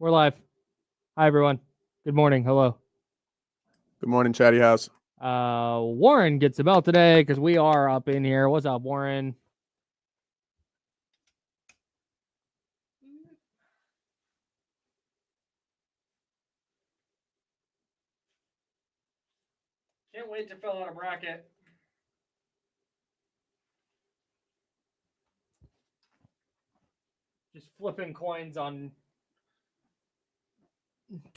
We're live. Hi, everyone. Good morning. Hello. Good morning, Chatty House. Warren gets the bell today because we are up in here. What's up, Warren? Can't wait to fill out a bracket. Just flipping coins on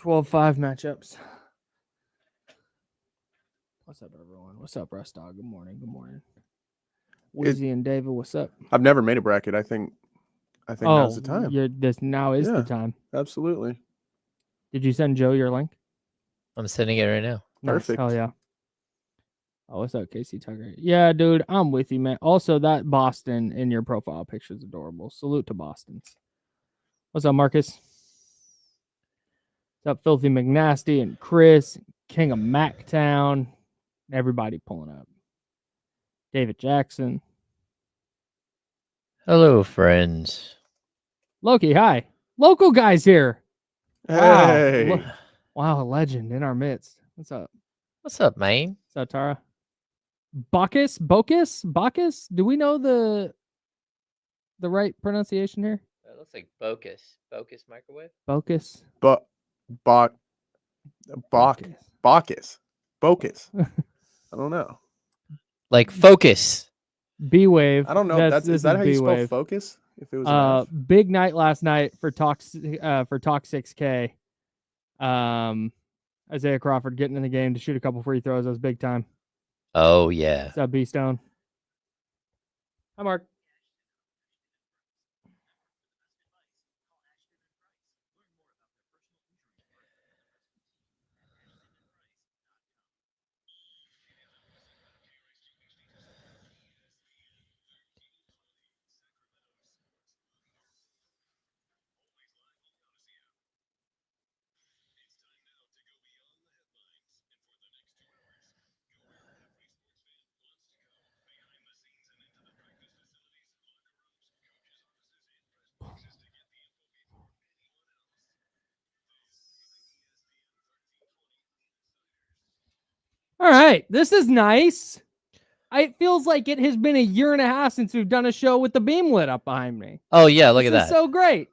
12-5 matchups. What's up, everyone? What's up, Rest Dog? Good morning. Good morning. Wizzy and David, what's up? I've never made a bracket. I think now's the time. Now is the Yeah. time. Absolutely. Did you send Joe your link? I'm sending it right now. Nice. Perfect. Hell yeah. Oh, what's up, Casey Tucker? Yeah, dude, I'm with you, man. Also, that Boston in your profile picture is adorable. Salute to Boston's. What's up, Marcus? What's up, Filthy McNasty and Chris, King of Mactown? Everybody pulling up. David Jackson. Hello, friends. Loki, hi. Local guys here. Wow. Hey. Wow, a legend in our midst. What's up? What's up, man? What's up, Tara? Bacchus? Do we know the right pronunciation here? It looks like Bocus. Bocus microwave? Bocus? Bacchus. Bocus. Bocus. I don't know. Like focus. B-Wave. I don't know. Is that how you spell focus? If it was an F? Big night last night for Talk 6K. Isaiah Crawford getting in the game to shoot a couple free throws. That was big time. Oh, yeah. What's up, B-Stone? Hi, Mark. All right, this is nice. It feels like it has been a year and a half since we've done a show with the beam lit up behind me. Oh, yeah, look at This is that. so great.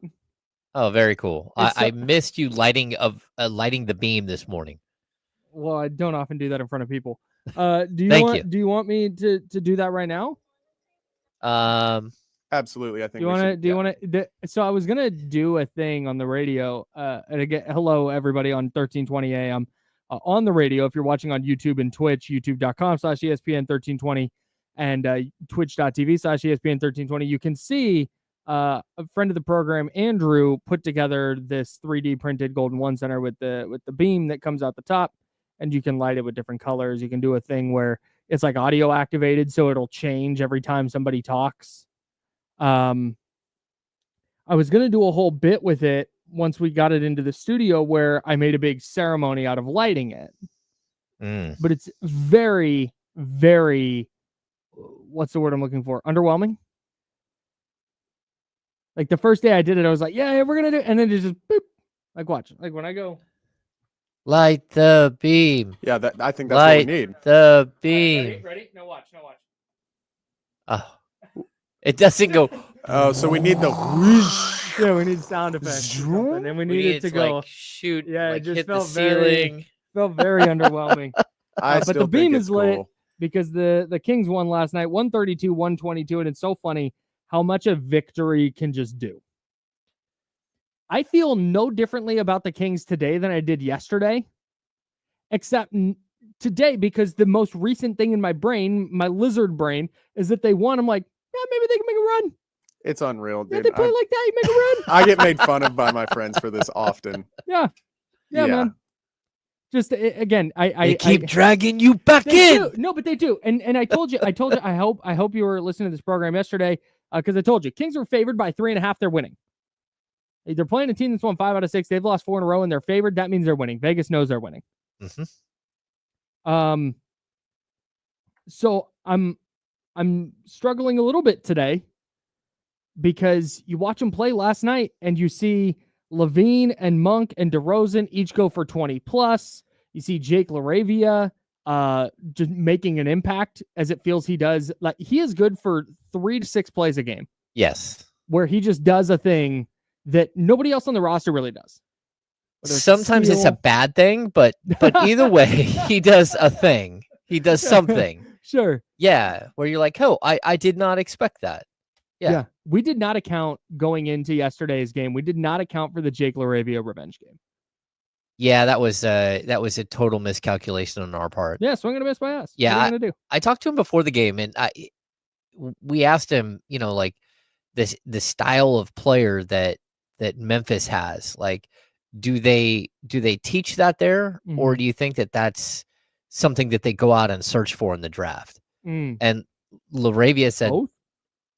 Oh, very cool. It's I missed you lighting the beam this morning. Well, I don't often do that in front of people. Do you want me to do that right now? Absolutely. I think So I was gonna do a thing on the radio. And again, hello everybody on 1320 AM. On the radio, if you're watching on YouTube and Twitch, youtube.com/ESPN1320 and twitch.tv/ESPN1320, you can see a friend of the program, Andrew, put together this 3D printed Golden One Center with the beam that comes out the top, and you can light it with different colors. You can do a thing where it's like audio activated, so it'll change every time somebody talks. I was going to do a whole bit with it once we got it into the studio where I made a big ceremony out of lighting it. But it's very, very, what's the word I'm looking for? Underwhelming. Like the first day I did it, I was like, yeah, we're going to do it. And then it just, boop. Like, watch. Like when I go. Light the beam. Yeah, I think that's what we need. The beam. Ready? No, watch. Oh. It doesn't go. Oh, so we need the whoosh. Yeah, we need sound effects. And then we need it to go. Like shoot. Yeah, like it just hit felt the ceiling. Felt very underwhelming. But the beam is lit cool. because the Kings won last night, 132-122, and it's so funny how much a victory can just do. I feel no differently about the Kings today than I did yesterday, except today because the most recent thing in my brain, my lizard brain, is that they won. I'm like, yeah, maybe they can make a run. It's unreal, dude. Yeah, they play like that. You make a run. I get made fun of by my friends for this often. Yeah, man. Just again, They keep dragging you back in. Do. No, but they do. And I told you. I hope you were listening to this program yesterday because I told you Kings were favored by 3.5. They're winning. They're playing a team that's won 5 out of 6. They've lost 4 in a row, and they're favored. That means they're winning. Vegas knows they're winning. Mm-hmm. So I'm struggling a little bit today because you watch them play last night and you see LaVine and Monk and DeRozan each go for 20 plus. You see Jake LaRavia just making an impact as it feels he does. Like he is good for 3 to 6 plays a game. Yes. Where he just does a thing that nobody else on the roster really does. Sometimes it's a bad thing, but either way, he does a thing. He does something. Sure. Yeah, where you're like, oh, I did not expect that. Yeah. We did not account going into yesterday's game. We did not account for the Jake LaRavia revenge game. Yeah, that was a total miscalculation on our part. Yeah, swing and a miss by us. Yeah, what are you gonna do? I talked to him before the game, and we asked him, like the style of player that Memphis has. Like, do they teach that there, or do you think that that's something that they go out and search for in the draft? And LaRavia said, both?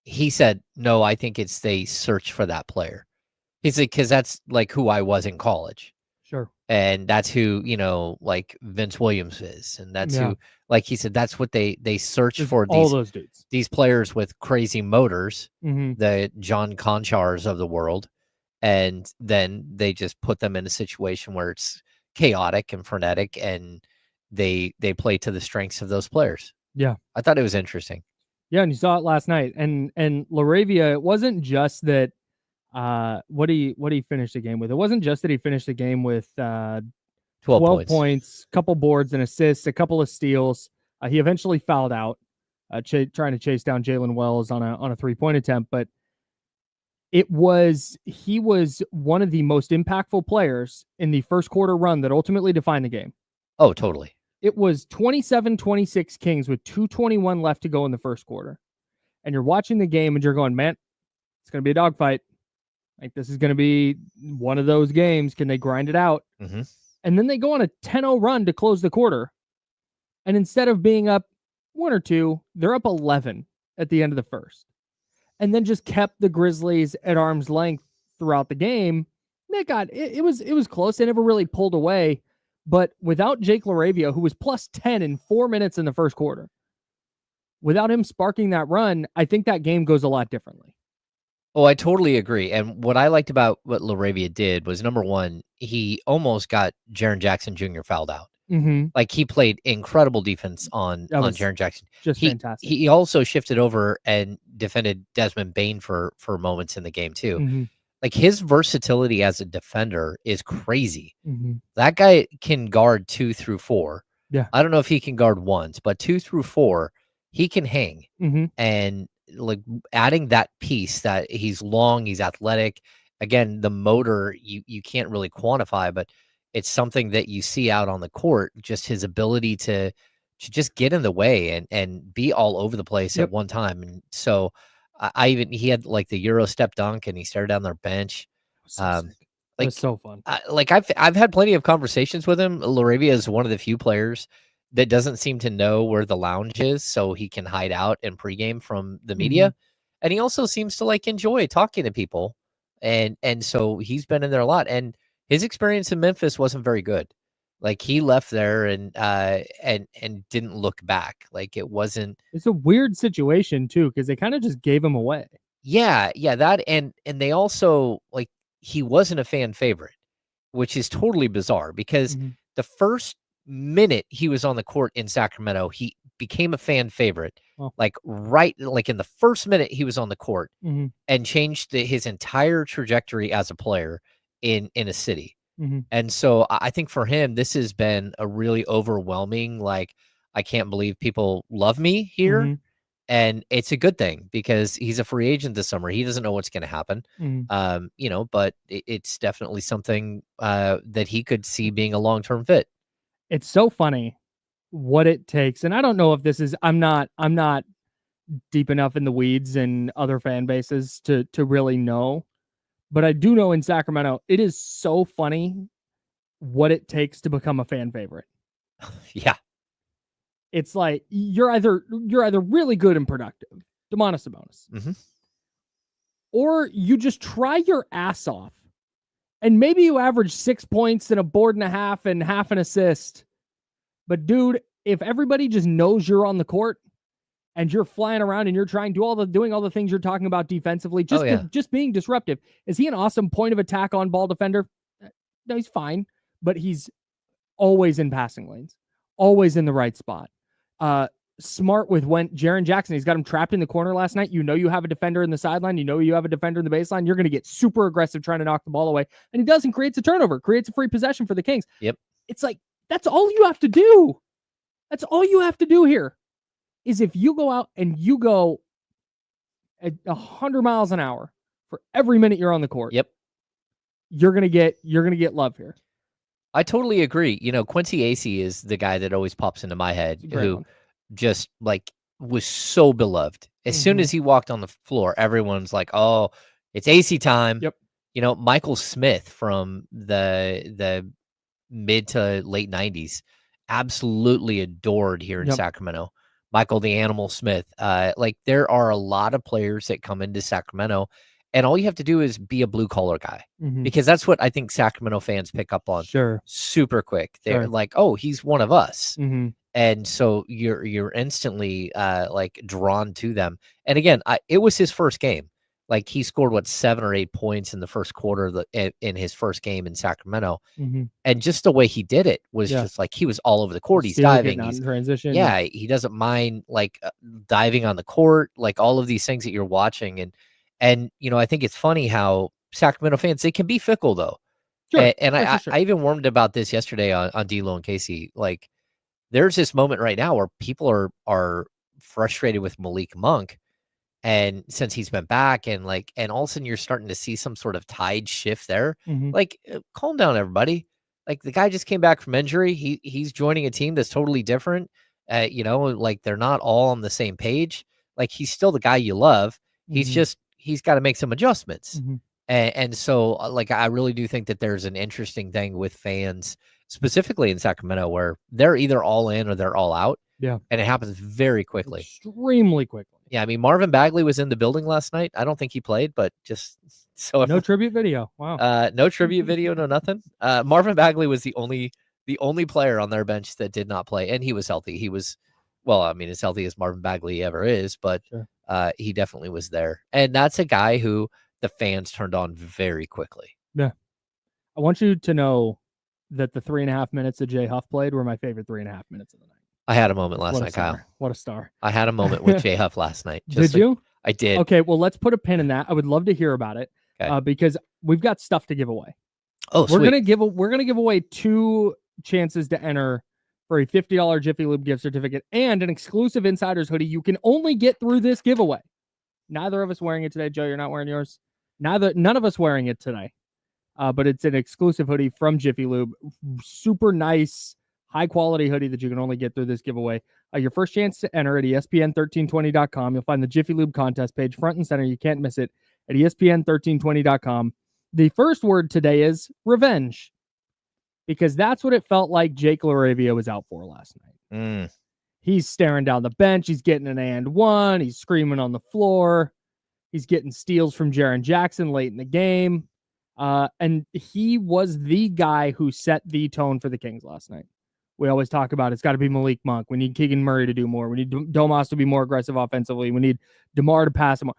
He said, no, I think it's they search for that player. He said, because that's like who I was in college. Sure. And that's who, like Vince Williams is. And that's who, like he said, that's what they search for. All those dudes. These players with crazy motors, Mm-hmm. the John Conchars of the world. And then they just put them in a situation where it's chaotic and frenetic, and they play to the strengths of those players. Yeah. I thought it was interesting. Yeah, and you saw it last night. And LaRavia, it wasn't just that what he finished the game with. It wasn't just that he finished the game with 12 points, couple boards and assists, a couple of steals. He eventually fouled out, trying to chase down Jalen Wells on a 3-point attempt, but he was one of the most impactful players in the first quarter run that ultimately defined the game. Oh, totally. It was 27-26 Kings with 2:21 left to go in the first quarter. And you're watching the game and you're going, man, it's going to be a dogfight. Like, this is going to be one of those games. Can they grind it out? Mm-hmm. And then they go on a 10-0 run to close the quarter. And instead of being up 1 or 2, they're up 11 at the end of the first. And then just kept the Grizzlies at arm's length throughout the game. It was close. They never really pulled away. But without Jake LaRavia, who was plus 10 in 4 minutes in the first quarter, without him sparking that run, I think that game goes a lot differently. Oh, I totally agree. And what I liked about what LaRavia did was, number one, he almost got Jaren Jackson Jr. fouled out. Mm-hmm. Like, he played incredible defense on Jaren Jackson. Just fantastic. He also shifted over and defended Desmond Bane for moments in the game too. Mm-hmm. Like, his versatility as a defender is crazy. Mm-hmm. That guy can guard 2 through 4. Yeah. I don't know if he can guard once, but 2 through 4, he can hang. Mm-hmm. And like, adding that piece that he's long, he's athletic. Again, the motor you can't really quantify, but it's something that you see out on the court. Just his ability to just get in the way and be all over the place at one time. And so he had like the Euro step dunk, and he started on their bench. That was so fun. I've had plenty of conversations with him. LaRavia is one of the few players that doesn't seem to know where the lounge is, so he can hide out in pregame from the media. Mm-hmm. And he also seems to like enjoy talking to people. And so he's been in there a lot. And his experience in Memphis wasn't very good. Like, he left there and didn't look back. Like, it wasn't. It's a weird situation too, because they kind of just gave him away. Yeah, that and they also, like, he wasn't a fan favorite, which is totally bizarre, because the first minute he was on the court in Sacramento, he became a fan favorite. Like, right, like in the first minute he was on the court, and changed his entire trajectory as a player in a city. And so I think for him, this has been a really overwhelming, like, I can't believe people love me here. And it's a good thing, because he's a free agent this summer. He doesn't know what's going to happen. But it's definitely something that he could see being a long-term fit. It's so funny what it takes. And I don't know if this is, I'm not deep enough in the weeds and other fan bases to really know, but I do know in Sacramento, it is so funny what it takes to become a fan favorite. Yeah. It's like, you're either really good and productive, Domantas Sabonis, or you just try your ass off, and maybe you average 6 points and a board and a half and half an assist. But dude, if everybody just knows you're on the court, and you're flying around and you're doing all the things you're talking about defensively, just being disruptive. Is he an awesome point of attack on ball defender? No, he's fine, but he's always in passing lanes, always in the right spot. Smart with when Jaren Jackson, he's got him trapped in the corner last night. You know you have a defender in the sideline. You know you have a defender in the baseline. You're going to get super aggressive trying to knock the ball away. And he does and creates a turnover, creates a free possession for the Kings. Yep. It's like, that's all you have to do. That's all you have to do here is if you go out and you go at 100 miles an hour for every minute you're on the court. Yep. You're going to get love here. I totally agree. Quincy Acey is the guy that always pops into my head who just like was so beloved. As soon as he walked on the floor, everyone's like, "Oh, it's Acey time." Yep. Michael Smith from the mid to late 90s, absolutely adored here in Sacramento. Michael the Animal Smith. There are a lot of players that come into Sacramento, and all you have to do is be a blue collar guy, because that's what I think Sacramento fans pick up on super quick. They're like, "Oh, he's one of us." And so you're instantly drawn to them. And again, it was his first game. Like, he scored 7 or 8 points in the first quarter in his first game in Sacramento. And just the way he did it was just like, he was all over the court. He's diving, he's in transition. Yeah, he doesn't mind diving on the court, all of these things that you're watching. And I think it's funny how Sacramento fans, they can be fickle though. Sure. And I even warned about this yesterday on D-Lo and Casey. There's this moment right now where people are frustrated with Malik Monk, and since he's been back, and all of a sudden you're starting to see some sort of tide shift there. Calm down, everybody. The guy just came back from injury. He's joining a team that's totally different. They're not all on the same page. He's still the guy you love. He's got to make some adjustments. And so I really do think that there's an interesting thing with fans, specifically in Sacramento, where they're either all in or they're all out. Yeah. And it happens very quickly. Extremely quickly. Yeah. I mean, Marvin Bagley was in the building last night. I don't think he played, but just so no tribute video. Wow. No tribute video, no nothing. Marvin Bagley was the only player on their bench that did not play, and he was healthy. He was, as healthy as Marvin Bagley ever is, but he definitely was there. And that's a guy who the fans turned on very quickly. Yeah. I want you to know that the 3.5 minutes that Jay Huff played were my favorite 3.5 minutes of the night. I had a moment last night, Kyle. What a star. I had a moment with Jay Huff last night. Did you? I did. Okay, well, let's put a pin in that. I would love to hear about it because we've got stuff to give away. Oh, we're gonna give away 2 chances to enter for a $50 Jiffy Lube gift certificate and an exclusive Insiders hoodie you can only get through this giveaway. Neither of us wearing it today. Joe, you're not wearing yours. None of us wearing it today. But it's an exclusive hoodie from Jiffy Lube. Super nice, high quality hoodie that you can only get through this giveaway. Your first chance to enter at ESPN1320.com. You'll find the Jiffy Lube contest page front and center. You can't miss it at ESPN1320.com. The first word today is revenge, because that's what it felt like Jake LaRavia was out for last night. He's staring down the bench. He's getting an and one. He's screaming on the floor. He's getting steals from Jaren Jackson late in the game. And he was the guy who set the tone for the Kings last night. We always talk about it's got to be Malik Monk. We need Keegan Murray to do more. We need Domas to be more aggressive offensively. We need DeMar to pass him.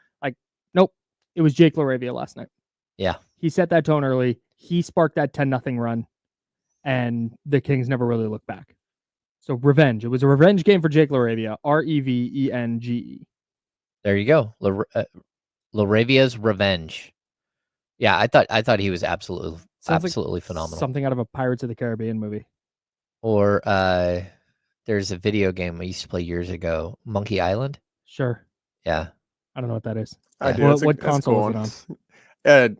Nope. It was Jake LaRavia last night. Yeah. He set that tone early. He sparked that 10-0 run, and the Kings never really looked back. So revenge. It was a revenge game for Jake LaRavia. REVENGE. There you go. LaRavia's revenge. Yeah, I thought he was absolutely phenomenal. Something out of a Pirates of the Caribbean movie. Or there's a video game I used to play years ago, Monkey Island. Sure. Yeah. I don't know what that is. I do. What console is it on?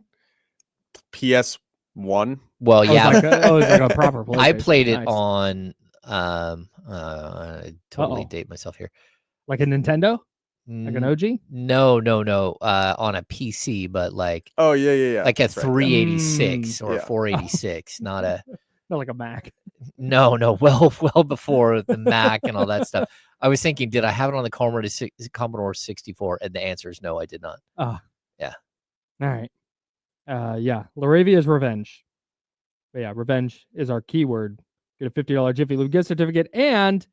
PS1. Well, yeah. It was like a proper PlayStation. I played it on I totally date myself here. Like a Nintendo? Like an OG? No. On a PC, but oh yeah. Like a 386 or 486, not like a Mac. No, well before the Mac and all that stuff. I was thinking, did I have it on the Commodore 64? And the answer is no, I did not. Yeah. All right. Yeah. LaRavia's revenge. But yeah, revenge is our keyword. Get a $50 Jiffy Lube gift certificate and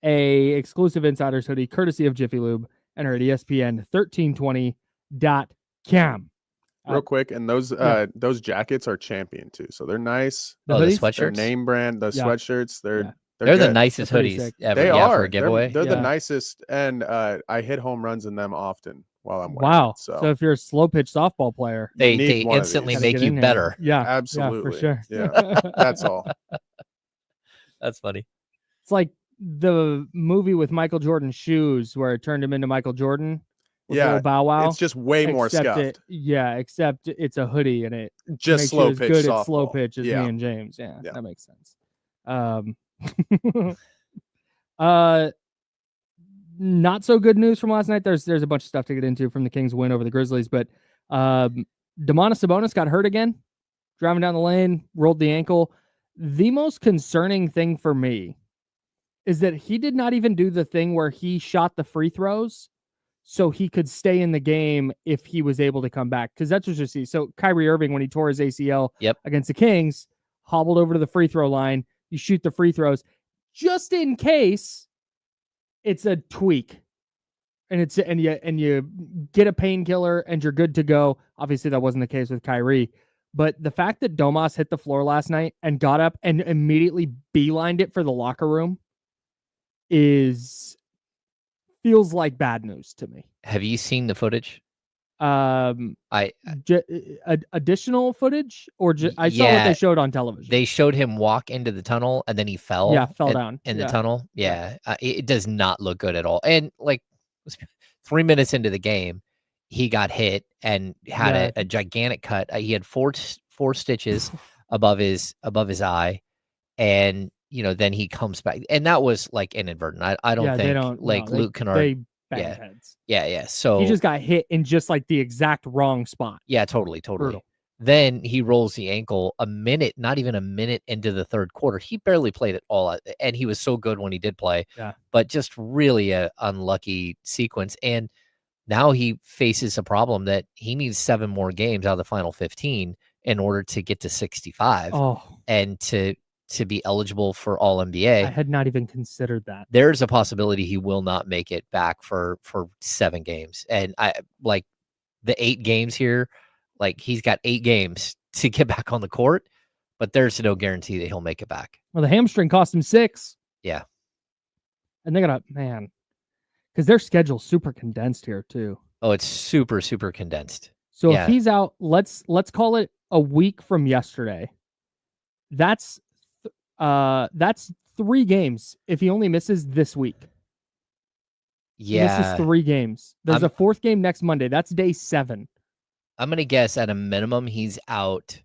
a exclusive Insiders hoodie courtesy of Jiffy Lube and her at ESPN1320.com. Real quick, and those jackets are Champion too, so they're nice. The hoodies? sweatshirts. Their name brand, the sweatshirts, they're the good. nicest They're pretty hoodies sick. ever. They yeah, are for a giveaway. They're the nicest, and I hit home runs in them often while I'm wearing Wow. it, so if you're a slow pitch softball player, They need one of instantly these. make Gotta you get in better. here. Yeah, absolutely, for sure. Yeah, that's all. That's funny. It's like the movie with Michael Jordan's shoes where it turned him into Michael Jordan. With Yeah, little Bow Wow. it's just way more except scuffed. Except it's a hoodie and it Just makes slow you as pitch good softball. at slow pitch as Yeah. me and James. Yeah, Yeah. that makes sense. Not so good news from last night. There's a bunch of stuff to get into from the Kings' win over the Grizzlies, but Domantas Sabonis got hurt again, driving down the lane, rolled the ankle. The most concerning thing for me is that he did not even do the thing where he shot the free throws so he could stay in the game if he was able to come back. Because that's what you see. So Kyrie Irving, when he tore his ACL against the Kings, hobbled over to the free throw line. You shoot the free throws just in case it's a tweak. And you get a painkiller and you're good to go. Obviously, that wasn't the case with Kyrie. But the fact that Domas hit the floor last night and got up and immediately beelined it for the locker room feels like bad news to me. Have you seen the footage? Additional footage, or I saw what they showed on television. They showed him walk into the tunnel and then he fell. Yeah, fell down in the tunnel. Yeah, it does not look good at all. And like 3 minutes into the game, he got hit and had a gigantic cut. He had four stitches above his eye, and then he comes back, and that was like inadvertent. I don't think Luke Kennard. They banged heads. Yeah. So he just got hit in just like the exact wrong spot. Yeah, totally. Brutal. Then he rolls the ankle not even a minute into the third quarter. He barely played it all, and he was so good when he did play. Yeah. But just really a unlucky sequence, and now he faces a problem that he needs 7 more games out of the final 15 in order to get to 65 and to be eligible for All-NBA. I had not even considered that. There's a possibility he will not make it back for 7 games. And I like the 8 games here, like he's got 8 games to get back on the court, but there's no guarantee that he'll make it back. Well, the hamstring cost him 6. Yeah. And they got because their schedule's super condensed here too. Oh, it's super, super condensed. So if he's out, let's call it a week from yesterday. That's 3 games if he only misses this week. Yeah. This is 3 games. There's a 4th game next Monday. That's day 7. I'm going to guess at a minimum he's out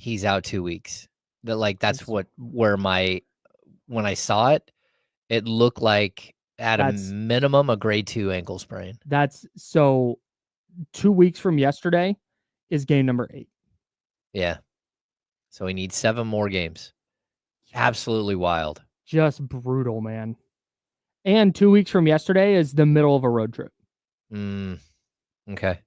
2 weeks. That's when I saw it, it looked like at a minimum a grade 2 ankle sprain. That's so 2 weeks from yesterday is game number 8. Yeah. So he needs 7 more games. Absolutely wild. Just brutal, man. And 2 weeks from yesterday is the middle of a road trip. Okay.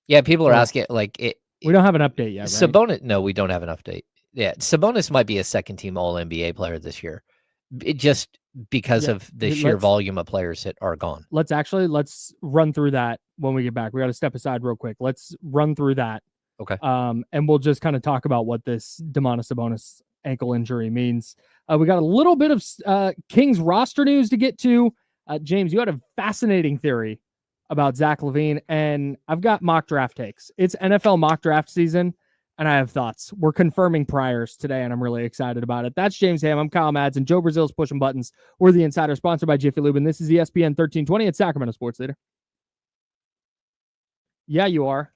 Yeah, people are asking we don't have an update yet, right? Sabonis, no, we don't have an update. Yeah, Sabonis might be a second-team All-NBA player this year. Just because of the sheer volume of players that are gone. Let's run through that when we get back. We got to step aside real quick. Let's run through that. Okay. And we'll just kind of talk about what this Domantas Sabonis ankle injury means. We got a little bit of Kings roster news to get to. James, you had a fascinating theory about Zach LaVine, and I've got mock draft takes. It's NFL mock draft season, and I have thoughts. We're confirming priors today, and I'm really excited about it. That's James Ham. I'm Kyle Mads, and Joe Brazil's pushing buttons. We're the Insider, sponsored by Jiffy Lube, and this is ESPN 1320 at Sacramento Sports Leader. Yeah, you are.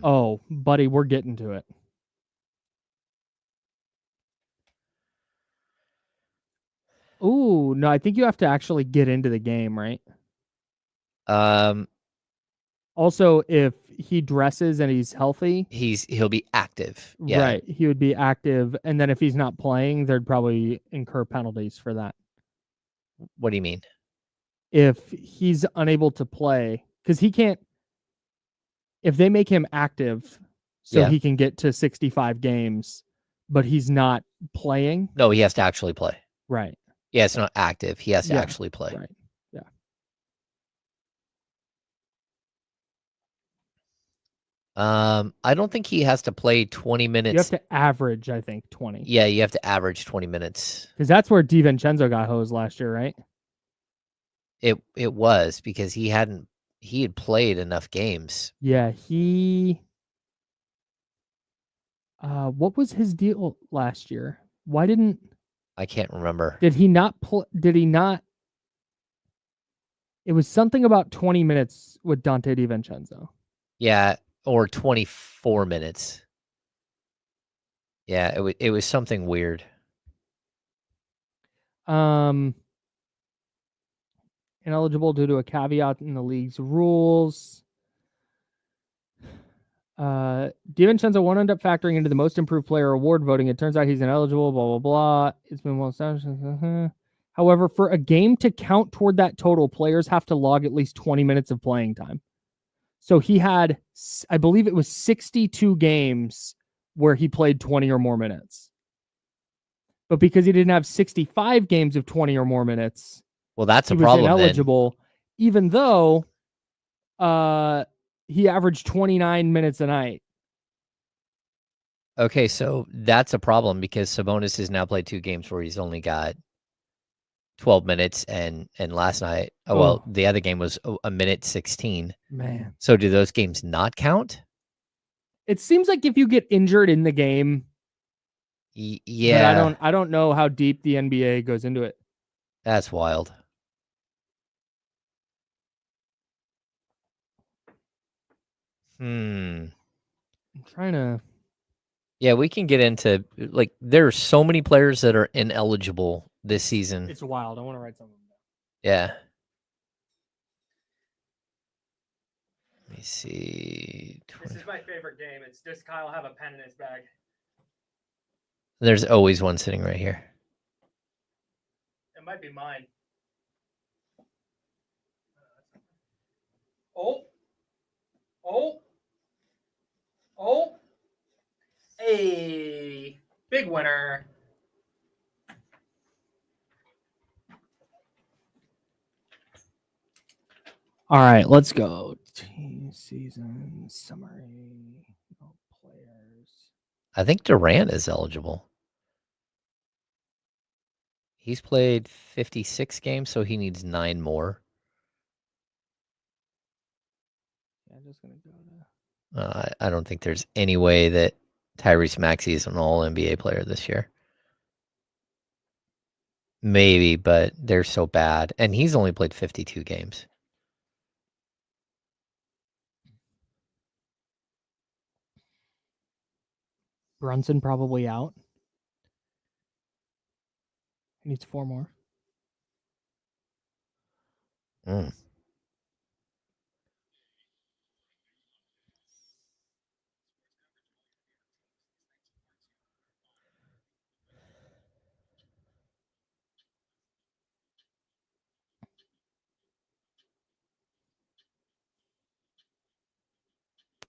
Oh, buddy, we're getting to it. Ooh, no, I think you have to actually get into the game, right? Also, if he dresses and he's healthy, he'll be active. Yeah. Right. He would be active. And then if he's not playing, there'd probably incur penalties for that. What do you mean? If he's unable to play, because he can't, if they make him active, so Yeah. he can get to 65 games, but he's not playing. No, he has to actually play. Right. Yeah, it's not active. He has to Yeah, actually play. Right. Yeah. I don't think he has to play 20 minutes. You have to average, I think, 20. Yeah, you have to average 20 minutes. Because that's where DiVincenzo got hosed last year, right? It was because he had played enough games. Yeah, what was his deal last year? Why didn't I can't remember. did he not did he not? It was something about 20 minutes with Dante DiVincenzo. Yeah, or 24 minutes. Yeah, it was something weird. Ineligible due to a caveat in the league's rules. DiVincenzo won't end up factoring into the most improved player award voting. It turns out he's ineligible, blah, blah, blah. It's been well established. However, for a game to count toward that total, players have to log at least 20 minutes of playing time. So he had, I believe it was 62 games where he played 20 or more minutes. But because he didn't have 65 games of 20 or more minutes, well, that's he a problem. Was ineligible, even though he averaged 29 minutes a night. Okay, so that's a problem because Sabonis has now played 2 games where he's only got 12 minutes, and last night, the other game was a minute 16. Man, so do those games not count? It seems like if you get injured in the game, yeah, but I don't know how deep the NBA goes into it. That's wild. I'm trying to. Yeah, we can get into, like, there are so many players that are ineligible this season. It's wild. I want to write something down. Yeah. Let me see. This is my favorite game. It's does Kyle have a pen in his bag? There's always one sitting right here. It might be mine. Oh. Hey, big winner. All right, let's go. Team season summary. No players. I think Durant is eligible. He's played 56 games, so he needs 9 more. Yeah, I'm just gonna go to. I don't think there's any way that Tyrese Maxey is an All-NBA player this year. Maybe, but they're so bad, and he's only played 52 games. Brunson probably out. He needs 4 more.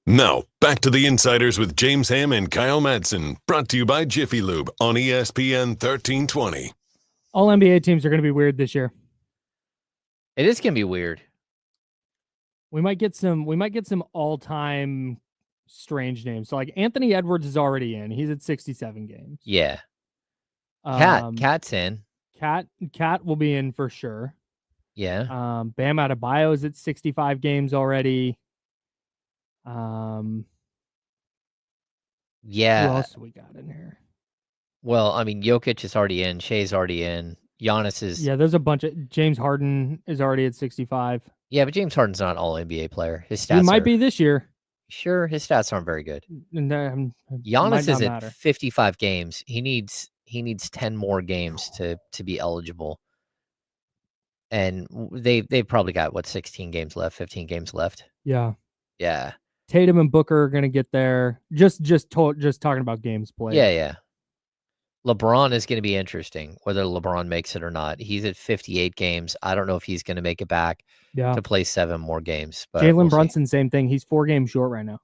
Now, back to the Insiders with James Ham and Kyle Madsen, brought to you by Jiffy Lube on ESPN 1320. All NBA teams are going to be weird this year. It is going to be weird. We might get some all-time strange names. So like Anthony Edwards is already in. He's at 67 games. Yeah. Cat's in. Cat will be in for sure. Yeah. Bam Adebayo is at 65 games already. Yeah. Who else do we got in here? Well, I mean, Jokic is already in. Shea's already in. Giannis is. Yeah, there's a bunch of. James Harden is already at 65. Yeah, but James Harden's not an All-NBA player. His stats He might be this year. Sure, his stats aren't very good. Giannis is at 55 games. He needs 10 more games to be eligible. And they've probably got 16 games left, 15 games left. Yeah. Yeah. Tatum and Booker are going to get there. Just talking about games played. Yeah. LeBron is going to be interesting, whether LeBron makes it or not. He's at 58 games. I don't know if he's going to make it back to play 7 more games. But Jalen Brunson, same thing. He's 4 games short right now.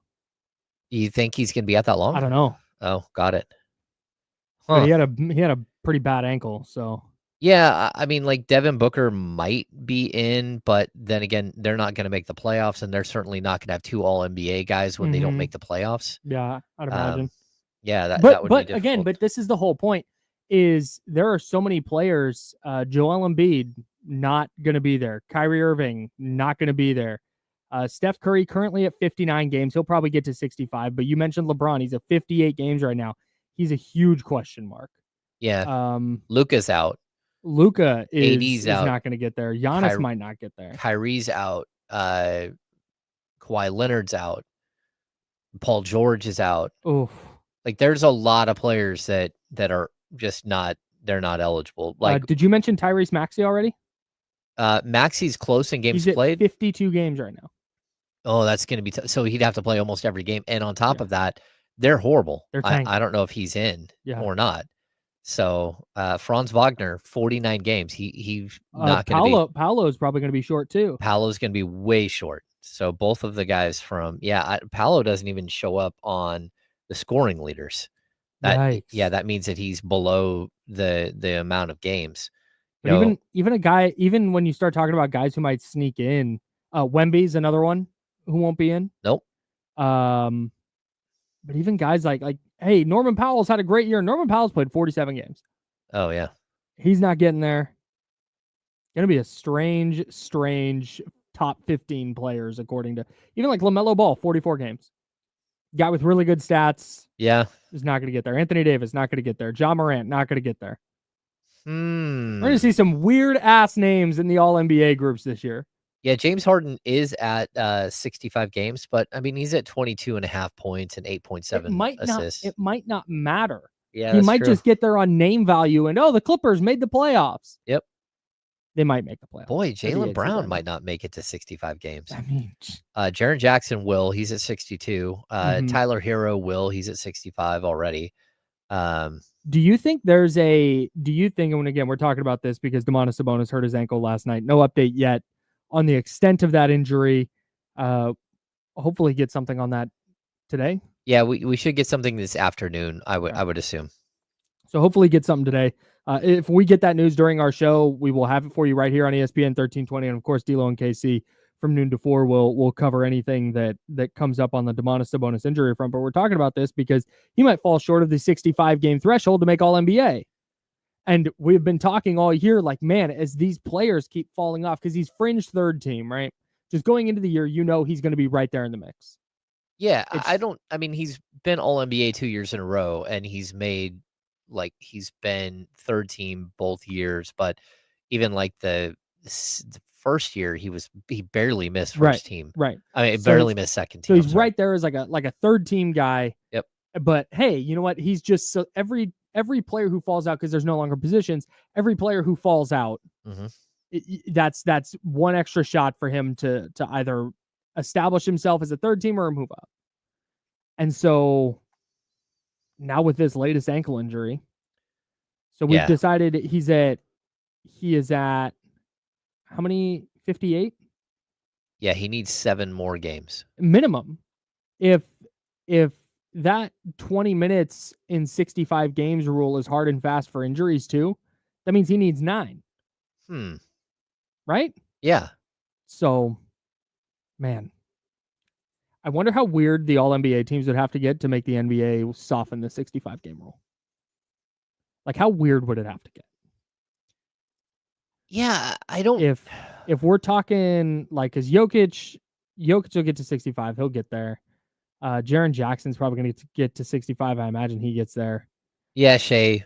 You think he's going to be out that long? I don't know. Oh, got it. But Huh. he had a pretty bad ankle, so. Yeah, I mean, like Devin Booker might be in, but then again, they're not going to make the playoffs, and they're certainly not going to have 2 All-NBA guys when they don't make the playoffs. Yeah, I'd imagine. Yeah, that would be but difficult. again, but this is the whole point: is there are so many players. Joel Embiid not going to be there. Kyrie Irving not going to be there. Steph Curry currently at 59 games. He'll probably get to 65. But you mentioned LeBron; he's at 58 games right now. He's a huge question mark. Yeah. Luka's out. Luka AD's is out. not going to get there. Giannis might not get there. Kyrie's out. Kawhi Leonard's out. Paul George is out. Oof. Like there's a lot of players that are just not eligible. Like did you mention Tyrese Maxey already? Maxey's close in games He's played. 52 games right now. Oh, that's going to be so he'd have to play almost every game. And on top of that, they're horrible. I don't know if he's in or not. So Franz Wagner, 49 games. He's not going to be. Paolo's probably going to be short too. Paolo's going to be way short. So both of the guys from Paolo doesn't even show up on the scoring leaders. That means that he's below the amount of games. But even a guy, even when you start talking about guys who might sneak in, Wemby's another one who won't be in. Nope. But even guys like hey, Norman Powell's had a great year. Norman Powell's played 47 games. Oh yeah. He's not getting there. Gonna be a strange top 15 players according to even like LaMelo Ball, 44 games. Guy with really good stats. Yeah. Is not going to get there. Anthony Davis not going to get there. Ja Morant not going to get there. We're going to see some weird ass names in the All NBA groups this year. Yeah, James Harden is at 65 games, but I mean he's at 22.5 points and 8.7 assists. It might not matter. Yeah, he might just get there on name value and the Clippers made the playoffs. Yep. They might make the playoffs. Boy, Jaylen Brown might not make it to 65 games. I mean, Jaren Jackson will. He's at 62. Tyler Hero will. He's at 65 already. Do you think, and again, we're talking about this because Domantas Sabonis hurt his ankle last night. No update yet on the extent of that injury. Hopefully get something on that today. Yeah, we should get something this afternoon, I would assume. So hopefully get something today. If we get that news during our show, we will have it for you right here on ESPN 1320. And of course, D'Lo and KC from noon to 4 will cover anything that comes up on the Domantas Sabonis injury front. But we're talking about this because he might fall short of the 65 game threshold to make All NBA. And we've been talking all year, like, man, as these players keep falling off, because he's fringe third team, right? Just going into the year, he's going to be right there in the mix. Yeah, he's been All NBA 2 years in a row, and he's been third team both years, but even like the first year he barely missed first team. Right. I mean, barely missed second team. So he's right there as like a third team guy. Yep. But hey, you know what? He's just so every player who falls out because there's no longer positions, every player who falls out, that's one extra shot for him to either establish himself as a third teamer or move up. And so now with this latest ankle injury, so we've decided he is at how many? 58? Yeah, he needs 7 more games. Minimum. If that 20 minutes in 65 games rule is hard and fast for injuries too, that means he needs 9. Right? Yeah. So, man, I wonder how weird the All-NBA teams would have to get to make the NBA soften the 65 game rule. Like, how weird would it have to get? Yeah, I don't. If we're talking like, because Jokic will get to 65, he'll get there. Jaren Jackson's probably going to get to 65. I imagine he gets there. Yeah, Shea.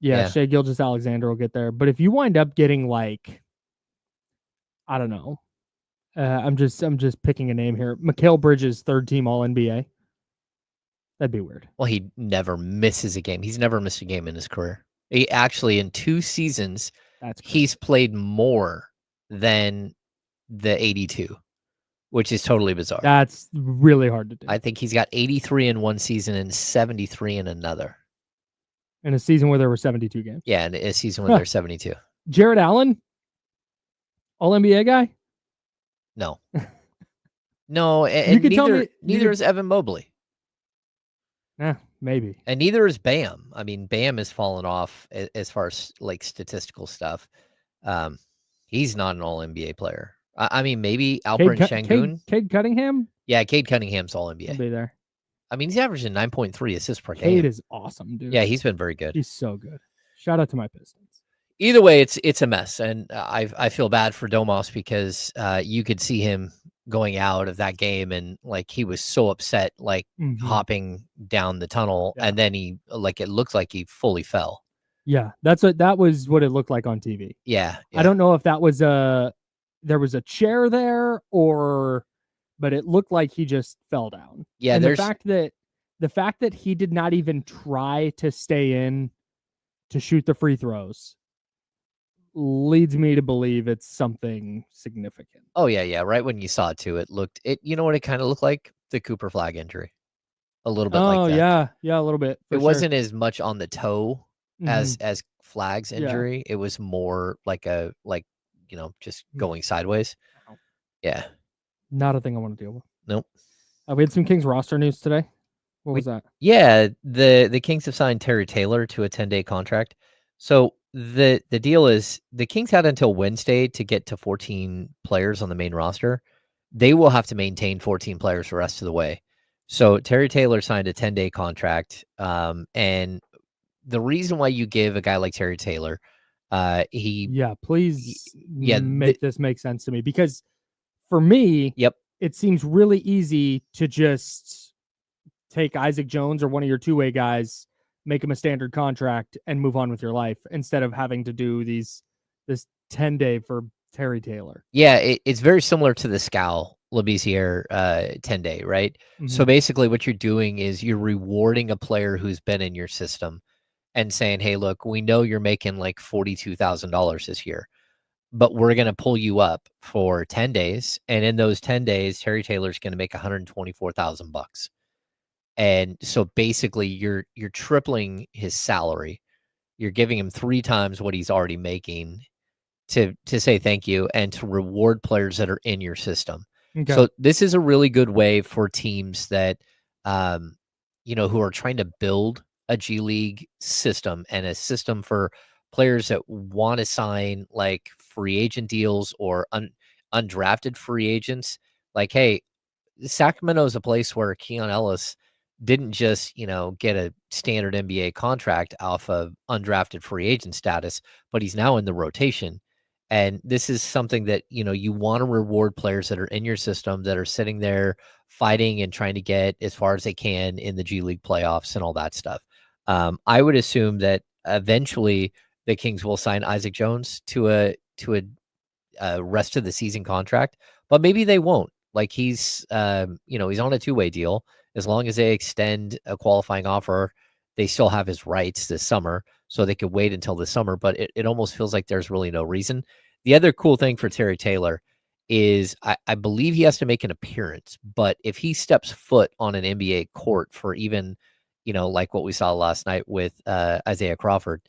Yeah, Shea Gilgeous-Alexander will get there. But if you wind up getting like, I don't know, I'm just picking a name here. Mikal Bridges, third team All NBA. That'd be weird. Well, he never misses a game. He's never missed a game in his career. He actually, in 2 seasons, he's played more than the 82, which is totally bizarre. That's really hard to do. I think he's got 83 in one season and 73 in another. In a season where there were 72 games. Yeah, in a season where there's 72. Jared Allen, All NBA guy? No. No, and neither is Evan Mobley. Maybe. And neither is Bam. I mean, Bam has fallen off as far as like statistical stuff. He's not an all NBA player. I mean, maybe Alperen Şengün. Cade Cunningham? Yeah, Cade Cunningham's all NBA. He'll be there. I mean, he's averaging 9.3 assists per Cade game. is awesome, dude. Yeah, he's been very good. He's so good. Shout out to my Pistons. Either way, it's a mess, and I feel bad for Domas because you could see him going out of that game, and like he was so upset, like hopping down the tunnel, and then it looked like he fully fell. Yeah, that was what it looked like on TV. Yeah. I don't know if that was there was a chair there but it looked like he just fell down. Yeah, and the fact that he did not even try to stay in to shoot the free throws leads me to believe it's something significant. Oh yeah. Right when you saw it too, you know what it kind of looked like? The Cooper Flag injury. A little bit like that. Yeah, a little bit. It wasn't as much on the toe as Flag's injury. It was more like just going sideways. Wow. Yeah. Not a thing I want to deal with. Nope. We had some Kings roster news today. What was that? Yeah, the Kings have signed Terry Taylor to a 10-day contract. So the deal is the Kings had until Wednesday to get to 14 players on the main roster. They will have to maintain 14 players the rest of the way. So Terry Taylor signed a 10-day contract. And the reason why you give a guy like Terry Taylor, please make this make sense to me, because for me, it seems really easy to just take Isaac Jones or one of your two-way guys, make him a standard contract, and move on with your life instead of having to do this 10-day for Terry Taylor. Yeah, it's very similar to the Scal Labissiere 10-day, right? So basically what you're doing is you're rewarding a player who's been in your system and saying, hey, look, we know you're making like $42,000 this year, but we're going to pull you up for 10 days. And in those 10 days, Terry Taylor's going to make $124,000. And so basically you're tripling his salary. You're giving him 3 times what he's already making to say thank you and to reward players that are in your system. Okay. So this is a really good way for teams that, who are trying to build a G League system and a system for players that want to sign like free agent deals or undrafted free agents. Like, hey, Sacramento is a place where Keon Ellis didn't just, get a standard NBA contract off of undrafted free agent status, but he's now in the rotation. And this is something that, you want to reward players that are in your system, that are sitting there fighting and trying to get as far as they can in the G League playoffs and all that stuff. I would assume that eventually the Kings will sign Isaac Jones to a rest of the season contract, but maybe they won't. Like he's on a 2-way deal. As long as they extend a qualifying offer, they still have his rights this summer, so they could wait until the summer. But it almost feels like there's really no reason. The other cool thing for Terry Taylor is I believe he has to make an appearance, but if he steps foot on an NBA court for even, like what we saw last night with Isaiah Crawford,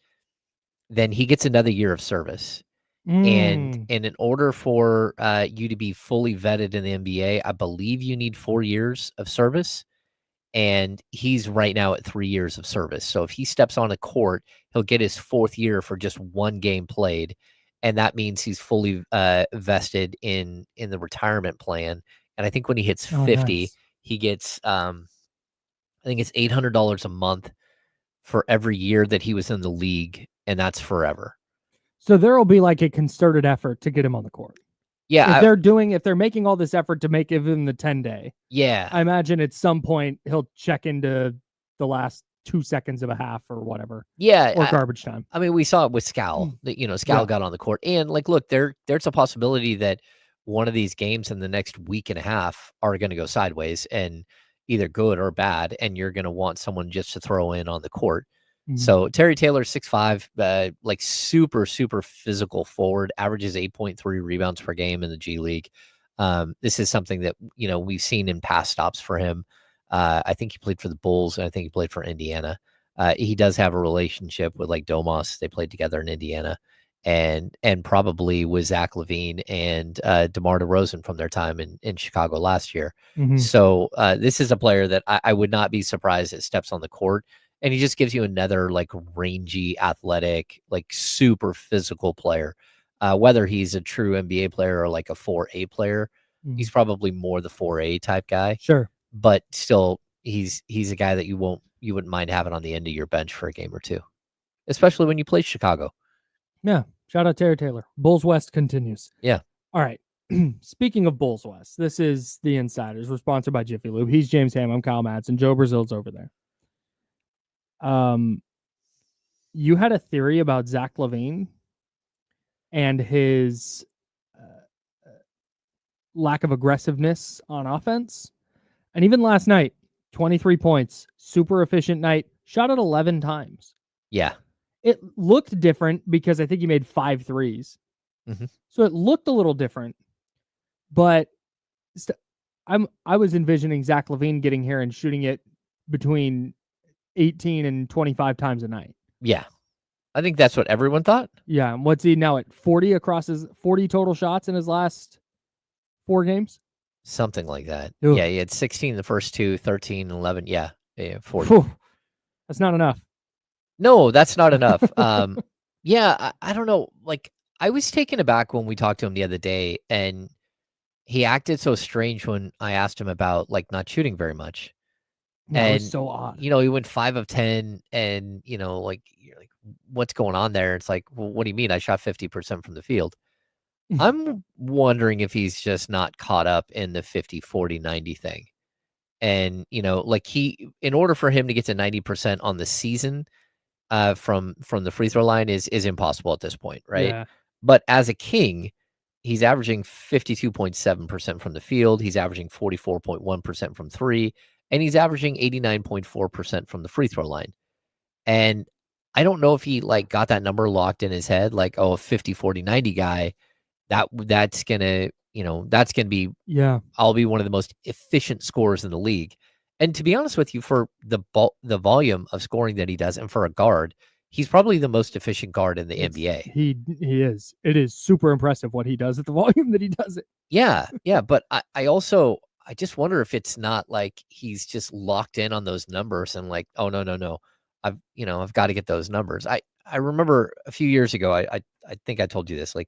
then he gets another year of service. And in order for you to be fully vetted in the NBA, I believe you need 4 years of service. And he's right now at 3 years of service. So if he steps on a court, he'll get his 4th year for just 1 game played. And that means he's fully vested in the retirement plan. And I think when he hits 50, nice. He gets, I think it's $800 a month for every year that he was in the league. And that's forever. So there will be like a concerted effort to get him on the court. Yeah. If they're making all this effort to give him the 10-day. Yeah. I imagine at some point he'll check into the last 2 seconds of a half or whatever. Yeah. Or garbage time. I mean, we saw it with Scal. Scal got on the court. And like, look, there's a possibility that one of these games in the next week and a half are going to go sideways and either good or bad. And you're going to want someone just to throw in on the court. So Terry Taylor, 6'5", like super, super physical forward, averages 8.3 rebounds per game in the G League. This is something that, we've seen in past stops for him. I think he played for the Bulls, and I think he played for Indiana. He does have a relationship with like Domas. They played together in Indiana. and probably with Zach LaVine and DeMar DeRozan from their time in Chicago last year. So this is a player that I would not be surprised it steps on the court, and he just gives you another like rangy, athletic, like super physical player. Whether he's a true NBA player or like a 4A player, he's probably more the 4A type guy. Sure, but still, he's a guy that you wouldn't mind having on the end of your bench for a game or two, especially when you play Chicago. Yeah. Shout out Terry Taylor. Bulls West continues. Yeah. All right. Speaking of Bulls West, this is the Insiders. We're sponsored by Jiffy Lube. He's James Ham. I'm Kyle Madsen. Joe Brazil's over there. You had a theory about Zach LaVine and his lack of aggressiveness on offense. And even last night, 23 points, super efficient night, shot it 11 times. Yeah. It looked different because I think he made 5 threes. So it looked a little different, but I was envisioning Zach LaVine getting here and shooting it between 18 and 25 times a night. Yeah. I think that's what everyone thought. Yeah. And what's he now at 40 across his 40 total shots in his last 4 games? Something like that. Ugh. Yeah, he had 16 the first 2, 13, 11. Yeah, 40. Whew. That's not enough. No, that's not enough. Yeah, I don't know. Like, I was taken aback when we talked to him the other day, and he acted so strange when I asked him about like not shooting very much. That was so odd. You know, he went 5 of 10, and you know, like, you're like, what's going on there? It's like, well, what do you mean? I shot 50% from the field. I'm wondering if he's just not caught up in the 50, 40, 90 thing. And, you know, like in order for him to get to 90% on the season from the free throw line is impossible at this point, right? Yeah. But as a King, he's averaging 52.7% from the field. He's averaging 44.1% from 3, and he's averaging 89.4% from the free throw line. And I don't know if he like got that number locked in his head, like, oh, a 50, 40, 90 guy. That's gonna be, Yeah. I'll be one of the most efficient scorers in the league. And to be honest with you, for the volume of scoring that he does, and for a guard, he's probably the most efficient guard in the NBA. He is. It is super impressive what he does at the volume that he does it. Yeah. But I just wonder if it's not like he's just locked in on those numbers and like, oh no, I've got to get those numbers. I remember a few years ago, I think I told you this, like,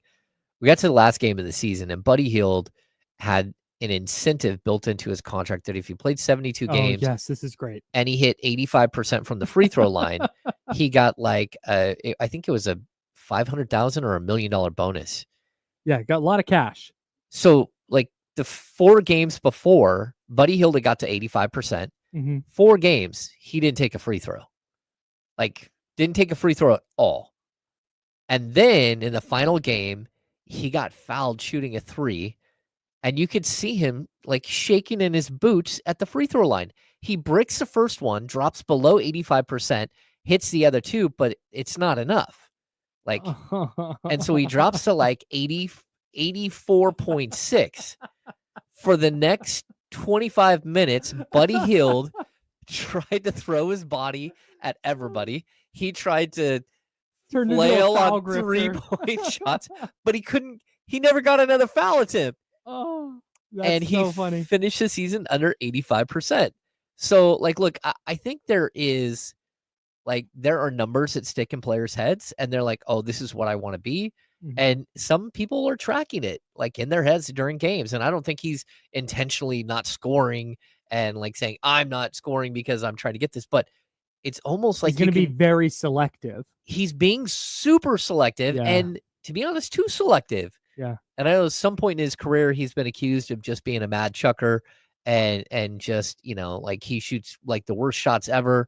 we got to the last game of the season, and Buddy Hield had an incentive built into his contract that if he played 72 games, yes, this is great, and he hit 85% from the free throw line, he got like I think it was a $500,000 or $1 million bonus. Yeah, got a lot of cash. So like the 4 games before, Buddy Hield got to 85%. 4 games, he didn't take a free throw. Like, didn't take a free throw at all. And then in the final game, he got fouled shooting a 3, and you could see him like shaking in his boots at the free throw line. He bricks the first one, drops below 85%, hits the other 2, but it's not enough. Like, and so he drops to like 84.6. For the next 25 minutes, Buddy Hield tried to throw his body at everybody. He tried to flail on 3-point shots, but he couldn't. He never got another foul attempt. Oh, that's and he so funny. Finished the season under 85%. So, like, look, I think there are numbers that stick in players' heads, and they're like, oh, this is what I want to be. And some people are tracking it like in their heads during games. And I don't think he's intentionally not scoring and like saying, I'm not scoring because I'm trying to get this, but it's almost like he's going to be very selective. He's being super selective, and to be honest, too selective. Yeah. And I know at some point in his career, he's been accused of just being a mad chucker and just, you know, like he shoots like the worst shots ever.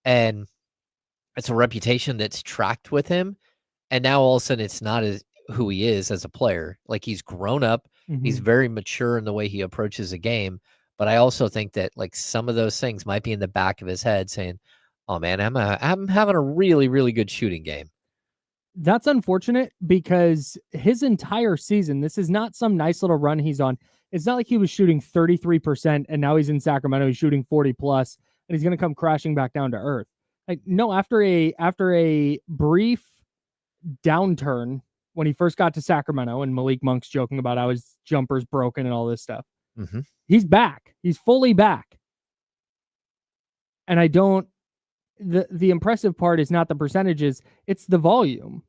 And it's a reputation that's tracked with him. And now all of a sudden it's not who he is as a player. Like, he's grown up. He's very mature in the way he approaches a game. But I also think that like some of those things might be in the back of his head saying, oh man, I'm having a really, really good shooting game. That's unfortunate because his entire season, this is not some nice little run he's on. It's not like he was shooting 33% and now he's in Sacramento, he's shooting 40 plus, and he's going to come crashing back down to earth. Like, no, after a brief downturn when he first got to Sacramento, and Malik Monk's joking about how his jumper's broken and all this stuff. Mm-hmm. He's back. He's fully back. And I don't, the impressive part is not the percentages, it's the volume.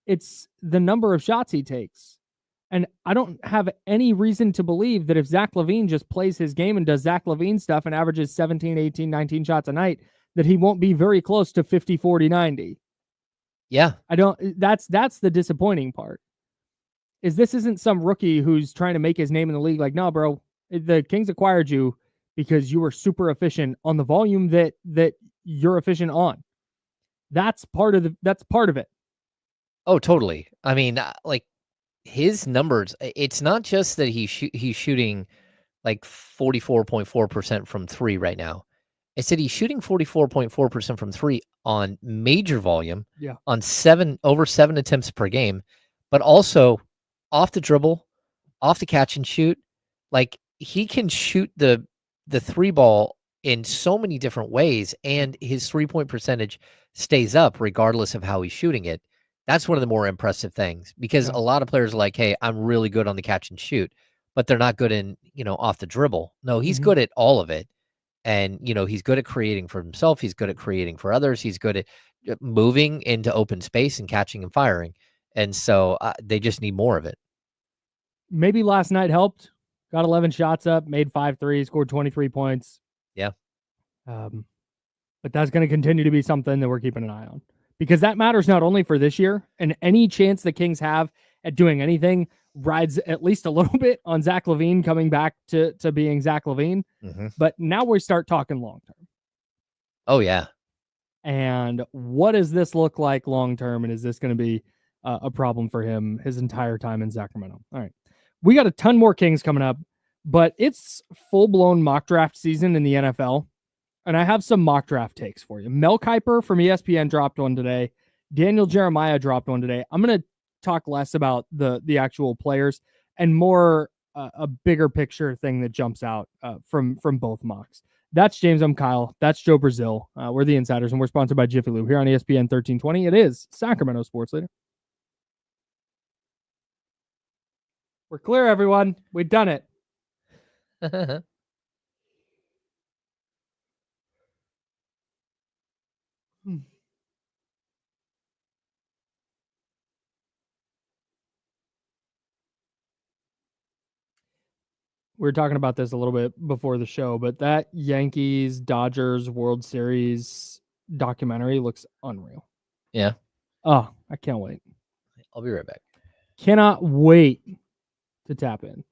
It's the number of shots he takes. And I don't have any reason to believe that if Zach LaVine just plays his game and does Zach LaVine stuff and averages 17, 18, 19 shots a night, that he won't be very close to 50, 40, 90. Yeah. That's the disappointing part. Is this isn't some rookie who's trying to make his name in the league. Like, no, bro, the Kings acquired you because you were super efficient on the volume that you're efficient on. That's part of it. Oh, totally. I mean, like his numbers, it's not just that he's shooting like 44.4% from three right now. I said he's shooting 44.4% from three on major volume, on over 7 attempts per game, but also off the dribble, off the catch and shoot. Like he can shoot the three ball in so many different ways, and his 3-point percentage stays up regardless of how he's shooting it. That's one of the more impressive things, because a lot of players are like, hey, I'm really good on the catch and shoot, but they're not good in, off the dribble. No, he's good at all of it. And, he's good at creating for himself. He's good at creating for others. He's good at moving into open space and catching and firing. And so they just need more of it. Maybe last night helped. Got 11 shots up, made 5 threes, scored 23 points. Yeah. But that's going to continue to be something that we're keeping an eye on, because that matters not only for this year, and any chance the Kings have at doing anything rides at least a little bit on Zach LaVine coming back to being Zach LaVine. But now we start talking long-term. Oh, yeah. And what does this look like long-term? And is this going to be a problem for him his entire time in Sacramento? All right. We got a ton more Kings coming up, but it's full-blown mock draft season in the NFL. And I have some mock draft takes for you. Mel Kiper from ESPN dropped one today. Daniel Jeremiah dropped one today. I'm going to talk less about the actual players and more a bigger picture thing that jumps out from both mocks. That's James. I'm Kyle. That's Joe Brazil. We're the Insiders, and we're sponsored by Jiffy Lube here on ESPN 1320. It is Sacramento Sports Leader. We're clear, everyone. We've done it. We were talking about this a little bit before the show, but that Yankees Dodgers World Series documentary looks unreal. Yeah. Oh, I can't wait. I'll be right back. Cannot wait to tap in.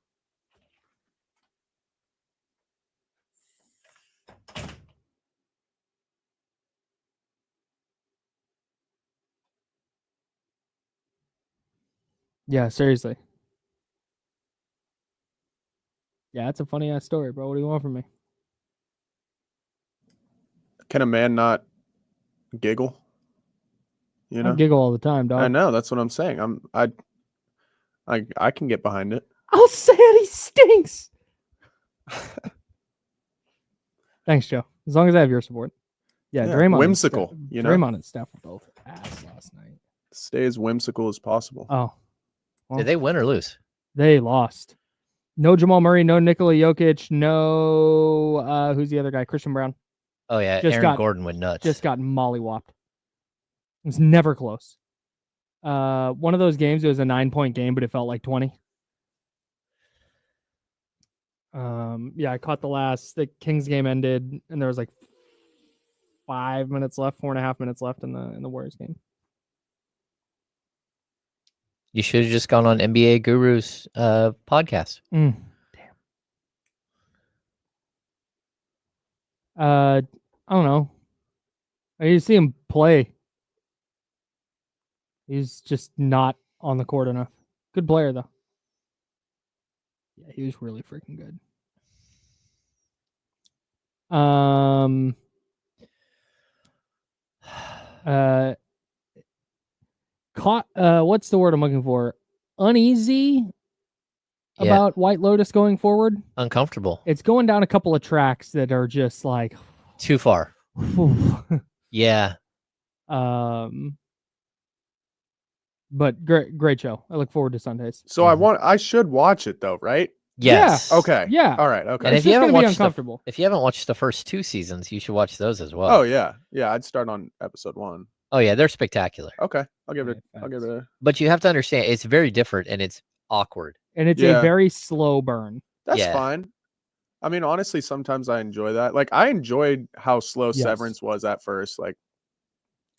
Yeah, seriously. Yeah, it's a funny ass story, bro. What do you want from me? Can a man not giggle? I giggle all the time, dog. I know, that's what I'm saying. I can get behind it. I'll say it, he stinks. Thanks, Joe. As long as I have your support. Yeah, Draymond. Whimsical, Draymond and Steph were both ass last night. Stay as whimsical as possible. Oh. Well, did they win or lose? They lost. No Jamal Murray, no Nikola Jokic, no who's the other guy? Christian Brown. Oh yeah, Aaron Gordon went nuts. Just got mollywopped. It was never close. One of those games, it was a 9-point game, but it felt like 20. I caught the Kings game ended, and there was like 5 minutes left, 4.5 minutes left in the Warriors game. You should have just gone on NBA Guru's podcast. Damn. I don't know. I need to see him play. He's just not on the court enough. Good player, though. Yeah, he was really freaking good. What's the word I'm looking for? Uneasy about White Lotus going forward. Uncomfortable. It's going down a couple of tracks that are just like too far. Yeah. But great show. I look forward to Sundays. So I should watch it though, right? Yes. Okay. Yeah. All right. Okay. And It's if you just haven't gonna be watched uncomfortable. if you haven't watched the first 2 seasons, you should watch those as well. Oh yeah. Yeah. I'd start on episode 1. Oh yeah, they're spectacular. Okay. I'll give it Right, a. But you have to understand, it's very different and it's awkward. And it's Yeah. a very slow burn. That's Yeah. fine. I mean, honestly, sometimes I enjoy that. Like, I enjoyed how slow Yes. Severance was at first. Like,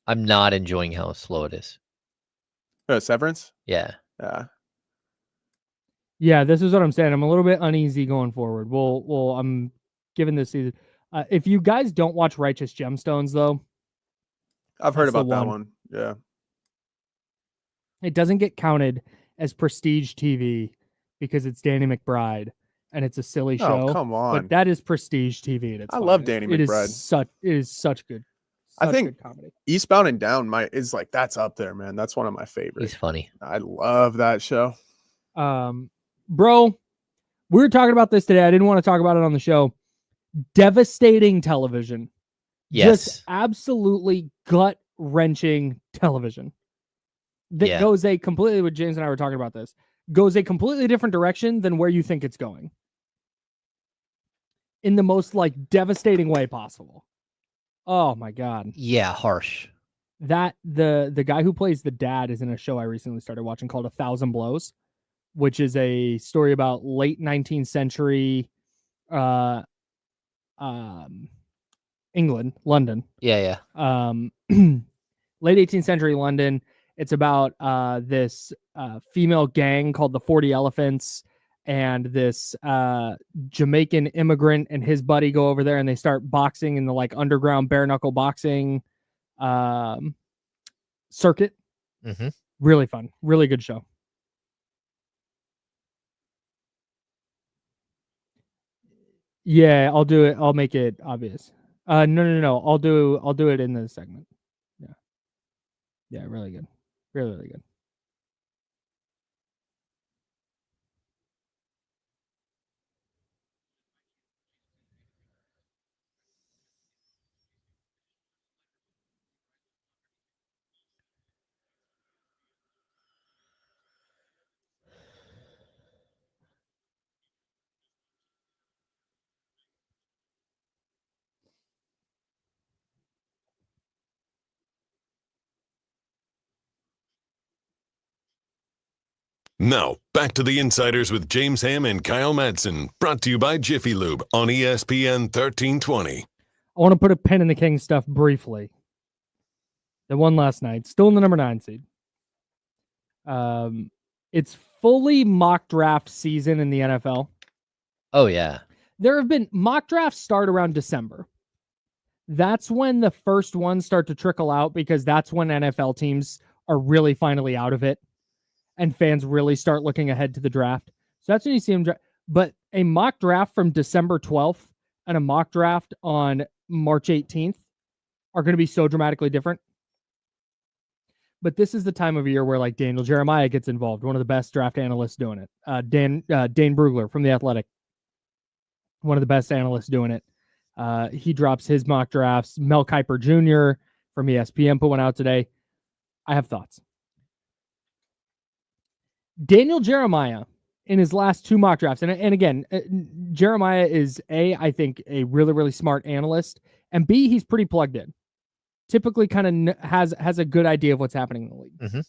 I'm not enjoying how slow it is. Severance? Yeah. Yeah. Yeah, this is what I'm saying. I'm a little bit uneasy going forward. Well, I'm giving this season. If you guys don't watch Righteous Gemstones, though, I've heard That's the about that one. one. Yeah. it doesn't get counted as prestige TV because it's Danny McBride and it's a silly show. Oh, come on. But that is prestige TV. And it's I love finest. Danny It McBride. is such good. I such think- good comedy. Eastbound and Down is like, that's up there, man. That's one of my favorites. He's funny. I love that show. Bro, we were talking about this today. I didn't want to talk about it on the show. Devastating television. Yes. Just absolutely gut-wrenching television. That Yeah. goes a completely, with James and I were talking about this, goes a completely different direction than where you think it's going. In the most like devastating way possible. Oh my God. Yeah, harsh. That the guy who plays the dad is in a show I recently started watching called 1,000 Blows, which is a story about late 19th century England, London. Yeah. Late 18th century London. It's about this female gang called the 40 Elephants, and this Jamaican immigrant and his buddy go over there and they start boxing in the like underground bare knuckle boxing circuit. Mm-hmm. Really fun, really good show. Yeah, I'll do it. I'll make it obvious. No. I'll do it in this segment. Yeah, really good. Really good. Now, back to the Insiders with James Ham and Kyle Madsen, brought to you by Jiffy Lube on ESPN 1320. I want to put a pin in the King stuff briefly. They won last night, still in the number 9 seed. It's fully mock draft season in the NFL. Oh, yeah. There have been mock drafts start around December. That's when the first ones start to trickle out because that's when NFL teams are really finally out of it and fans really start looking ahead to the draft. So that's when you see them. But a mock draft from December 12th and a mock draft on March 18th are going to be so dramatically different. But this is the time of year where like Daniel Jeremiah gets involved, one of the best draft analysts doing it. Dane Brugler from The Athletic, one of the best analysts doing it. He drops his mock drafts. Mel Kiper Jr. from ESPN put one out today. I have thoughts. Daniel Jeremiah in his last 2 mock drafts, and again, Jeremiah is I think a really, really smart analyst, and B, he's pretty plugged in. Typically kind of has a good idea of what's happening in the league. Mm-hmm.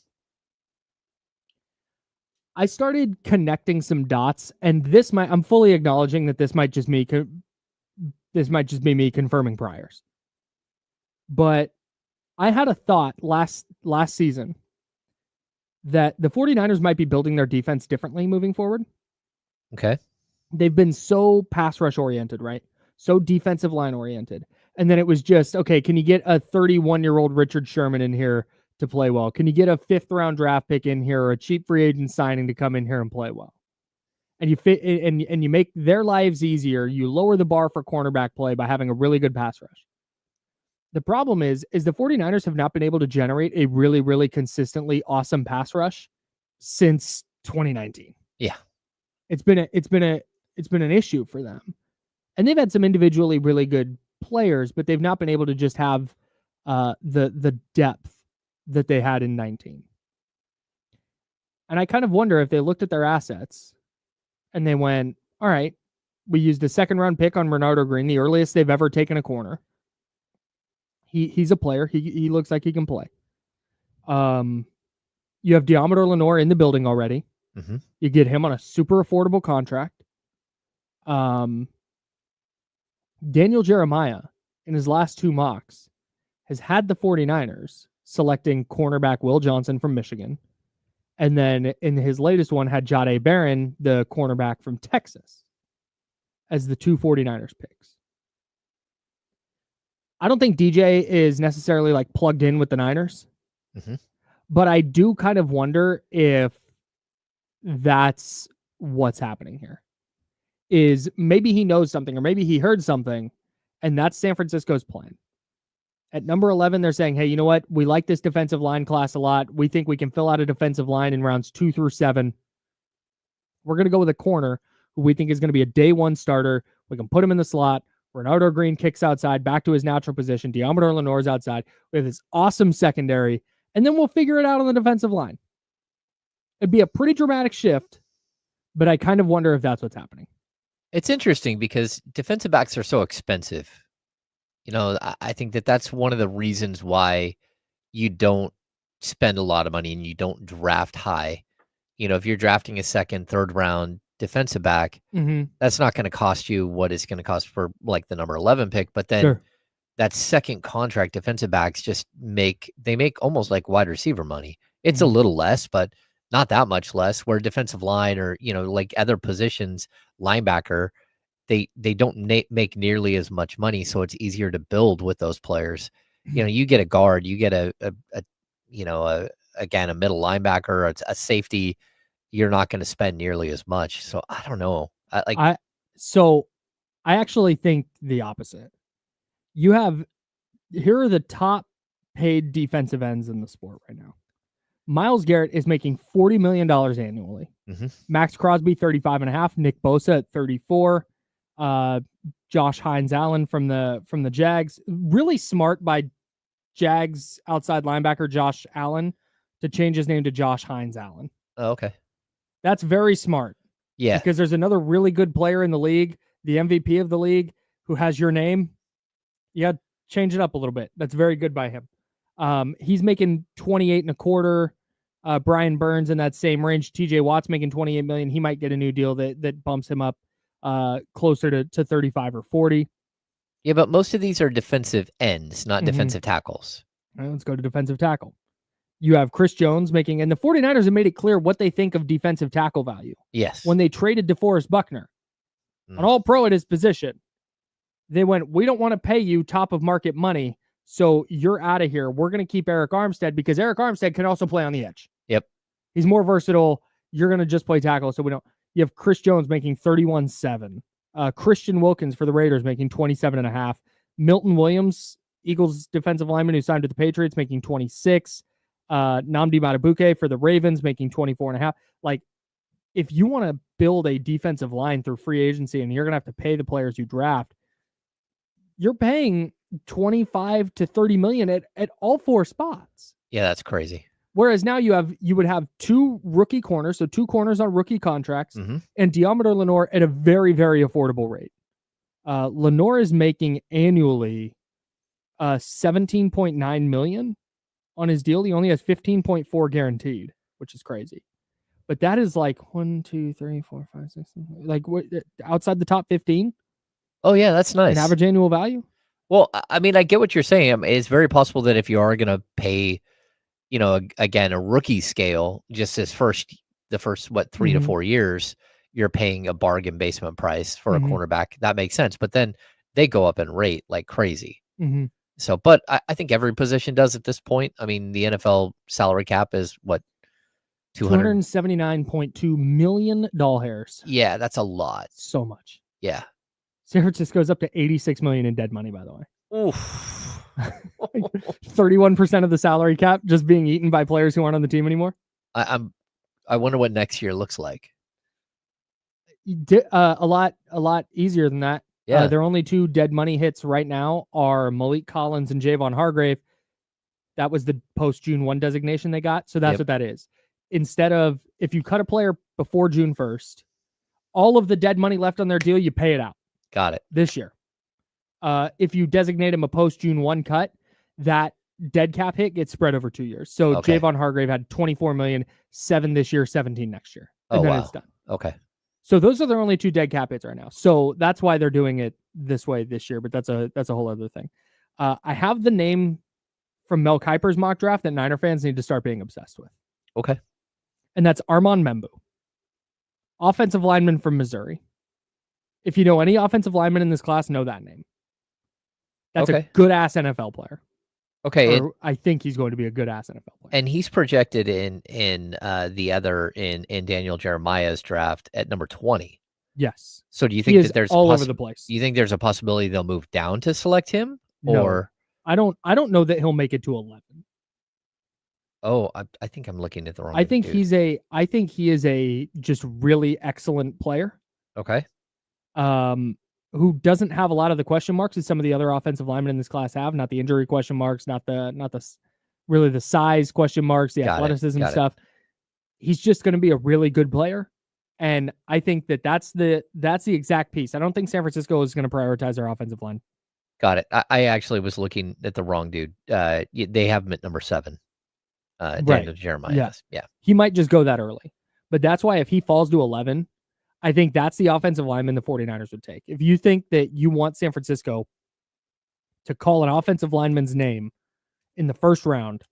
I started connecting some dots, and I'm fully acknowledging that this might just be me confirming priors. But I had a thought last season that the 49ers might be building their defense differently moving forward. Okay. They've been so pass rush oriented, right? So defensive line oriented. And then it was just, okay, can you get a 31-year-old Richard Sherman in here to play well? Can you get a 5th round draft pick in here or a cheap free agent signing to come in here and play well? And you fit and you make their lives easier. You lower the bar for cornerback play by having a really good pass rush. The problem is the 49ers have not been able to generate a really, really consistently awesome pass rush since 2019. Yeah. It's been an issue for them. And they've had some individually really good players, but they've not been able to just have the depth that they had in 19. And I kind of wonder if they looked at their assets and they went, all right, we used a second-round pick on Renardo Green, the earliest they've ever taken a corner. He's a player. He looks like he can play. You have Diamador Lenore in the building already. Mm-hmm. You get him on a super affordable contract. Daniel Jeremiah, in his last 2 mocks, has had the 49ers selecting cornerback Will Johnson from Michigan. And then in his latest one had Jahdae Barron, the cornerback from Texas, as the 2 49ers picks. I don't think DJ is necessarily like plugged in with the Niners, but I do kind of wonder if that's what's happening here. Is maybe he knows something or maybe he heard something, and that's San Francisco's plan. At number 11, they're saying, hey, you know what? We like this defensive line class a lot. We think we can fill out a defensive line in rounds 2 through 7. We're going to go with a corner who we think is going to be a day 1 starter. We can put him in the slot. Renardo Green kicks outside, back to his natural position. Diamador Lenore's outside. We have this awesome secondary, and then we'll figure it out on the defensive line. It'd be a pretty dramatic shift, but I kind of wonder if that's what's happening. It's interesting because defensive backs are so expensive. You know, I think that's one of the reasons why you don't spend a lot of money and you don't draft high. You know, if you're drafting a second, third round defensive back, that's not going to cost you what it's going to cost for like the number 11 pick. But then that second contract defensive backs make almost like wide receiver money. It's a little less, but not that much less, where defensive line or, you know, like other positions, linebacker, they don't make nearly as much money. So it's easier to build with those players. You know, you get a guard, you get a middle linebacker, a safety, you're not going to spend nearly as much. So I don't know. I actually think the opposite. Here are the top paid defensive ends in the sport right now. Myles Garrett is making $40 million annually. Max Crosby, 35.5. Nick Bosa at 34. Josh Hines-Allen from the Jags. Really smart by Jags outside linebacker Josh Allen to change his name to Josh Hines-Allen. Oh, okay. That's very smart. Yeah. Because there's another really good player in the league, the MVP of the league, who has your name. You got to change it up a little bit. That's very good by him. He's making 28.25. Brian Burns in that same range. TJ Watt's making $28 million. He might get a new deal that bumps him up closer to 35 or 40. Yeah, but most of these are defensive ends, not defensive tackles. All right, let's go to defensive tackle. You have Chris Jones making, and the 49ers have made it clear what they think of defensive tackle value. Yes. When they traded DeForest Buckner, an all-pro at his position, they went, we don't want to pay you top of market money, so you're out of here. We're going to keep Eric Armstead because Eric Armstead can also play on the edge. Yep. He's more versatile. You're going to just play tackle, so we don't. You have Chris Jones making 31.7. Christian Wilkins for the Raiders making 27.5. Milton Williams, Eagles defensive lineman who signed with the Patriots, making 26. Nnamdi Madubuike for the Ravens making 24.5. Like, if you want to build a defensive line through free agency and you're going to have to pay the players you draft, you're paying 25 to 30 million at all 4 spots. Yeah, that's crazy. Whereas now you would have 2 rookie corners, so 2 corners on rookie contracts, and Diamador Lenore at a very, very affordable rate. Lenore is making annually $17.9 million on his deal. He only has 15.4 guaranteed, which is crazy. But that is like 1, 2, 3, 4, 5, 6, 7, like outside the top 15. Oh yeah, that's nice. An average annual value. Well, I mean, I get what you're saying. It's very possible that if you are going to pay, you know, again, a rookie scale, just the first 3 to 4 years, you're paying a bargain basement price for a cornerback. That makes sense. But then they go up in rate like crazy. So, but I think every position does at this point. I mean, the NFL salary cap is what? $279.2 million hairs. Yeah, that's a lot. So much. Yeah. San Francisco's up to $86 million in dead money, by the way. Oof. 31% of the salary cap just being eaten by players who aren't on the team anymore. I wonder what next year looks like. A lot easier than that. Yeah. Their only 2 dead money hits right now are Malik Collins and Javon Hargrave. That was the post June 1 designation they got. So that's what that is. instead of, if you cut a player before June 1st, all of the dead money left on their deal, you pay it out. Got it. This year. If you designate him a post June 1 cut, that dead cap hit gets spread over 2 years. So Javon Hargrave had 24 million, 7 this year, 17 next year. And then it's done. Okay. So those are their only 2 dead cap hits right now. So that's why they're doing it this way this year, but that's a whole other thing. I have the name from Mel Kiper's mock draft that Niner fans need to start being obsessed with. Okay. And that's Armand Membu, offensive lineman from Missouri. If you know any offensive lineman in this class, know that name. That's a good-ass NFL player. Okay. I think he's going to be a good-ass NFL player. And he's projected in Daniel Jeremiah's draft at number 20. Yes. So do you think that there's all over the place? Do you think there's a possibility they'll move down to select him? No. Or I don't know that he'll make it to 11. Oh, I think I'm looking at the wrong. I think he is a just really excellent player. Okay. Who doesn't have a lot of the question marks that some of the other offensive linemen in this class have, not the injury question marks, not the really the size question marks, the athleticism stuff. He's just going to be a really good player. And I think that's the exact piece. I don't think San Francisco is going to prioritize their offensive line. Got it. I actually was looking at the wrong dude. They have him at number 7. Daniel Jeremiah. Yes. Yeah. He might just go that early. But that's why if he falls to 11, I think that's the offensive lineman the 49ers would take. If you think that you want San Francisco to call an offensive lineman's name in the first round,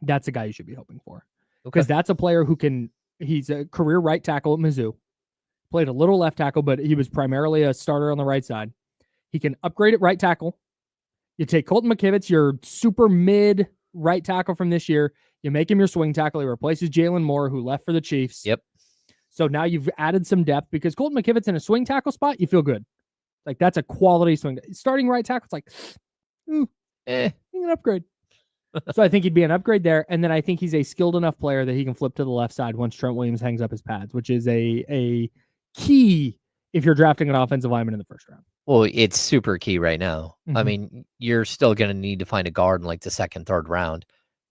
that's a guy you should be hoping for. Because that's a player he's a career right tackle at Mizzou. Played a little left tackle, but he was primarily a starter on the right side. He can upgrade at right tackle. You take Colton McKivitz, your super mid right tackle from this year. You make him your swing tackle. He replaces Jalen Moore, who left for the Chiefs. Yep. So now you've added some depth because Colton McKivitz in a swing tackle spot, you feel good. Like that's a quality swing. Starting right tackle, it's like, you can upgrade. So I think he'd be an upgrade there. And then I think he's a skilled enough player that he can flip to the left side once Trent Williams hangs up his pads, which is a key if you're drafting an offensive lineman in the first round. Well, it's super key right now. Mm-hmm. I mean, you're still going to need to find a guard in like the second, third round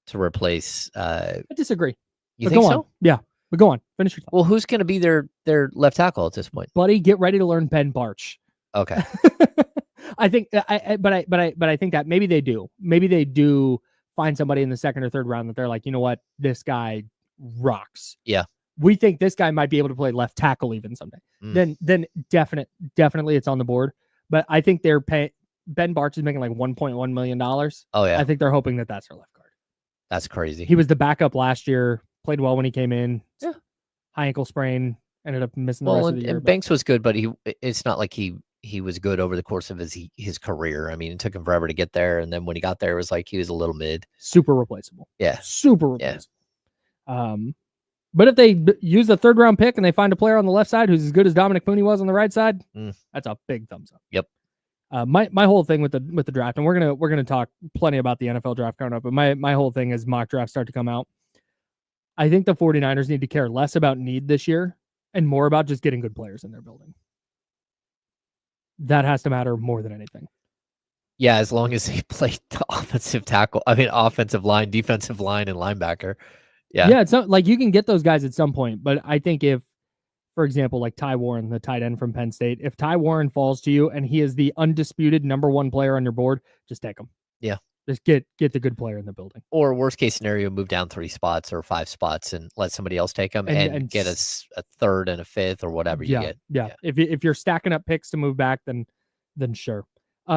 to replace. I disagree. You think so? Yeah. But go on. Finish your thought. Well, who's going to be their left tackle at this point? Buddy, get ready to learn Ben Barch. Okay. I think but I think that maybe they do. Maybe they do find somebody in the second or third round that they're like, you know what, this guy rocks. Yeah. We think this guy might be able to play left tackle even someday. Then definitely it's on the board. But I think they're paying. Ben Barch is making like $1.1 million. Oh yeah. I think they're hoping that that's their left guard. That's crazy. He was the backup last year. Played well when he came in. Yeah. High ankle sprain. Ended up missing the rest of the year. And Banks was good, but it's not like he was good over the course of his career. I mean, it took him forever to get there, and then when he got there, it was like he was a little mid. Super replaceable. Yeah. Super replaceable. Yeah. But if they use the third round pick and they find a player on the left side who's as good as Dominic Mooney was on the right side, that's a big thumbs up. Yep. My whole thing with the draft, and we're gonna talk plenty about the NFL draft coming up, but my whole thing is mock drafts start to come out. I think the 49ers need to care less about need this year and more about just getting good players in their building. That has to matter more than anything. Yeah, as long as they play offensive line, defensive line, and linebacker. Yeah, it's not like you can get those guys at some point, but I think if, for example, like Ty Warren, the tight end from Penn State, if Ty Warren falls to you and he is the undisputed number 1 player on your board, just take him. Yeah. Just get the good player in the building. Or worst case scenario, move down 3 spots or 5 spots and let somebody else take them and get us a third and a fifth or whatever you get. Yeah. If you're stacking up picks to move back, then sure.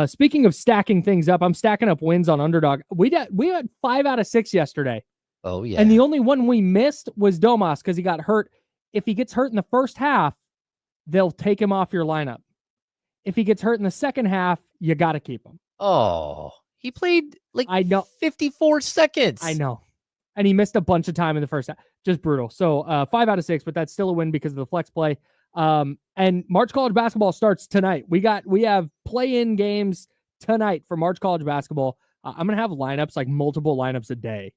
Speaking of stacking things up, I'm stacking up wins on Underdog. We had 5 out of 6 yesterday. Oh yeah. And the only one we missed was Domas because he got hurt. If he gets hurt in the first half, they'll take him off your lineup. If he gets hurt in the second half, you got to keep him. Oh, he played like I know 54 seconds. I know. And he missed a bunch of time in the first half. Just brutal. So 5 out of 6, but that's still a win because of the flex play. And March College basketball starts tonight. We have play-in games tonight for March College basketball. I'm going to have lineups, like multiple lineups a day.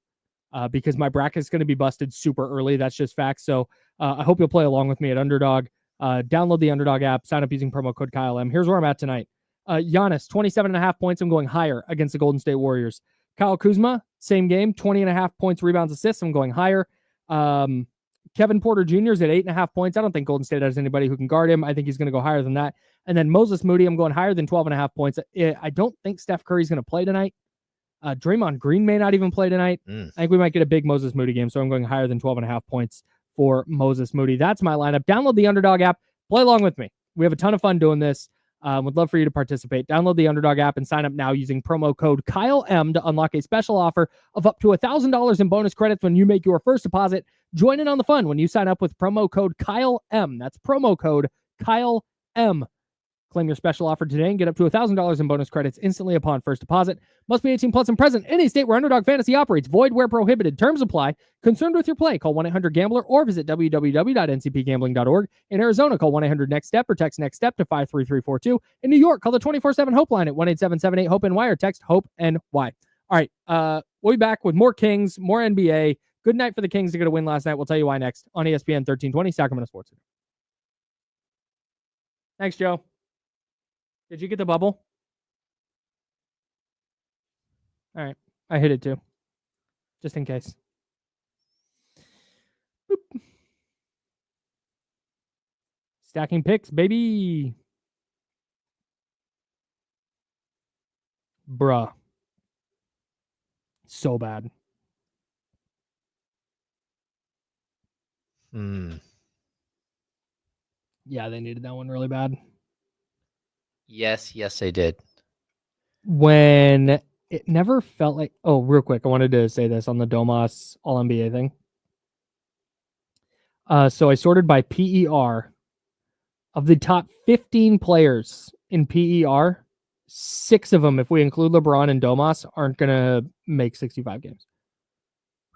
Because my bracket is going to be busted super early. That's just facts. So I hope you'll play along with me at Underdog. Download the Underdog app. Sign up using promo code KyleM. Here's where I'm at tonight. Giannis, 27.5 points. I'm going higher against the Golden State Warriors. Kyle Kuzma, same game, 20.5 points, rebounds, assists. I'm going higher. Kevin Porter Jr. is at 8.5 points. I don't think Golden State has anybody who can guard him. I think he's going to go higher than that. And then Moses Moody, I'm going higher than 12.5 points. I don't think Steph Curry's going to play tonight. Draymond Green may not even play tonight. I think we might get a big Moses Moody game, so I'm going higher than 12.5 points for Moses Moody. That's my lineup. Download the Underdog app. Play along with me. We have a ton of fun doing this. Would love for you to participate. Download the Underdog app and sign up now using promo code KyleM to unlock a special offer of up to $1,000 in bonus credits when you make your first deposit. Join in on the fun when you sign up with promo code KyleM. That's promo code KyleM. Claim your special offer today and get up to $1,000 in bonus credits instantly upon first deposit. Must be 18 plus and present in a state where Underdog Fantasy operates. Void where prohibited. Terms apply. Concerned with your play? Call 1-800-GAMBLER or visit www.ncpgambling.org. In Arizona, call 1-800-NEXT-STEP or text NEXT-STEP to 53342. In New York, call the 24/7 Hope line at 1-877-8-HOPE-NY or text HOPE-NY. All right, we'll be back with more Kings, more NBA. Good night for the Kings to get a win last night. We'll tell you why next on ESPN 1320 Sacramento Sports. Thanks, Joe. Did you get the bubble? All right. I hit it too. Just in case. Boop. Stacking picks, baby. Bruh. So bad. Yeah, they needed that one really bad. Yes, they did. When it never felt like... Oh, real quick, I wanted to say this on the Domas All-NBA thing. So I sorted by PER. Of the top 15 players in PER, 6 of them, if we include LeBron and Domas, aren't going to make 65 games.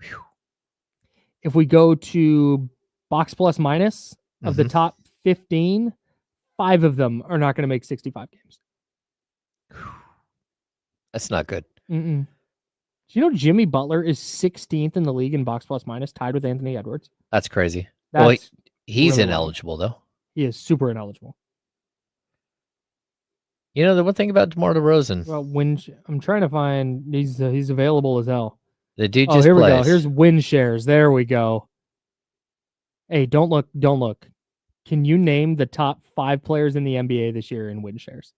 Whew. If we go to box plus minus, of the top 15... 5 of them are not going to make 65 games. That's not good. Do you know Jimmy Butler is 16th in the league in box plus minus, tied with Anthony Edwards? That's crazy. That's he's really ineligible, though. He is super ineligible. You know, the one thing about DeMar DeRozan. Well, I'm trying to find, he's available as hell. The dude just here plays. We go. Here's win shares. There we go. Hey, don't look. Can you name the top 5 players in the NBA this year in win shares?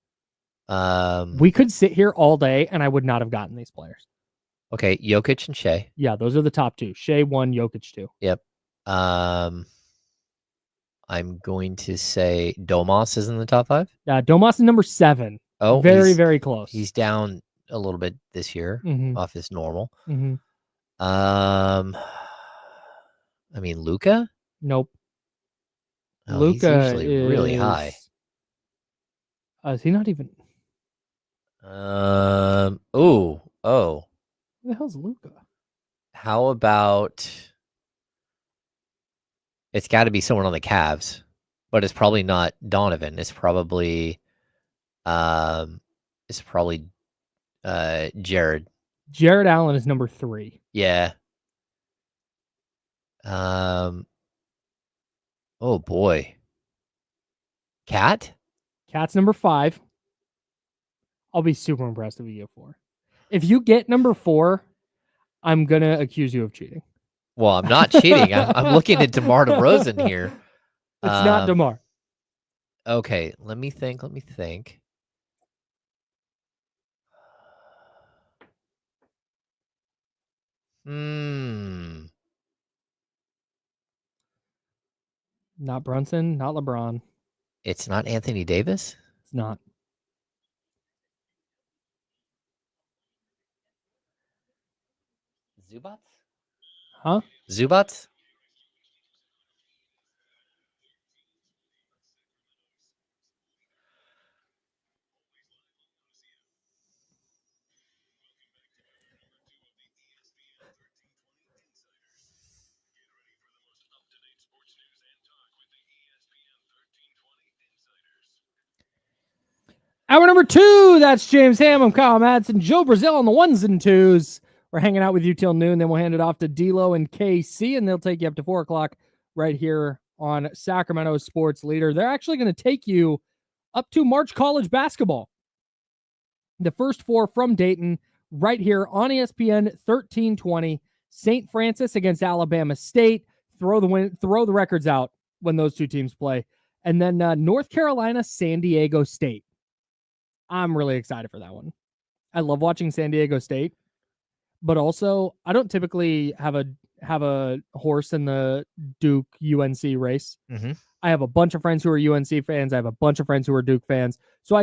We could sit here all day and I would not have gotten these players. Okay, Jokic and Shea. Yeah, those are the top 2. Shea 1, Jokic 2. Yep. I'm going to say Domas is in the top 5. Domas is number 7. Oh, very, very close. He's down a little bit this year off his normal. I mean, Luka? Nope. Oh, Luka he's usually really high. Is he not even? Who the hell's Luka? How about? It's got to be someone on the Cavs, but it's probably not Donovan. It's probably, Jared. Jared Allen is number 3. Yeah. Oh boy. Cat's number 5. I'll be super impressed if you get 4. If you get number 4, I'm gonna accuse you of cheating. Well, I'm not cheating. I'm looking at DeMar DeRozan here. It's not DeMar. Okay, let me think. Not Brunson, not LeBron. It's not Anthony Davis? It's not. Zubats? Huh? Zubats? Hour number 2, that's James Ham. I'm Kyle Madsen. Joe Brazil on the 1s and 2s. We're hanging out with you till noon. Then we'll hand it off to D'Lo and KC, and they'll take you up to 4 o'clock right here on Sacramento Sports Leader. They're actually going to take you up to March College basketball. The first 4 from Dayton right here on ESPN 1320 St. Francis against Alabama State. Throw the records out when those two teams play. And then North Carolina, San Diego State. I'm really excited for that one. I love watching San Diego State, but also I don't typically have a horse in the Duke UNC race. Mm-hmm. I have a bunch of friends who are UNC fans. I have a bunch of friends who are Duke fans. So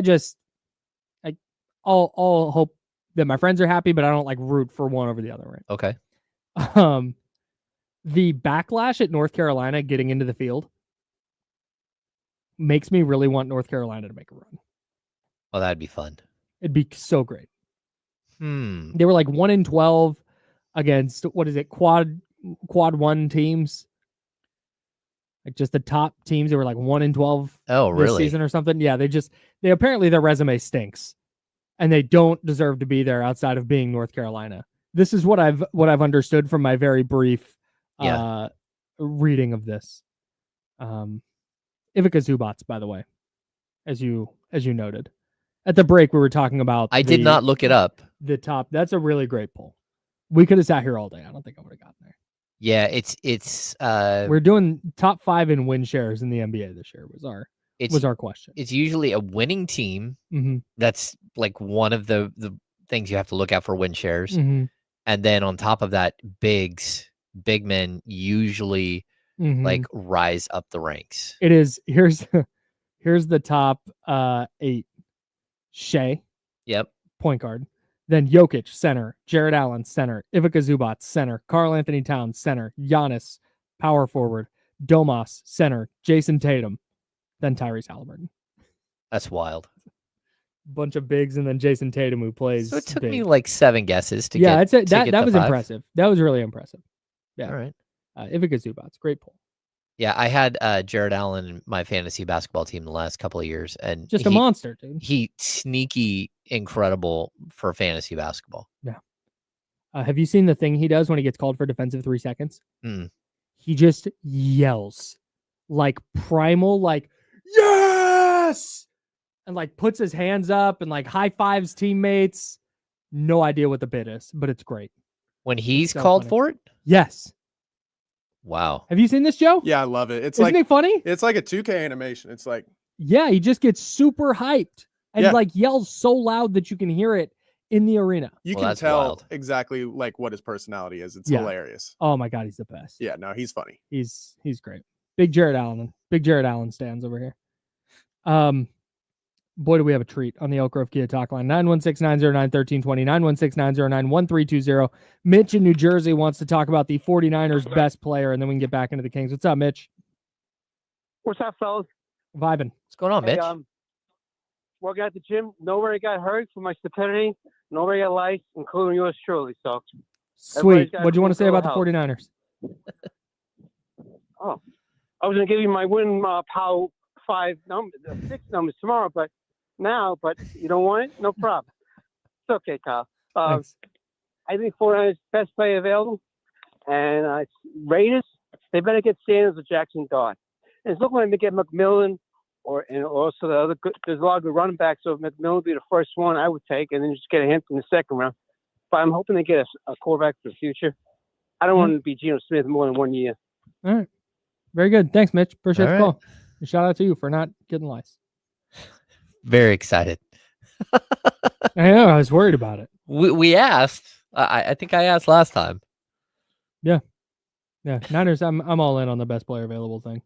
I'll hope that my friends are happy, but I don't like root for one over the other. Right? Okay. The backlash at North Carolina getting into the field makes me really want North Carolina to make a run. Oh, that'd be fun. It'd be so great. They were like 1-12 against quad 1 teams. Like just the top teams. They were like 1-12 this season or something. Yeah, they apparently their resume stinks. And they don't deserve to be there outside of being North Carolina. This is what I've understood from my very brief reading of this. Ivica Zubats, by the way, as you noted. At the break, we were talking about. I did not look it up. The top. That's a really great poll. We could have sat here all day. I don't think I would have gotten there. Yeah, it's. We're doing top 5 in win shares in the NBA this year. Was our question. It's usually a winning team. Mm-hmm. That's like one of the things you have to look out for win shares. Mm-hmm. And then on top of that, big men usually like rise up the ranks. It is. Here's the top 8. Shea. Yep. Point guard. Then Jokic, center. Jared Allen, center. Ivica Zubats, center. Karl Anthony Towns, center. Giannis, power forward. Domas, center. Jason Tatum. Then Tyrese Halliburton. That's wild. Bunch of bigs and then Jason Tatum who plays. So it took big. me like 7 guesses to get. Yeah, that was 5. impressive. That was really impressive. Yeah. All right. Ivica Zubats, great poll. Yeah, I had Jared Allen in my fantasy basketball team the last couple of years, and just a monster, dude. He sneaky incredible for fantasy basketball. Yeah. Have you seen the thing he does when he gets called for defensive 3 seconds? He just yells like primal, like yes, and like puts his hands up and like high fives teammates. No idea what the bid is, but it's great. When he's called for it? Yes. Wow. Have you seen this, Joe? Yeah, I love it. Isn't it funny? It's like a 2K animation. It's like, yeah, he just gets super hyped and like yells so loud that you can hear it in the arena. You can tell exactly like what his personality is. It's hilarious. Oh my God, he's the best. Yeah, no, he's funny. He's great. Big Jared Allen stands over here. Boy, do we have a treat on the Elk Grove Kia talk line. 916-909-1320, 916-909-1320. Mitch in New Jersey wants to talk about the 49ers' best player, and then we can get back into the Kings. What's up, Mitch? What's up, fellas? Vibing. What's going on, Mitch? Working at the gym. Nobody got hurt for my stupidity. Nobody got lice, including yours truly. So sweet. What do you want to say about the 49ers? Oh, I was going to give you my win power 6 numbers tomorrow, but you don't want it? No problem. It's okay, Kyle. I think 49ers best player available, and Raiders, they better get Sanders or Jackson Dart. And it's looking like they get McMillan, and also the other good. There's a lot of good running backs, so McMillan would be the first one I would take, and then just get a hint in the second round. But I'm hoping they get a quarterback for the future. I don't want to be Geno Smith more than 1 year. All right. Very good. Thanks, Mitch. Appreciate the call. Shout out to you for not getting lice. Very excited. I know. I was worried about it. We asked. I think I asked last time. Yeah. Niners. I'm all in on the best player available thing,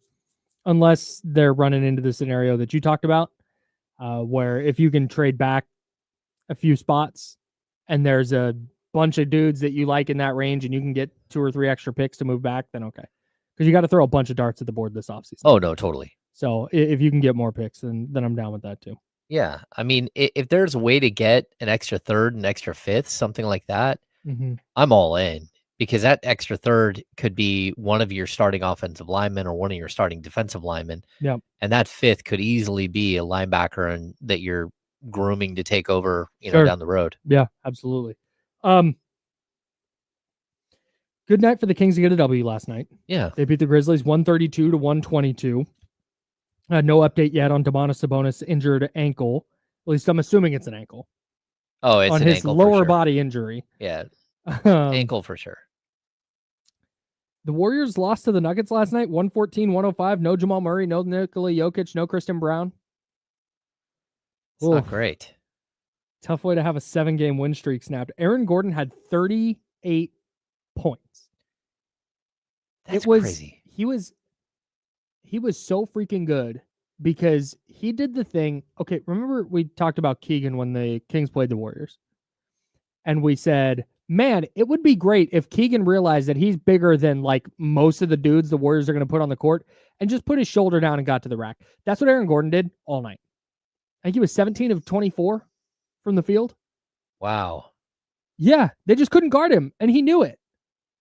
unless they're running into the scenario that you talked about, where if you can trade back a few spots, and there's a bunch of dudes that you like in that range, and you can get 2 or 3 extra picks to move back, then okay. Because you got to throw a bunch of darts at the board this offseason. Oh, no, totally. So if you can get more picks, then I'm down with that too. Yeah. I mean, if there's a way to get an extra third, an extra fifth, something like that, I'm all in. Because that extra third could be one of your starting offensive linemen or one of your starting defensive linemen. Yep. And that fifth could easily be a linebacker and that you're grooming to take over, down the road. Yeah, absolutely. Good night for the Kings to get a W last night. Yeah. They beat the Grizzlies 132-122. No update yet on Domantas Sabonis' injured ankle. At least I'm assuming it's an ankle. Oh, it's on an his ankle lower for sure. body injury. Yeah. Ankle for sure. The Warriors lost to the Nuggets last night, 114-105. No Jamal Murray, no Nikola Jokic, no Christian Brown. It's not great. Tough way to have a 7-game win streak snapped. Aaron Gordon had 38 points. That's crazy. He was so freaking good because he did the thing. Okay, remember we talked about Keegan when the Kings played the Warriors? And we said, man, it would be great if Keegan realized that he's bigger than like most of the dudes the Warriors are going to put on the court and just put his shoulder down and got to the rack. That's what Aaron Gordon did all night. I think he was 17 of 24 from the field. Wow. Yeah, they just couldn't guard him, and he knew it.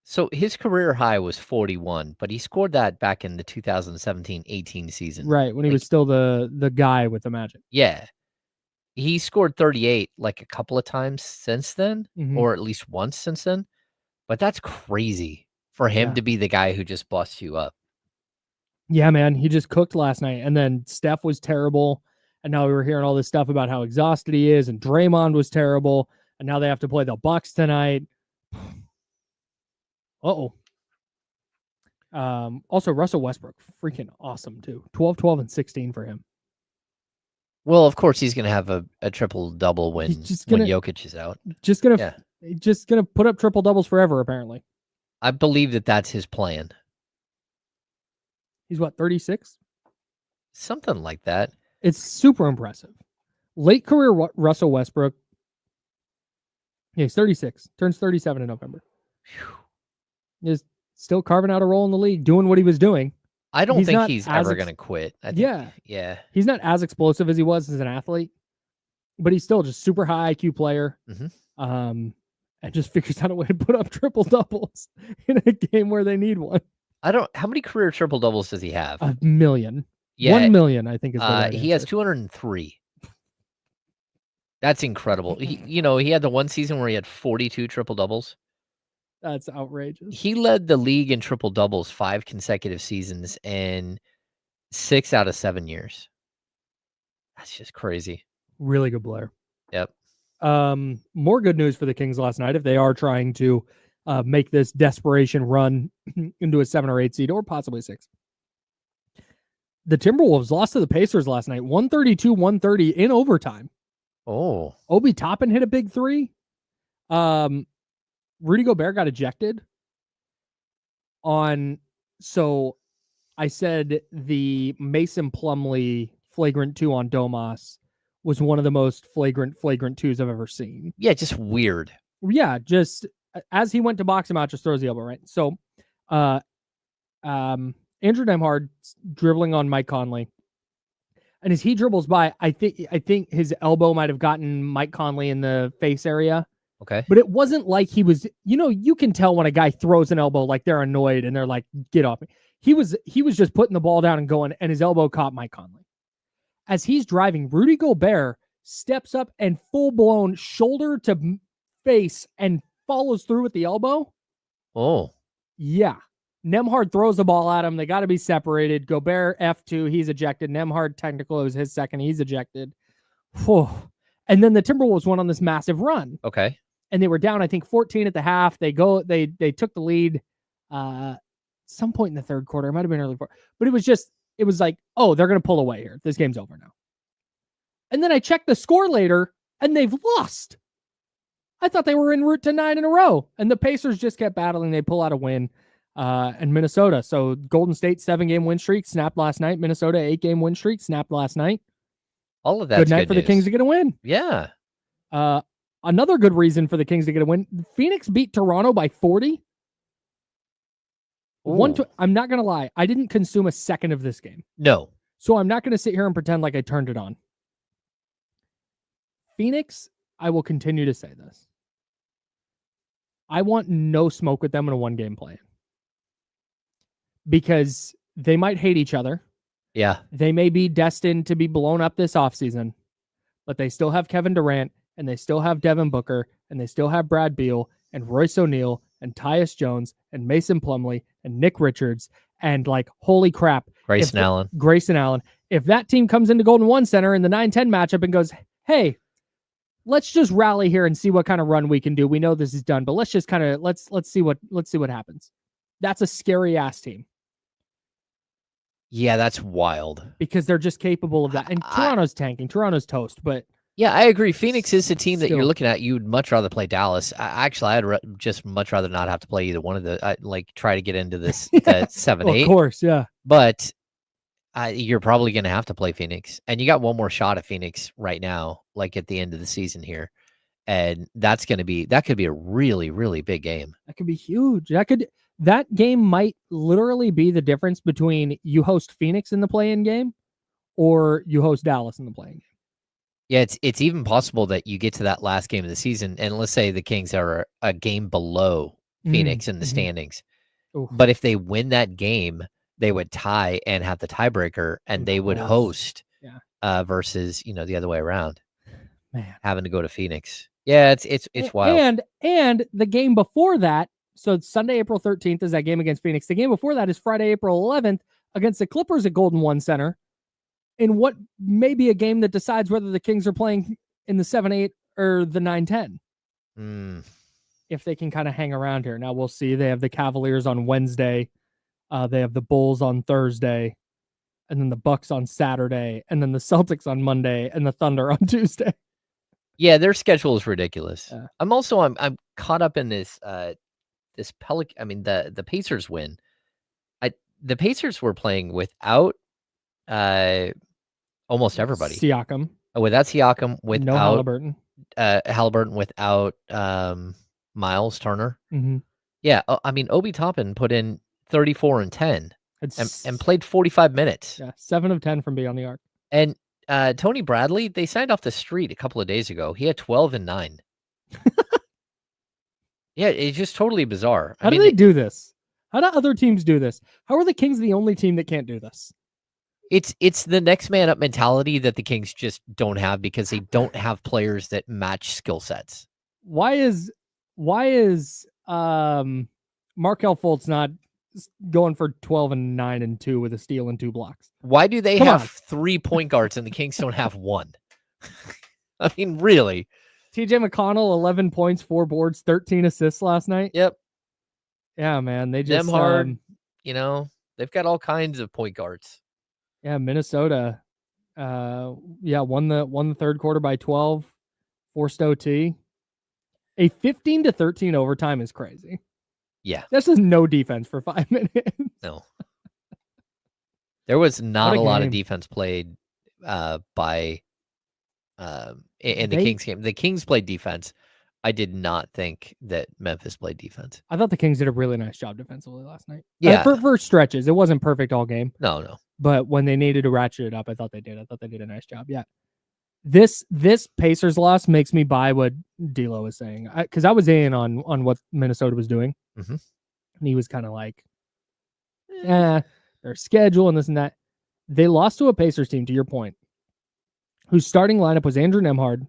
So his career high was 41, but he scored that back in the 2017-18 season. Right, when he was still the guy with the Magic. Yeah. He scored 38 like a couple of times since then, or at least once since then. But that's crazy for him to be the guy who just busts you up. Yeah, man, he just cooked last night. And then Steph was terrible. And now we were hearing all this stuff about how exhausted he is. And Draymond was terrible. And now they have to play the Bucks tonight. Uh-oh. Also, Russell Westbrook, freaking awesome, too. 12, 12, and 16 for him. Well, of course, he's going to have a triple-double when Jokic is out. Just gonna put up triple-doubles forever, apparently. I believe that's his plan. He's what, 36? Something like that. It's super impressive. Late career Russell Westbrook. Yeah, he's 36. Turns 37 in November. He's still carving out a role in the league, doing what he was doing. I don't think he's ever going to quit. I think, yeah. He's not as explosive as he was as an athlete, but he's still just super high IQ player. And just figures out a way to put up triple doubles in a game where they need one. How many career triple doubles does he have? 1 million. Yeah. 1 million, I think is he has 203. That's incredible. He had the one season where he had 42 triple doubles. That's outrageous. He led the league in triple doubles 5 consecutive seasons and 6 out of 7 years. That's just crazy. Really good player. Yep. More good news for the Kings last night if they are trying to make this desperation run into a 7 or 8 seed or possibly 6. The Timberwolves lost to the Pacers last night, 132-130 in overtime. Oh. Obi Toppin hit a big 3. Rudy Gobert got ejected so I said the Mason Plumlee flagrant 2 on Domas was one of the most flagrant 2s I've ever seen. Yeah, just weird. Yeah, just as he went to box him out, just throws the elbow, right? So Andrew Nembhard dribbling on Mike Conley. And as he dribbles by, I think his elbow might have gotten Mike Conley in the face area. Okay. But it wasn't like he was, you can tell when a guy throws an elbow, like they're annoyed and they're like, get off me. He was just putting the ball down and going, and his elbow caught Mike Conley. As he's driving, Rudy Gobert steps up and full-blown shoulder to face and follows through with the elbow. Oh. Yeah. Nembhard throws the ball at him. They got to be separated. Gobert F2, he's ejected. Nembhard technical, it was his second. He's ejected. Whew. And then the Timberwolves went on this massive run. Okay. And they were down, I think, 14 at the half. They took the lead some point in the third quarter. It might have been early fourth. But it was like, oh, they're going to pull away here. This game's over now. And then I checked the score later, and they've lost. I thought they were en route to 9 in a row. And the Pacers just kept battling. They pull out a win. And Minnesota. So Golden State 7-game win streak snapped last night. Minnesota 8-game win streak snapped last night. All of that. Good night for the Kings to get a win. Yeah. Another good reason for the Kings to get a win. Phoenix beat Toronto by 40. I'm not going to lie. I didn't consume a second of this game. No. So I'm not going to sit here and pretend like I turned it on. Phoenix, I will continue to say this. I want no smoke with them in a 1-game play. Because they might hate each other. Yeah. They may be destined to be blown up this offseason, but they still have Kevin Durant, and they still have Devin Booker, and they still have Brad Beal, and Royce O'Neal, and Tyus Jones, and Mason Plumlee, and Nick Richards, and like, holy crap. Grayson Allen. If that team comes into Golden One Center in the 9-10 matchup and goes, hey, let's just rally here and see what kind of run we can do. We know this is done, but let's just kind of let's see what happens. That's a scary ass team. Yeah, that's wild. Because they're just capable of that. And Toronto's tanking. Toronto's toast, but yeah, I agree. Phoenix is the team that you're Still. looking at. You'd much rather play Dallas. I'd just much rather not have to play either one of the. Like try to get into this the 7-8. Of course, yeah. But you're probably going to have to play Phoenix, and you got one more shot at Phoenix right now, like at the end of the season here, and that could be a really, really big game. That could be huge. That game might literally be the difference between you host Phoenix in the play-in game or you host Dallas in the play-in game. Yeah, it's even possible that you get to that last game of the season, and let's say the Kings are a game below Phoenix in the standings. Oof. But if they win that game, they would tie and have the tiebreaker, and they would host versus, the other way around. Man. Having to go to Phoenix. Yeah, it's wild. And the game before that, so it's Sunday, April 13th is that game against Phoenix. The game before that is Friday, April 11th against the Clippers at Golden One Center. In what may be a game that decides whether the Kings are playing in the 7-8 or the 9-10. If they can kind of hang around here. Now we'll see. They have the Cavaliers on Wednesday. They have the Bulls on Thursday. And then the Bucks on Saturday. And then the Celtics on Monday. And the Thunder on Tuesday. Yeah, their schedule is ridiculous. I'm caught up in this the Pacers win. The Pacers were playing without almost everybody. Siakam. Without Siakam, without no Halliburton. Halliburton, without Miles Turner. Mm-hmm. Yeah, Obi Toppin put in 34 and 10 and played 45 minutes. Yeah, 7 of 10 from beyond the arc. And Tony Bradley, they signed off the street a couple of days ago. He had 12 and 9. Yeah, it's just totally bizarre. How do they do this? How do other teams do this? How are the Kings the only team that can't do this? It's the next man up mentality that the Kings just don't have because they don't have players that match skill sets. Why is Markelle Fultz not going for 12 and 9 and 2 with a steal and 2 blocks? Why do they have 3 point guards and the Kings don't have one? I mean, really? TJ McConnell, 11 points, 4 boards, 13 assists last night. Yep. Yeah, man. They just they've got all kinds of point guards. Yeah, Minnesota. Won the third quarter by 12, forced OT. A 15-13 overtime is crazy. Yeah. This is no defense for 5 minutes. No. There was not a lot of defense played in the Kings game. The Kings played defense. I did not think that Memphis played defense. I thought the Kings did a really nice job defensively last night. Yeah. For stretches. It wasn't perfect all game. No. But when they needed to ratchet it up, I thought they did. I thought they did a nice job. Yeah. This Pacers loss makes me buy what D'Lo was saying. Because I was in on what Minnesota was doing. Mm-hmm. And he was kind of like, their schedule and this and that. They lost to a Pacers team, to your point, whose starting lineup was Andrew Nembhard,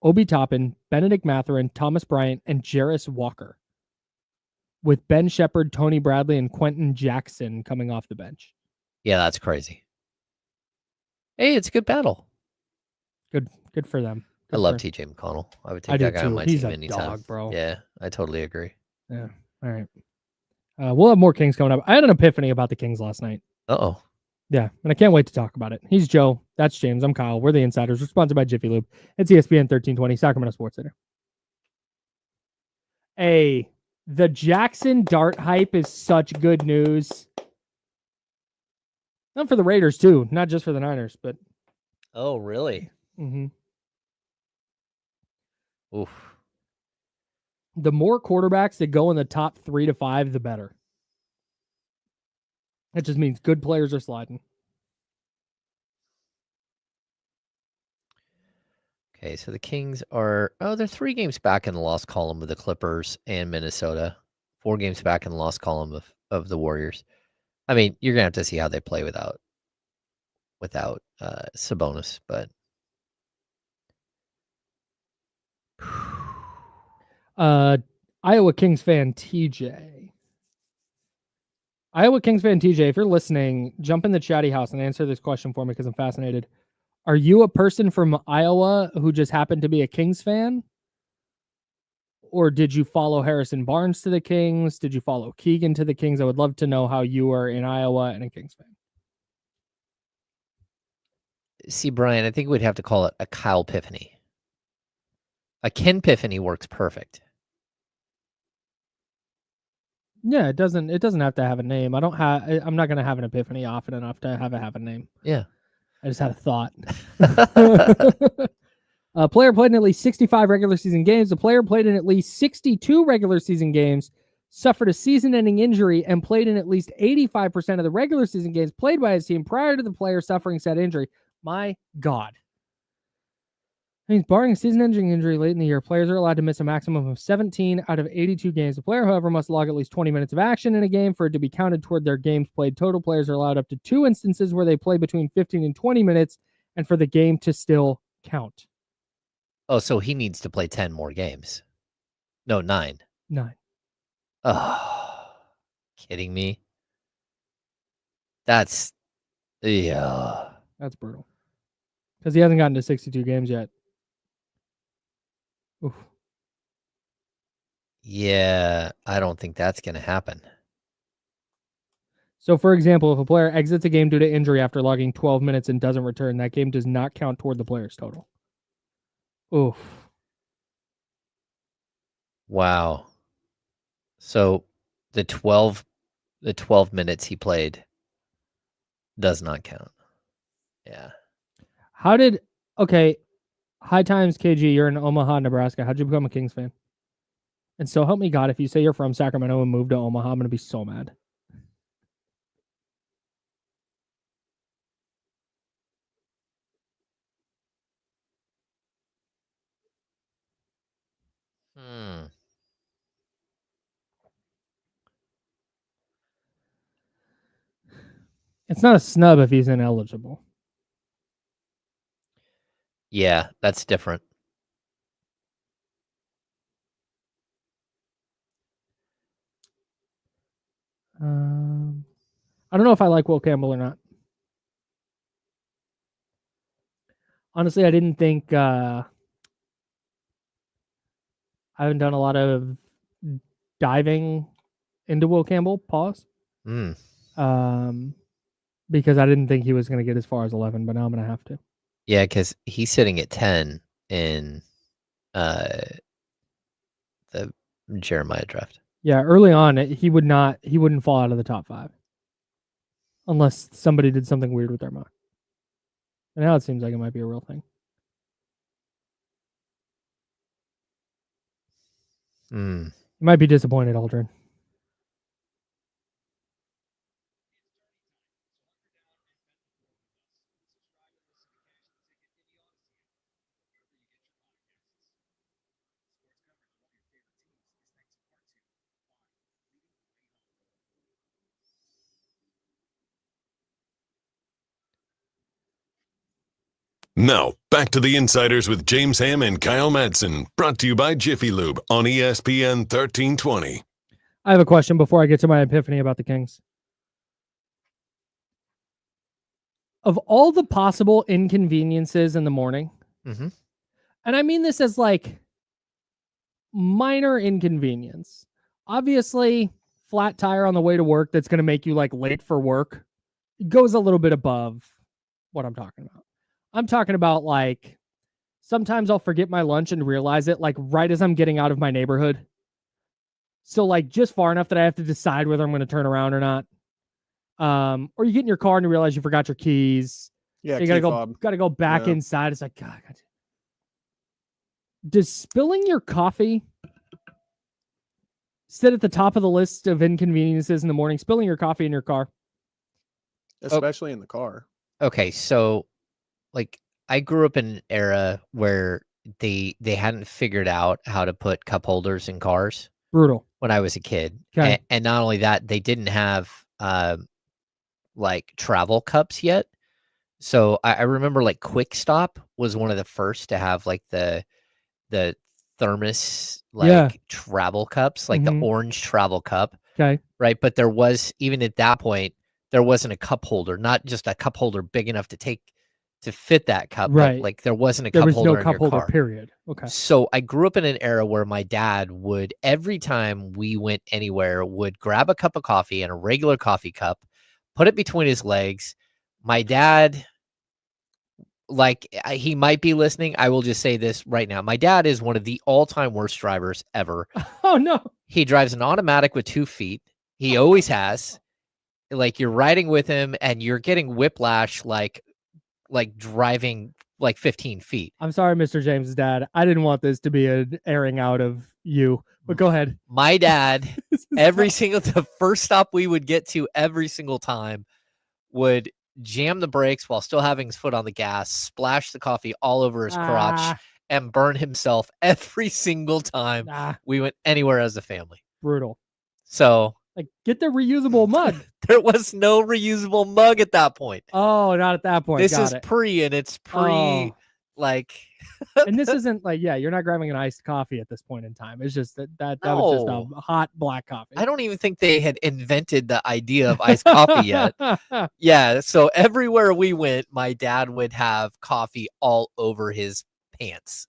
Obi Toppin, Benedict Mathurin, Thomas Bryant, and Jarris Walker, with Ben Shepherd, Tony Bradley, and Quentin Jackson coming off the bench. Yeah, that's crazy. Hey, it's a good battle. Good for them. I love TJ McConnell. I would take that guy on my team anytime. Dog, bro. Yeah, I totally agree. Yeah. All right. We'll have more Kings coming up. I had an epiphany about the Kings last night. Uh-oh. Yeah, and I can't wait to talk about it. He's Joe. That's James. I'm Kyle. We're the Insiders. We're sponsored by Jiffy Lube. It's ESPN 1320, Sacramento Sports Center. Hey, the Jackson Dart hype is such good news. Not for the Raiders, too. Not just for the Niners, but... Oh, really? Mm-hmm. Oof. The more quarterbacks that go in the top 3 to 5, the better. That just means good players are sliding. Okay, so the Kings are... they're 3 games back in the loss column of the Clippers and Minnesota. 4 games back in the loss column of the Warriors. I mean, you're going to have to see how they play without Sabonis, but... Iowa Kings fan TJ. Iowa Kings fan TJ, if you're listening, jump in the chatty house and answer this question for me because I'm fascinated. Are you a person from Iowa who just happened to be a Kings fan? or did you follow Harrison Barnes to the Kings? Did you follow Keegan to the Kings? I would love to know how you are in Iowa and a Kings fan. See, Brian, I think we'd have to call it a Kyle Piffany. A Ken Piffany works perfect. Yeah, it doesn't have to have a name. I'm not going to have an epiphany often enough to have a name. Yeah. I just had a thought. A player played in at least 65 regular season games. A player played in at least 62 regular season games, suffered a season-ending injury, and played in at least 85% of the regular season games played by his team prior to the player suffering said injury. My God. That means barring a season-ending injury late in the year, players are allowed to miss a maximum of 17 out of 82 games. The player, however, must log at least 20 minutes of action in a game for it to be counted toward their games played total. Players are allowed up to 2 instances where they play between 15 and 20 minutes and for the game to still count. Oh, so he needs to play 10 more games. No, 9. 9. Oh, kidding me? That's brutal. Because he hasn't gotten to 62 games yet. Oof. Yeah, I don't think that's going to happen. So, for example, if a player exits a game due to injury after logging 12 minutes and doesn't return, that game does not count toward the player's total. Oof. Wow. So the 12 minutes he played does not count. Yeah. High Times KG, you're in Omaha, Nebraska. How'd you become a Kings fan? And so help me God, if you say you're from Sacramento and moved to Omaha, I'm going to be so mad. It's not a snub if he's ineligible. Yeah, that's different. I don't know if I like Will Campbell or not. Honestly, I didn't think I haven't done a lot of diving into Will Campbell. Pause. Because I didn't think he was going to get as far as 11, but now I'm going to have to. Yeah, because he's sitting at 10 in the Jeremiah draft. Yeah, early on, he wouldn't fall out of the top 5. Unless somebody did something weird with their mock. And now it seems like it might be a real thing. You might be disappointed, Aldrin. Now, back to the Insiders with James Ham and Kyle Madsen, brought to you by Jiffy Lube on ESPN 1320. I have a question before I get to my epiphany about the Kings. Of all the possible inconveniences in the morning, and I mean this as like minor inconvenience. Obviously, flat tire on the way to work that's going to make you like late for work goes a little bit above what I'm talking about. I'm talking about like sometimes I'll forget my lunch and realize it like right as I'm getting out of my neighborhood. So like just far enough that I have to decide whether I'm going to turn around or not. Or you get in your car and you realize you forgot your keys. Yeah, you gotta go back inside. It's like, God. Does spilling your coffee sit at the top of the list of inconveniences in the morning? Spilling your coffee in your car, especially in the car. Okay, so like I grew up in an era where they hadn't figured out how to put cup holders in cars. Brutal. When I was a kid. Okay. And not only that, they didn't have like travel cups yet. So I remember like Quick Stop was one of the first to have like the thermos travel cups, like the orange travel cup. Okay. Right. But there was, even at that point, there wasn't a cup holder, not just a cup holder big enough to take to fit that cup. Right. But, like, there wasn't a There cup was holder no in cup your holder, car. period. Okay. So I grew up in an era where my dad would, every time we went anywhere, would grab a cup of coffee and a regular coffee cup, put it between his legs. My dad, like, he might be listening. I will just say this right now. My dad is one of the all-time worst drivers ever. Oh, no. He drives an automatic with 2 feet. He always has. Like, you're riding with him and you're getting whiplash like driving like 15 feet. I'm sorry, Mr. James' dad. I didn't want this to be an airing out of you, but go ahead. My dad, the first stop we would get to every single time would jam the brakes while still having his foot on the gas, splash the coffee all over his crotch, and burn himself every single time we went anywhere as a family. Brutal. So, like, get the reusable mug. There was no reusable mug at that point. Oh, not at that point. This Got is it. and it's like. And this isn't like, you're not grabbing an iced coffee at this point in time. It's just that was just a hot black coffee. I don't even think they had invented the idea of iced coffee yet. Yeah, so everywhere we went, my dad would have coffee all over his pants.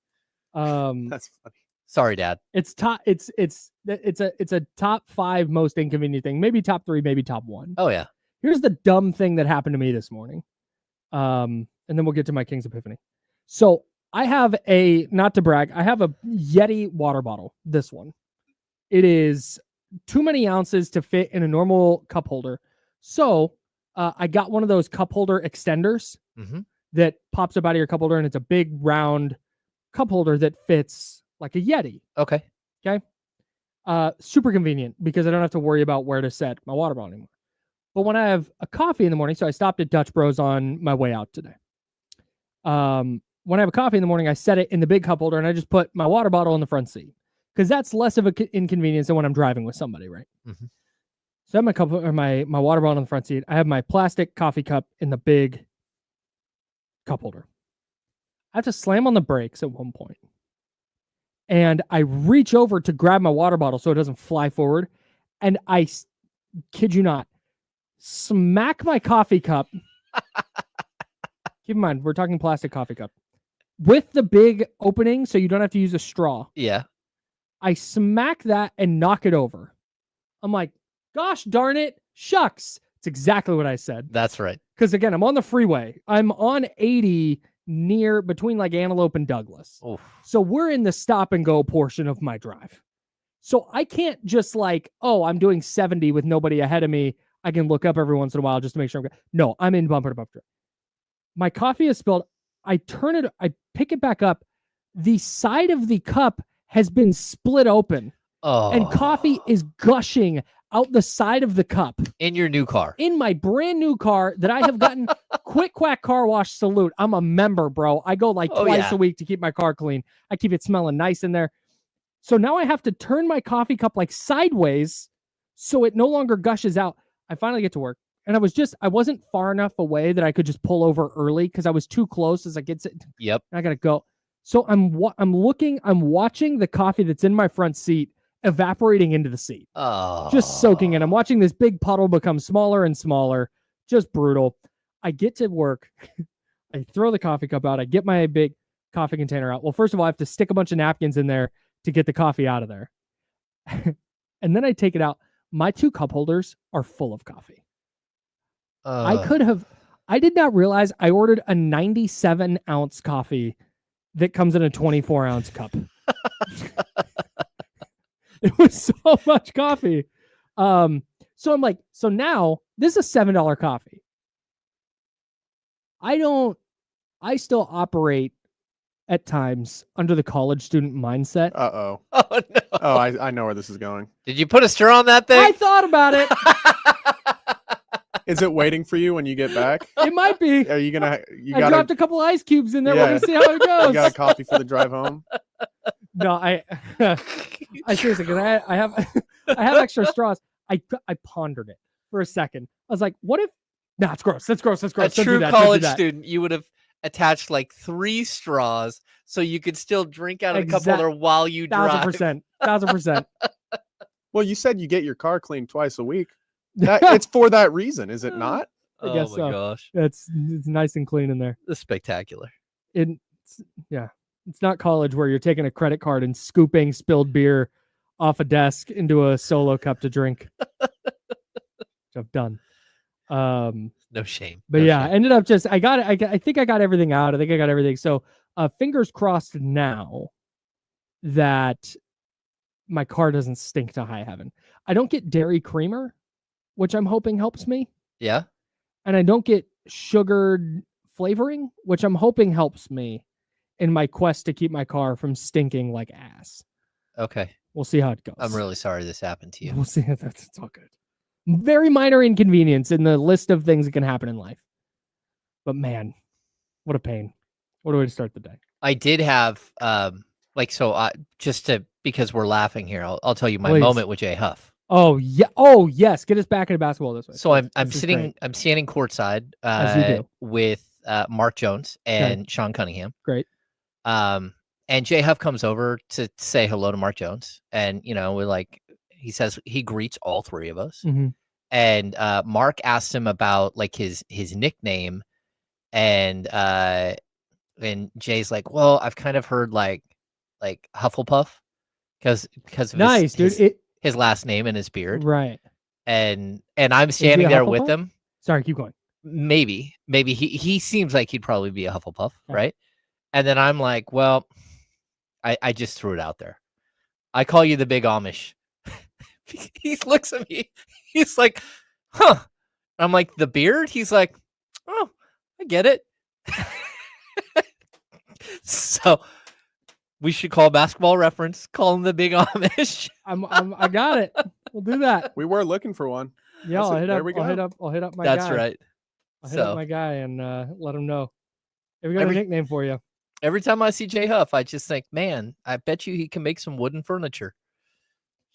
That's funny. Sorry, Dad. It's a top 5 most inconvenient thing. Maybe top 3, maybe top 1. Oh yeah. Here's the dumb thing that happened to me this morning. And then we'll get to my King's Epiphany. So I have not to brag, I have a Yeti water bottle. This one. It is too many ounces to fit in a normal cup holder. So I got one of those cup holder extenders that pops up out of your cup holder, and it's a big round cup holder that fits like a Yeti. Okay. Super convenient because I don't have to worry about where to set my water bottle anymore. But when I have a coffee in the morning, so I stopped at Dutch Bros on my way out today. When I have a coffee in the morning, I set it in the big cup holder and I just put my water bottle in the front seat because that's less of an inconvenience than when I'm driving with somebody, right? Mm-hmm. So I have my water bottle in the front seat. I have my plastic coffee cup in the big cup holder. I have to slam on the brakes at one point. And I reach over to grab my water bottle so it doesn't fly forward. And I kid you not, smack my coffee cup. Keep in mind, we're talking plastic coffee cup. With the big opening so you don't have to use a straw. Yeah. I smack that and knock it over. I'm like, gosh darn it, shucks. It's exactly what I said. That's right. Because again, I'm on the freeway. I'm on 80 near between like Antelope and Douglas. Oof. So we're in the stop and go portion of my drive. So I can't just like, I'm doing 70 with nobody ahead of me. I can look up every once in a while just to make sure I'm good. No, I'm in bumper to bumper. My coffee is spilled. I pick it back up. The side of the cup has been split open. Oh. And coffee is gushing out the side of the cup. In your new car. In my brand new car that I have gotten. Quick Quack Car Wash salute. I'm a member, bro. I go like twice a week to keep my car clean. I keep it smelling nice in there. So now I have to turn my coffee cup like sideways so it no longer gushes out. I finally get to work. And I wasn't far enough away that I could just pull over early because I was too close as I get to. Yep. I got to go. So I'm watching the coffee that's in my front seat evaporating into the seat. Oh. Just soaking in. I'm watching this big puddle become smaller and smaller. Just brutal. I get to work. I throw the coffee cup out. I get my big coffee container out. Well, first of all, I have to stick a bunch of napkins in there to get the coffee out of there. And then I take it out. My 2 cup holders are full of coffee. I did not realize I ordered a 97-ounce coffee that comes in a 24-ounce cup. It was so much coffee. So I'm like, so now this is a $7 coffee. I still operate at times under the college student mindset. Uh-oh. Oh, no. Oh, I know where this is going. Did you put a straw on that thing? I thought about it. Is it waiting for you when you get back? It might be. Are you gonna? I dropped a couple ice cubes in there. We're gonna see how it goes. You got a coffee for the drive home? No, I seriously, because I have extra straws. I pondered it for a second. I was like, what if? No, it's gross. That's gross. That's gross. A true college student, you would have attached like 3 straws so you could still drink out of the cup holder while you drive. 1000%. Well, you said you get your car cleaned twice a week. It's for that reason, is it not? I guess my so. gosh. It's nice and clean in there. It's spectacular. It's not college where you're taking a credit card and scooping spilled beer off a desk into a solo cup to drink. Which I've done. No shame. But no yeah, shame. I ended up just I think I got everything out. I think I got everything. So fingers crossed now that my car doesn't stink to high heaven. I don't get dairy creamer, which I'm hoping helps me. Yeah. And I don't get sugared flavoring, which I'm hoping helps me in my quest to keep my car from stinking like ass. Okay. We'll see how it goes. I'm really sorry this happened to you. We'll see. It's all good. Very minor inconvenience in the list of things that can happen in life. But man, what a pain. What a way to start the day. I did have because we're laughing here, I'll tell you my Please. moment with Jay Huff. Oh yeah. Oh yes. Get us back into basketball this way. So I'm standing courtside As you do. with Mark Jones and Sean Cunningham. Great. And Jay Huff comes over to say hello to Mark Jones, and he says he greets all three of us. Mm-hmm. And Mark asked him about like his nickname, and Jay's like, well, I've kind of heard like Hufflepuff because of his last name and his beard, right? And I'm standing there with him. Sorry, keep going. Maybe he seems like he'd probably be a Hufflepuff, right? And then I'm like, well, I just threw it out there. I call you the Big Amish. He looks at me. He's like, huh. I'm like, the beard? He's like, oh, I get it. So we should call Basketball Reference, call him the Big Amish. I got it. We'll do that. We were looking for one. Yeah, I'll hit up my guy. That's right. I'll hit up my guy and let him know. Have we got a nickname for you? Every time I see Jay Huff, I just think, man, I bet you he can make some wooden furniture.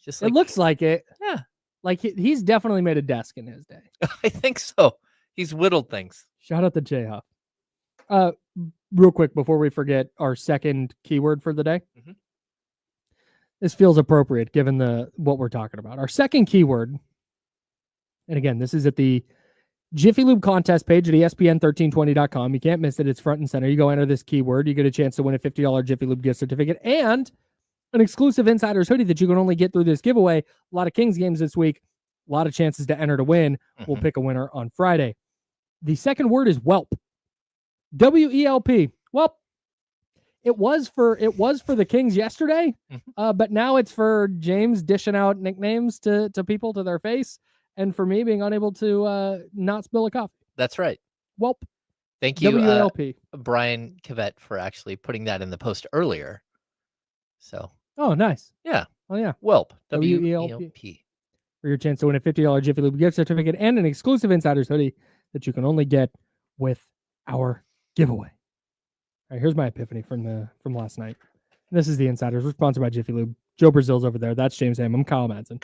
Just like, it looks like it. Yeah. Like he's definitely made a desk in his day. I think so. He's whittled things. Shout out to Jay Huff. Real quick before we forget our second keyword for the day. Mm-hmm. This feels appropriate given what we're talking about. Our second keyword, and again, this is at the Jiffy Lube contest page at ESPN1320.com. You can't miss it. It's front and center. You go enter this keyword. You get a chance to win a $50 Jiffy Lube gift certificate and an exclusive Insiders hoodie that you can only get through this giveaway. A lot of Kings games this week. A lot of chances to enter to win. Mm-hmm. We'll pick a winner on Friday. The second word is whelp. WELP. Well, it was for the Kings yesterday, but now it's for James dishing out nicknames to people to their face, and for me being unable to not spill a coffee. That's right. Welp. Thank you, WELP. Brian Cavett, for actually putting that in the post earlier. So. Oh, nice. Yeah. Oh, yeah. Welp. WELP. For your chance to win a $50 Jiffy Lube gift certificate and an exclusive Insiders hoodie that you can only get with our giveaway. All right, here's my epiphany from last night. This is the Insiders. We're sponsored by Jiffy Lube. Joe Brazil's over there. That's James Ham. I'm Kyle Madsen.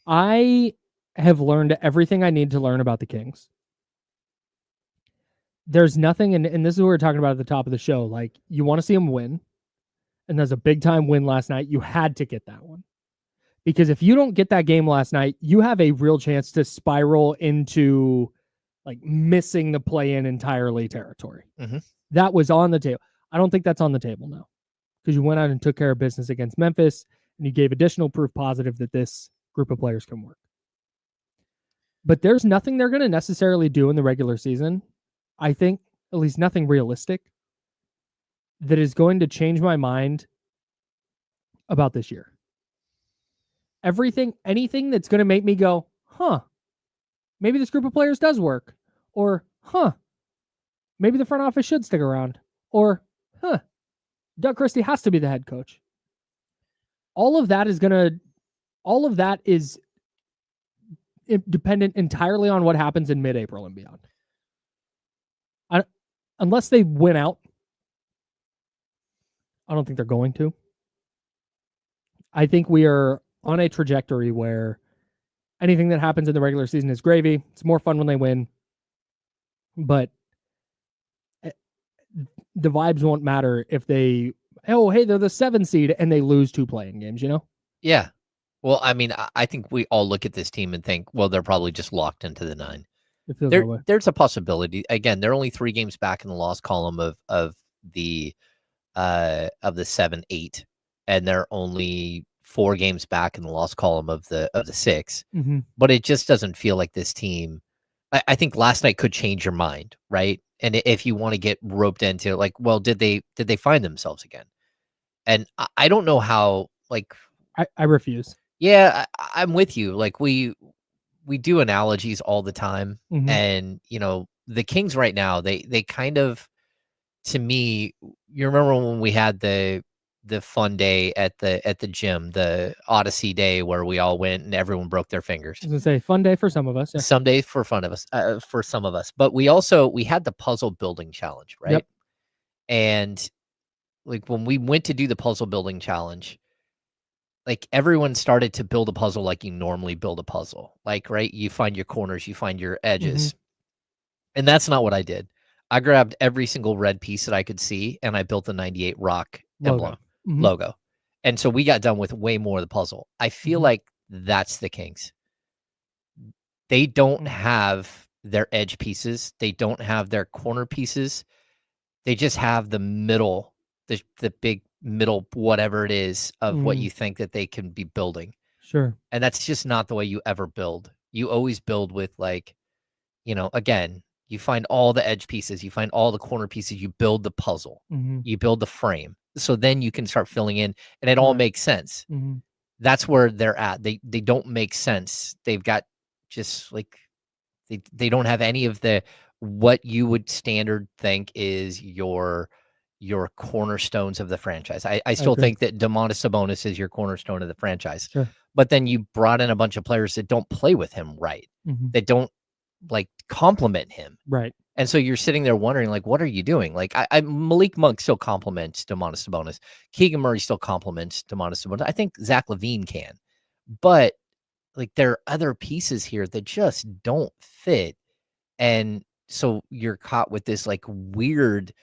I have learned everything I need to learn about the Kings. There's nothing, and this is what we were talking about at the top of the show. Like, you want to see them win, and there's a big time win last night. You had to get that one. Because if you don't get that game last night, you have a real chance to spiral into like missing the play-in entirely territory. Mm-hmm. That was on the table. I don't think that's on the table now because you went out and took care of business against Memphis and you gave additional proof positive that this group of players can work. But there's nothing they're going to necessarily do in the regular season. I think at least nothing realistic that is going to change my mind about this year. Anything that's going to make me go, maybe this group of players does work. Or, maybe the front office should stick around. Or, Doug Christie has to be the head coach. All of that is dependent entirely on what happens in mid-April and beyond. Unless they win out, I don't think they're going to. I think we are on a trajectory where anything that happens in the regular season is gravy. It's more fun when they win. But the vibes won't matter if they're the 7 seed and they lose 2 playing games, you know? Yeah. Well, I mean, I think we all look at this team and think, well, they're probably just locked into the 9. It feels that way. There's a possibility. Again, they're only 3 games back in the loss column of the 7-8, and they're only 4 games back in the loss column of the 6. Mm-hmm. But it just doesn't feel like this team. I think last night could change your mind, right? And if you want to get roped into like, well, did they find themselves again? And I don't know how. Like, I refuse. Yeah, I'm with you. Like we do analogies all the time, Mhm. and the Kings right now, they kind of, to me, you remember when we had the fun day at the gym, the Odyssey day where we all went and everyone broke their fingers. I was gonna say fun day for some of us. Yeah. Some days for fun of us, for some of us, but we had the puzzle building challenge, right? Yep. And like when we went to do the puzzle building challenge, like everyone started to build a puzzle like you normally build a puzzle. Like, right, you find your corners, you find your edges. And that's not what I did. I grabbed every single red piece that I could see and I built the 98 Rock emblem logo. And so we got done with way more of the puzzle. I feel like that's the Kings. They don't have their edge pieces. They don't have their corner pieces. They just have the middle, the big middle, whatever it is, of what you think that they can be building. Sure. And that's just not the way you ever build. You always build with, like, again, you find all the edge pieces, you find all the corner pieces, you build the puzzle, you build the frame. So then you can start filling in and it all makes sense. That's where they're at. They don't make sense. They've got just like, they don't have any of the, what you would standard think is your cornerstones of the franchise. I still think that Domantas Sabonis is your cornerstone of the franchise. Sure. But then you brought in a bunch of players that don't play with him right. That don't like complement him. Right. And so you're sitting there wondering, like, what are you doing? Like, Malik Monk still compliments Domantas Sabonis. Keegan Murray still compliments Domantas Sabonis. I think Zach LaVine can. But like, there are other pieces here that just don't fit. And so you're caught with this like weird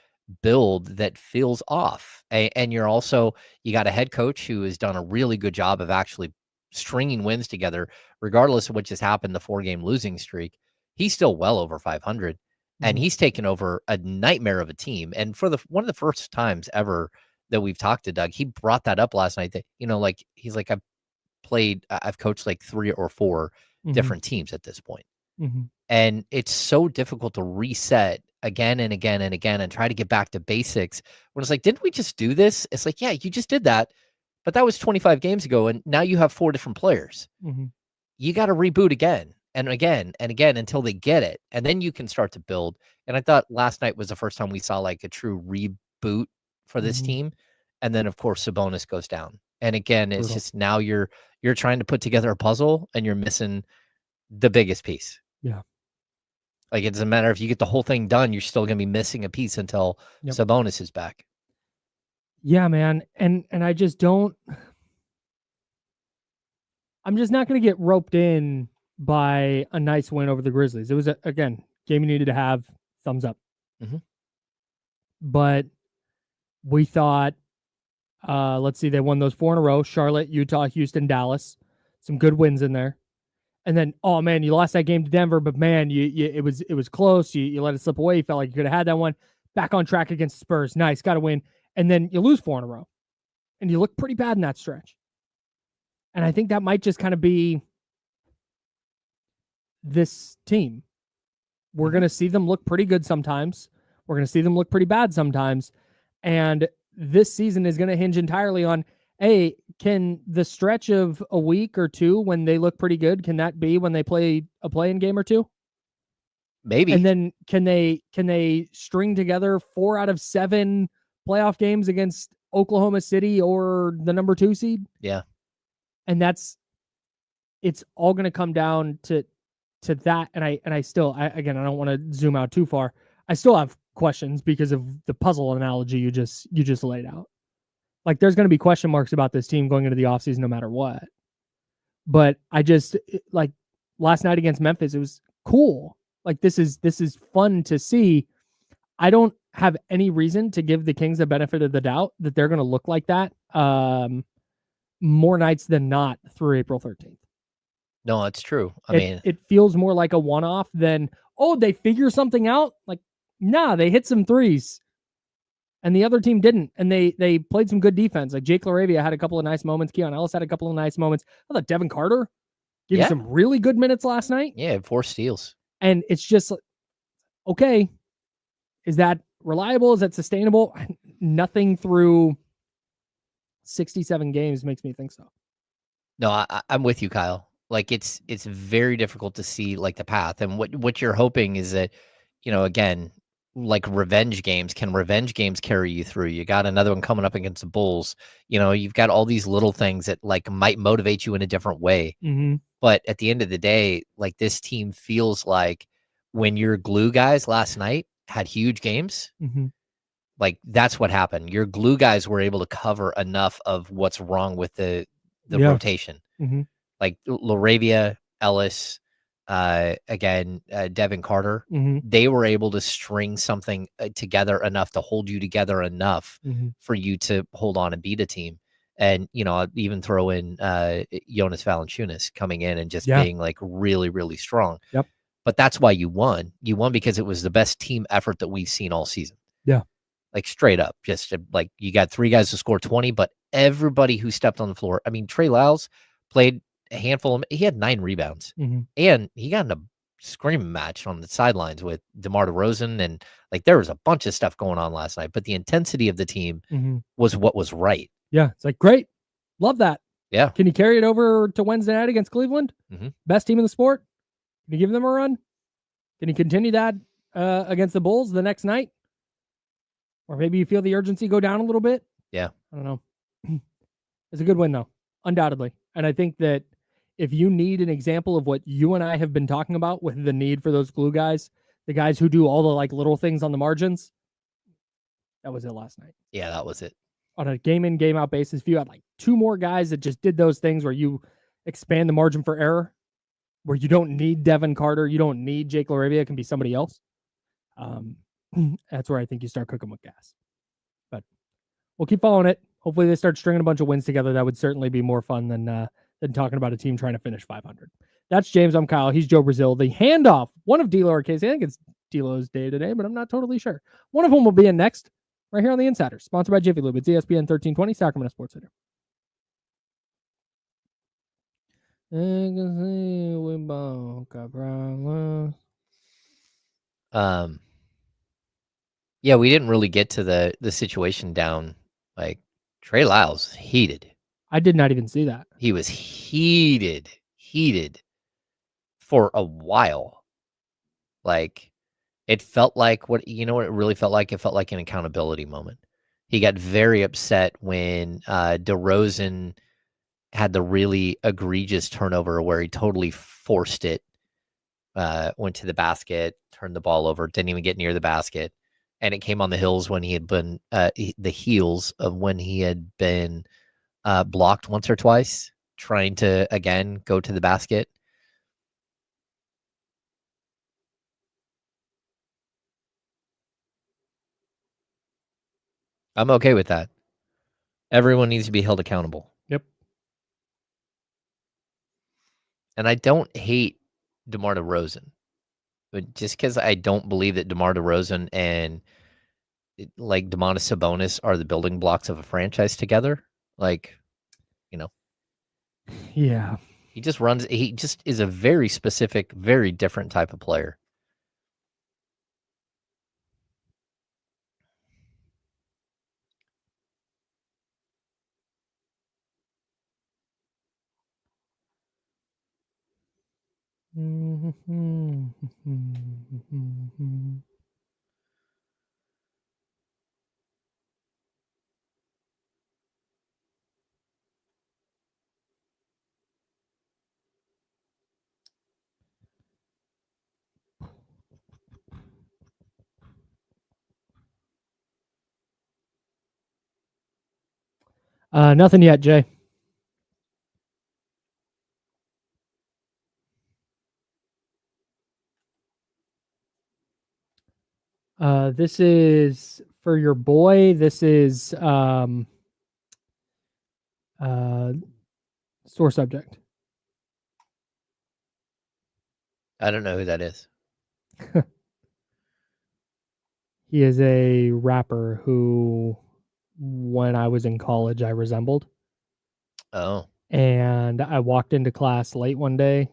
build that feels off. And you're also, you got a head coach who has done a really good job of actually stringing wins together, regardless of what just happened, the 4-game losing streak. He's still well over 500 and he's taken over a nightmare of a team. And for one of the first times ever that we've talked to Doug, he brought that up last night that, like, he's like, I've coached like 3 or 4 different teams at this point. And it's so difficult to reset again and again and again and try to get back to basics when it's like, didn't we just do this? It's like, yeah, you just did that, but that was 25 games ago. And now you have 4 different players. You got to reboot again and again and again until they get it. And then you can start to build. And I thought last night was the first time we saw like a true reboot for this team. And then of course, Sabonis goes down. And again, it's just, now you're trying to put together a puzzle and you're missing the biggest piece. Yeah. Like, it doesn't matter if you get the whole thing done, you're still going to be missing a piece until Sabonis is back. Yeah, man. And I just don't, I'm just not going to get roped in by a nice win over the Grizzlies. It was, again, game you needed to have, thumbs up. But we thought, let's see, they won those 4 in a row: Charlotte, Utah, Houston, Dallas. Some good wins in there. And then, oh man, you lost that game to Denver, but man, it was close. You let it slip away. You felt like you could have had that one. Back on track against Spurs. Nice, got to win. And then you lose 4 in a row. And you look pretty bad in that stretch. And I think that might just kind of be this team. We're going to see them look pretty good sometimes. We're going to see them look pretty bad sometimes. And this season is going to hinge entirely on, hey, can the stretch of a week or 2 when they look pretty good, can that be when they play a play-in game or 2? Maybe. And then can they string together 4 out of 7 playoff games against Oklahoma City or the number 2 seed? Yeah. And it's all going to come down to that. And I still, again, I don't want to zoom out too far. I still have questions because of the puzzle analogy you just laid out. Like, there's going to be question marks about this team going into the offseason no matter what. But I just, like, last night against Memphis, it was cool. Like, this is fun to see. I don't have any reason to give the Kings the benefit of the doubt that they're going to look like that more nights than not through April 13th. No, it's true. I mean, it feels more like a one-off than, oh, they figure something out. Like, nah, they hit some threes and the other team didn't. And they played some good defense. Like Jake LaRavia had a couple of nice moments. Keon Ellis had a couple of nice moments. I thought Devin Carter gave you some really good minutes last night. Yeah, 4 steals. And it's just, okay, is that reliable? Is that sustainable? Nothing through 67 games makes me think so. No, I'm with you, Kyle. Like it's very difficult to see like the path, and what you're hoping is that, again, like revenge games. Can revenge games carry you through? You got another one coming up against the Bulls. You've got all these little things that like might motivate you in a different way. Mm-hmm. But at the end of the day, like this team feels like when your glue guys last night had huge games. Mm-hmm. Like that's what happened. Your glue guys were able to cover enough of what's wrong with the rotation. Mm-hmm. Like LaRavia, Ellis, again, Devin Carter, they were able to string something together enough to hold you together enough for you to hold on and beat a team. And, I'd even throw in Jonas Valanciunas coming in and just being like really, really strong. Yep. But that's why you won. You won because it was the best team effort that we've seen all season. Yeah. Like straight up, just like you got 3 guys to score 20, but everybody who stepped on the floor. I mean, Trey Lyles played a handful. He had 9 rebounds, and he got in a screaming match on the sidelines with DeMar DeRozan, and like there was a bunch of stuff going on last night. But the intensity of the team was what was right. Yeah, it's like great, love that. Yeah, can you carry it over to Wednesday night against Cleveland? Best team in the sport. Can you give them a run? Can you continue that against the Bulls the next night? Or maybe you feel the urgency go down a little bit? Yeah, I don't know. It's a good win though, undoubtedly. And I think that if you need an example of what you and I have been talking about with the need for those glue guys, the guys who do all the like little things on the margins, that was it last night. Yeah, that was it. On a game in, game out basis, if you had like 2 more guys that just did those things where you expand the margin for error, where you don't need Devin Carter, you don't need Jake LaRavia, it can be somebody else. That's where I think you start cooking with gas. But we'll keep following it. Hopefully they start stringing a bunch of wins together. That would certainly be more fun than talking about a team trying to finish 500. That's James. I'm Kyle. He's Joe Brazil. The handoff, one of D-Lo or Casey. I think it's D-Lo's day today, but I'm not totally sure. One of them will be in next, right here on The Insiders, sponsored by Jiffy Lube. It's ESPN 1320, Sacramento Sports Center. Yeah, we didn't really get to the situation down. Like Trey Lyles heated. I did not even see that. He was heated for a while. Like it felt like what it really felt like? It felt like an accountability moment. He got very upset when DeRozan had the really egregious turnover where he totally forced it, went to the basket, turned the ball over, didn't even get near the basket. And it came on the heels when he had been the heels of when he had been blocked once or twice, trying to again go to the basket. I'm okay with that. Everyone needs to be held accountable. Yep. And I don't hate DeMar DeRozan, but just because I don't believe that DeMar DeRozan and like Domantas Sabonis are the building blocks of a franchise together, like, yeah, he just is a very specific, very different type of player. Nothing yet, Jay. This is for your boy. This is Sore subject. I don't know who that is. He is a rapper who, when I was in college, I resembled. Oh. And I walked into class late one day,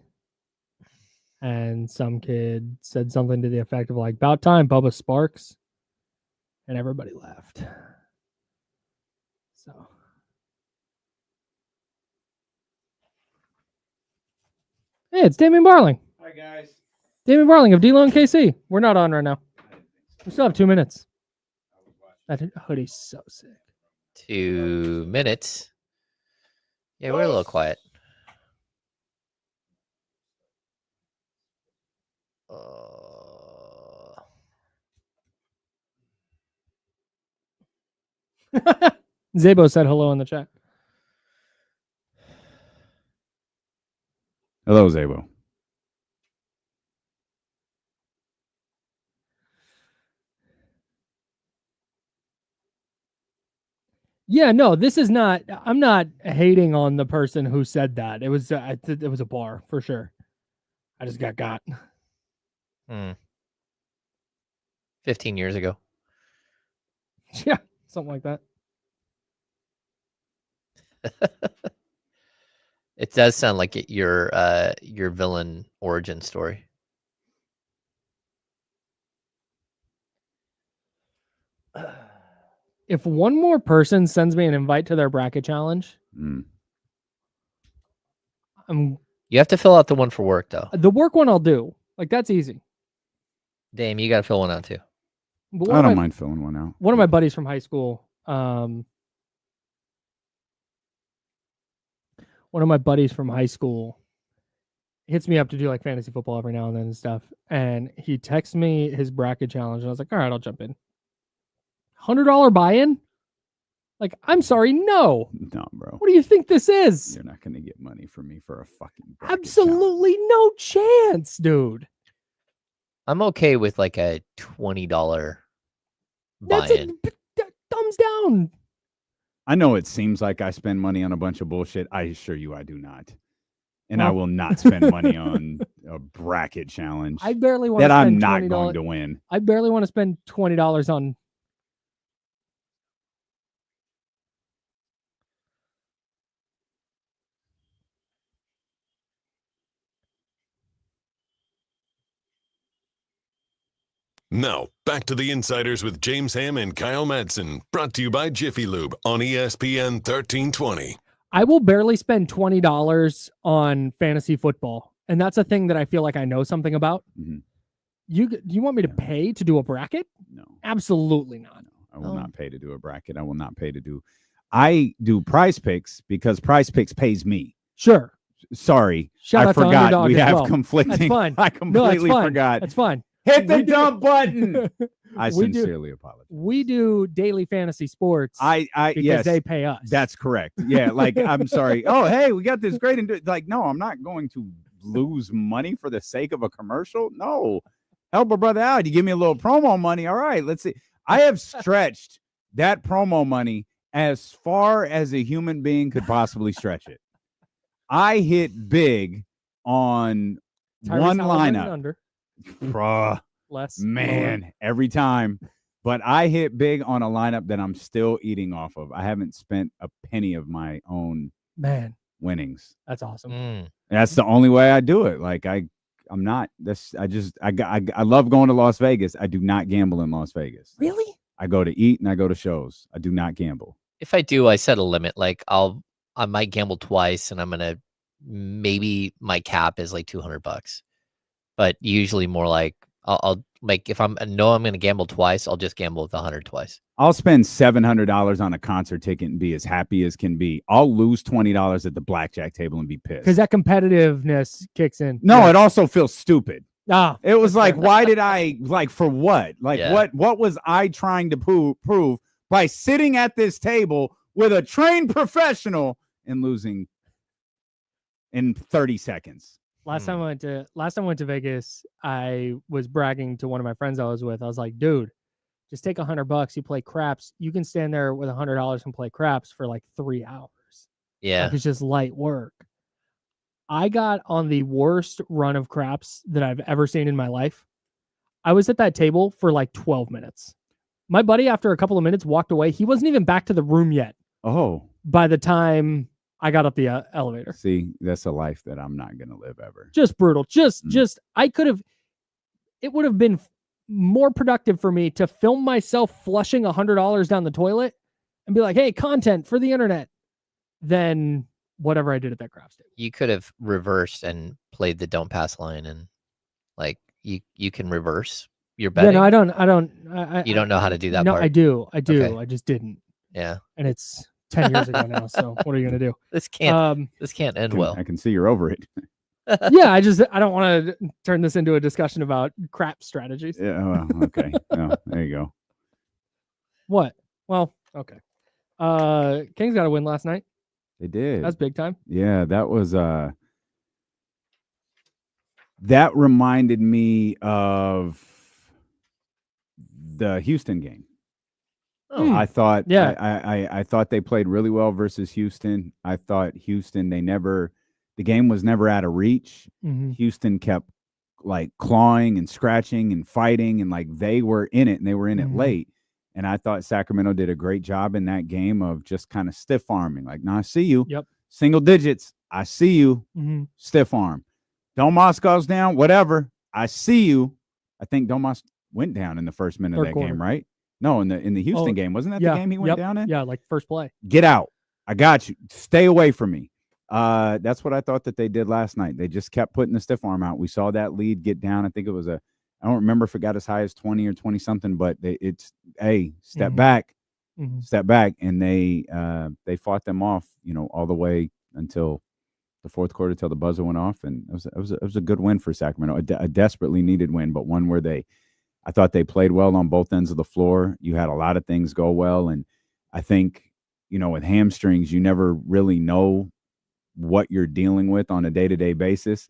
and some kid said something to the effect of like, "About time, Bubba Sparks," and everybody laughed. So, hey, it's Damian Barling. Hi guys. Damian Barling of D-Lo and KC. We're not on right now. We still have 2 minutes. That hoodie's so sick. 2 minutes. Yeah, we're a little quiet. Zabo said hello in the chat. Hello, Zabo. Yeah, no, this is not. I'm not hating on the person who said that. It was a bar for sure. I just got. 15 years ago. Yeah, something like that. It does sound like your villain origin story. If one more person sends me an invite to their bracket challenge, you have to fill out the one for work though. The work one I'll do. Like that's easy. Dame, you got to fill one out too. I don't mind filling one out. One of my buddies from high school, hits me up to do like fantasy football every now and then and stuff. And he texts me his bracket challenge. And I was like, all right, I'll jump in. $100 buy-in? Like, I'm sorry, no. No, bro. What do you think this is? You're not going to get money from me for a fucking absolutely no chance, dude. I'm okay with like a $20 buy-in. Thumbs down. I know it seems like I spend money on a bunch of bullshit. I assure you I do not. And I will not spend money on a bracket challenge. I barely want that to spend I'm not $20. going to win. I barely want to spend $20 on. Now, back to the Insiders with James Ham and Kyle Madsen, brought to you by Jiffy Lube on ESPN 1320. I will barely spend $20 on fantasy football. And that's a thing that I feel like I know something about. Mm-hmm. You want me to pay to do a bracket? No. Absolutely not. No, I will not pay to do a bracket. I will not pay to do. I do Prize Picks because Prize Picks pays me. Sure. Sorry. Shout I out forgot. To we have well. conflicting. That's fine. I completely forgot. That's fine. Hit the dump button. I sincerely apologize. We do daily fantasy sports. Because yes, they pay us. That's correct. Yeah, like I'm sorry. Oh, hey, we got this great. Like, no, I'm not going to lose money for the sake of a commercial. No, help a brother out. You give me a little promo money. All right, let's see. I have stretched that promo money as far as a human being could possibly stretch it. I hit big on Tyrese one Halliburton lineup. Under. Bruh, less man, lower. Every time. But I hit big on a lineup that I'm still eating off of. I haven't spent a penny of my own winnings. That's awesome. That's the only way I do it. Like I love going to Las Vegas. I do not gamble in Las Vegas. Really? I go to eat and I go to shows. I do not gamble. If I do, I set a limit. Like I might gamble twice, and I'm gonna maybe my cap is like $200, but usually more like I'll like if I'm gonna gamble twice, I'll just gamble with 100 twice. I'll spend $700 on a concert ticket and be as happy as can be. I'll lose $20 at the blackjack table and be pissed because that competitiveness kicks in. No, it also feels stupid. It was like, fair. why did I like for what? Like what was I trying to prove by sitting at this table with a trained professional and losing in 30 seconds? Last time I went to Vegas, I was bragging to one of my friends I was with. I was like, dude, just take $100. You play craps. You can stand there with $100 and play craps for like 3 hours. Yeah. Like it's just light work. I got on the worst run of craps that I've ever seen in my life. I was at that table for like 12 minutes. My buddy, after a couple of minutes, walked away. He wasn't even back to the room yet. Oh. By the time I got up the elevator. See, that's a life that I'm not going to live ever. Just brutal. Just I could have, it would have been more productive for me to film myself flushing $100 down the toilet and be like, hey, content for the internet, than whatever I did at that craps table. You could have reversed and played the don't pass line, and like you can reverse your betting. Yeah, no, You don't know how to do that no, part? I do. Okay. I just didn't. Yeah. And it's 10 years ago now, so what are you going to do? This can't end well. I can see you're over it. Yeah, I don't want to turn this into a discussion about crap strategies. Yeah, well, okay. No, there you go. What? Well, okay. Kings got a win last night. They did. That's big time. Yeah, that was that reminded me of the Houston game. Oh. I thought Yeah. I thought they played really well versus Houston. I thought Houston, the game was never out of reach. Mm-hmm. Houston kept like clawing and scratching and fighting, and like they were in it, and they were in it late. And I thought Sacramento did a great job in that game of just kind of stiff arming. Like, no, I see you. Yep. Single digits. I see you. Mm-hmm. Stiff arm. Domas goes down. Whatever. I see you. I think Domas went down in the first minute of that game, right? No, in the Houston game. Wasn't that the game he went down in? Yeah, like first play. Get out. I got you. Stay away from me. That's what I thought that they did last night. They just kept putting the stiff arm out. We saw that lead get down. I think it was I don't remember if it got as high as 20 or 20 something, but step back, and they fought them off, all the way until the fourth quarter, till the buzzer went off, and it was a good win for Sacramento, a desperately needed win, but one where I thought they played well on both ends of the floor. You had a lot of things go well, and I think with hamstrings, you never really know what you're dealing with on a day-to-day basis.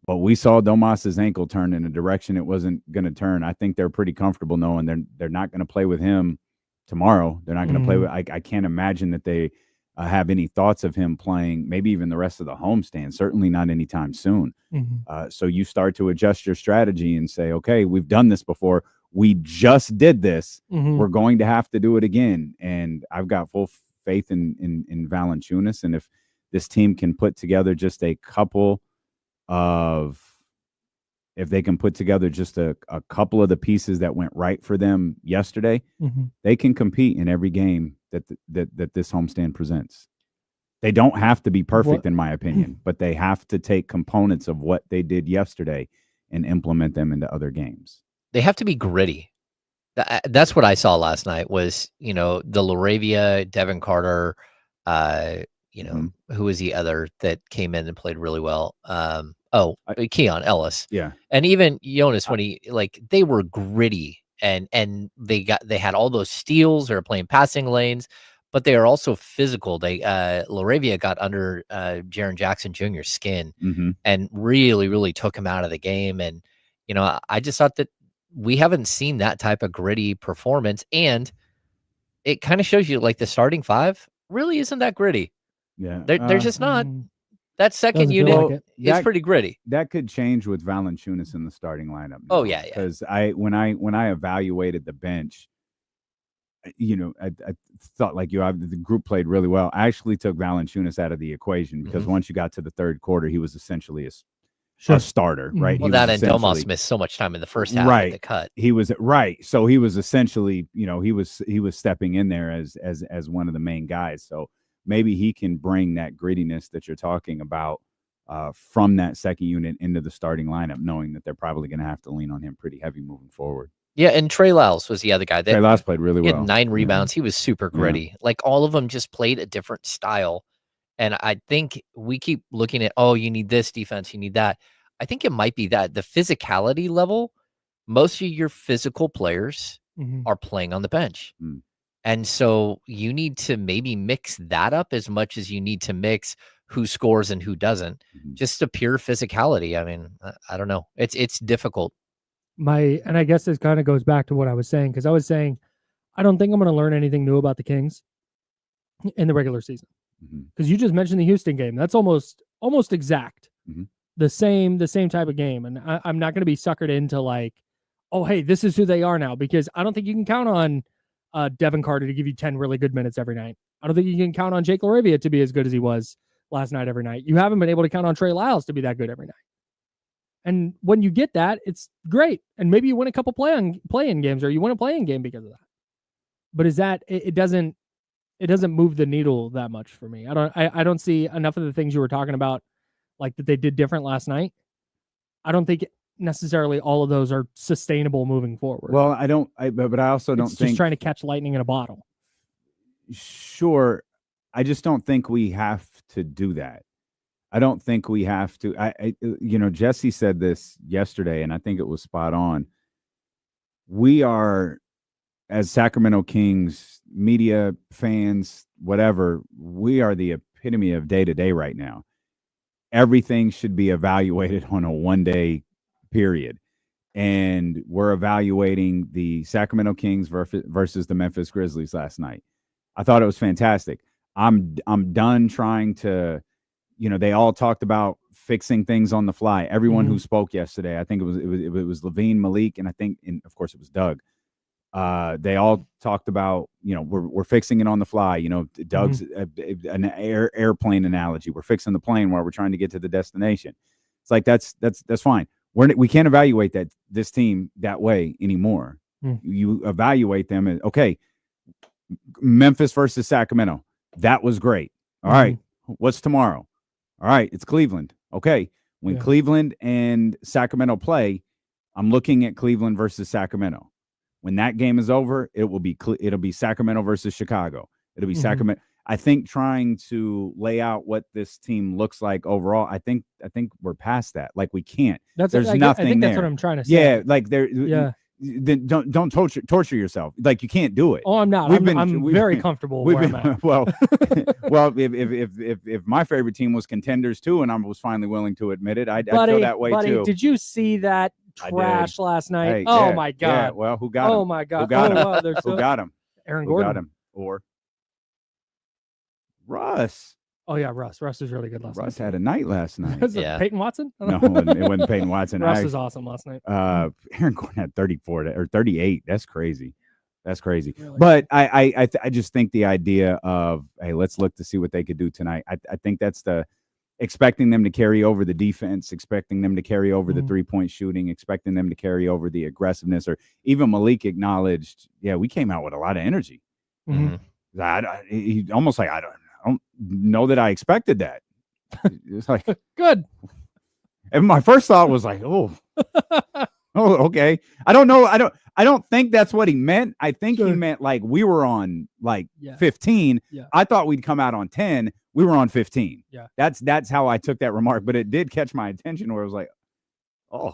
But we saw Domas's ankle turn in a direction it wasn't going to turn. I think they're pretty comfortable knowing they're not going to play with him tomorrow. They're not going to play with. I can't imagine that they have any thoughts of him playing, maybe even the rest of the homestand. Certainly not anytime soon. So you start to adjust your strategy and say, okay, we've done this before. We just did this. We're going to have to do it again. And I've got full faith in Valanciunas. And if this team can put together just a couple of the pieces that went right for them yesterday, they can compete in every game that this homestand presents. They don't have to be perfect, in my opinion, but they have to take components of what they did yesterday and implement them into other games. They have to be gritty. That's what I saw last night was, the LaRavia, Devin Carter, who was the other that came in and played really well? Keon Ellis. Yeah. And even Jonas, when they were gritty and they had all those steals. They were playing passing lanes, but they are also physical. LaRavia got under Jaren Jackson Jr.'s skin and really, really took him out of the game. And, I just thought that we haven't seen that type of gritty performance. And it kind of shows you the starting five really isn't that gritty. Yeah. They're just not. That second unit is pretty gritty. That could change with Valanciunas in the starting lineup. Oh yeah. Because when I evaluated the bench, I thought the group played really well. I actually took Valanciunas out of the equation because once you got to the third quarter, he was essentially a starter, right? Well, that and Domas missed so much time in the first half at the cut. He was right. So he was essentially, he was stepping in there as one of the main guys. So maybe he can bring that grittiness that you're talking about from that second unit into the starting lineup, knowing that they're probably going to have to lean on him pretty heavy moving forward. Yeah, and Trey Lyles was the other guy. Trey Lyles played really well. He had 9 rebounds. He was super gritty. All of them just played a different style. And I think we keep looking at, you need this defense, you need that. I think it might be that the physicality level, most of your physical players are playing on the bench. And so you need to maybe mix that up as much as you need to mix who scores and who doesn't. Just a pure physicality. I mean, I don't know. It's difficult. And I guess this kind of goes back to what I was saying, because I was saying, I don't think I'm going to learn anything new about the Kings in the regular season. because you just mentioned the Houston game. That's almost exact. The same type of game. And I'm not going to be suckered into like, oh, hey, this is who they are now, because I don't think you can count on Devin Carter to give you 10 really good minutes every night. I don't think you can count on Jake LaRavia to be as good as he was last night every night. You haven't been able to count on Trey Lyles to be that good every night. And when you get that, it's great. And maybe you win a couple play-in games, or you win a play-in game because of that. But is that it doesn't move the needle that much for me. I don't see enough of the things you were talking about, like that they did different last night. I don't think necessarily all of those are sustainable moving forward. Well, but I also don't think just trying to catch lightning in a bottle. Sure. I just don't think we have to do that. I don't think we have to. Jesse said this yesterday, and I think it was spot on. We are, as Sacramento Kings, media, fans, whatever, we are the epitome of day-to-day right now. Everything should be evaluated on a one-day period. And we're evaluating the Sacramento Kings versus the Memphis Grizzlies last night. I thought it was fantastic. I'm done trying to, they all talked about fixing things on the fly. Everyone who spoke yesterday, I think it was LaVine, Malik, and I think, and of course it was Doug. They all talked about, we're fixing it on the fly. Doug's an airplane analogy. We're fixing the plane while we're trying to get to the destination. It's like that's fine. We can't evaluate this team that way anymore. You evaluate them as, okay, Memphis versus Sacramento. That was great. All right. What's tomorrow? All right. It's Cleveland. Okay. When Cleveland and Sacramento play, I'm looking at Cleveland versus Sacramento. When that game is over, it'll be Sacramento versus Chicago. It'll be Sacramento. I think trying to lay out what this team looks like overall, I think we're past that. Like, we can't. There's nothing I think there. That's what I'm trying to say. Yeah, like there. Yeah. Then don't torture yourself. Like, you can't do it. Oh, I'm not. I'm very comfortable where I'm at. Well, if my favorite team was contenders too, and I was finally willing to admit it, I'd feel that way too. Did you see that trash last night? Hey, oh my God! Yeah, well, who got him? Oh my God! Who got him? Wow, who got him? Aaron Who Gordon. got him? Or Russ. Oh yeah, Russ. Russ was really good last night. Russ had a night last night. Was it Peyton Watson? No, it wasn't Peyton Watson. Russ was awesome last night. Aaron Gordon had 34 or 38. That's crazy. That's crazy. Really? But I just think the idea of, hey, let's look to see what they could do tonight. I think that's expecting them to carry over the defense, expecting them to carry over the 3-point shooting, expecting them to carry over the aggressiveness, or even Malik acknowledged, we came out with a lot of energy. He almost like, I don't know that I expected that. It's like, good. And my first thought was like, oh, okay. I don't know. I don't think that's what he meant. I think he meant like we were on 15. Yeah. I thought we'd come out on 10. We were on 15. Yeah. That's how I took that remark, but it did catch my attention where I was like, oh,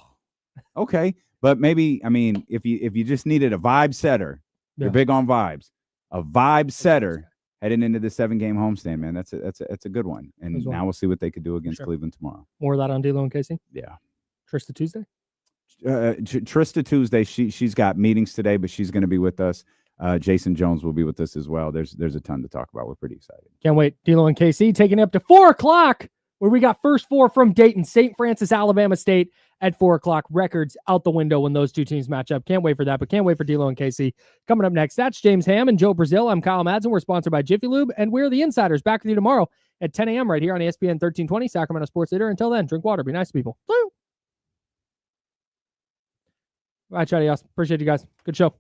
okay. But maybe, I mean, if you just needed a vibe setter, you're big on vibes, a vibe setter heading into the 7-game homestand, man. That's a good one. And now we'll see what they could do against Cleveland tomorrow. More of that on D'Lo and Casey? Yeah. Trysta Tuesday? Trysta Tuesday. She's got meetings today, but she's going to be with us. Jason Jones will be with us as well. There's a ton to talk about. We're pretty excited. Can't wait. D'Lo and KC taking it up to 4:00, where we got first 4 from Dayton, St. Francis, Alabama State at 4:00. Records out the window when those two teams match up. Can't wait for that, but can't wait for D'Lo and KC. Coming up next, that's James Ham and Joe Brazil. I'm Kyle Madsen. We're sponsored by Jiffy Lube, and we're the Insiders. Back with you tomorrow at 10 a.m. right here on ESPN 1320, Sacramento Sports Leader. Until then, drink water. Be nice to people. Woo! All right, Chatty House. Appreciate you guys. Good show.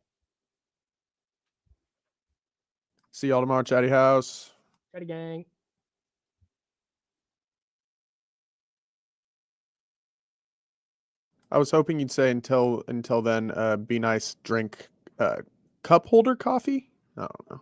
See y'all tomorrow, Chatty House. Chatty gang. I was hoping you'd say until then, be nice, drink cup holder coffee. I don't know.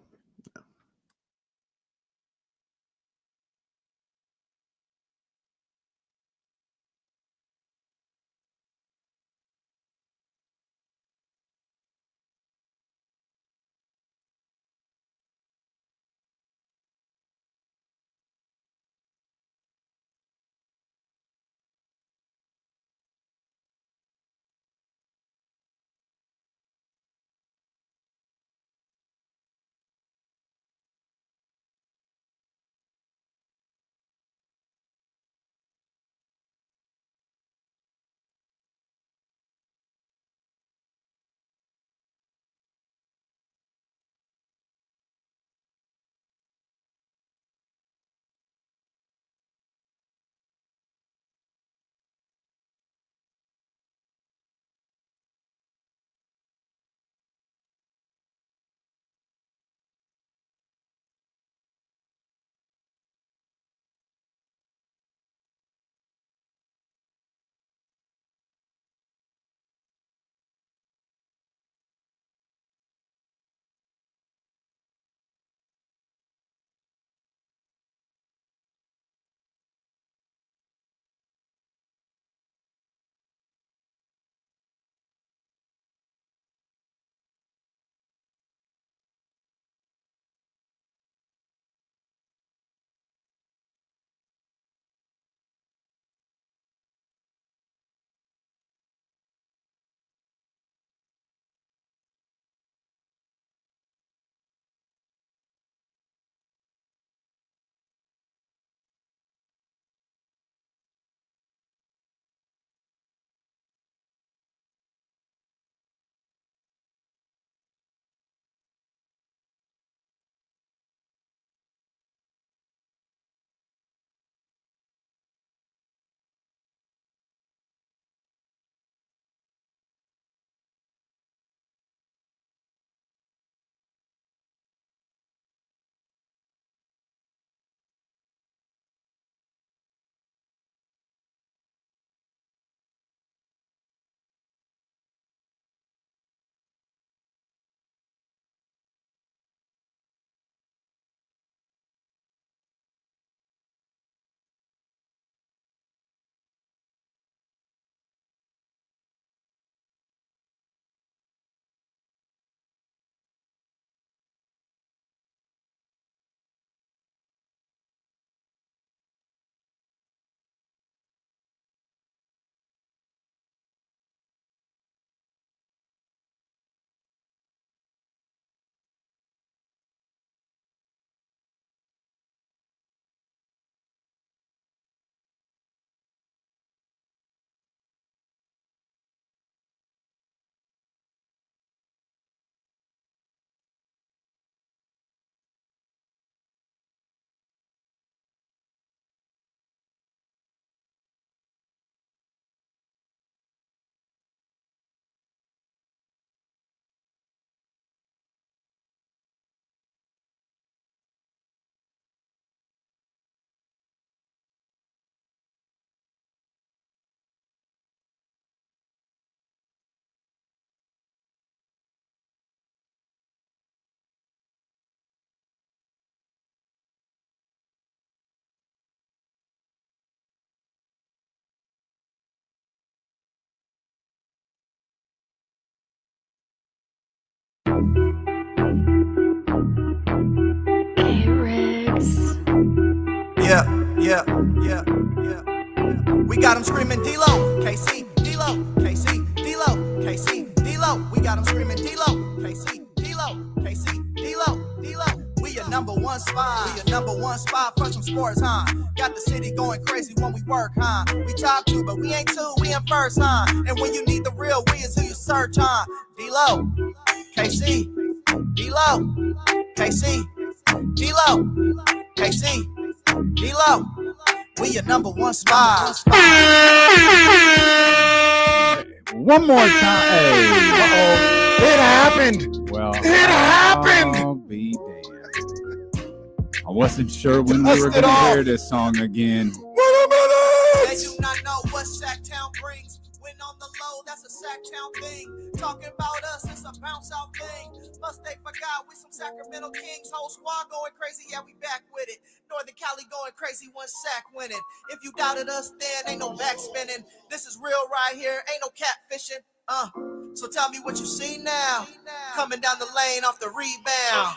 We got them screaming D-Lo, KC, D-Lo, KC, D-Lo, KC, D-Lo. We got them screaming D-Lo, KC, D-Lo, KC, D-Lo, D-Lo. We your number one spot. We your number one spot for some sports, huh? Got the city going crazy when we work, huh? We top two, but we ain't two, we in first, huh? And when you need the real, we is who you search, huh? D-Lo, KC, D-Lo, KC, D-Lo, KC, D-Lo. We your number one spot. One more time. Hey. Uh-oh. It happened. Well, It happened. I'll be damned. I wasn't sure when we were going to hear this song again. They do not know what Sacktown brings. When on the low, that's a Sacktown thing. Talking about us, it's a bounce out thing. Must they forgot we some Sacramento Kings. Whole squad going crazy, yeah, we back with it. Northern Cali going crazy, one sack winning. If you doubted us, then ain't no back spinning. This is real right here, ain't no catfishing. So tell me what you see now. Coming down the lane off the rebound.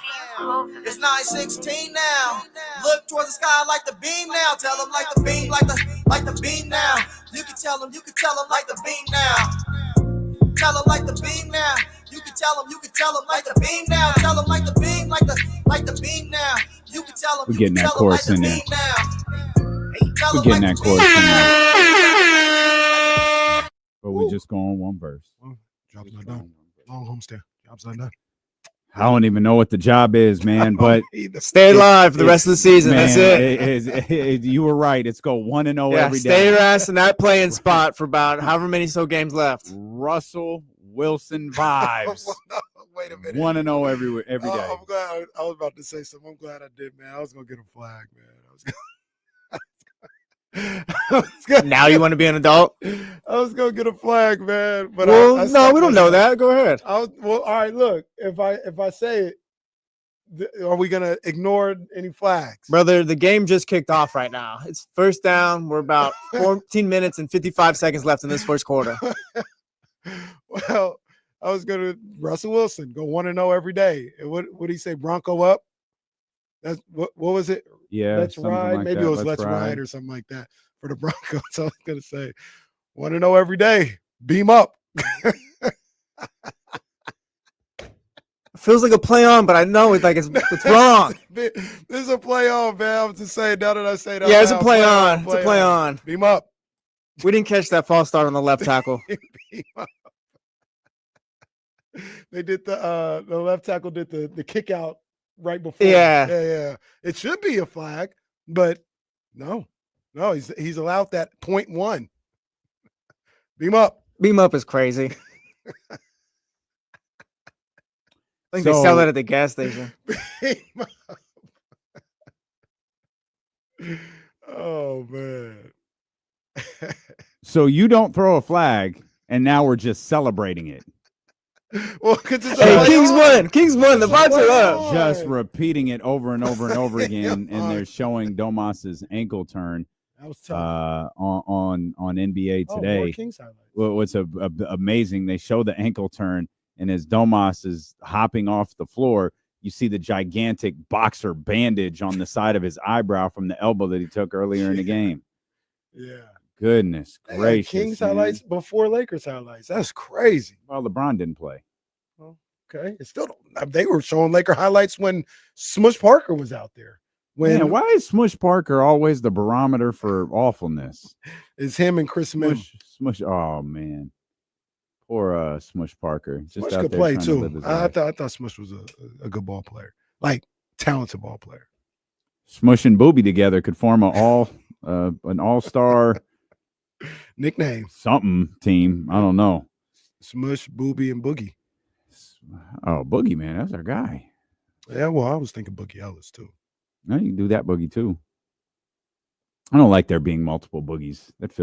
It's 9-16 now. Look towards the sky like the beam now. Tell them like the beam, like the beam now. You can tell them like the beam now. Tell them like the beam now. You can tell them like the beam now. Tell them like the beam, like the beam now. You can tell them. We're getting that chorus in there. We're getting that chorus in there. But we just go on one verse. Job's not done. Long homestand. Job's not done. I don't even know what the job is, man. But stay alive for the rest of the season. Man, that's it. You were right. It's go 1-0 every day. Stay your ass in that playing spot for about however many games left. Russell Wilson vibes. Wait a minute. 1-0 every day. I'm glad. I was about to say something. I'm glad I did, man. I was gonna get a flag, man. Now you want to be an adult? I was gonna get a flag, man. But we don't know that. Go ahead. All right. Look, if I say it, are we gonna ignore any flags, brother? The game just kicked off right now. It's first down. We're about 14 minutes and 55 seconds left in this first quarter. Well, I was gonna Russell Wilson go 1-0 every day. And what did he say? Bronco up. That's what was it? Yeah, let's ride. Like maybe that. It was let's ride or something like that for the Broncos. So I was gonna say 1-0 every day. Beam up. Feels like a play on, but I know it's wrong. This is a play on, man. I'm just saying now that I say that. Yeah, it's a play on. It's a play on. Beam up. We didn't catch that false start on the left tackle. Beam up. They did the left tackle did the kick out right before. Yeah. It should be a flag, but no, he's allowed that 0.1. Beam up. Beam up is crazy. I think they sell that at the gas station. Beam up. Oh man. So you don't throw a flag, and now we're just celebrating it. Well, Kings won. Kings won. The vibes are up. Just repeating it over and over and over again, and they're showing Domas's ankle turn. That was tough. On NBA today. More Kings highlights. Well, what's amazing? They show the ankle turn, and as Domas is hopping off the floor, you see the gigantic boxer bandage on the side of his eyebrow from the elbow that he took earlier in the game. Yeah. Goodness gracious. Kings highlights before Lakers highlights. That's crazy. Well, LeBron didn't play. Okay. It's still they were showing Laker highlights when Smush Parker was out there. Why is Smush Parker always the barometer for awfulness? It's him and Chris Smush. Oh man. Poor Smush Parker. Smush could play too. I thought Smush was a good ball player. Like talented ball player. Smush and Booby together could form an all-star nickname something team. I don't know. Smush, Booby, and Boogie. Oh, Boogie, man, that's our guy. Yeah, well, I was thinking Boogie Ellis too. No, you can do that Boogie too. I don't like there being multiple Boogies. That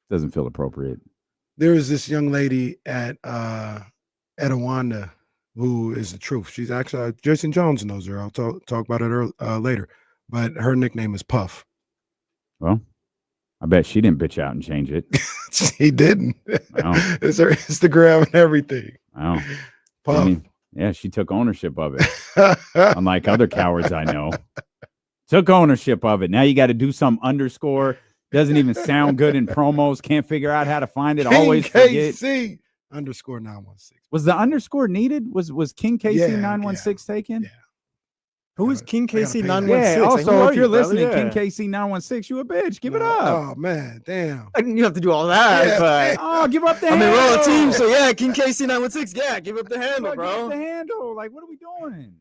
doesn't feel appropriate. There is this young lady at Etowanda who is the truth. She's actually Jason Jones knows her. I'll talk about it later. But her nickname is Puff. Well, I bet she didn't bitch out and change it. She didn't. It's her Instagram and everything. Oh, Puff. Yeah, she took ownership of it. Unlike other cowards I know. Took ownership of it. Now you got to do some underscore. Doesn't even sound good in promos. Can't figure out how to find it. King Always forget. KC underscore 916. Was the underscore needed? Was King KC Yeah, 916 taken? Yeah. Who is King I gotta KC pay that. 916? Yeah. Like, who Also, are if you're you, brother? listening, Yeah. King KC 916, you a bitch. Give it No. up. Oh man, damn. I didn't you have to do all that, Yeah, but Oh, give up the I mean, handle. we're all a team, so yeah, King KC 916. Yeah, give up the handle, Give up the bro. handle. Like, what are we doing?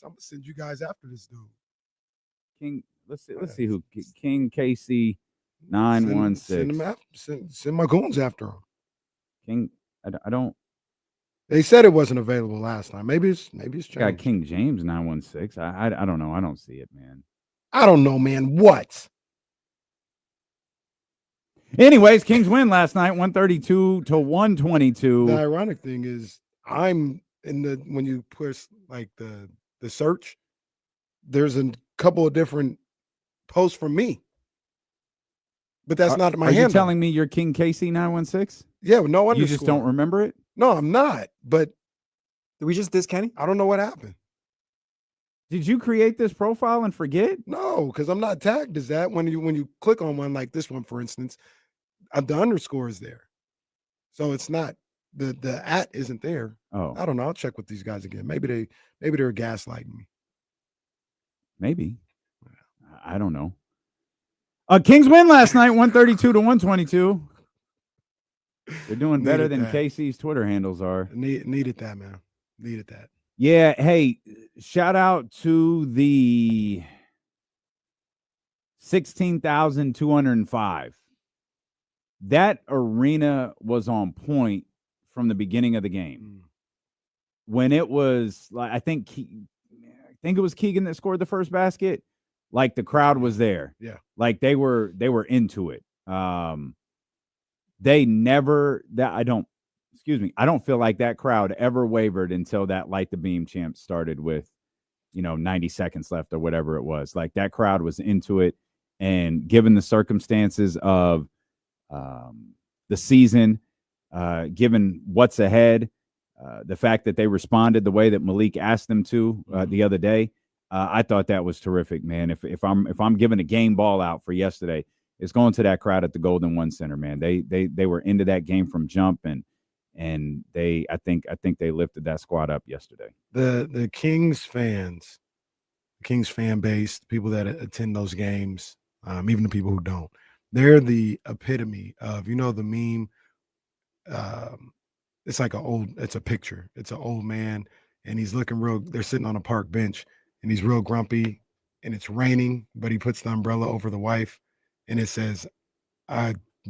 I'm gonna send you guys after this dude. King. Let's see who King KC 916. Send him after, send my goons after him. King. I don't. They said it wasn't available last time. Maybe it's changed. Got King James 916. I don't know. I don't see it, man. I don't know, man. What? Anyways, Kings win last night, 132 to 122. The ironic thing is, I'm in the when you push like the search, there's a couple of different posts from me, but that's not my Are handle. you telling me you're King KC 916? Yeah, no underscore. You just don't remember it? No, I'm not. But Did we just diss Kenny? I don't know what happened. Did you create this profile and forget? No, because I'm not tagged as that. When you click on one like this one, for instance, the underscore is there, so it's not the at isn't there. Oh, I don't know. I'll check with these guys again. Maybe they're gaslighting me. maybe. I don't know. Kings win last night, 132 to 122. They're doing better Needed than that. KC's Twitter handles are. Needed that, man. Needed that. Yeah. Hey, shout out to the 16,205. That arena was on point from the beginning of the game. When it was like, I think it was Keegan that scored the first basket. Like the crowd was there. Yeah. Like they were into it. They never I don't feel like that crowd ever wavered until that Light the Beam chant started with, 90 seconds left or whatever it was. Like that crowd was into it. And given the circumstances of the season, given what's ahead, the fact that they responded the way that Malik asked them to the other day, I thought that was terrific, man. If I'm giving a game ball out for yesterday, it's going to that crowd at the Golden One Center, man. They were into that game from jump, and I think they lifted that squad up yesterday. The Kings fans, the Kings fan base, the people that attend those games, even the people who don't, they're the epitome of, the meme. It's like it's a picture. It's an old man, and he's looking they're sitting on a park bench, and he's real grumpy, and it's raining, but he puts the umbrella over the wife, and it says,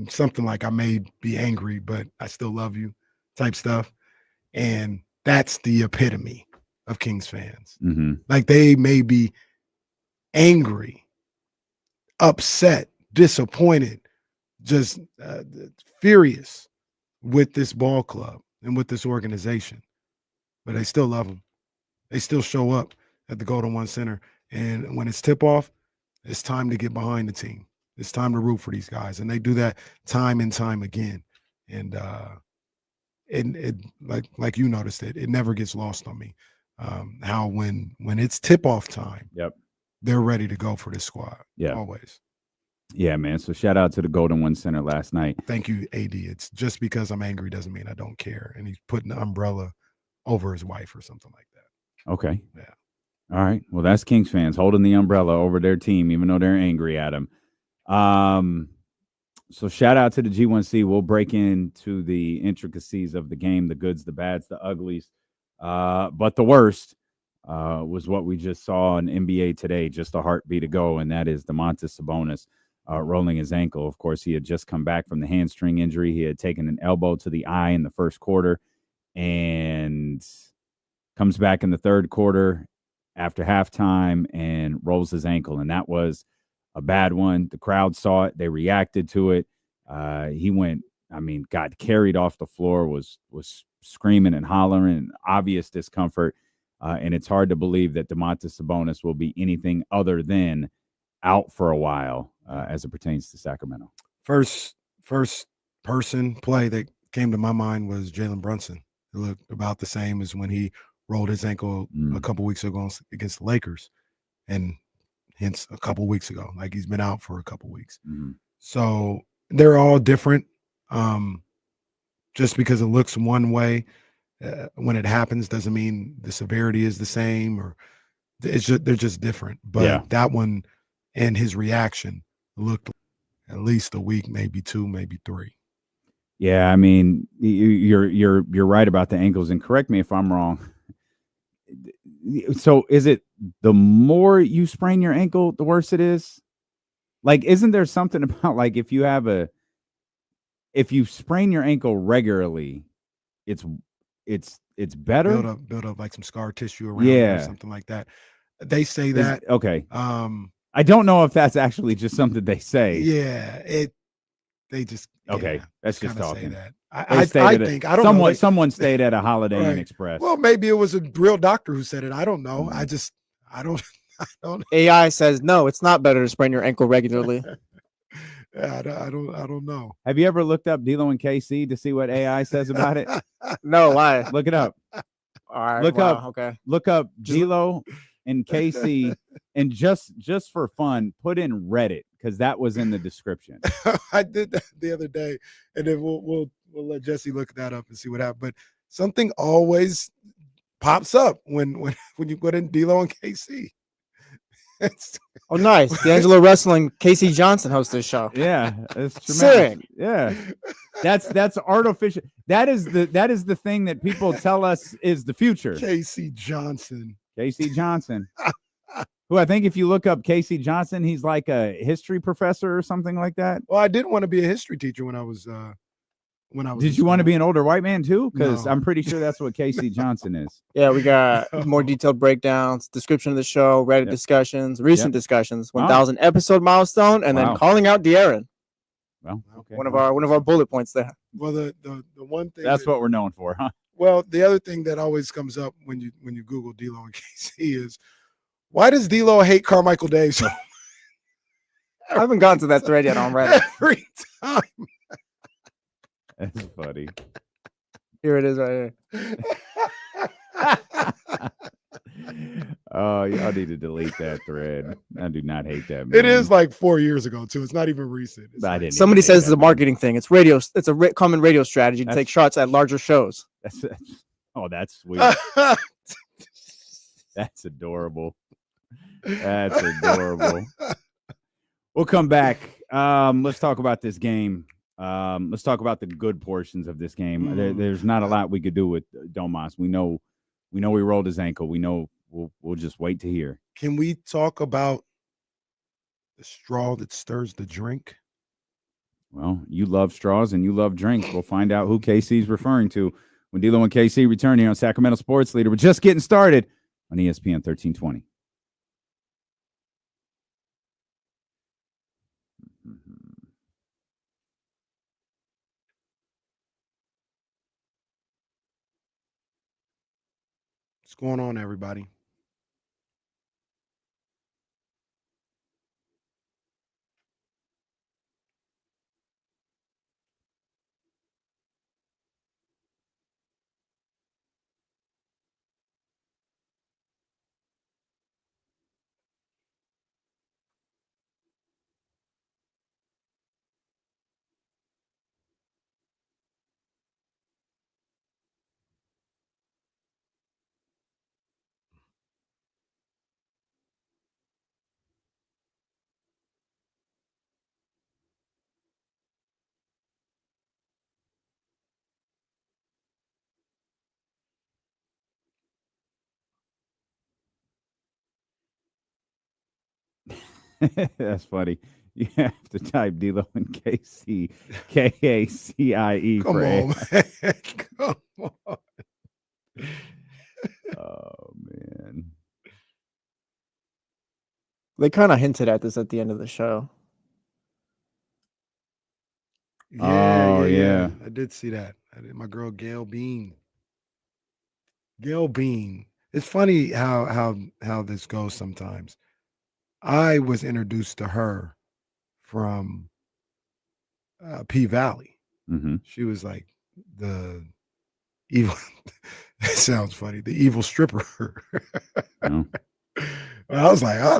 something like, I may be angry, but I still love you, type stuff. And that's the epitome of Kings fans. Mm-hmm. Like they may be angry, upset, disappointed, just furious with this ball club and with this organization, but they still love them. They still show up at the Golden One Center. And when it's tip off, it's time to get behind the team. It's time to root for these guys. And they do that time and time again. And it like you noticed it never gets lost on me. How when it's tip off time, yep, they're ready to go for this squad. Yeah. Always. Yeah, man. So shout out to the Golden One Center last night. Thank you, AD. It's just because I'm angry doesn't mean I don't care. And he's putting the umbrella over his wife or something like that. Okay. Yeah. All right. Well, that's Kings fans holding the umbrella over their team, even though they're angry at him. So shout out to the G1C. We'll break into the intricacies of the game, the goods, the bads, the uglies. But the worst was what we just saw in NBA today, just a heartbeat ago, and that is Domantas Sabonis rolling his ankle. Of course, he had just come back from the hamstring injury. He had taken an elbow to the eye in the first quarter and comes back in the third quarter after halftime and rolls his ankle. And that was a bad one. The crowd saw it. They reacted to it. He got carried off the floor, was screaming and hollering, obvious discomfort. And it's hard to believe that Domantas Sabonis will be anything other than out for a while as it pertains to Sacramento. First person play that came to my mind was Jalen Brunson. It looked about the same as when he rolled his ankle a couple weeks ago against the Lakers. And hence a couple weeks ago. Like he's been out for a couple weeks. Mm-hmm. So they're all different. Just because it looks one way when it happens doesn't mean the severity is the same, or they're just different. But that one and his reaction looked at least a week, maybe 2, maybe 3. Yeah, I mean, you're right about the ankles, and correct me if I'm wrong. So is it the more you sprain your ankle, the worse it is? Like, isn't there something about like if you sprain your ankle regularly, it's better? Build up like some scar tissue around it or something like that. They say that. Okay. I don't know if that's actually just something they say. Yeah, they just that's just talking. Say that. I think I don't know. Someone stayed at a Holiday Inn Express. Well, maybe it was a real doctor who said it. I don't know. I don't. AI says no. It's not better to sprain your ankle regularly. I don't know. Have you ever looked up D'Lo and KC to see what AI says about it? No, why? Look it up. All right. Look up D'Lo and KC, and just for fun, put in Reddit because that was in the description. I did that the other day, and then we'll let Jesse look that up and see what happened. But something always pops up when you put in D'Lo and KC. Oh, nice. D'Angelo Wrestling, Casey Johnson hosts this show. Yeah, that's sick. Yeah, that's artificial. That is the thing that people tell us is the future. Casey Johnson, who I think if you look up Casey Johnson, he's like a history professor or something like that. Well, I did want to be a history teacher when I was. Did you want to be an older white man too? Because I'm pretty sure that's what Casey Johnson is. Yeah, we got more detailed breakdowns, description of the show, Reddit discussions, recent discussions, 1,000 episode milestone, and then calling out De'Aaron. Well, okay. One of our bullet points there. Well, the one thing that's what we're known for, huh? Well, the other thing that always comes up when you Google D'Lo and KC is, why does D'Lo hate Carmichael Davis? I haven't gotten to that thread yet on Reddit. Every time. That's funny. Here it is right here. Oh, y'all need to delete that thread. I do not hate that, man. It is like 4 years ago, too. It's not even recent. Somebody says it's a marketing thing. It's radio. It's a common radio strategy to take shots at larger shows. That's sweet. That's adorable. That's adorable. We'll come back. Let's talk about this game. Let's talk about the good portions of this game. There's not a lot we could do with Domas. We know he rolled his ankle. We know we'll just wait to hear. Can we talk about the straw that stirs the drink? Well, you love straws and you love drinks. We'll find out who KC's referring to when D'Lo and KC return here on Sacramento Sports Leader. We're just getting started on ESPN 1320. What's going on, everybody? That's funny. You have to type D'Lo and KC, KACIE for man. Come on. Oh, man. They kind of hinted at this at the end of the show. Yeah. I did see that. My girl Gail Bean. It's funny how this goes sometimes. I was introduced to her from P Valley. Mm-hmm. She was like the evil. It sounds funny. The evil stripper. No. I was like, I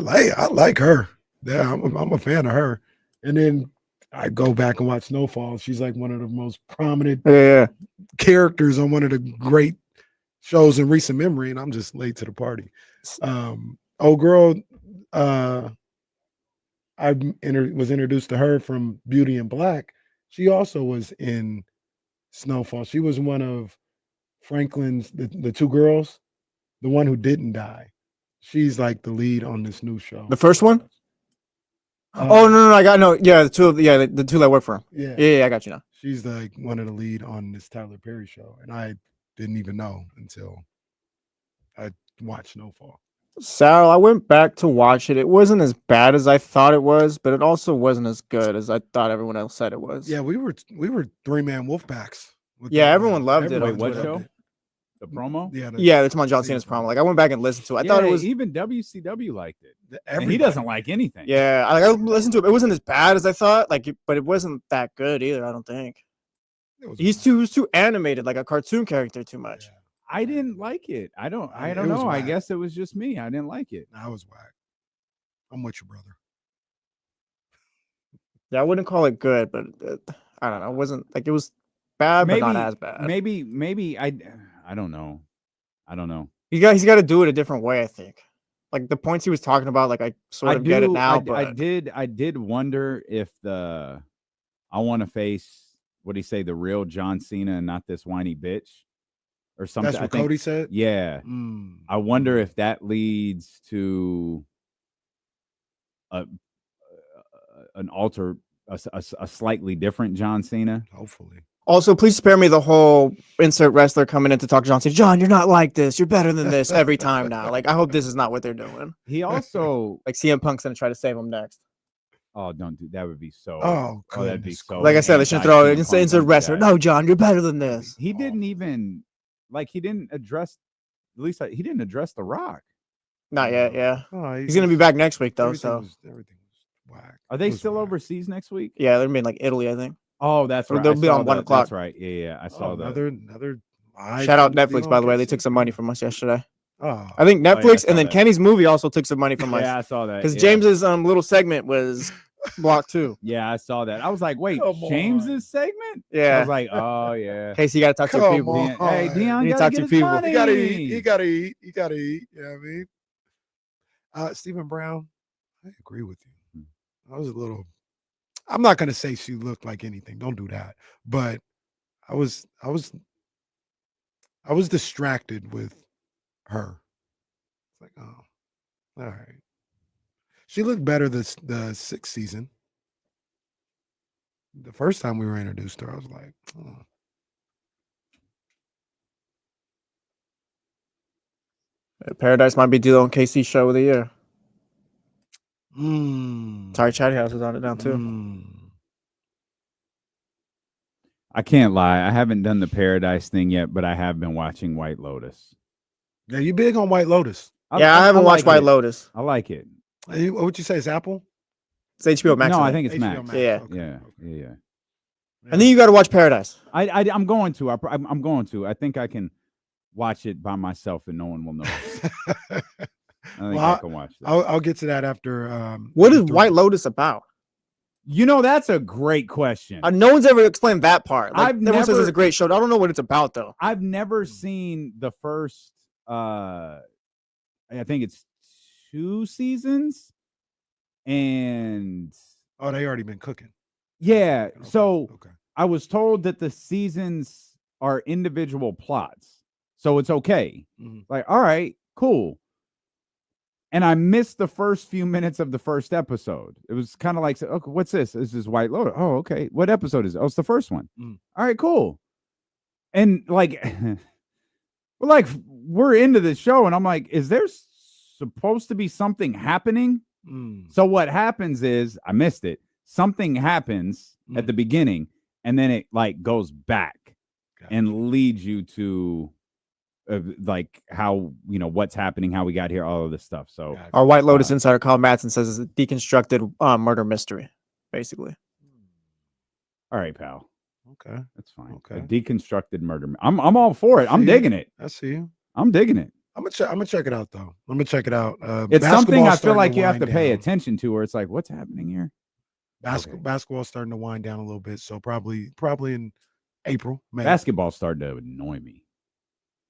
like her. Yeah, I'm a fan of her. And then I go back and watch Snowfall. She's like one of the most prominent characters on one of the great shows in recent memory, and I'm just late to the party. Old girl, I was introduced to her from Beauty and Black. She also was in Snowfall. She was one of Franklin's, the two girls, the one who didn't die. She's like the lead on this new show. The first one? No, I got no. Yeah, the two that work for him. Yeah, I got you now. She's like one of the lead on this Tyler Perry show, and I didn't even know until I watched Snowfall. Sal, I went back to watch it. It wasn't as bad as I thought it was, but it also wasn't as good as I thought everyone else said it was. Yeah, we were 3-man Wolfpacks. Yeah, everyone loved it. Wait, what show? The promo? Yeah, it's on John Cena's promo. Like I went back and listened to it. I thought it was even WCW liked it. And he doesn't like anything. Yeah, I listened to it. It wasn't as bad as I thought. But it wasn't that good either. I don't think. He was too animated, like a cartoon character, too much. Yeah. I didn't like it. I don't know. I guess it was just me. I didn't like it. I was whack. I'm with you, brother. Yeah, I wouldn't call it good, but I don't know. It wasn't like it was bad, but not as bad. Maybe I don't know. I don't know. He's got to do it a different way, I think. Like the points he was talking about, like I sort of get it now. But I did wonder if I want to face, what do you say, the real John Cena and not this whiny bitch or something. That's what Cody said? Yeah. I wonder if that leads to a slightly different John Cena. Hopefully. Also, please spare me the whole insert wrestler coming in to talk to John Cena. John, you're not like this. You're better than this every time now. Like, I hope this is not what they're doing. He also like CM Punk's gonna try to save him next. Oh, don't do that. Would be so. Oh, that'd be so. Like I said, they should throw it insert wrestler. No, John, you're better than this. He didn't even he didn't address. At least he didn't address The Rock. Not yet. Yeah. He's gonna be back next week though. Everything was whack. Are they still overseas next week? Yeah, they're in like Italy, I think. Oh, that's right. They'll be on 1 o'clock. That's right. Yeah, I saw that. Another shout out Netflix, by the way. They took some money from us yesterday. Oh, I think Netflix and then Kenny's movie also took some money from us. Yeah, I saw that. Because James's little segment was blocked too. Yeah, I saw that. I was like, wait, James's segment? Yeah. I was like, oh yeah. Casey, you gotta talk to your people. Hey, Dion, you gotta talk to people. Money. You gotta eat. You gotta eat. You gotta eat. You know what I mean? Stephen Brown, I agree with you. I was a little. I'm not gonna say she looked like anything. Don't do that. But I was distracted with her. It's like, oh, all right. She looked better the 6th season. The first time we were introduced to her, I was like, oh. Paradise might be the on KC show of the year. Sorry, Chatty House is on it now too. I can't lie. I haven't done the Paradise thing yet, but I have been watching White Lotus. Yeah, you big on White Lotus? I haven't watched White Lotus. I like it. What would you say? It's Apple? It's HBO Max. No, I think it's HBO Max. Yeah. Yeah. And then you got to watch Paradise. I'm going to. I'm going to. I think I can watch it by myself and no one will notice. I can watch that. I'll get to that after. What is White Lotus about? You know, that's a great question. No one's ever explained that part. Like, everyone says never, it's a great show. I don't know what it's about though. I've never seen the first. I think it's 2 seasons, and they already been cooking. Yeah. Okay. So I was told that the seasons are individual plots, so it's okay. Like, all right, cool. And I missed the first few minutes of the first episode. It was kind of like, okay, what's this? This is White Lotus. Oh, okay. What episode is it? Oh, it's the first one. All right, cool. And like, we're into this show, and I'm like, is there supposed to be something happening? So what happens is, I missed it. Something happens at the beginning, and then it like goes back and leads you to like how, what's happening, how we got here, all of this stuff. So our White Lotus insider Colin Matson says it's a deconstructed murder mystery, basically. All right, pal. Okay, that's fine. Okay, a deconstructed murder. I'm all for it. I'm digging it. I see you. I'm digging it. I'm gonna check it out though. I'm gonna check it out. It's something I feel like you have wind to pay down. attention to, where it's like, what's happening here? Basketball's starting to wind down a little bit, so probably in April, May. Basketball's starting to annoy me.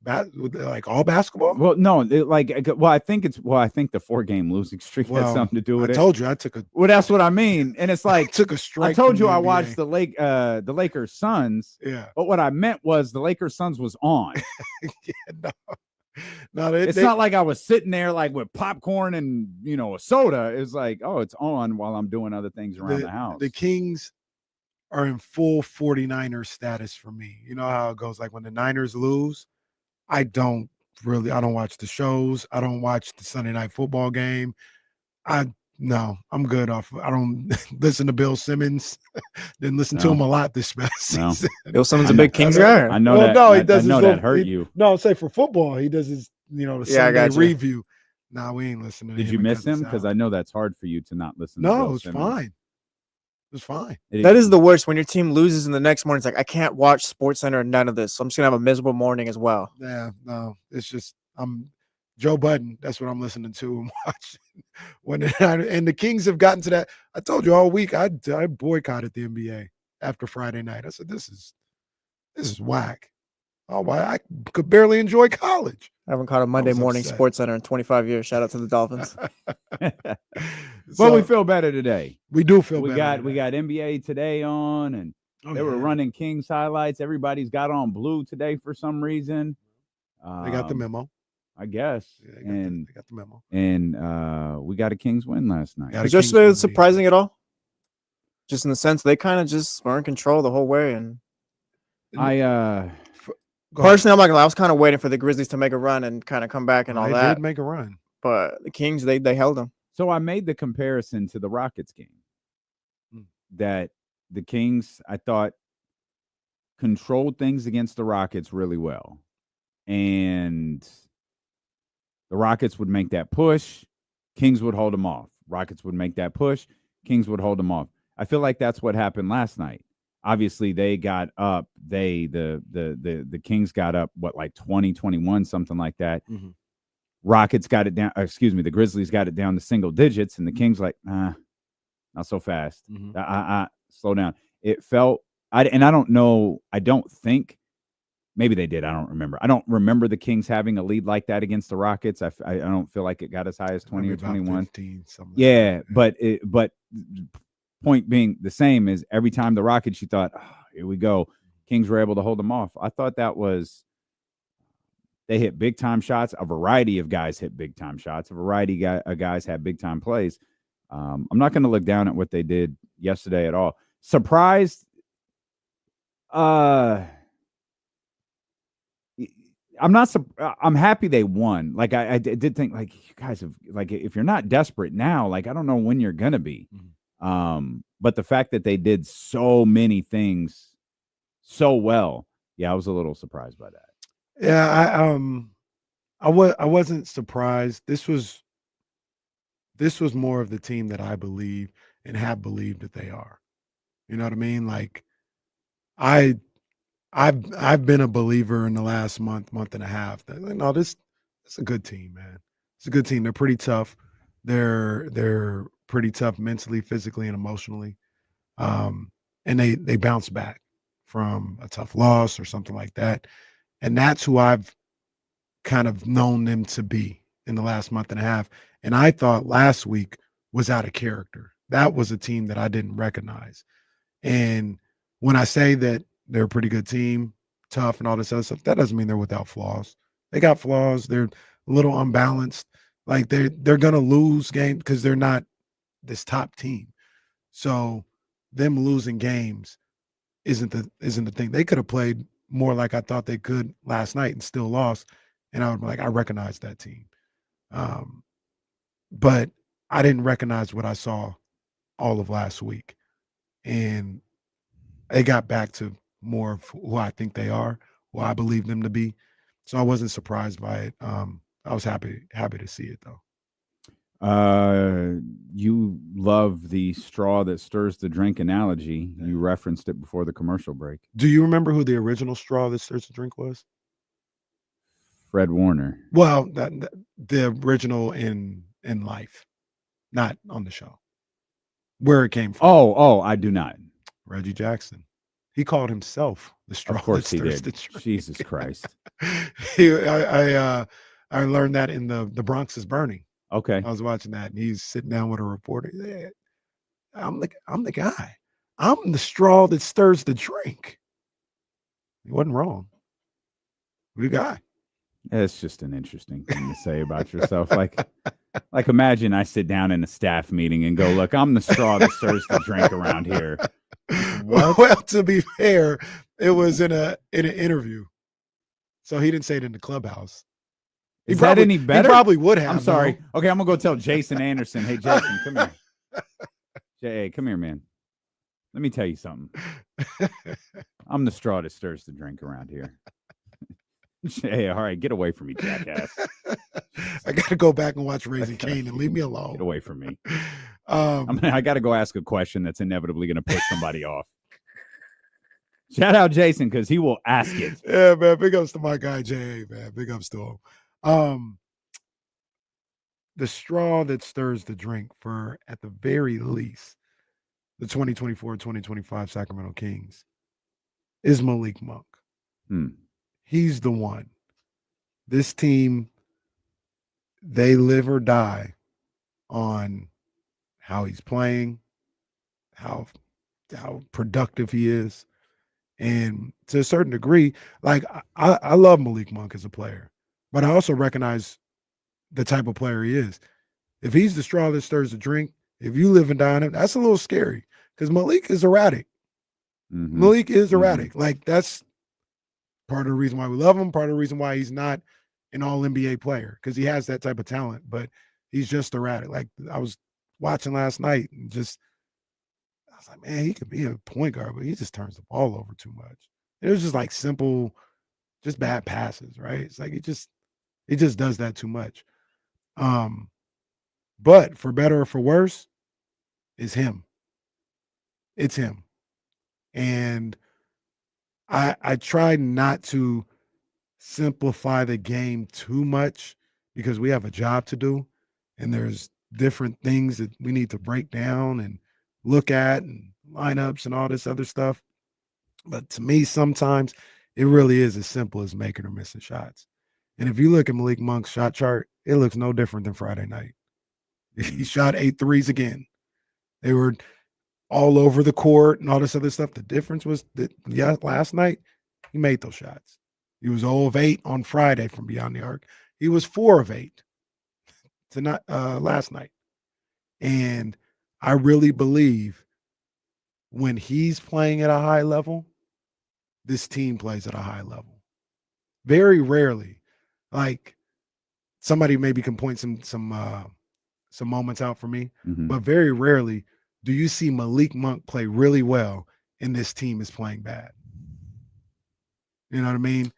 Like all basketball? Well, no, I think the 4-game losing streak has something to do with it. I told you I took a. Well, that's what I mean, and it's like took a strike. I told you I NBA. watched the Lakers Suns. Yeah, but what I meant was the Lakers Suns was on. Yeah, no, it's not like I was sitting there like with popcorn and a soda. It's like, oh, it's on while I'm doing other things around the house. The Kings are in full 49er status for me. You know how it goes. Like when the Niners lose, I don't watch the shows. I don't watch the Sunday night football game. I'm good off. I don't listen to Bill Simmons. Didn't listen to him a lot this past season. Bill Simmons a big Kings guy. I know that. No, he does. I know that hurt you. No, say for football, he does his the Sunday review. No, we ain't listening. Did you miss him? Because I know that's hard for you to not listen. No, to Bill it's Simmons. fine. It's fine. That is the worst when your team loses and the next morning it's like, I can't watch SportsCenter and none of this. So I'm just gonna have a miserable morning as well. Yeah, no, it's just I'm Joe Budden. That's what I'm listening to and watching. And the Kings have gotten to that. I told you all week I boycotted the NBA after Friday night. I said this is whack. Oh, why I could barely enjoy college. I haven't caught a Monday morning SportsCenter in 25 years. Shout out to the Dolphins. Well, we feel better today. We do feel better. We got NBA Today on, and they were running Kings highlights. Everybody's got on blue today for some reason. They got the memo, I guess. Yeah, they got the memo. And we got a Kings win last night. Was yesterday surprising at all? Just in the sense they kind of just were in control the whole way. And personally, I'm not gonna lie, I was kind of waiting for the Grizzlies to make a run and kind of come back and all that. They did make a run, but the Kings they held them. So I made the comparison to the Rockets game. That the Kings, I thought, controlled things against the Rockets really well, and the Rockets would make that push, Kings would hold them off. Rockets would make that push, Kings would hold them off. I feel like that's what happened last night. Obviously, they got up. The Kings got up, like 20-21, something like that. Mm-hmm. Rockets got it down. Excuse me, the Grizzlies got it down to single digits, and the Kings like, not so fast. Mm-hmm. Slow down. It felt. I don't know. I don't think. Maybe they did. I don't remember. I don't remember the Kings having a lead like that against the Rockets. I don't feel like it got as high as 20 or 21. 15, something yeah, like that. but point being the same is every time the Rockets, you thought, oh, here we go. Kings were able to hold them off. I thought that was. They hit big time shots. A variety of guys hit big time shots. A variety of guys had big time plays. I'm not going to look down at what they did yesterday at all. Surprised. I'm not. I'm happy they won. Like I did think, like, you guys have, like, if you're not desperate now, like, I don't know when you're gonna be. But the fact that they did so many things so well, yeah, I was a little surprised by that. Yeah, I wasn't surprised. This was more of the team that I believe and have believed that they are. You know what I mean? Like I've been a believer in the last month and a half that, no, this is a good team, man. It's a good team. They're pretty tough. They're pretty tough mentally, physically, and emotionally. And they bounce back from a tough loss or something like that. And that's who I've kind of known them to be in the last month and a half. And I thought last week was out of character. That was a team that I didn't recognize. And when I say that they're a pretty good team, tough and all this other stuff, that doesn't mean they're without flaws. They got flaws. They're a little unbalanced. Like they're going to lose games because they're not this top team. So them losing games isn't the thing. They could have played more like I thought they could last night and still lost. And I would be like, I recognize that team. But I didn't recognize what I saw all of last week. And they got back to more of who I think they are, who I believe them to be. So I wasn't surprised by it. I was happy to see it though. You love the straw that stirs the drink analogy. You referenced it before the commercial break. Do you remember who the original straw that stirs the drink was? Fred Warner. Well, the original in life, not on the show. Where it came from. Oh, I do not. Reggie Jackson. He called himself the straw. Of course he did. The drink. Jesus Christ. I learned that in the Bronx is Burning. Okay. I was watching that, and he's sitting down with a reporter. Yeah, I'm the guy. I'm the straw that stirs the drink. He wasn't wrong. What a guy. It's just an interesting thing to say about yourself. Like imagine I sit down in a staff meeting and go, look, I'm the straw that stirs the drink around here. What? Well, to be fair, it was in an interview. So he didn't say it in the clubhouse. Is that any better? He probably would have. I'm sorry. Okay, I'm gonna go tell Jason Anderson. Hey, Jason, come here. Hey, come here, man. Let me tell you something. I'm the straw that stirs the drink around here. Hey, all right, get away from me, jackass. I got to go back and watch Raising Cain and leave me alone. Get away from me. I got to go ask a question that's inevitably going to piss somebody off. Shout out Jason because he will ask it. Yeah, man. Big ups to my guy Jay, man. Big ups to him. The straw that stirs the drink for, at the very least, the 2024-2025 Sacramento Kings is Malik Monk. He's the one. This team, they live or die on how he's playing, how productive he is. And to a certain degree, like I love Malik Monk as a player, but I also recognize the type of player he is. If he's the straw that stirs the drink, if you live and die on him, that's a little scary because Malik is erratic. Malik is erratic. Like that's part of the reason why we love him, part of the reason why he's not an all-NBA player, because he has that type of talent, but he's just erratic. Like I was watching last night and I was like, man, he could be a point guard, but he just turns the ball over too much. It was just like simple, just bad passes, right? It's like it just does that too much. But for better or for worse, it's him. It's him. And I try not to simplify the game too much because we have a job to do and there's different things that we need to break down and look at and lineups and all this other stuff. But to me, sometimes it really is as simple as making or missing shots. And if you look at Malik Monk's shot chart, it looks no different than Friday night. He shot 8 threes again. They were all over the court and all this other stuff. The difference was that, last night he made those shots. He was 0 of 8 on Friday from beyond the arc. He was 4 of 8 tonight, last night. And I really believe when he's playing at a high level, this team plays at a high level. Very rarely, like somebody maybe can point some moments out for me, but very rarely do you see Malik Monk play really well and this team is playing bad. You know what I mean?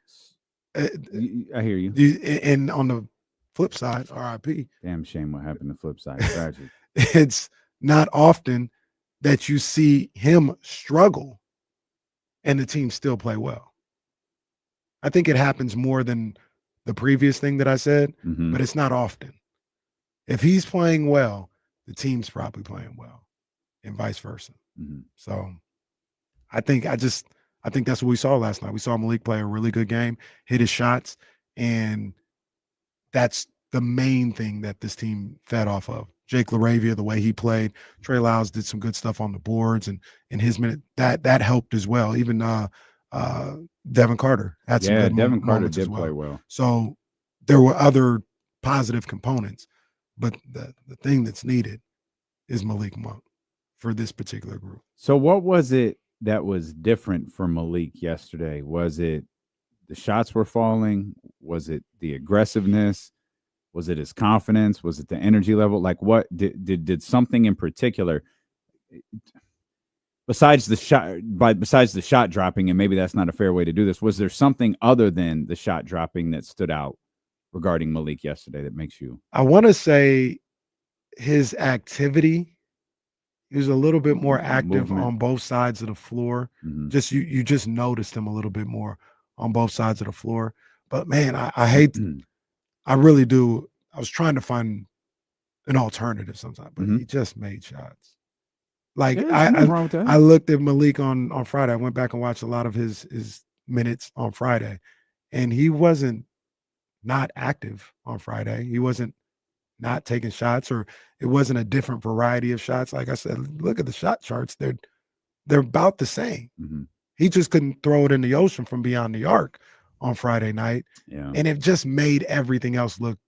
I hear you. And on the flip side, RIP. Damn shame what happened to the flip side. Tragic. It's not often that you see him struggle and the team still play well. I think it happens more than the previous thing that I said, but it's not often. If he's playing well, the team's probably playing well and vice versa. So I think that's what we saw last night. We saw Malik play a really good game, hit his shots, and that's the main thing that this team fed off of. Jake LaRavia, the way he played, Trey Lyles did some good stuff on the boards, and in his minute that helped as well. Even Devin Carter had some good Devin Carter moments did as well. play well. So there were other positive components, but the thing that's needed is Malik Monk for this particular group. So what was it that was different for Malik yesterday? Was it the shots were falling? Was it the aggressiveness? Was it his confidence? Was it the energy level? Like what did something in particular besides the shot dropping, and maybe that's not a fair way to do this, was there something other than the shot dropping that stood out regarding Malik yesterday that makes you? I want to say his activity. He was a little bit more active on both sides of the floor. Just you just noticed him a little bit more on both sides of the floor. But man, I hate. I really do. I was trying to find an alternative sometimes, but he just made shots. Like I looked at Malik on Friday. I went back and watched a lot of his minutes on Friday, and he wasn't not active on Friday. He wasn't not taking shots, or it wasn't a different variety of shots. Like I said, look at the shot charts. They're about the same. He just couldn't throw it in the ocean from beyond the arc on Friday night. Yeah. And it just made everything else look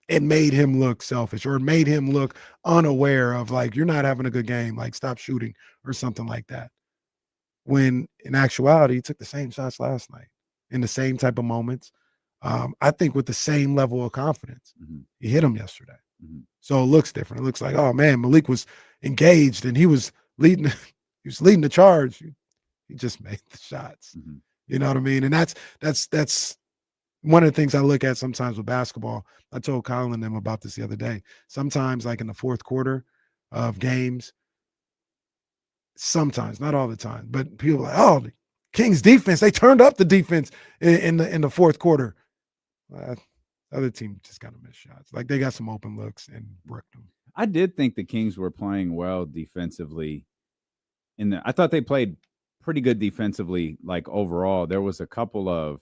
it made him look selfish, or it made him look unaware of, like, you're not having a good game, like stop shooting or something like that. When in actuality, he took the same shots last night in the same type of moments. I think with the same level of confidence. He hit him yesterday. So it looks different. It looks like, oh man, Malik was engaged and he was leading the charge. He just made the shots. You know what I mean? And that's one of the things I look at sometimes with basketball. I told Colin and them about this the other day. Sometimes, like in the fourth quarter of games, sometimes, not all the time, but people are like, oh, the Kings defense, they turned up the defense in the fourth quarter. Other team just got to miss shots. Like, they got some open looks and bricked them. I did think the Kings were playing well defensively. I thought they played pretty good defensively, like overall. There was a couple of,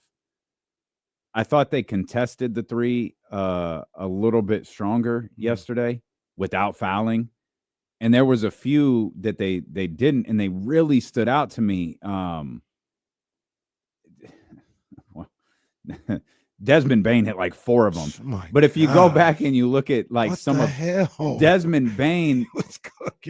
I thought they contested the three a little bit stronger yesterday without fouling. And there was a few that they didn't, and they really stood out to me. Desmond Bane hit like 4 of them. But if you go back and you look at like Desmond Bane,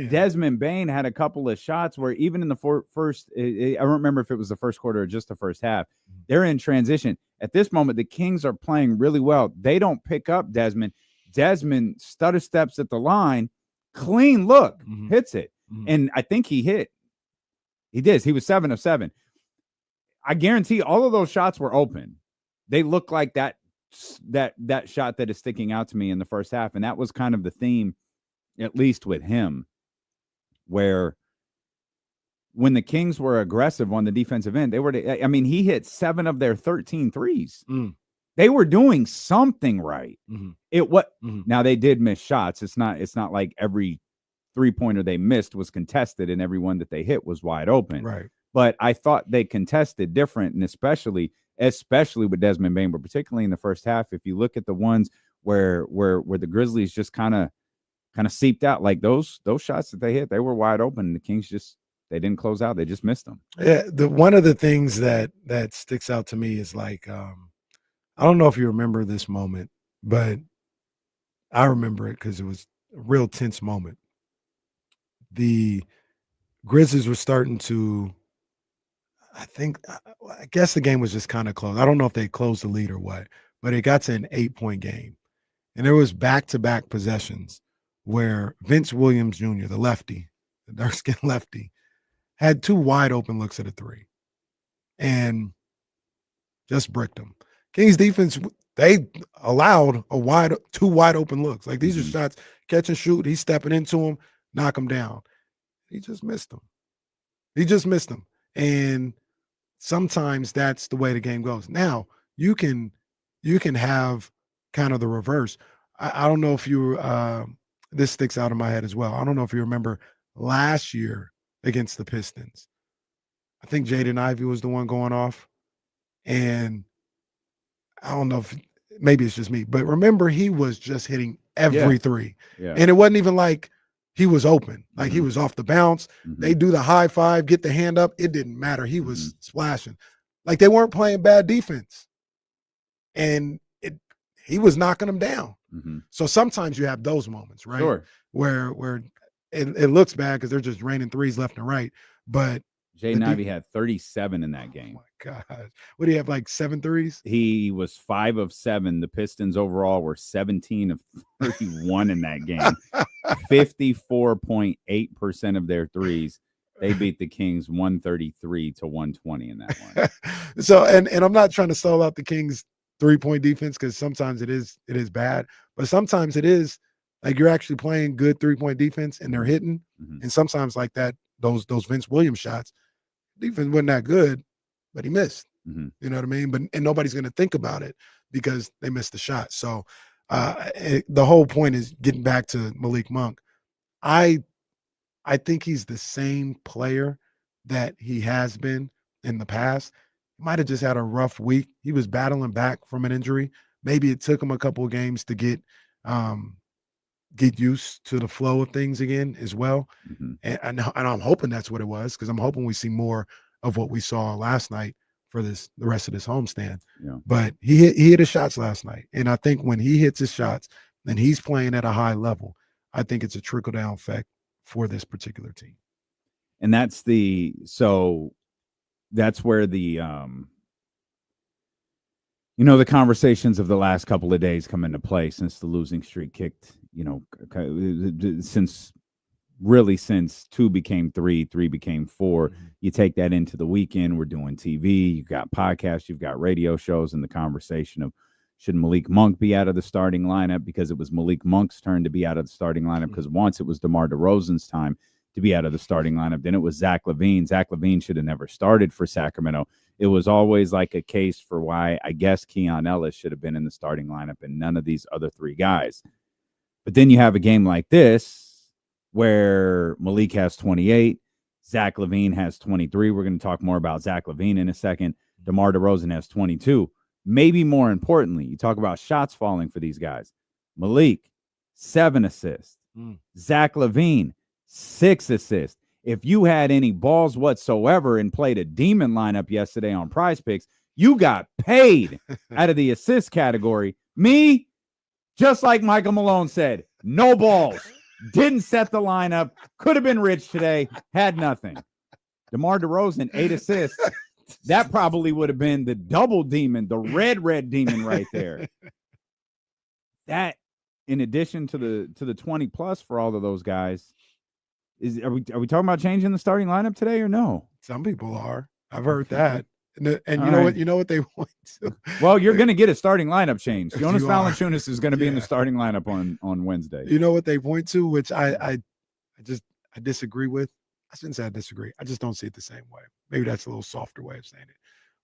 Desmond Bane had a couple of shots where even in the first, I don't remember if it was the first quarter or just the first half, they're in transition. At this moment, the Kings are playing really well. They don't pick up Desmond. Desmond stutter steps at the line, clean look, hits it. And I think he hit. He did. He was 7 of 7. I guarantee all of those shots were open. They look like that shot that is sticking out to me in the first half. And that was kind of the theme, at least with him, where when the Kings were aggressive on the defensive end, he hit 7 of their 13 threes. They were doing something right. Now they did miss shots. It's not like every 3-pointer they missed was contested and every one that they hit was wide open. Right. But I thought they contested different, and especially with Desmond Bane, but particularly in the first half, if you look at the ones where the Grizzlies just kind of seeped out, like those shots that they hit, they were wide open, and the Kings they didn't close out. They just missed them. Yeah, one of the things that sticks out to me is like, I don't know if you remember this moment, but I remember it because it was a real tense moment. The Grizzlies were starting to, I guess the game was just kind of close. I don't know if they closed the lead or what, but it got to an 8-point game. And there was back-to-back possessions where Vince Williams Jr., the lefty, the dark-skinned lefty, had 2 wide open looks at a 3 and just bricked them. Kings defense, they allowed 2 wide open looks. Like, these are shots, catch and shoot. He's stepping into them, knock them down. He just missed them. And sometimes that's the way the game goes. Now, you can have kind of the reverse. I don't know if you this sticks out in my head as well. I don't know if you remember last year against the Pistons. I think Jaden Ivey was the one going off. And I don't know if maybe it's just me, but remember, he was just hitting every 3. Yeah. And it wasn't even like he was open. Like, he was off the bounce. They do the high five, get the hand up. It didn't matter. He was splashing. Like, they weren't playing bad defense. And he was knocking them down. So sometimes you have those moments, right? Sure. Where it looks bad because they're just raining threes left and right. But Jaden Ivey had 37 in that game. Oh my God. What do you have, like 7 threes? He was 5 of 7. The Pistons overall were 17 of 31 in that game. 54.8% of their threes. They beat the Kings 133 to 120 in that one. So, and I'm not trying to sell out the Kings 3-point defense, because sometimes it is bad, but sometimes it is like you're actually playing good 3-point defense and they're hitting. And sometimes like that, those Vince Williams shots, defense wasn't that good, but he missed. You know what I mean? And nobody's going to think about it because they missed the shot. So the whole point is getting back to Malik Monk. I think he's the same player that he has been in the past. He might have just had a rough week. He was battling back from an injury. Maybe it took him a couple of games to get used to the flow of things again as well. And I'm hoping that's what it was, because I'm hoping we see more of what we saw last night for the rest of this homestand. Yeah. But he hit his shots last night. And I think when he hits his shots and he's playing at a high level, I think it's a trickle-down effect for this particular team. And that's where the the conversations of the last couple of days come into play since the losing streak kicked, since 2 became 3, 3 became 4. You take that into the weekend. We're doing TV. You've got podcasts. You've got radio shows, and the conversation of should Malik Monk be out of the starting lineup, because it was Malik Monk's turn to be out of the starting lineup, because once it was DeMar DeRozan's time to be out of the starting lineup. Then it was Zach LaVine. Zach LaVine should have never started for Sacramento. It was always like a case for why I guess Keon Ellis should have been in the starting lineup and none of these other 3 guys. But then you have a game like this where Malik has 28, Zach LaVine has 23. We're going to talk more about Zach LaVine in a second. DeMar DeRozan has 22. Maybe more importantly, you talk about shots falling for these guys. Malik, 7 assists. Zach LaVine, 6 assists. If you had any balls whatsoever and played a demon lineup yesterday on Prize Picks, you got paid out of the assist category. Me, just like Michael Malone said, no balls. Didn't set the lineup. Could have been rich today. Had nothing. DeMar DeRozan, 8 assists. That probably would have been the double demon, the red demon right there. That, in addition to the 20 plus for all of those guys, are we talking about changing the starting lineup today or no? Some people are. I've heard that. And you know what they want to. Well, you're going to get a starting lineup change. Jonas Valanciunas is going to be in the starting lineup on Wednesday. You know what they point to, which I disagree with. I shouldn't say I disagree. I just don't see it the same way. Maybe that's a little softer way of saying it.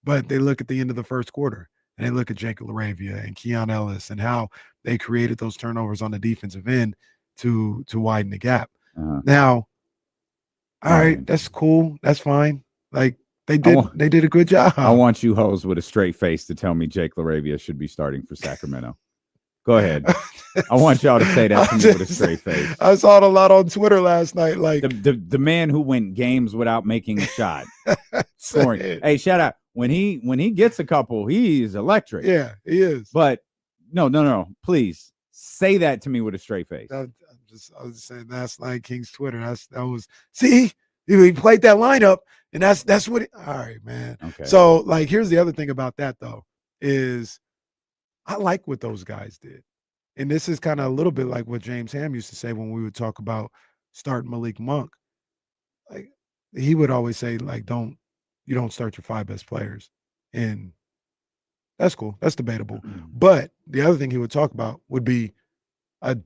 But they look at the end of the first quarter and they look at Jacob LaRavia and Keon Ellis and how they created those turnovers on the defensive end to widen the gap. Now, all right, that's cool. That's fine. Like they did a good job. I want you hoes with a straight face to tell me Jake LaRavia should be starting for Sacramento. Go ahead. I want y'all to say that to me with a straight face. I saw it a lot on Twitter last night. Like the man who went games without making a shot. Scoring. Hey, shout out. When he gets a couple, he's electric. Yeah, he is. But no. Please say that to me with a straight face. I was saying last night, King's Twitter. That was see, he played that lineup, and that's what. All right, man. Okay. So like, here's the other thing about that though is I like what those guys did, and this is kind of a little bit like what James Ham used to say when we would talk about starting Malik Monk. Like he would always say, like, you don't start your 5 best players, and that's cool. That's debatable. But the other thing he would talk about would be a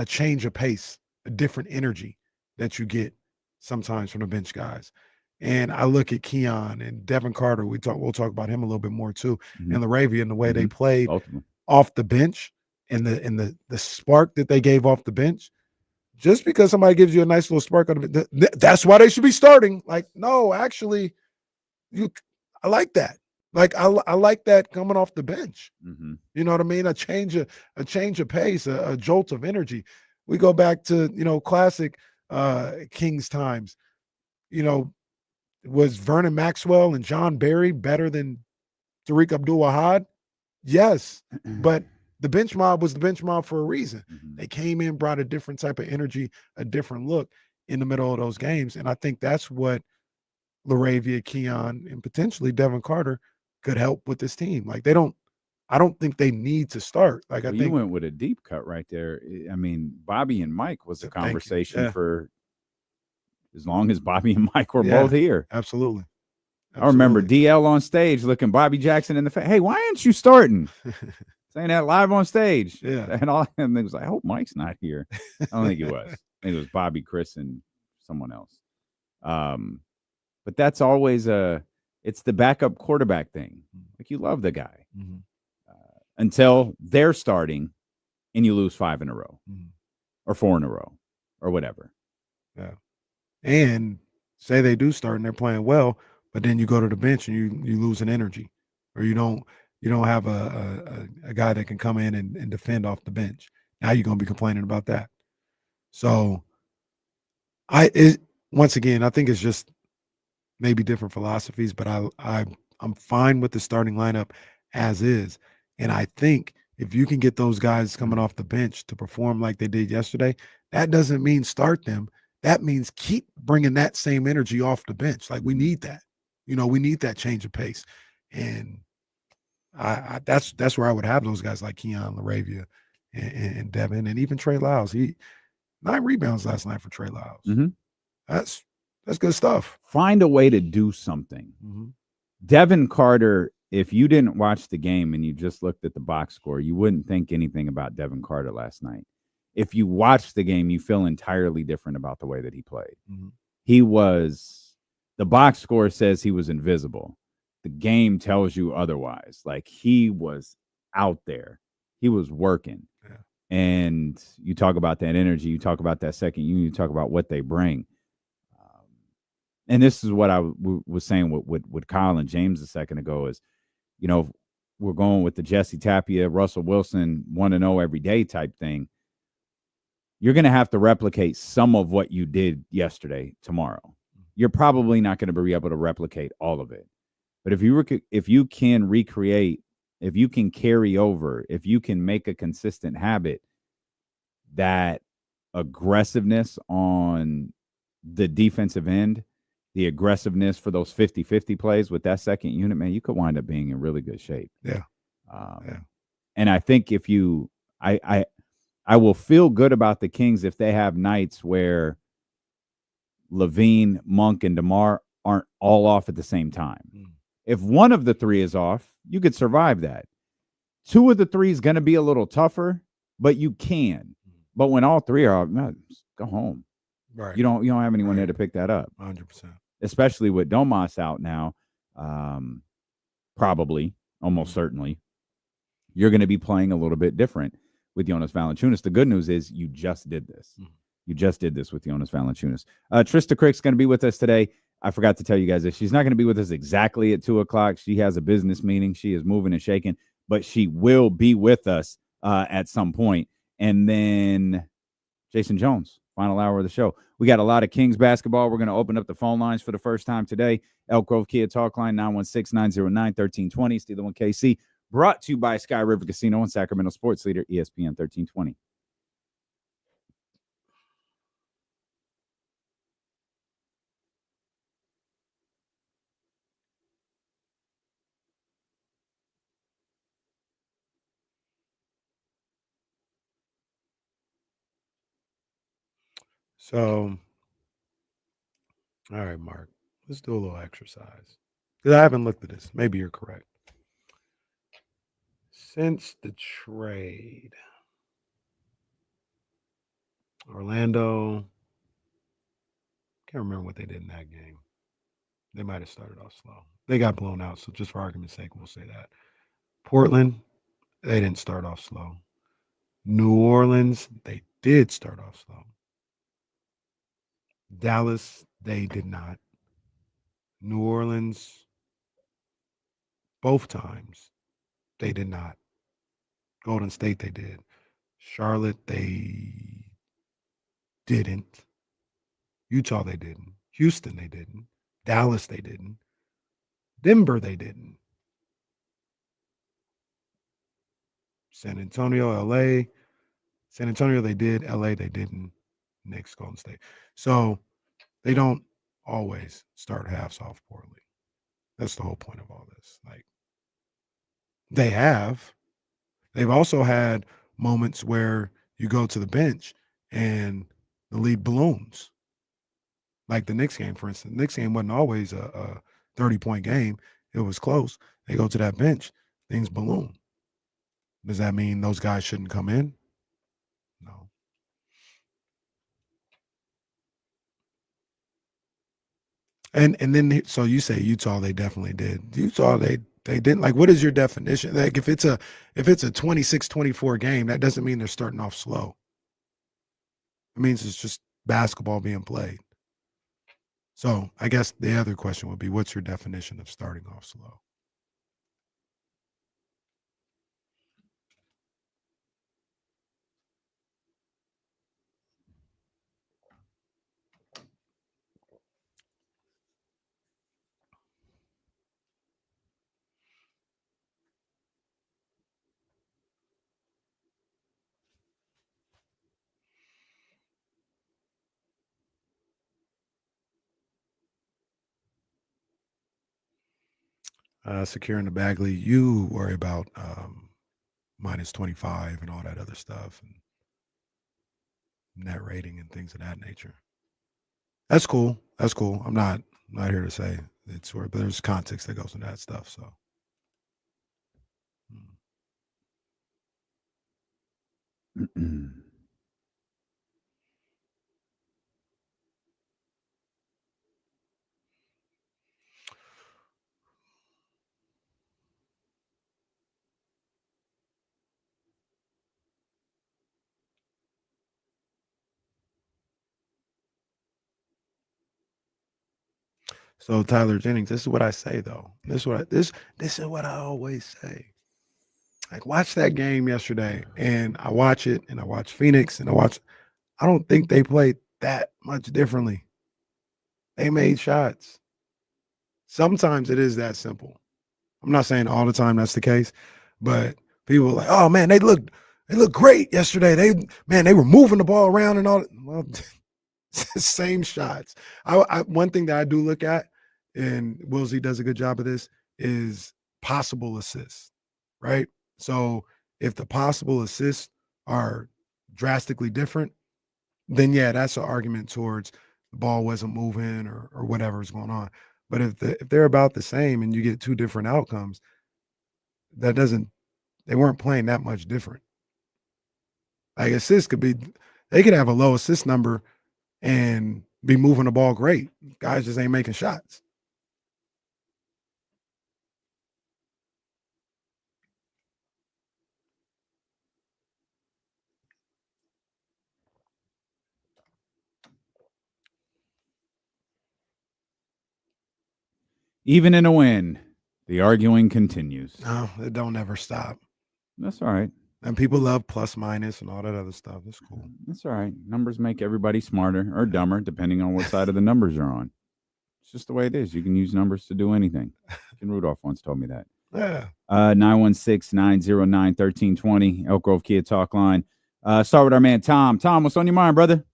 change of pace, a different energy that you get sometimes from the bench guys. And I look at Keon and Devin Carter. We'll talk about him a little bit more too. And LaRavia and the way they played off the bench and the spark that they gave off the bench. Just because somebody gives you a nice little spark out of it, that's why they should be starting. Like, no, actually, I like that. Like I like that coming off the bench. You know what I mean? A change of pace, a jolt of energy. We go back to classic Kings times. Was Vernon Maxwell and John Barry better than Tariq Abdul-Wahad? Yes, but the bench mob was the bench mob for a reason. They came in, brought a different type of energy, a different look in the middle of those games, and I think that's what LaRavia, Keon, and potentially Devin Carter could help with this team. Like I don't think they need to start. Like I think you went with a deep cut right there. I mean, Bobby and Mike was a conversation for as long as Bobby and Mike were both here. Absolutely. I remember DL on stage looking Bobby Jackson in the face. Hey, why aren't you starting? Saying that live on stage. Yeah. And it was like, I hope Mike's not here. I don't think it was. I think it was Bobby, Chris, and someone else. But that's always It's the backup quarterback thing. Like, you love the guy Mm-hmm. Until they're starting and you lose 5 in a row or 4 in a row or whatever. Yeah. And say they do start and they're playing well, but then you go to the bench and you lose an energy, or you don't have a guy that can come in and defend off the bench. Now you're going to be complaining about that. So once again, I think it's just maybe different philosophies, but I'm fine with the starting lineup as is. And I think if you can get those guys coming off the bench to perform like they did yesterday, that doesn't mean start them. That means keep bringing that same energy off the bench. Like, we need that. We need that change of pace. And that's where I would have those guys like Keon, LaRavia, and Devin, and even Trey Lyles. He 9 rebounds last night for Trey Lyles. Mm-hmm. That's good stuff. Find a way to do something. Mm-hmm. Devin Carter, if you didn't watch the game and you just looked at the box score, you wouldn't think anything about Devin Carter last night. If you watch the game, you feel entirely different about the way that he played. Mm-hmm. The box score says he was invisible. The game tells you otherwise. Like, he was out there. He was working. Yeah. And you talk about that energy. You talk about that second unit. You talk about what they bring. And this is what I was saying with Kyle and James a second ago is, we're going with the Jesse Tapia, Russell Wilson 1-0 every day type thing. You're going to have to replicate some of what you did yesterday tomorrow. You're probably not going to be able to replicate all of it. But if you can recreate, if you can carry over, if you can make a consistent habit, that aggressiveness on the defensive end, the aggressiveness for those 50-50 plays with that second unit, man, you could wind up being in really good shape. Yeah. And I think I will feel good about the Kings if they have nights where LaVine, Monk, and DeMar aren't all off at the same time. If one of the 3 is off, you could survive that. 2 of the 3 is going to be a little tougher, but you can. But when all 3 are off, man, go home. Right. You don't have anyone there to pick that up. 100%. Especially with Domas out now, probably, almost certainly, you're going to be playing a little bit different with Jonas Valanciunas. The good news is you just did this. You just did this with Jonas Valanciunas. Trysta Krick's going to be with us today. I forgot to tell you guys this. She's not going to be with us exactly at 2 o'clock. She has a business meeting. She is moving and shaking, but she will be with us at some point. And then Jason Jones, final hour of the show. We got a lot of Kings basketball. We're going to open up the phone lines for the first time today. Elk Grove Kia Talk Line, 916-909-1320. Steeler 1 KC, brought to you by Sky River Casino and Sacramento Sports Leader, ESPN 1320. So, all right, Mark, let's do a little exercise. Because I haven't looked at this. Maybe you're correct. Since the trade, Orlando, can't remember what they did in that game. They might have started off slow. They got blown out, so just for argument's sake, we'll say that. Portland, they didn't start off slow. New Orleans, they did start off slow. Dallas, they did not. New Orleans, both times, they did not. Golden State, they did. Charlotte, they didn't. Utah, they didn't. Houston, they didn't. Dallas, they didn't. Denver, they didn't. San Antonio, LA. San Antonio, they did. LA, they didn't. Knicks, Golden State. So they don't always start halves off poorly. That's the whole point of all this. Like, they have. They've also had moments where you go to the bench and the lead balloons. Like the Knicks game, for instance. The Knicks game wasn't always a 30-point game. It was close. They go to that bench, things balloon. Does that mean those guys shouldn't come in? No. And then so you say Utah, they definitely did. Utah, they didn't. Like, what is your definition? Like, if it's a 26-24 game, that doesn't mean they're starting off slow. It means it's just basketball being played. So I guess the other question would be, what's your definition of starting off slow? Securing the Bagley, you worry about minus 25 and all that other stuff and net rating and things of that nature. That's cool. That's cool. I'm not here to say it's where, but there's context that goes into that stuff. So. So Tyler Jennings, this is what I say though. This is what I always say. Like, watch that game yesterday, and I watch it, and I watch Phoenix, and I don't think they played that much differently. They made shots. Sometimes it is that simple. I'm not saying all the time that's the case, but people are like, oh man, they look great yesterday. They were moving the ball around and all. Well, same shots. One thing that I do look at, and Wilsey does a good job of this, is possible assists, right? So if the possible assists are drastically different, then yeah, that's an argument towards the ball wasn't moving or whatever's going on. But if they're about the same and you get two different outcomes, they weren't playing that much different. Like, assists they could have a low assist number and be moving the ball great. Guys just ain't making shots. Even in a win, the arguing continues. No, it don't ever stop. That's all right. And people love plus minus and all that other stuff. That's cool. That's all right. Numbers make everybody smarter or dumber, depending on what side of the numbers you're on. It's just the way it is. You can use numbers to do anything. Ken Rudolph once told me that. Yeah. 916-909-1320, Elk Grove Kid Talk Line. Start with our man, Tom. Tom, what's on your mind, brother?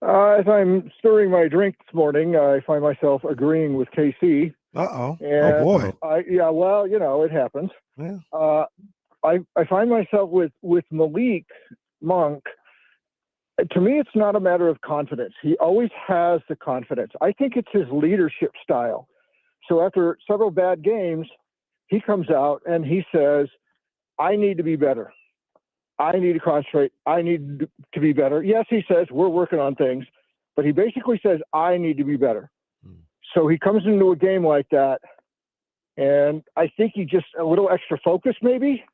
As I'm stirring my drink this morning, I find myself agreeing with KC. Uh-oh. Oh, boy. Well, it happens. Yeah. I find myself with Malik Monk. To me, it's not a matter of confidence. He always has the confidence. I think it's his leadership style. So after several bad games, he comes out and he says, I need to be better. I need to concentrate. I need to be better. Yes, he says we're working on things, but he basically says, I need to be better. So he comes into a game like that, and I think he just a little extra focus maybe,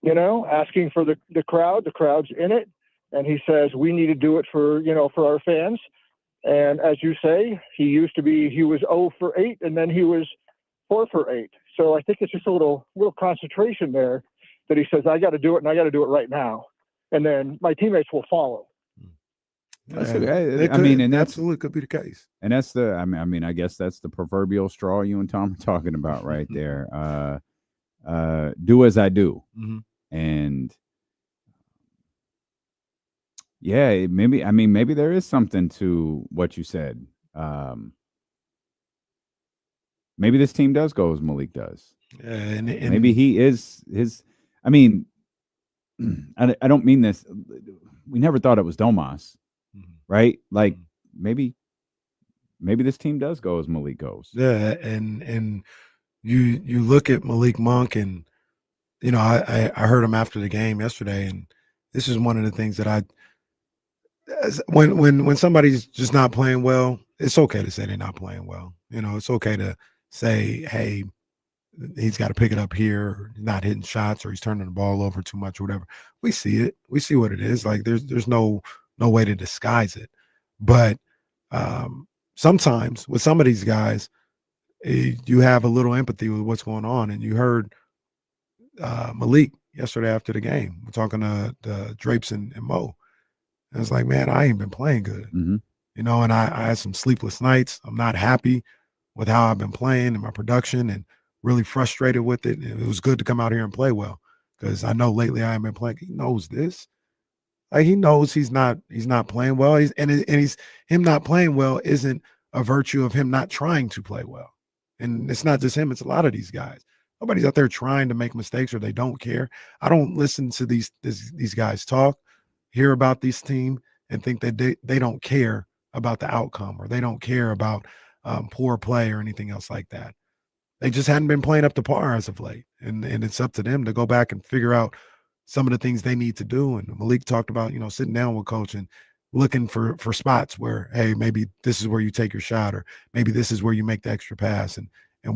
asking for the crowd. The crowd's in it, and he says we need to do it for our fans. And as you say, he was 0 for 8, and then he was 4 for 8. So I think it's just a little concentration there that he says, I got to do it, and I got to do it right now. And then my teammates will follow. That's absolutely could be the case. And that's I guess that's the proverbial straw you and Tom are talking about right there. Do as I do. Mm-hmm. And yeah, maybe there is something to what you said. Maybe this team does go as Malik does. And maybe he is his. I don't mean this. We never thought it was Domas, right? Like maybe this team does go as Malik goes. Yeah, and you look at Malik Monk, and I heard him after the game yesterday, and this is one of the things that when somebody's just not playing well, it's okay to say they're not playing well. It's okay to say, hey, he's got to pick it up here, or he's not hitting shots, or he's turning the ball over too much, or whatever. We see it. We see what it is. Like there's no way to disguise it. But sometimes with some of these guys, you have a little empathy with what's going on. And you heard Malik yesterday after the game. We're talking to Drapes and Mo. And it's like, man, I ain't been playing good. Mm-hmm. And I had some sleepless nights. I'm not happy with how I've been playing and my production, and really frustrated with it. And it was good to come out here and play well, because I know lately I haven't been playing. He knows this. Like, he knows he's not playing well. Him not playing well isn't a virtue of him not trying to play well. And it's not just him, it's a lot of these guys. Nobody's out there trying to make mistakes, or they don't care. I don't listen to these guys talk, hear about this team, and think that they don't care about the outcome, or they don't care about poor play or anything else like that. They just hadn't been playing up to par as of late. And it's up to them to go back and figure out some of the things they need to do. And Malik talked about, sitting down with coach and looking for spots where, hey, maybe this is where you take your shot, or maybe this is where you make the extra pass, and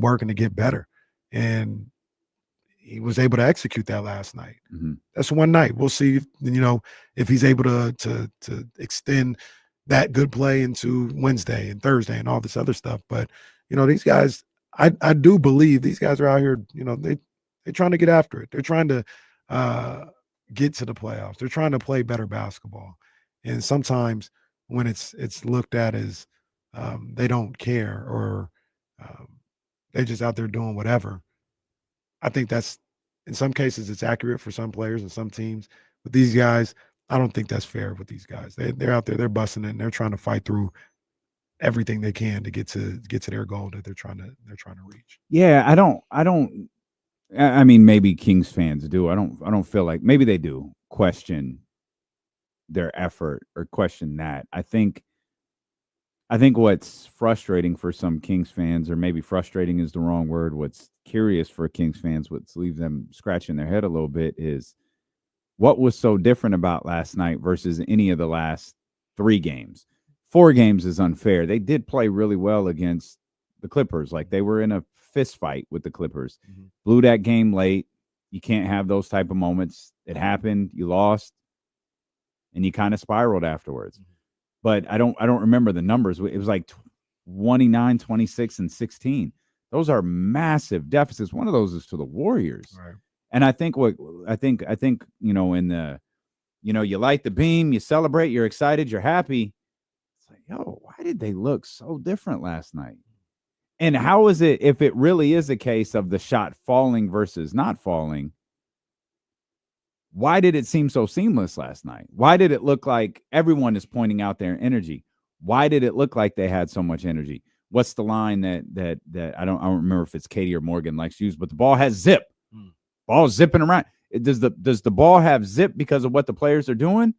working to get better. And he was able to execute that last night. Mm-hmm. That's one night. We'll see, if he's able to extend that good play into Wednesday and Thursday and all this other stuff. But, these guys, I do believe these guys are out here, they're trying to get after it. They're trying to get to the playoffs. They're trying to play better basketball. And sometimes when it's looked at as they don't care, or they're just out there doing whatever, I think that's, in some cases, it's accurate for some players and some teams. But these guys, I don't think that's fair with these guys. They're out there, they're busting it, and they're trying to fight through everything they can to get to their goal that they're trying to reach. Yeah, I mean, maybe Kings fans do. I don't feel like, maybe they do question their effort or question that. I think what's frustrating for some Kings fans, or maybe frustrating is the wrong word, what's curious for Kings fans, what leaves them scratching their head a little bit, is what was so different about last night versus any of the last 3 games. 4 games is unfair. They did play really well against the Clippers. Like, they were in a fist fight with the Clippers. Mm-hmm. Blew that game late. You can't have those type of moments. It happened. You lost, and you kind of spiraled afterwards. Mm-hmm. But I don't remember the numbers. It was like 29, 26, and 16. Those are massive deficits. One of those is to the Warriors. Right. And I think in the, you light the beam, you celebrate, you're excited, you're happy. It's like, yo, why did they look so different last night? And how is it, if it really is a case of the shot falling versus not falling, why did it seem so seamless last night? Why did it look like everyone is pointing out their energy? Why did it look like they had so much energy? What's the line that I don't remember if it's Katie or Morgan likes to use, but the ball has zip. Ball zipping around. Does the ball have zip because of what the players are doing?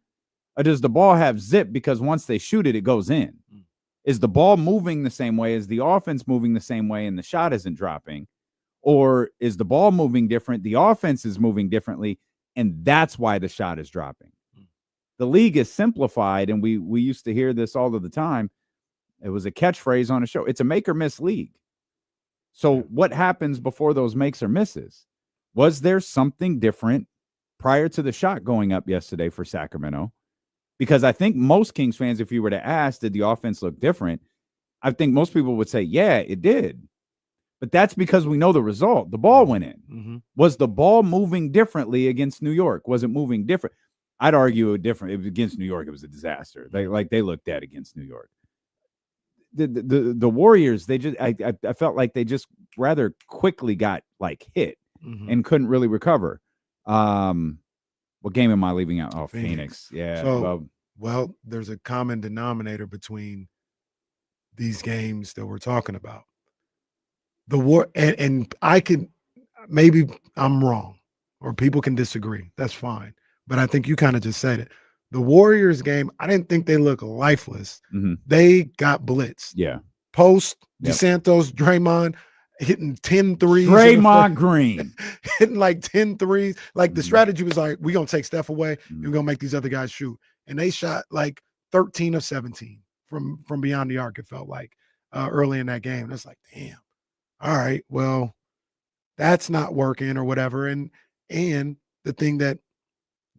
Or does the ball have zip because once they shoot it, it goes in? Is the ball moving the same way? Is the offense moving the same way and the shot isn't dropping? Or is the ball moving different? The offense is moving differently, and that's why the shot is dropping. The league is simplified, and we used to hear this all of the time. It was a catchphrase on a show. It's a make or miss league. So what happens before those makes or misses? Was there something different prior to the shot going up yesterday for Sacramento? Because I think most Kings fans, if you were to ask, did the offense look different? I think most people would say, yeah, it did. But that's because we know the result. The ball went in. Mm-hmm. Was the ball moving differently against New York? Was it moving different? I'd argue against New York, it was a disaster. They looked at against New York. The Warriors, I felt like they just rather quickly got hit and couldn't really recover. What game am I leaving out? Oh, Phoenix. Yeah. So, well, there's a common denominator between these games that we're talking about. The war, and I can, maybe I'm wrong, or people can disagree. That's fine. But I think you kind of just said it. The Warriors game, I didn't think they looked lifeless. Mm-hmm. They got blitzed. Yeah. Post, DeSantos, Draymond hitting 10 threes. Draymond Green. Hitting 10 threes. The strategy was we're going to take Steph away. Mm-hmm. And we're going to make these other guys shoot. And they shot 13 of 17 from beyond the arc, it felt like early in that game. And it's like, damn, all right, well, that's not working or whatever. And the thing that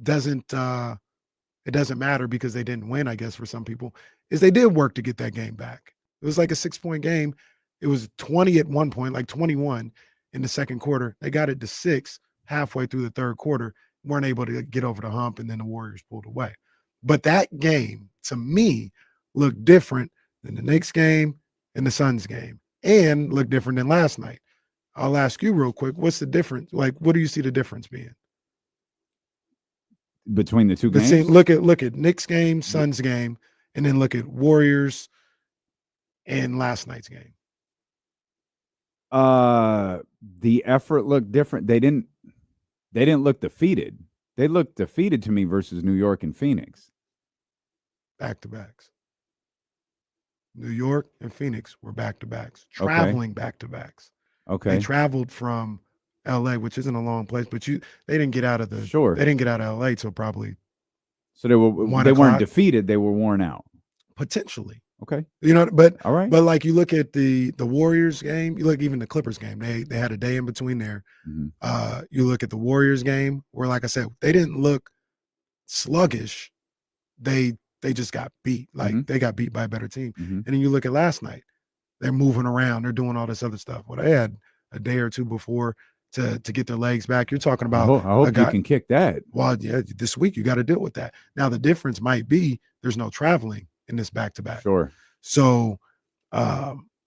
doesn't it doesn't matter because they didn't win, I guess, for some people, is they did work to get that game back. It was like a 6-point game. It was 20 at one point, like 21 in the second quarter. They got it to 6 halfway through the third quarter, weren't able to get over the hump, and then the Warriors pulled away. But that game, to me, looked different than the Knicks game and the Suns game, and looked different than last night. I'll ask you real quick, what's the difference? Like, what do you see the difference being? Between the two games? Look at Knicks game, Suns game, and then look at Warriors and last night's game. The effort looked different. They didn't look defeated. They looked defeated to me versus New York and Phoenix. Back-to-backs. New York and Phoenix were back-to-backs, traveling back-to-backs. Okay. They traveled from LA, which isn't a long place, but they didn't get out of the They didn't get out of LA till probably. So they weren't defeated, they were worn out. Potentially. Okay. But all right. But like you look at the Warriors game, you look even the Clippers game, they had a day in between there. Mm-hmm. You look at the Warriors game where, like I said, they didn't look sluggish. They just got beat. Like they got beat by a better team. Mm-hmm. And then you look at last night, they're moving around, they're doing all this other stuff. Well, they had a day or two before to get their legs back. You're talking about I hope you can kick that. Well, yeah, this week you got to deal with that. Now the difference might be there's no traveling in this back-to-back. Sure. So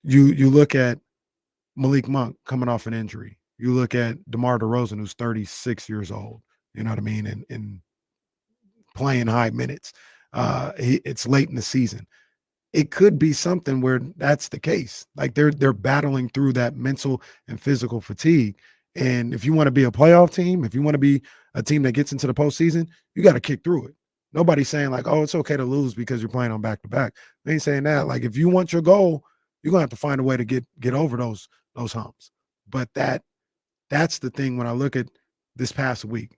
you look at Malik Monk coming off an injury. You look at DeMar DeRozan, who's 36 years old, you know what I mean, and playing high minutes. It's late in the season. It could be something where that's the case. Like they're battling through that mental and physical fatigue. And if you want to be a playoff team, if you want to be a team that gets into the postseason, you got to kick through it. Nobody's saying like, oh, it's okay to lose because you're playing on back-to-back. They ain't saying that. Like if you want your goal, you're gonna have to find a way to get over those humps. But that's the thing when I look at this past week.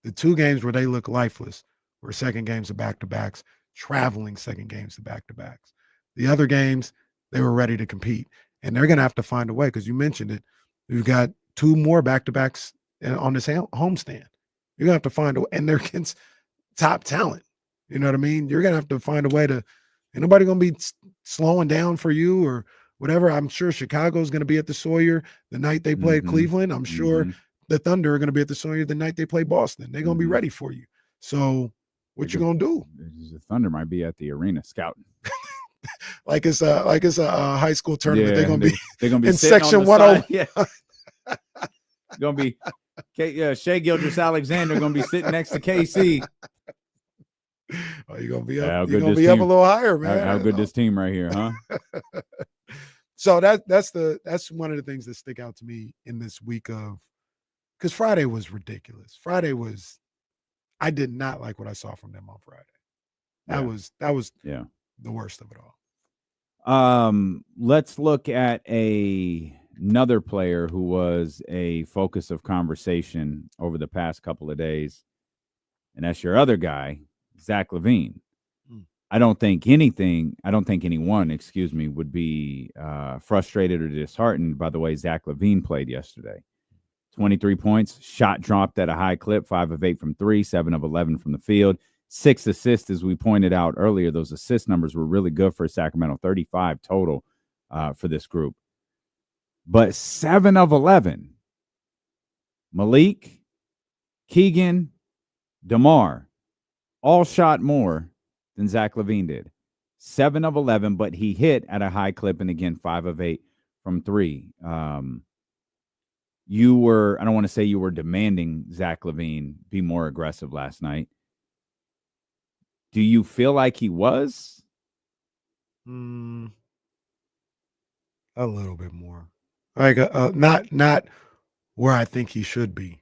The two games where they look lifeless were second games of back-to-backs, traveling second games of back-to-backs. The other games, they were ready to compete. And they're gonna have to find a way, because you mentioned it. You've got two more back-to-backs on this homestand. You're gonna have to find a way, and they're against top talent. You know what I mean? You're gonna have to find a way to. Ain't nobody gonna be slowing down for you or whatever. I'm sure Chicago's gonna be at the Sawyer the night they play Cleveland. I'm sure the Thunder are gonna be at the Sawyer the night they play Boston. They're gonna be ready for you. So what you gonna do? The Thunder might be at the arena scouting. like it's a high school tournament. Yeah, they're gonna be in section 101. Yeah. Gonna be Shai Gilgeous-Alexander gonna be sitting next to KC. Oh, you're gonna be up. You're gonna be up a little higher, man. How good this team right here, huh? So that's one of the things that stick out to me in this week of, because Friday was ridiculous. I did not like what I saw from them on Friday. That was the worst of it all. Let's look at another player who was a focus of conversation over the past couple of days, and that's your other guy, Zach LaVine. I don't think anyone, would be frustrated or disheartened by the way Zach LaVine played yesterday. 23 points, shot dropped at a high clip, 5 of 8 from 3, 7 of 11 from the field, 6 assists, as we pointed out earlier. Those assist numbers were really good for Sacramento, 35 total for this group. But 7 of 11, Malik, Keegan, DeMar, all shot more than Zach LaVine did. 7 of 11, but he hit at a high clip, and again, 5 of 8 from 3. I don't want to say you were demanding Zach LaVine be more aggressive last night. Do you feel like he was? A little bit more. Like not where I think he should be.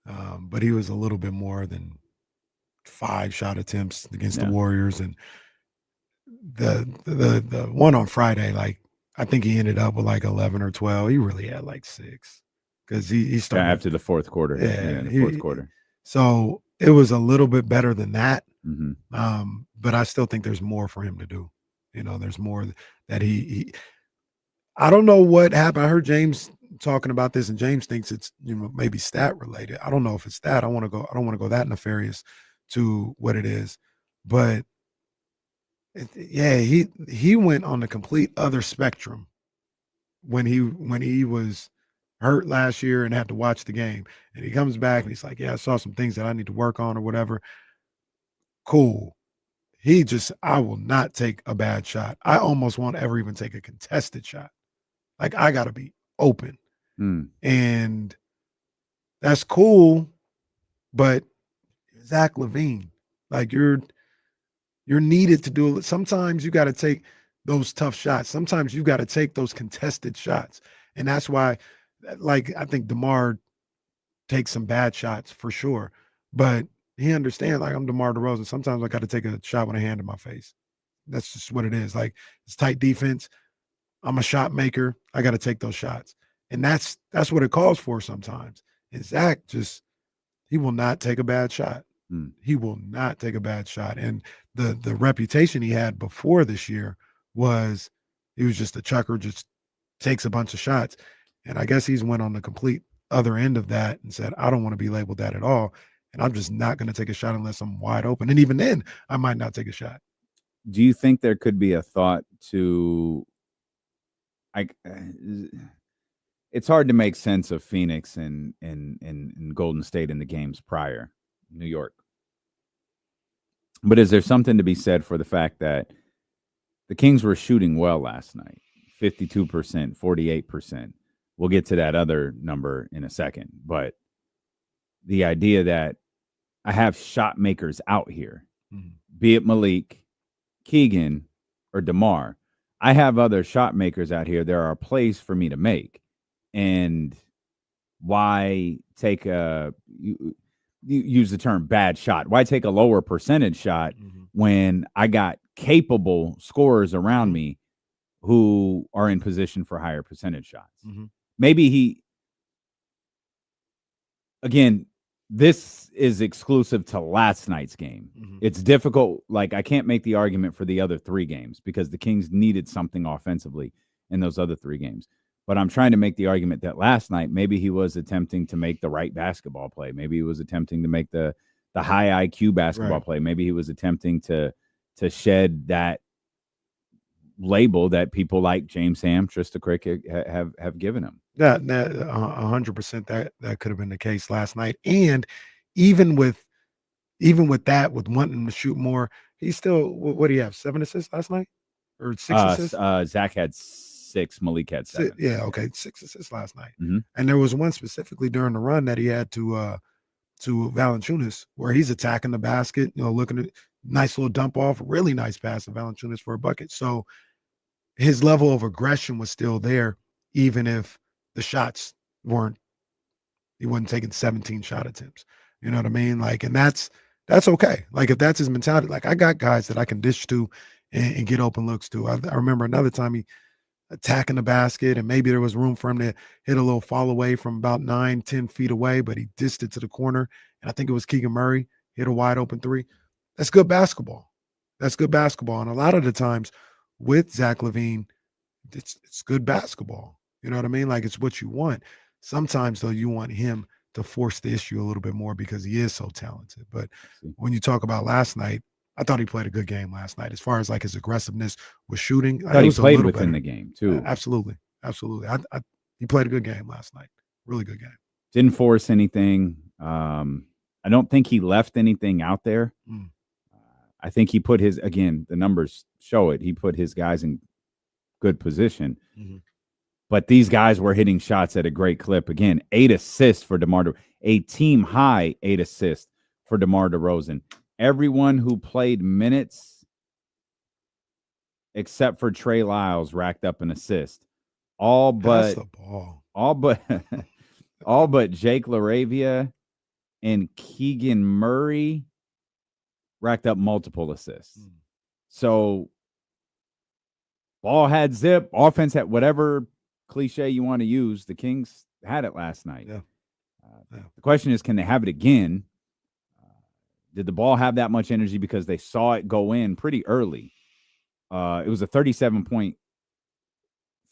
But he was a little bit more than 5 shot attempts against the Warriors, and the one on Friday, like I think he ended up with like 11 or 12. He really had like 6 because he started after the fourth quarter. Yeah, in the fourth quarter. So it was a little bit better than that. But I still think there's more for him to do. There's more that he I don't know what happened. I heard James talking about this, and James thinks it's maybe stat related. I don't know if it's that. I don't want to go that nefarious to what it is, but he went on the complete other spectrum when he was hurt last year and had to watch the game, and he comes back and he's like, I saw some things that I need to work on or whatever. Cool. I will not take a bad shot. I almost won't ever even take a contested shot. Like, I got to be open. And that's cool, but Zach LaVine, like, you're needed to do it. Sometimes you got to take those tough shots. Sometimes you got to take those contested shots. And that's why, like, I think DeMar takes some bad shots for sure, but he understands, like, I'm DeMar DeRozan. Sometimes I got to take a shot with a hand in my face. That's just what it is. Like, it's tight defense. I'm a shot maker. I got to take those shots. And that's what it calls for sometimes. And Zach he will not take a bad shot. He will not take a bad shot. And the reputation he had before this year was he was just a chucker, just takes a bunch of shots. And I guess he's went on the complete other end of that and said, I don't want to be labeled that at all. And I'm just not going to take a shot unless I'm wide open. And even then, I might not take a shot. Do you think there could be a thought to, it's hard to make sense of Phoenix and Golden State in the games prior, New York. But is there something to be said for the fact that the Kings were shooting well last night, 52%, 48%. We'll get to that other number in a second. But the idea that I have shot makers out here, be it Malik, Keegan, or DeMar. I have other shot makers out here. There are plays for me to make. And why take you use the term bad shot? Why take a lower percentage shot when I got capable scorers around me who are in position for higher percentage shots? Maybe again, this is exclusive to last night's game. It's difficult. Like, I can't make the argument for the other three games because the Kings needed something offensively in those other three games. But I'm trying to make the argument that last night, maybe he was attempting to make the right basketball play. Maybe he was attempting to make the high IQ basketball play. Maybe he was attempting to shed that label that people like James Ham, Trysta, Krick have given him. That 100% that could have been the case last night. And even with that, with wanting to shoot more, he's still, what do you have, 7 assists last night? Or 6 assists? Zach had 6, Malik had 7. Yeah, okay, 6 assists last night. And there was one specifically during the run that he had to Valanciunas where he's attacking the basket, looking at nice little dump off, really nice pass to Valanciunas for a bucket. So his level of aggression was still there, even if the shots he wasn't taking 17 shot attempts. You know what I mean? Like, and that's okay. Like, if that's his mentality, like, I got guys that I can dish to and get open looks to. I remember another time he attacking the basket and maybe there was room for him to hit a little fall away from about 9-10 feet away, but he dished it to the corner. And I think it was Keegan Murray hit a wide open 3. That's good basketball. That's good basketball. And a lot of the times with Zach LaVine, it's good basketball. You know what I mean? Like, it's what you want. Sometimes, though, you want him to force the issue a little bit more because he is so talented. But when you talk about last night, I thought he played a good game last night. As far as, like, his aggressiveness with shooting, I thought he played within the game, too. Absolutely. He played a good game last night. Really good game. Didn't force anything. I don't think he left anything out there. I think he put the numbers show it. He put his guys in good position. But these guys were hitting shots at a great clip. Again, 8 assists for DeMar, a team high 8 assists for DeMar DeRozan. Everyone who played minutes except for Trey Lyles racked up an assist. All but Jake LaRavia and Keegan Murray racked up multiple assists. So ball had zip, offense had whatever cliche you want to use. The Kings had it last night. The question is, can they have it again? did the ball have that much energy because they saw it go in pretty early? It was a 37-point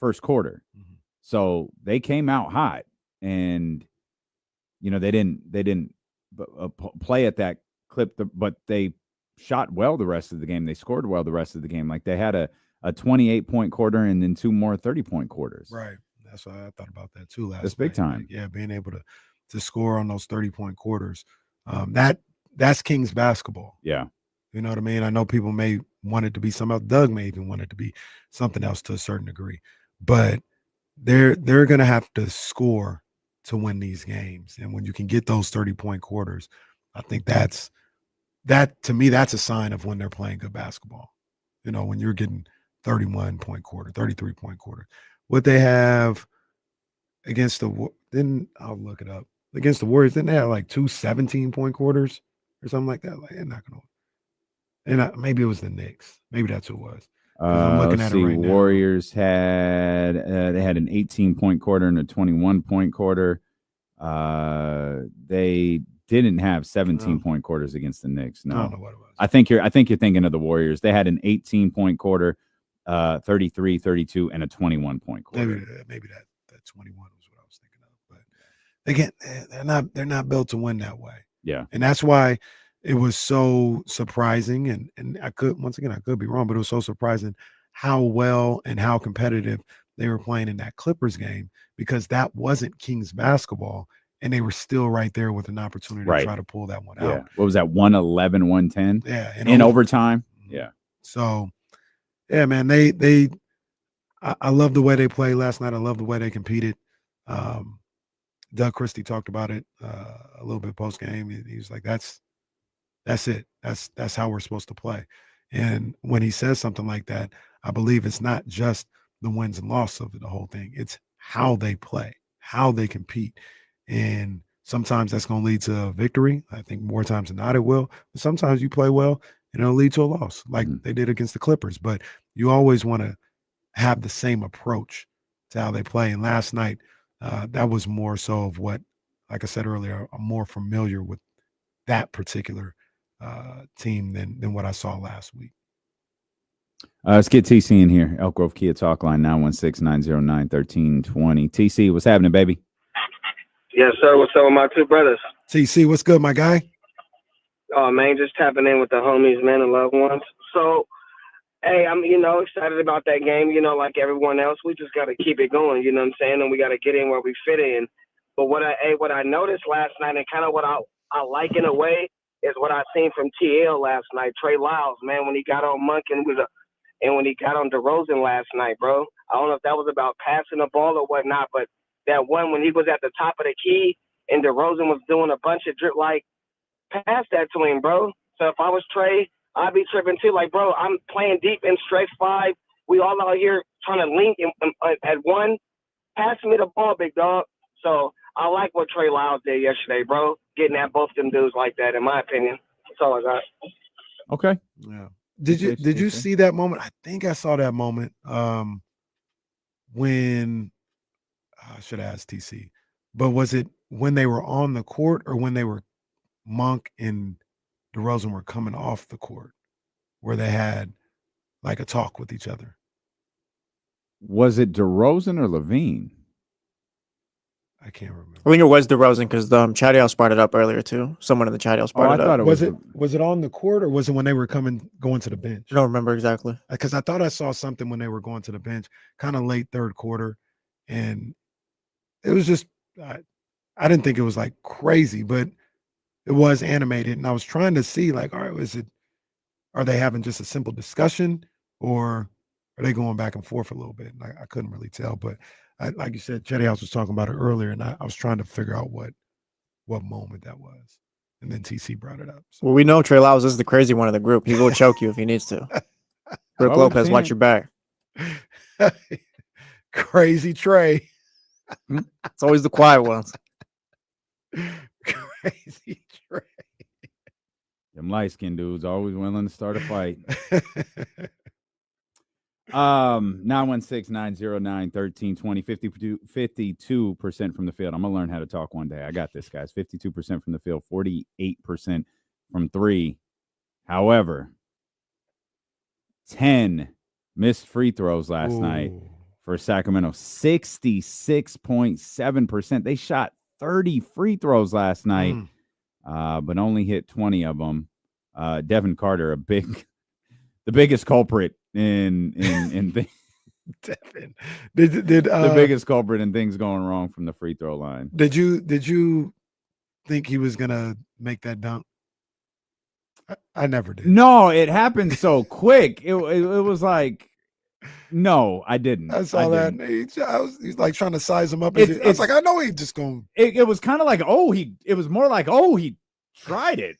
first quarter. Mm-hmm. So they came out hot, and they didn't play at that clip, but they shot well the rest of the game. They scored well the rest of the game. Like they had a 28-point quarter and then 2 more 30-point quarters. Right. That's what I thought about that too last night. That's big time. Yeah, being able to score on those 30-point quarters. That's Kings basketball. Yeah. You know what I mean? I know people may want it to be something else. Doug may even want it to be something else to a certain degree. But they're going to have to score to win these games. And when you can get those 30-point quarters, I think that to me, that's a sign of when they're playing good basketball. When you're getting 31-point quarter, 33-point quarter. What they have against I'll look it up. Against the Warriors, didn't they have like 2 17-point quarters or something like that? Like they're not going to. And maybe it was the Knicks. Maybe that's who it was. I'm looking at it right now. Warriors had they had an 18-point quarter and a 21-point quarter. They didn't have 17-point quarters against the Knicks. No, I don't know what it was. I think you're thinking of the Warriors. They had an 18-point quarter, 33, 32, and a 21-point quarter. Maybe that 21 was what I was thinking of. But again, they're not built to win that way. Yeah, and that's why it was so surprising. And I could be wrong, but it was so surprising how well and how competitive they were playing in that Clippers game, because that wasn't Kings basketball. And they were still right there with an opportunity to try to pull that one out. What was that, 111, 110? Yeah. In overtime? Yeah. So, yeah, man, I love the way they played last night. I love the way they competed. Doug Christie talked about it a little bit post-game. He was like, that's it. That's how we're supposed to play. And when he says something like that, I believe it's not just the wins and losses of the whole thing. It's how they play, how they compete. And sometimes that's going to lead to a victory. I think more times than not it will. But sometimes you play well and it'll lead to a loss, like they did against the Clippers. But you always want to have the same approach to how they play. And last night, that was more so of what, like I said earlier, I'm more familiar with that particular team than what I saw last week. Let's get TC in here. Elk Grove Kia Talk Line, 916-909-1320. TC, what's happening, baby? Yes, sir. What's up with my two brothers? TC, what's good, my guy? Oh, man, just tapping in with the homies, man, and loved ones. So, hey, I'm, excited about that game, like everyone else. We just got to keep it going, you know what I'm saying? And we got to get in where we fit in. But what I noticed last night, and kind of what I like in a way, is what I seen from TL last night. Trey Lyles, man, when he got on Monk and when he got on DeRozan last night, bro. I don't know if that was about passing the ball or whatnot, but that one when he was at the top of the key and DeRozan was doing a bunch of drip, like, pass that to him, bro. So if I was Trey, I'd be tripping too. Like, bro, I'm playing deep in stretch 5. We all out here trying to link at one. Pass me the ball, big dog. So I like what Trey Lyles did yesterday, bro. Getting at both them dudes like that, in my opinion. That's all I got. Okay. Yeah. Did you see that moment? I think I saw that moment when I should ask TC, but was it when they were on the court or when they were Monk and DeRozan were coming off the court where they had like a talk with each other? Was it DeRozan or LaVine? I can't remember. I think it was DeRozan because Chatty House brought it up earlier too. Someone in the Chatty House brought it up. Was it on the court or was it when they were going to the bench? I don't remember exactly. Because I thought I saw something when they were going to the bench, kind of late third quarter, and it was just I didn't think it was like crazy, but it was animated, and I was trying to see like, all right, are they having just a simple discussion or are they going back and forth a little bit? And I couldn't really tell, but like you said, Chetty House was talking about it earlier, and I was trying to figure out what moment that was, and then TC brought it up. So. Well, we know Trey Lyles is the crazy one of the group. He will choke you if he needs to. Rick Lopez, watch your back. Crazy Trey. It's always the quiet ones. Crazy Trey. Them light-skinned dudes always willing to start a fight. 916-909-1320, 52% from the field. I'm gonna learn how to talk one day. I got this, guys. 52% from the field, 48% from 3. However, 10 missed free throws last night for Sacramento. 66.7%. They shot 30 free throws last night, but only hit 20 of them. Devin Carter, the biggest culprit in Devin. The biggest culprit in things going wrong from the free throw line. Did you think he was gonna make that dunk? I never did. No, it happened so quick. It was like, no, I didn't. I saw that. He's like trying to size him up. I was like, I know he just going. It was kind of like, it was more like, he tried it.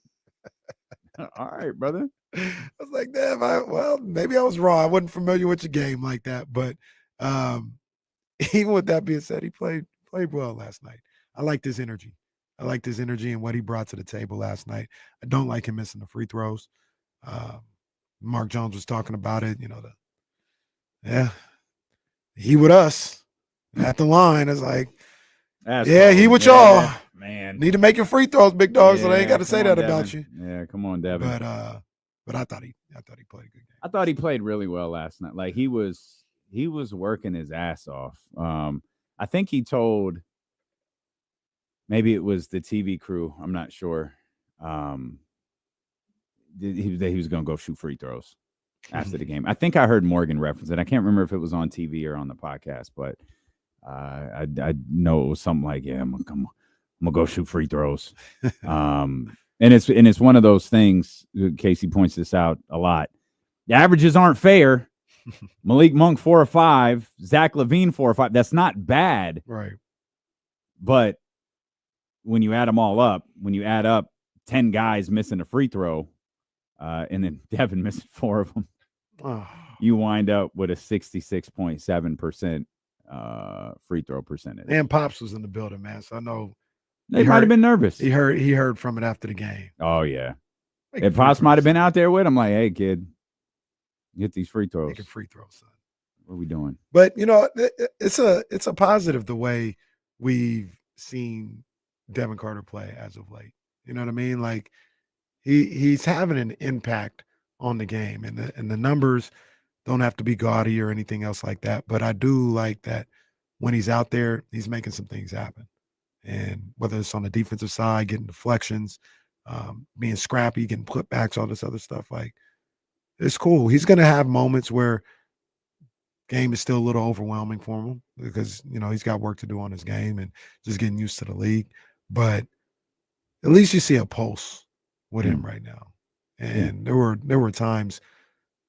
All right, brother. I was like, damn, well, maybe I was wrong. I wasn't familiar with your game like that. But even with that being said, he played well last night. I liked his energy. And what he brought to the table last night. I don't like him missing the free throws. Mark Jones was talking about it, he with us at the line is like, he with y'all. Man. Need to make your free throws, big dog, so they ain't got to say that Devin. about you. Yeah, come on, Devin. But I thought he played a good game. I thought he played really well last night. Like he was working his ass off. I think he told, maybe it was the TV crew, I'm not sure. He was going to go shoot free throws after the game. I think I heard Morgan reference it. I can't remember if it was on TV or on the podcast, but I know it was something like, I'm gonna go shoot free throws. And it's one of those things. Casey points this out a lot. The averages aren't fair. Malik Monk 4 or 5, Zach LaVine 4 or 5. That's not bad, right? But when you add them all up, when you add up 10 guys missing a free throw, and then Devin missing 4 of them, you wind up with a 66.7% free throw percentage. And Pops was in the building, man. So I know they might have been nervous. He heard from it after the game. Oh yeah, if Pops might have been out there with him, like, hey kid, get these free throws. Make a free throw, son. What are we doing? But it's a positive the way we've seen Devin Carter play as of late. You know what I mean? Like he's having an impact on the game, and the numbers don't have to be gaudy or anything else like that. But I do like that when he's out there, he's making some things happen. And whether it's on the defensive side, getting deflections, being scrappy, getting putbacks, all this other stuff, like it's cool. He's going to have moments where game is still a little overwhelming for him because, he's got work to do on his game and just getting used to the league. But at least you see a pulse with him right now. And there were times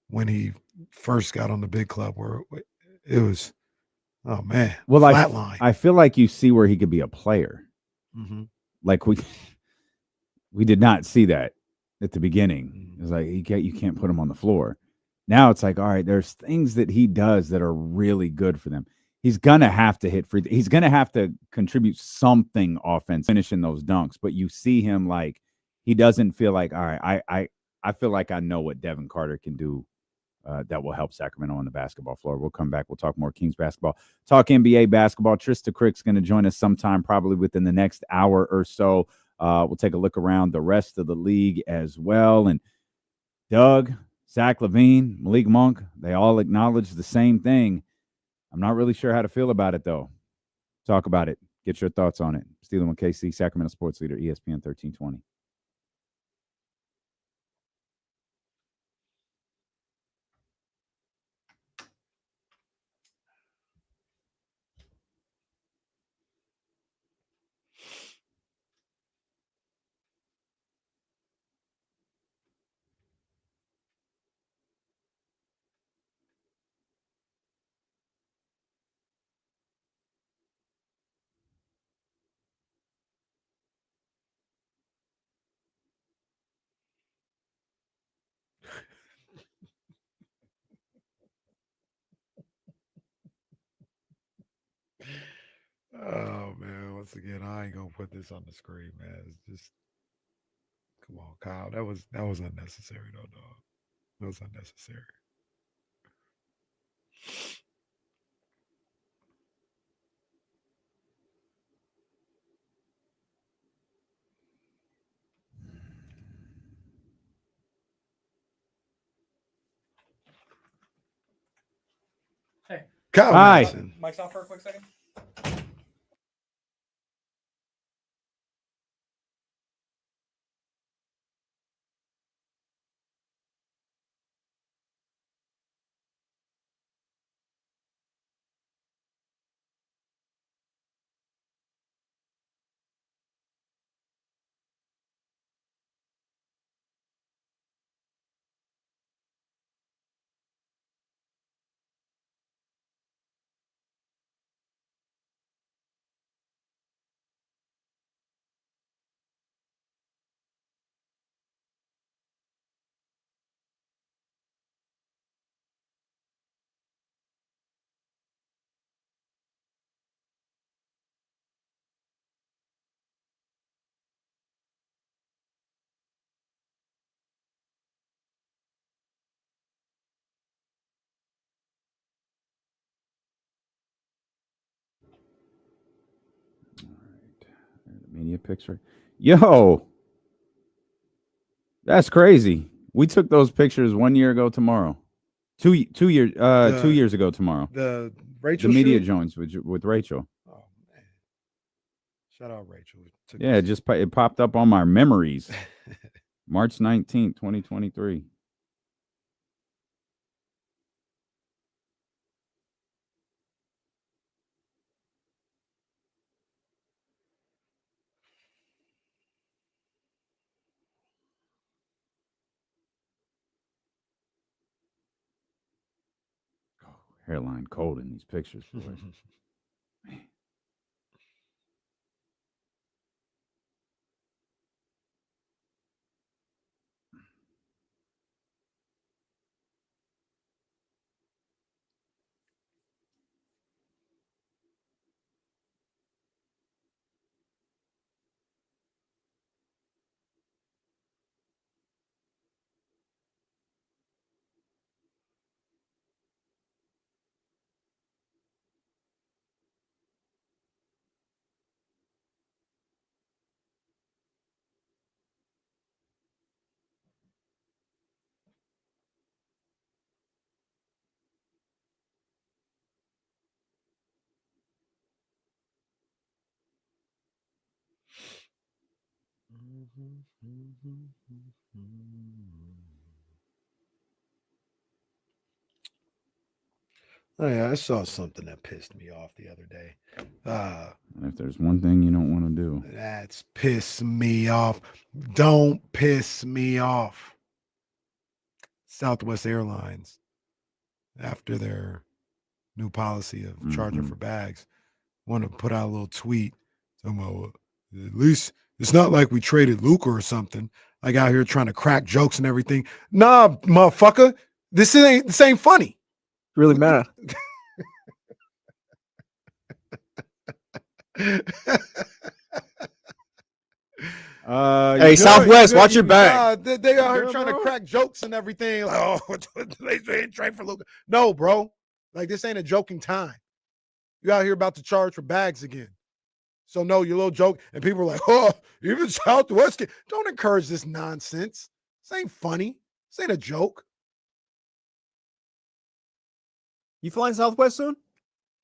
when he first got on the big club where it was, oh man, flatline. I feel like you see where he could be a player. Mm-hmm. Like we did not see that at the beginning. It's like you can't put him on the floor. Now it's like, all right, there's things that he does that are really good for them. He's gonna have to hit free. He's gonna have to contribute something offense, finishing those dunks. But you see him like he doesn't feel like, all right, I feel like I know what Devin Carter can do. That will help Sacramento on the basketball floor. We'll come back. We'll talk more Kings basketball, talk NBA basketball. Trysta Krick's going to join us sometime, probably within the next hour or so. We'll take a look around the rest of the league as well. And Doug, Zach LaVine, Malik Monk, they all acknowledge the same thing. I'm not really sure how to feel about it, though. Talk about it. Get your thoughts on it. Stealing with KC, Sacramento sports leader, ESPN 1320. Oh man, once again, I ain't gonna put this on the screen, man. It's just, come on, Kyle. That was unnecessary, though, dog. That was unnecessary. Kyle Hi. Madison. Mike's off for a quick second. Media picture. Yo, that's crazy. We took those pictures 1 year ago tomorrow. 2 years 2 years ago tomorrow. The Rachel the media shoot? joints with Rachel. Oh man. Shout out Rachel. Yeah, it popped up on my memories. March 19th, 2023. Hairline cold in these pictures, boys. Oh yeah, I saw something that pissed me off the other day. If there's one thing you don't want to do, That's piss me off. Don't piss me off. Southwest Airlines, after their new policy of charging for bags, want to put out a little tweet. Somehow, at least it's not like we traded Luka or something. Like out here trying to crack jokes and everything. Nah, motherfucker, this ain't funny. Really mad. Hey, Southwest, watch your back. They out here trying to crack jokes and everything. Like, oh, they ain't trade for Luka. No, bro. Like, this ain't a joking time. You out here about to charge for bags again. So, no, your little joke. And people are like, oh, even Southwest. Don't encourage this nonsense. This ain't funny. This ain't a joke. You flying Southwest soon?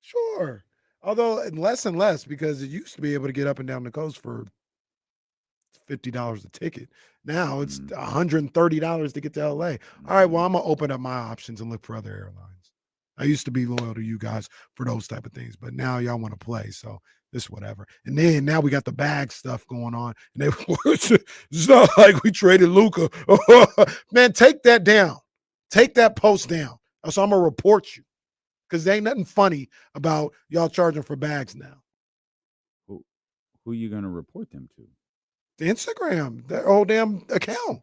Sure. Although less and less, because it used to be able to get up and down the coast for $50 a ticket. Now it's $130 to get to LA. All right, well, I'm going to open up my options and look for other airlines. I used to be loyal to you guys for those type of things, but now y'all want to play, so this whatever. And then now we got the bag stuff going on. And it's not like we traded Luka. Man, take that down. Take that post down. So I'm going to report you. Because there ain't nothing funny about y'all charging for bags now. Who you going to report them to? The Instagram, that old damn account.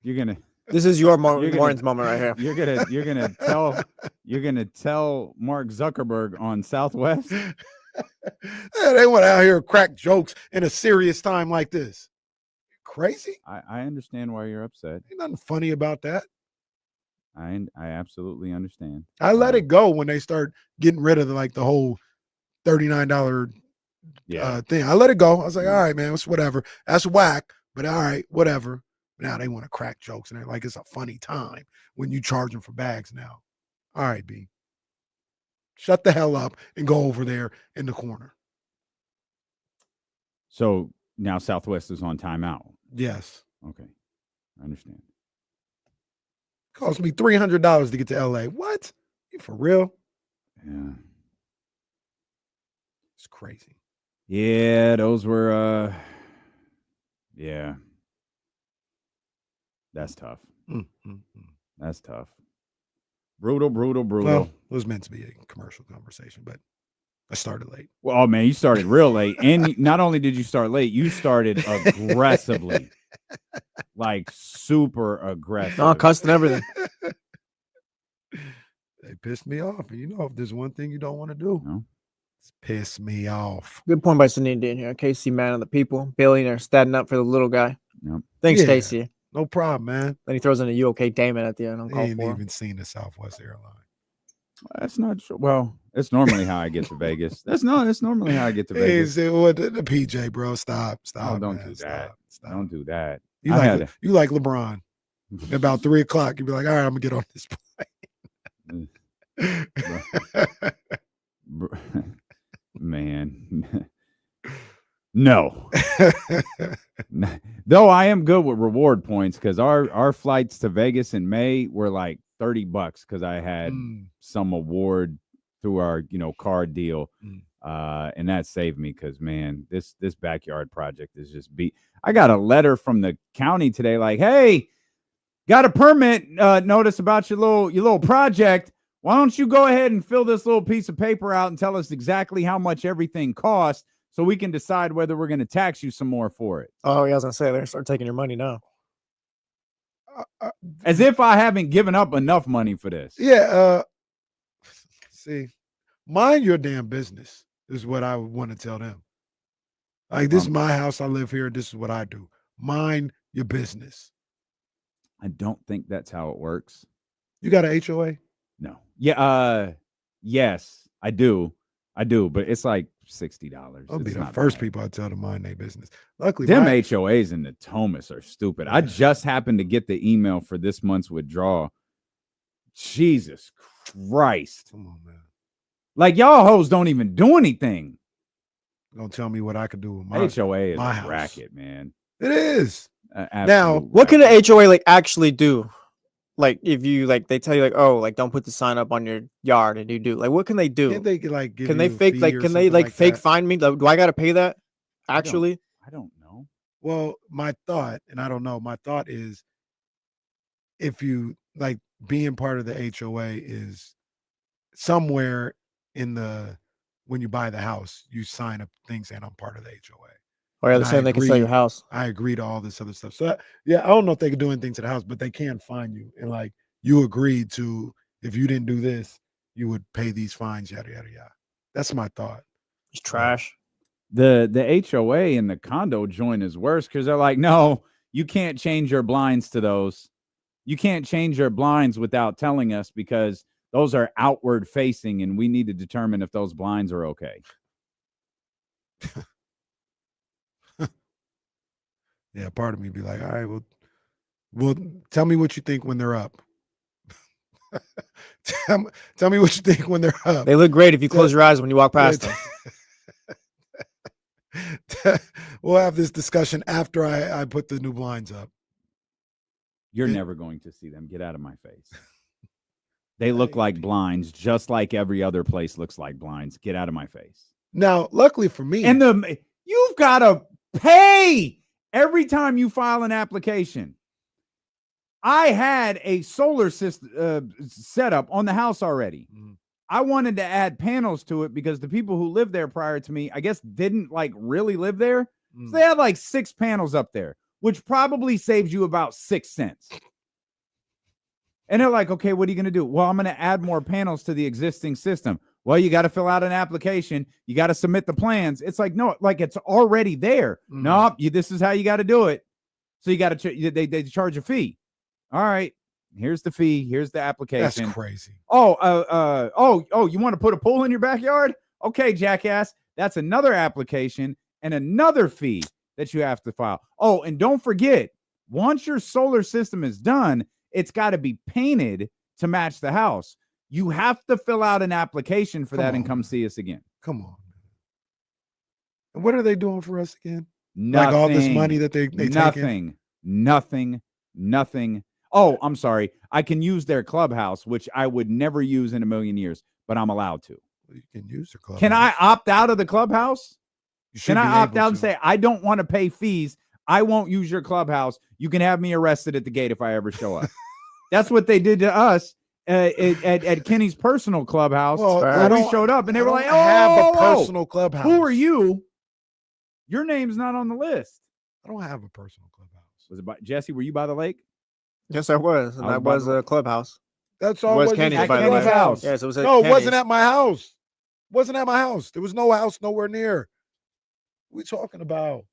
You're going to. This is your Warren's moment right here. You're gonna tell Mark Zuckerberg on Southwest. Yeah, they want out here crack jokes in a serious time like this. Crazy? I understand why you're upset. Ain't nothing funny about that. I absolutely understand. I let it go when they start getting rid of the whole $39 thing. I let it go. I was like, all right, man, it's whatever. That's whack, but all right, whatever. Now they want to crack jokes and they're like it's a funny time when you charge them for bags now. All right, B. Shut the hell up and go over there in the corner. So now Southwest is on timeout. Yes. Okay. I understand. Cost me $300 to get to LA. What? You for real? Yeah. It's crazy. Yeah, those were yeah. That's tough. That's tough. Brutal. Well, it was meant to be a commercial conversation, but I started late. Well, oh man, you started real late. And not only did you start late, you started aggressively. Like super aggressive. No, cussing everything. They pissed me off. And you know, if there's one thing you don't want to do, it's piss me off. Good point by Sunini in here. Casey, man of the people, billionaire, standing up for the little guy. Yep. Thanks, Casey. No problem, man. Then he throws in a "You okay, Damon?" at the end. I'm I called ain't for. even seen the Southwest Airline. That's not true. Well, it's normally how I get to Vegas. That's normally how I get to Vegas. Hey, the PJ, bro. Stop. Oh, don't man. do that. Stop. Don't do that. You like LeBron. About 3 o'clock, you'd be like, all right, I'm gonna get on this plane. Man. No. Though I am good with reward points because our flights to Vegas in May were like $30 because I had some award through our card deal. And that saved me because man, this backyard project is just beat. I got a letter from the county today, like, hey, got a permit notice about your little project. Why don't you go ahead and fill this little piece of paper out and tell us exactly how much everything costs so we can decide whether we're going to tax you some more for it. Oh, yeah, I was going to say, they're going to start taking your money now. As if I haven't given up enough money for this. Yeah. See, mind your damn business is what I would want to tell them. Like, this is my house. I live here. This is what I do. Mind your business. I don't think that's how it works. You got an HOA? No. Yeah. Yes, I do. But it's like $60. I'll be the first people I tell to mind their business. Luckily, them HOAs in the Thomas are stupid. Yeah. I just happened to get the email for this month's withdrawal. Jesus Christ. Come on, man. Like, y'all hoes don't even do anything. Don't tell me what I could do with my HOA is my a house. racket, man. It is. Now, what can an HOA like actually do? Like, if you they tell you don't put the sign up on your yard, and you do, what can they do? Can't they give can they you a fake fee or can they something fake that? find me? Do I got to pay that? Actually, I don't know. Well, my thought, and I don't know, my thought is if you being part of the HOA is somewhere when you buy the house, you sign up things saying I'm part of the HOA. or they're saying they can sell your house. I agree to all this other stuff. So yeah, I don't know if they can do anything to the house, but they can fine you. And you agreed to, if you didn't do this, you would pay these fines, yada, yada, yada. That's my thought. It's trash. The HOA and the condo joint is worse because they're like, no, you can't change your blinds to those. You can't change your blinds without telling us because those are outward facing and we need to determine if those blinds are okay. Yeah, part of me be like, all right, well, tell me what you think when they're up. tell me what you think when they're up. They look great if you close your eyes when you walk past them. We'll have this discussion after I put the new blinds up. You're never going to see them. Get out of my face. They look like blinds, just like every other place looks like blinds. Get out of my face. Now, luckily for me, and you've got to pay every time you file an application. I had a solar system set up on the house already. I wanted to add panels to it because the people who lived there prior to me, I guess, didn't really live there. So they had 6 panels up there, which probably saves you about 6 cents. And they're like, okay, what are you going to do? Well, I'm going to add more panels to the existing system. Well, you got to fill out an application. You got to submit the plans. It's no, it's already there. Nope, this is how you got to do it. So you got to, they charge a fee. All right, here's the fee. Here's the application. That's crazy. Oh, you want to put a pool in your backyard? Okay, jackass. That's another application and another fee that you have to file. Oh, and don't forget, once your solar system is done, it's got to be painted to match the house. You have to fill out an application for that and come see us again. Come on. And what are they doing for us again? Nothing. Like all this money that they taking? Nothing. Oh, I'm sorry. I can use their clubhouse, which I would never use in a million years, but I'm allowed to. You can use their clubhouse. Can I opt out of the clubhouse? Can I opt out and say, I don't want to pay fees. I won't use your clubhouse. You can have me arrested at the gate if I ever show up. That's what they did to us at Kenny's personal clubhouse. Well, we showed up and they were like, I have a personal clubhouse. Who are you? Your name's not on the list. I don't have a personal clubhouse. Was it by Jesse? Were you by the lake? Yes, I was. And that was a clubhouse. That's all. Was Kenny's by the lake. House. Yes, it was. No, it wasn't at my house. Wasn't at my house. There was no house nowhere near. What are we talking about?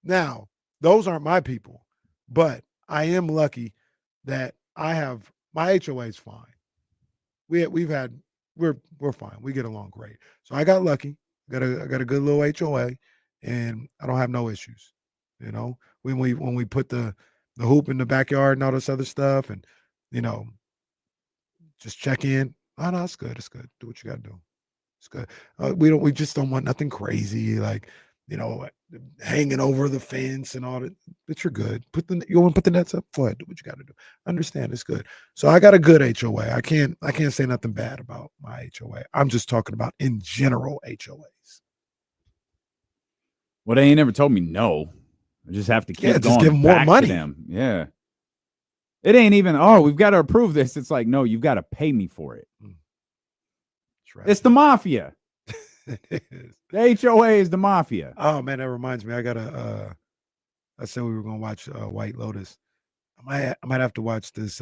Now, those aren't my people, but I am lucky that I have my HOA is fine. We're fine. We get along great. So I got lucky. I got a good little HOA, and I don't have no issues. You know, when we put the hoop in the backyard and all this other stuff, and just check in. Oh no, it's good. It's good. Do what you got to do. It's good. We just don't want nothing crazy like hanging over the fence and all that. But you're good. You want to put the nets up? Go ahead. Do what you got to do. Understand? It's good. So I got a good HOA. I can't say nothing bad about my HOA. I'm just talking about in general HOAs. Well, they ain't never told me no. I just have to keep going. Just give them more money. To them. Yeah. It ain't even, we've got to approve this. It's like, no, you've got to pay me for it. Right. It's the mafia. The HOA is the mafia. Oh man, that reminds me. I said we were gonna watch White Lotus. I might have to watch this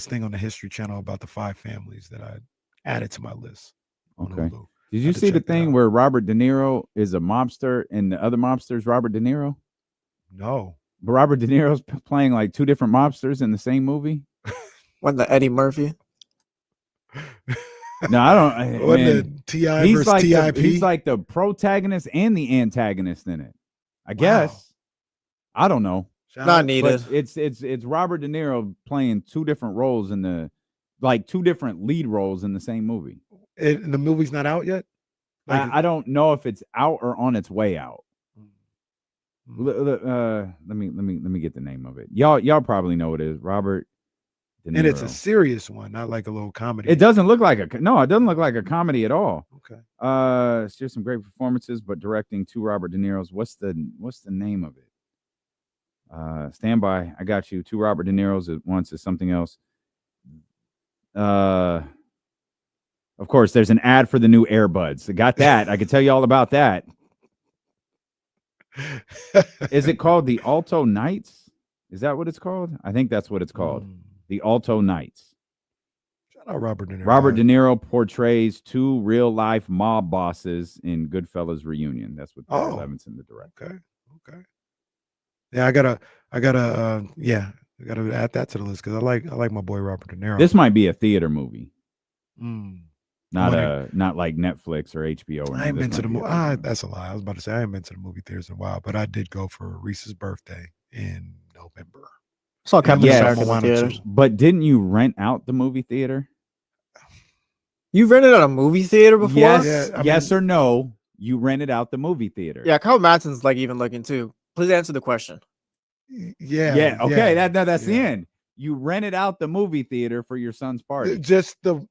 thing on the History Channel about the 5 families that I added to my list. Okay. Did you see the thing where Robert De Niro is a mobster and the other mobster is Robert De Niro? No. But Robert De Niro's playing like 2 different mobsters in the same movie? What, the Eddie Murphy? No, I don't. What, the T.I. versus like TIP? He's like the protagonist and the antagonist in it. I guess. I don't know. Not needed. But it's Robert De Niro playing 2 different roles in 2 different lead roles in the same movie. And the movie's not out yet? I don't know if it's out or on its way out. Let me get the name of it. Y'all probably know what it is. Robert De Niro. And it's a serious one, not like a little comedy. It doesn't look like it doesn't look like a comedy at all. Okay. There's some great performances, but directing 2 Robert De Niro's. What's the name of it? Stand by. I got you. 2 Robert De Niro's at once is something else. Of course, there's an ad for the new AirBuds. I got that. I can tell you all about that. Is it called the Alto Knights? Is that what it's called? I think that's what it's called. The Alto Knights. Shout out Robert De Niro. Robert De Niro portrays 2 real-life mob bosses in Goodfellas Reunion. That's what Barry Levinson, the director. Okay. Yeah, I gotta add that to the list because I like my boy Robert De Niro. This might be a theater movie. Not like Netflix or HBO. Or I ain't been to the movie. That's a lie. I was about to say I ain't been to the movie theaters in a while, but I did go for Reese's birthday in November. Saw Captain America in the theaters. But didn't you rent out the movie theater? You rented out a movie theater before? Yes, yes or no? You rented out the movie theater. Yeah, Kyle Madsen's even looking too. Please answer the question. Yeah. Okay, that's the end. You rented out the movie theater for your son's party. Just the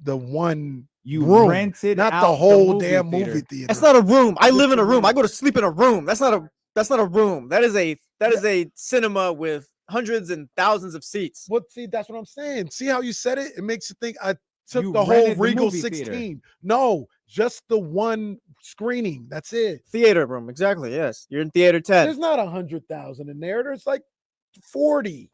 one you room, rented, not out the whole movie damn theater. movie theater. That's not a room. I live in a room. I go to sleep in a room. That's not a room. That is a cinema with hundreds and thousands of seats. Well, see, that's what I'm saying. See how you said it? It makes you think I took You the whole rented the Regal movie 16. theater. No, just the one screening. That's it. Theater room, exactly. Yes, you're in theater 10. There's not 100,000 in there. There's like 40.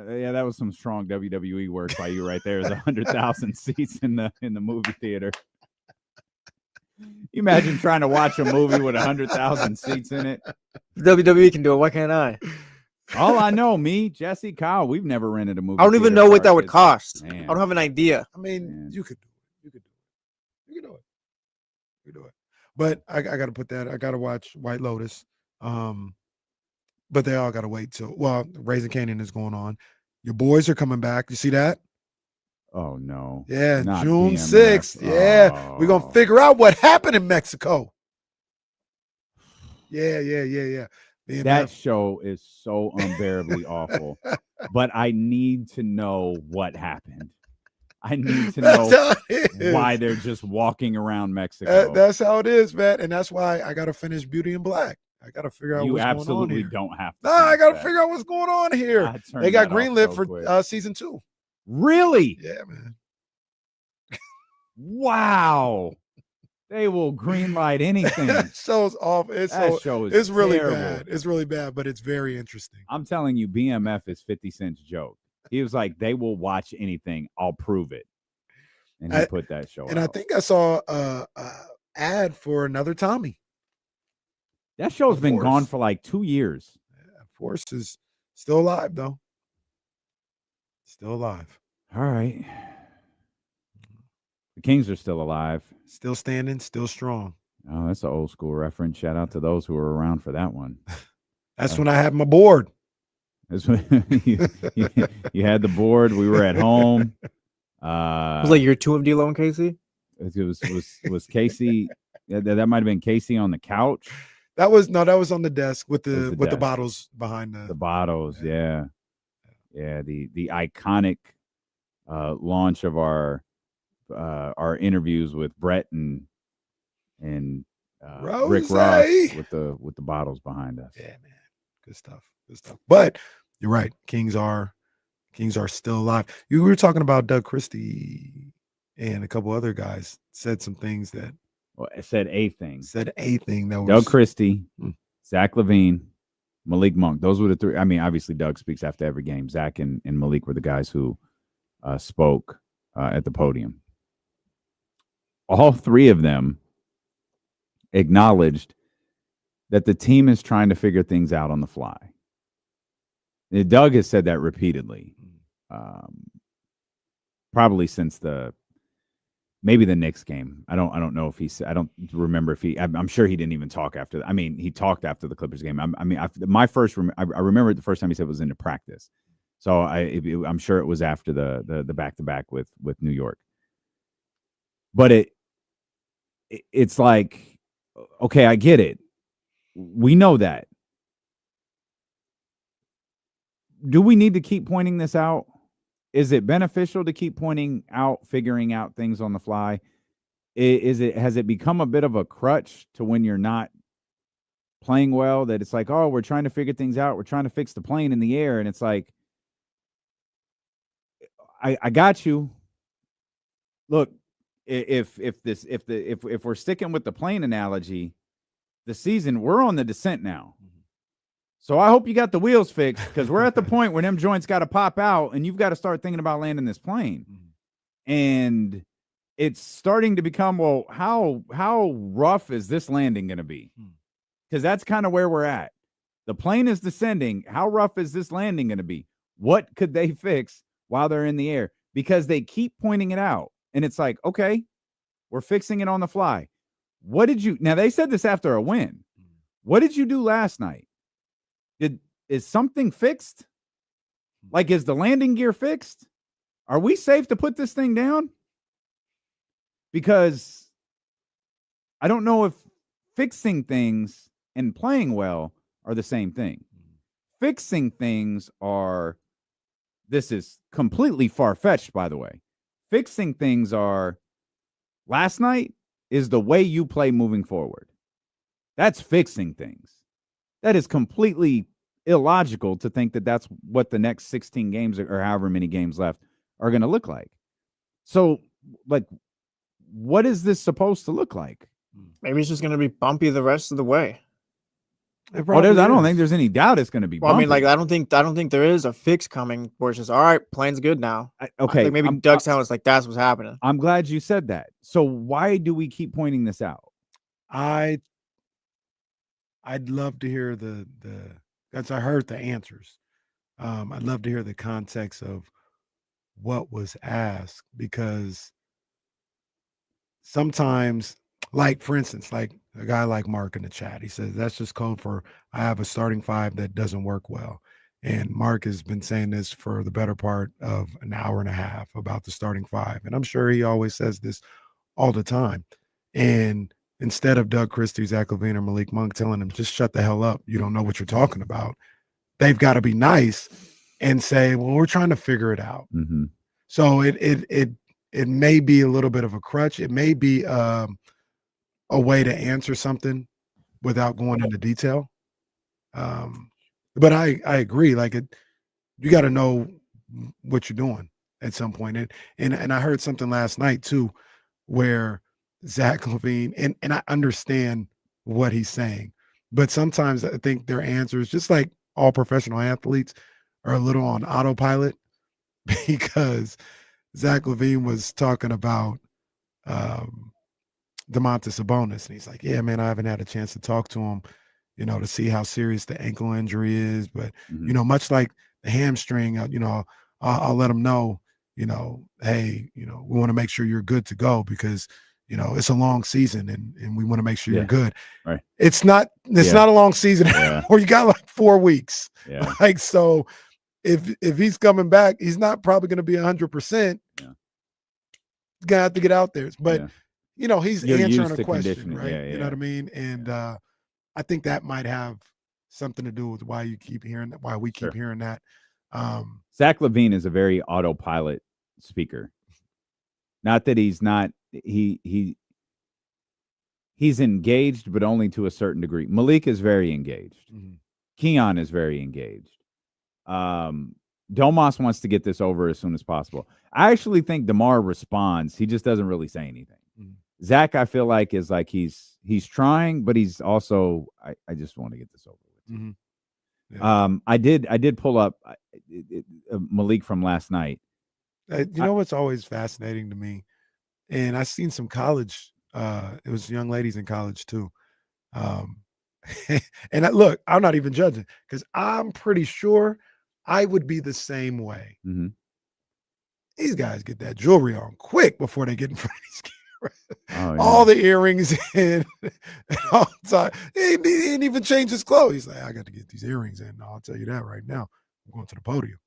Yeah, that was some strong WWE work by you right there. There's 100,000 seats in the movie theater. You imagine trying to watch a movie with 100,000 seats in it. WWE can do it. Why can't I? All I know, me, Jesse, Kyle, we've never rented a movie. I don't even know what that would cost. Man. I don't have an idea. I mean, you could do it. You could do it. But I got to put that. I got to watch White Lotus. But they all got to wait till. Well, Raising Canaan is going on. Your boys are coming back. You see that? Oh no. Yeah, Not June BMF. 6th. Yeah, we're gonna figure out what happened in Mexico. Yeah. BMF. That show is so unbearably awful. But I need to know what happened. I need to know why they're just walking around Mexico. That's how it is, man. And that's why I gotta finish Beauty in Black. I gotta figure out what's going on here. You absolutely don't have to. No, I gotta figure out what's going on here. They got greenlit for season 2. Really? Yeah, man. Wow. They will greenlight anything. That show's off. It's really bad. It's really bad, but it's very interesting. I'm telling you, BMF is 50 Cent's joke. He was like, they will watch anything. I'll prove it. And he put that show and out. I think I saw a ad for another Tommy. That show's been gone for like 2 years. Yeah, Force is still alive, though. Still alive. All right. The Kings are still alive. Still standing, still strong. Oh, that's an old school reference. Shout out to those who were around for that one. That's when I had my board. That's when you had the board. We were at home. Was it like year 2 of D-Lo and Casey? It was Casey. That might have been Casey on the couch. That was on the desk with the bottles behind the bottles. Yeah. The iconic launch of our interviews with Brett and Rick Ross with the bottles behind us. Yeah, man, good stuff. But you're right, Kings are still alive. You were talking about Doug Christie and a couple other guys said some things that. Well, it said a thing that was Doug Christie, Zach LaVine, Malik Monk. Those were the 3. I mean, obviously Doug speaks after every game. Zach and Malik were the guys who spoke at the podium. All 3 of them acknowledged that the team is trying to figure things out on the fly. Doug has said that repeatedly, probably since maybe the Knicks game. I don't know if I don't remember if I'm sure he didn't even talk after. I mean, he talked after the Clippers game. I remember the first time he said it was into practice. So I'm sure it was after the back-to-back with New York. But it's like, okay, I get it. We know that. Do we need to keep pointing this out? Is it beneficial to keep figuring out things on the fly? Has it become a bit of a crutch to when you're not playing well, that it's like, oh, we're trying to figure things out. We're trying to fix the plane in the air. And it's like, I got you. Look, if we're sticking with the plane analogy, the season, we're on the descent now. So I hope you got the wheels fixed, because we're at the point where them joints got to pop out and you've got to start thinking about landing this plane. And it's starting to become, well, how rough is this landing going to be? Because that's kind of where we're at. The plane is descending. How rough is this landing going to be? What could they fix while they're in the air? Because they keep pointing it out. And it's like, okay, we're fixing it on the fly. Now they said this after a win. What did you do last night? Is something fixed? Like, is the landing gear fixed? Are we safe to put this thing down? Because I don't know if fixing things and playing well are the same thing. Fixing things this is completely far-fetched, by the way. Fixing things last night is the way you play moving forward. That's fixing things. That is completely illogical to think that that's what the next 16 games or however many games left are going to look like. So, like, what is this supposed to look like? Maybe it's just going to be bumpy the rest of the way. I don't think there's any doubt it's going to be bumpy. I mean, like, I don't think there is a fix coming where it's just, all right, plane's good now. Okay. I think maybe Doug's telling us, like, that's what's happening. I'm glad you said that. So why do we keep pointing this out? I'd love to hear because I heard the answers. I'd love to hear the context of what was asked, because sometimes, like, for instance, like a guy like Mark in the chat, he says, that's just code for I have a starting 5 that doesn't work well. And Mark has been saying this for the better part of an hour and a half about the starting five. And I'm sure he always says this all the time. And instead of Doug Christie, Zach LaVine, or Malik Monk telling him, just shut the hell up, you don't know what you're talking about, they've got to be nice and say, well, we're trying to figure it out. Mm-hmm. So it may be a little bit of a crutch. It may be a way to answer something without going into detail. But I agree. Like you got to know what you're doing at some point. And I heard something last night too, where Zach LaVine, and I understand what he's saying, but sometimes I think their answers, just like all professional athletes, are a little on autopilot, because Zach LaVine was talking about Domantas Sabonis, and he's like, yeah, man, I haven't had a chance to talk to him, to see how serious the ankle injury is. But, much like the hamstring, I'll let him know, hey, we want to make sure you're good to go, because, it's a long season and we want to make sure you're good. Right. It's not a long season anymore. You got like 4 weeks. Yeah. Like, so if he's coming back, he's not probably going to be 100%. Yeah. Gonna have to get out there. But, he's You're answering used a to question, conditioning. right? Yeah, You know what I mean? And I think that might have something to do with why you keep hearing that, why we keep hearing that. Zach LaVine is a very autopilot speaker. Not that he's not, he's engaged, but only to a certain degree. Malik is very engaged. Mm-hmm. Keon is very engaged. Domas wants to get this over as soon as possible. I actually think DeMar responds. He just doesn't really say anything. Mm-hmm. Zach, I feel like, is like he's trying, but he's also, I just want to get this over with. Mm-hmm. Yeah. I did pull up Malik from last night. What's always fascinating to me, and I've seen some college, it was young ladies in college too. And look, I'm not even judging, because I'm pretty sure I would be the same way. Mm-hmm. These guys get that jewelry on quick before they get in front of these cameras. Oh, yeah. All the earrings in, and all the time. He didn't even change his clothes. He's like, I got to get these earrings in. I'll tell you that right now. I'm going to the podium.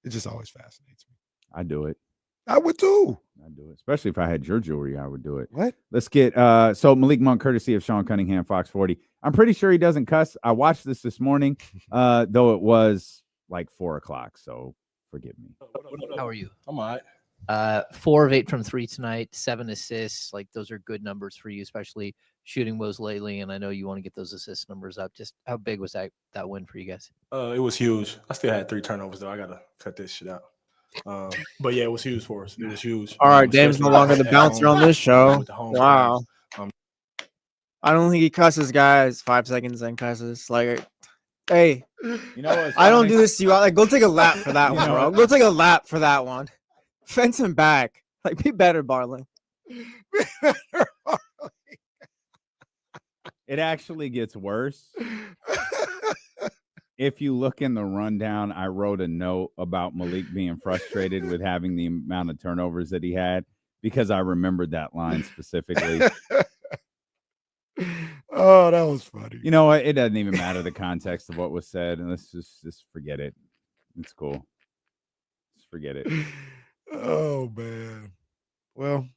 It just always fascinates me. I do it. I would too. I do it. Especially if I had your jewelry, I would do it. What? Let's get so Malik Monk, courtesy of Sean Cunningham, Fox 40. I'm pretty sure he doesn't cuss. I watched this morning, though it was like 4:00, so forgive me. How are you? I'm all right. 4 of 8 from 3 tonight, 7 assists. Like, those are good numbers for you, especially shooting woes lately. And I know you want to get those assist numbers up. Just how big was that win for you guys? It was huge. I still had 3 turnovers though. I gotta cut this shit out. But yeah, it was huge for us. It was huge. All right, Dame's no longer the bouncer on this show. Wow. I don't think he cusses guys 5 seconds and cusses. Like, hey, I don't do this to you. Like, go take a lap for that one, bro. Go take a lap for that one. Fence him back. Like, be better, Barley. It actually gets worse. If you look in the rundown, I wrote a note about Malik being frustrated with having the amount of turnovers that he had, because I remembered that line specifically. Oh, that was funny. You know what? It doesn't even matter the context of what was said, and let's just forget it. It's cool. Just forget it. Oh man. Well,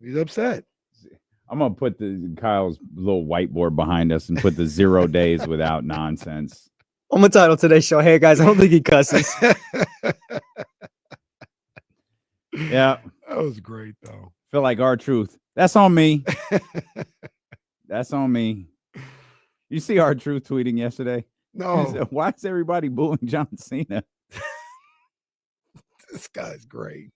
he's upset. I'm gonna put Kyle's little whiteboard behind us and put the 0 days without nonsense. On the title of today's show, hey guys, I don't think he cusses. Yeah, that was great though. Feel like R-Truth. That's on me. That's on me. You see R-Truth tweeting yesterday? No. He said, why is everybody booing John Cena? This guy's great.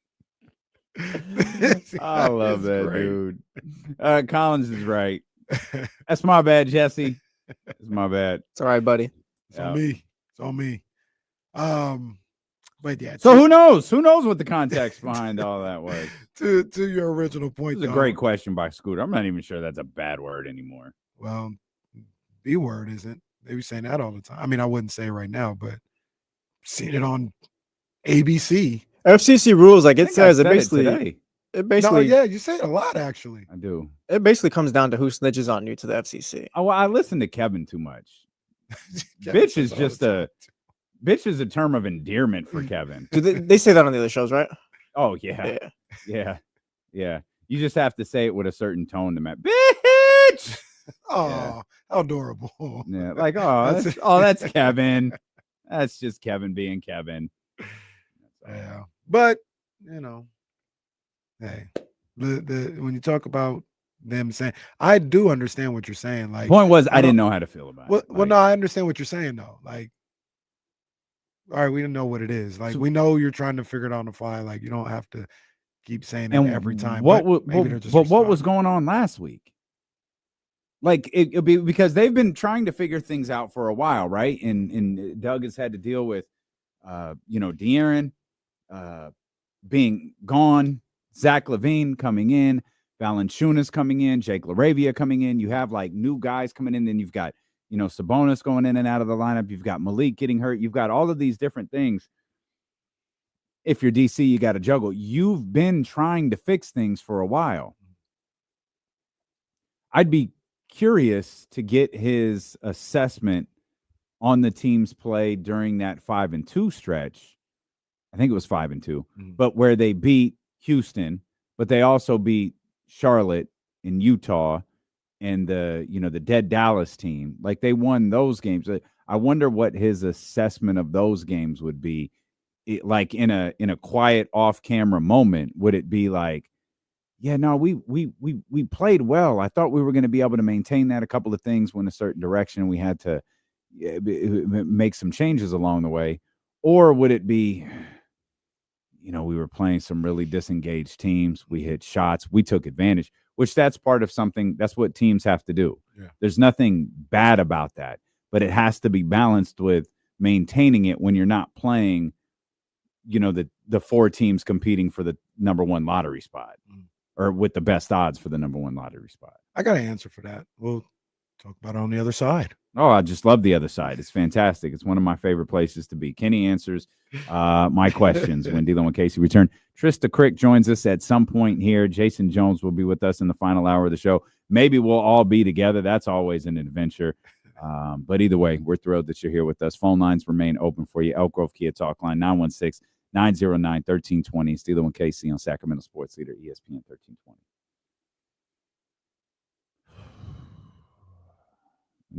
I love that, dude. Collins is right. That's my bad, Jesse. It's my bad. It's all right, buddy. It's on me. It's on me. But yeah. So who knows? Who knows what the context behind all that was? To your original point, It's a great question by Scooter. I'm not even sure that's a bad word anymore. Well, B word isn't. They be saying that all the time. I mean, I wouldn't say it right now, but seen it on ABC. FCC rules, like it says, it basically. No, yeah, you say it a lot, actually. I do. It basically comes down to who snitches on you to the FCC. Oh, well, I listen to Kevin too much. Bitch is just Bitch is a term of endearment for Kevin. Do they say that on the other shows, right? Oh yeah. You just have to say it with a certain tone to Matt. Bitch. Oh, how adorable. Yeah, like that's Kevin. That's just Kevin being Kevin. Yeah, but hey, when you talk about them saying, I do understand what you're saying. Like, point was, I didn't know how to feel about it. Well, no, I understand what you're saying though. Like, all right, we don't know what it is. Like, we know you're trying to figure it out on the fly. Like, you don't have to keep saying it every time. What was going on last week? Like it'll be because they've been trying to figure things out for a while, right? And Doug has had to deal with, De'Aaron being gone, Zach LaVine coming in, Valanciunas coming in, Jake LaRavia coming in. You have like new guys coming in, then you've got Sabonis going in and out of the lineup. You've got Malik getting hurt. You've got all of these different things. If you're DC, you got to juggle. You've been trying to fix things for a while. I'd be curious to get his assessment on the team's play during that 5-2 stretch. I think it was 5-2, but where they beat Houston, but they also beat Charlotte and Utah and the dead Dallas team. Like they won those games. I wonder what his assessment of those games would be. Like in a quiet off-camera moment, would it be like, yeah, no, we played well. I thought we were going to be able to maintain that. A couple of things went a certain direction. We had to make some changes along the way. Or would it be, we were playing some really disengaged teams. We hit shots. We took advantage, which that's part of something. That's what teams have to do. Yeah. There's nothing bad about that, but it has to be balanced with maintaining it when you're not playing, the four teams competing for the number one lottery spot. Or with the best odds for the number one lottery spot. I got an answer for that. We'll talk about it on the other side. Oh, I just love the other side. It's fantastic. It's one of my favorite places to be. Kenny answers my questions when dealing with Casey return. Trysta Krick joins us at some point here. Jason Jones will be with us in the final hour of the show. Maybe we'll all be together. That's always an adventure. But either way, we're thrilled that you're here with us. Phone lines remain open for you. Elk Grove Kia Talk line 916-909-1320. Steeler and KC on Sacramento Sports Leader, ESPN 1320.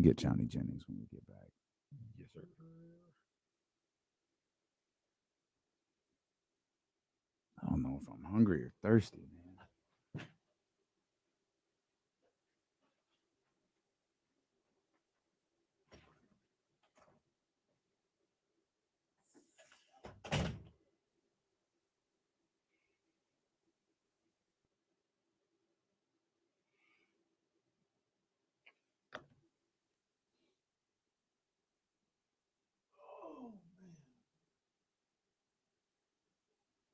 Get Johnny Jennings when we get back. Yes, sir. I don't know if I'm hungry or thirsty, man.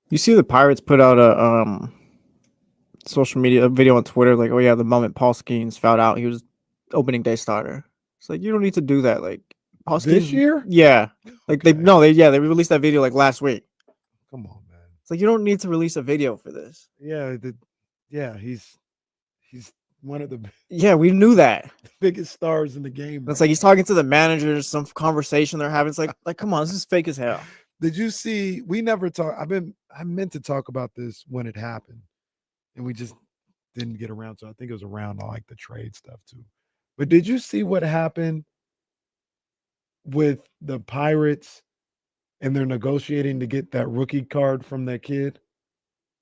You see the Pirates put out a social media video on Twitter, like, oh yeah, the moment Paul Skeens fouled out, he was opening day starter. It's like, you don't need to do that. Like Paul this Skeens, year? Yeah. Like they released that video like last week. Come on, man. It's like you don't need to release a video for this. Yeah, he's one of the we knew that. biggest stars in the game. It's like he's talking to the managers, some conversation they're having. It's like come on, this is fake as hell. Did you see? We never talk. I meant to talk about this when it happened, and we just didn't get around to. I think it was around like the trade stuff too. But did you see what happened with the Pirates and they're negotiating to get that rookie card from that kid?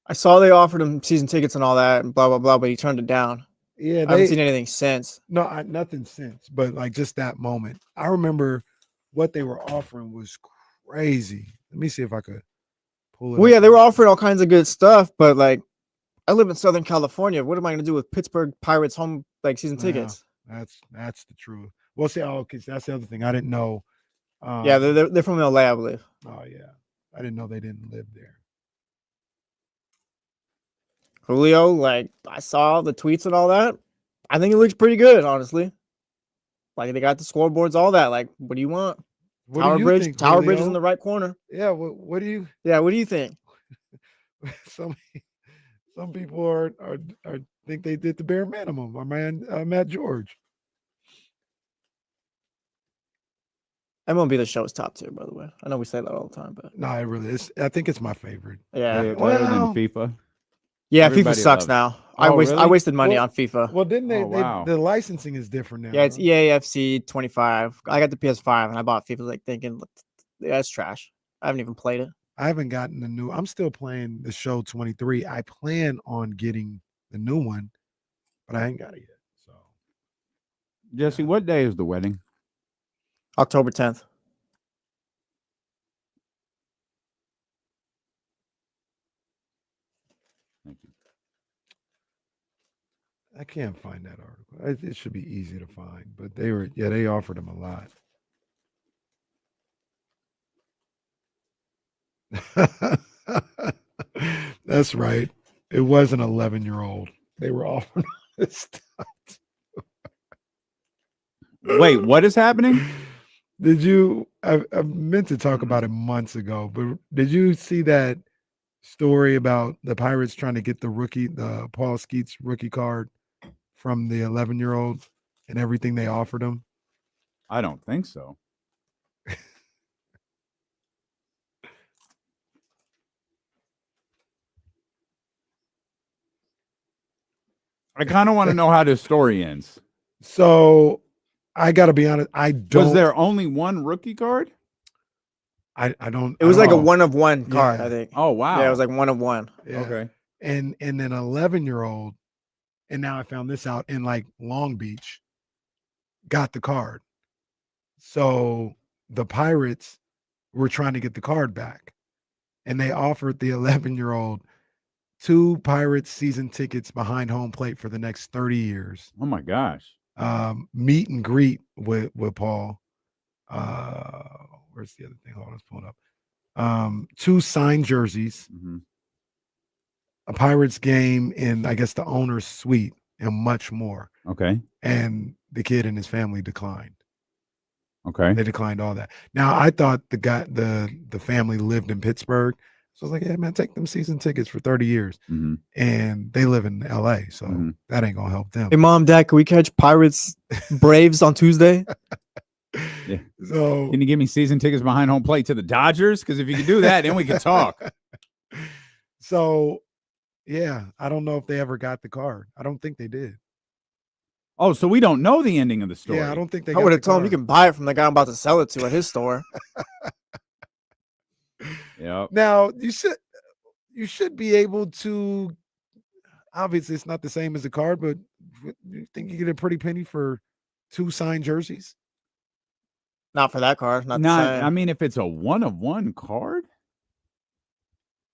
I saw they offered him season tickets and all that, and blah blah blah, but he turned it down. Yeah, I haven't seen anything since. No, nothing since. But like just that moment, I remember what they were offering was crazy. Let me see if I could pull it. Well, yeah, they were offering all kinds of good stuff, but like, I live in Southern California. What am I going to do with Pittsburgh Pirates home season tickets? That's the truth. Well, see, because that's the other thing I didn't know. Yeah, they're from LA, I believe. Oh yeah, I didn't know they didn't live there. Julio, like I saw the tweets and all that. I think it looks pretty good, honestly. Like they got the scoreboards, all that. Like, what do you want? Tower Bridge is in the right corner. Yeah. What do you? Yeah. What do you think? Some people are think they did the bare minimum. My man, Matt George. MLB The Show is top tier, by the way. I know we say that all the time, but No, it really is. I think it's my favorite. yeah. Better than FIFA. Yeah, Everybody FIFA sucks loves it. now. Oh, I really? wasted money on FIFA. Well, didn't they, Oh, wow. the licensing is different now. Yeah, it's huh? EA FC 25. I got the PS5 and I bought FIFA like thinking, yeah, it's trash. I haven't even played it. I haven't gotten the new. I'm still playing the show 23. I plan on getting the new one, but I ain't got it yet. So, Jesse, what day is the wedding? October 10th. Thank you. I can't find that article. It should be easy to find, but they offered him a lot. That's right. It was an 11-year-old. They were offering this stuff. Wait, what is happening? Did you? I meant to talk about it months ago, but did you see that story about the Pirates trying to get the Paul Skeets rookie card from the 11-year-old and everything they offered him? I don't think so. I kind of want to know how this story ends. So I got to be honest. I don't. Was there only one rookie card? I don't. It was I like a don't know. 1 of 1 card, Yeah. I think. Oh, wow. Yeah, it was like 1 of 1. Yeah. Okay. And then 11-year-old, and now I found this out in like Long Beach, got the card. So the Pirates were trying to get the card back, and they offered the 11-year-old 2 Pirates season tickets behind home plate for the next 30 years. Oh my gosh. Meet and greet with Paul. Where's the other thing? Hold on, let's pull it up. 2 signed jerseys, a Pirates game in, I guess, the owner's suite, and much more. Okay. And the kid and his family declined. Okay. They declined all that. Now, I thought the family lived in Pittsburgh. So I was like, yeah, man, take them season tickets for 30 years. And they live in LA. So that ain't going to help them. Hey, Mom, Dad, can we catch Pirates Braves on Tuesday? Yeah. So can you give me season tickets behind home plate to the Dodgers? Because if you can do that, then we can talk. So, yeah, I don't know if they ever got the card. I don't think they did. Oh, so we don't know the ending of the story. Yeah, I don't think they I would have told him you can buy it from the guy I'm about to sell it to at his store. Yeah. Now, you should be able to, obviously it's not the same as a card, but you think you get a pretty penny for 2 signed jerseys? Not for that card. Not the same. I mean, if it's a 1 of 1 card.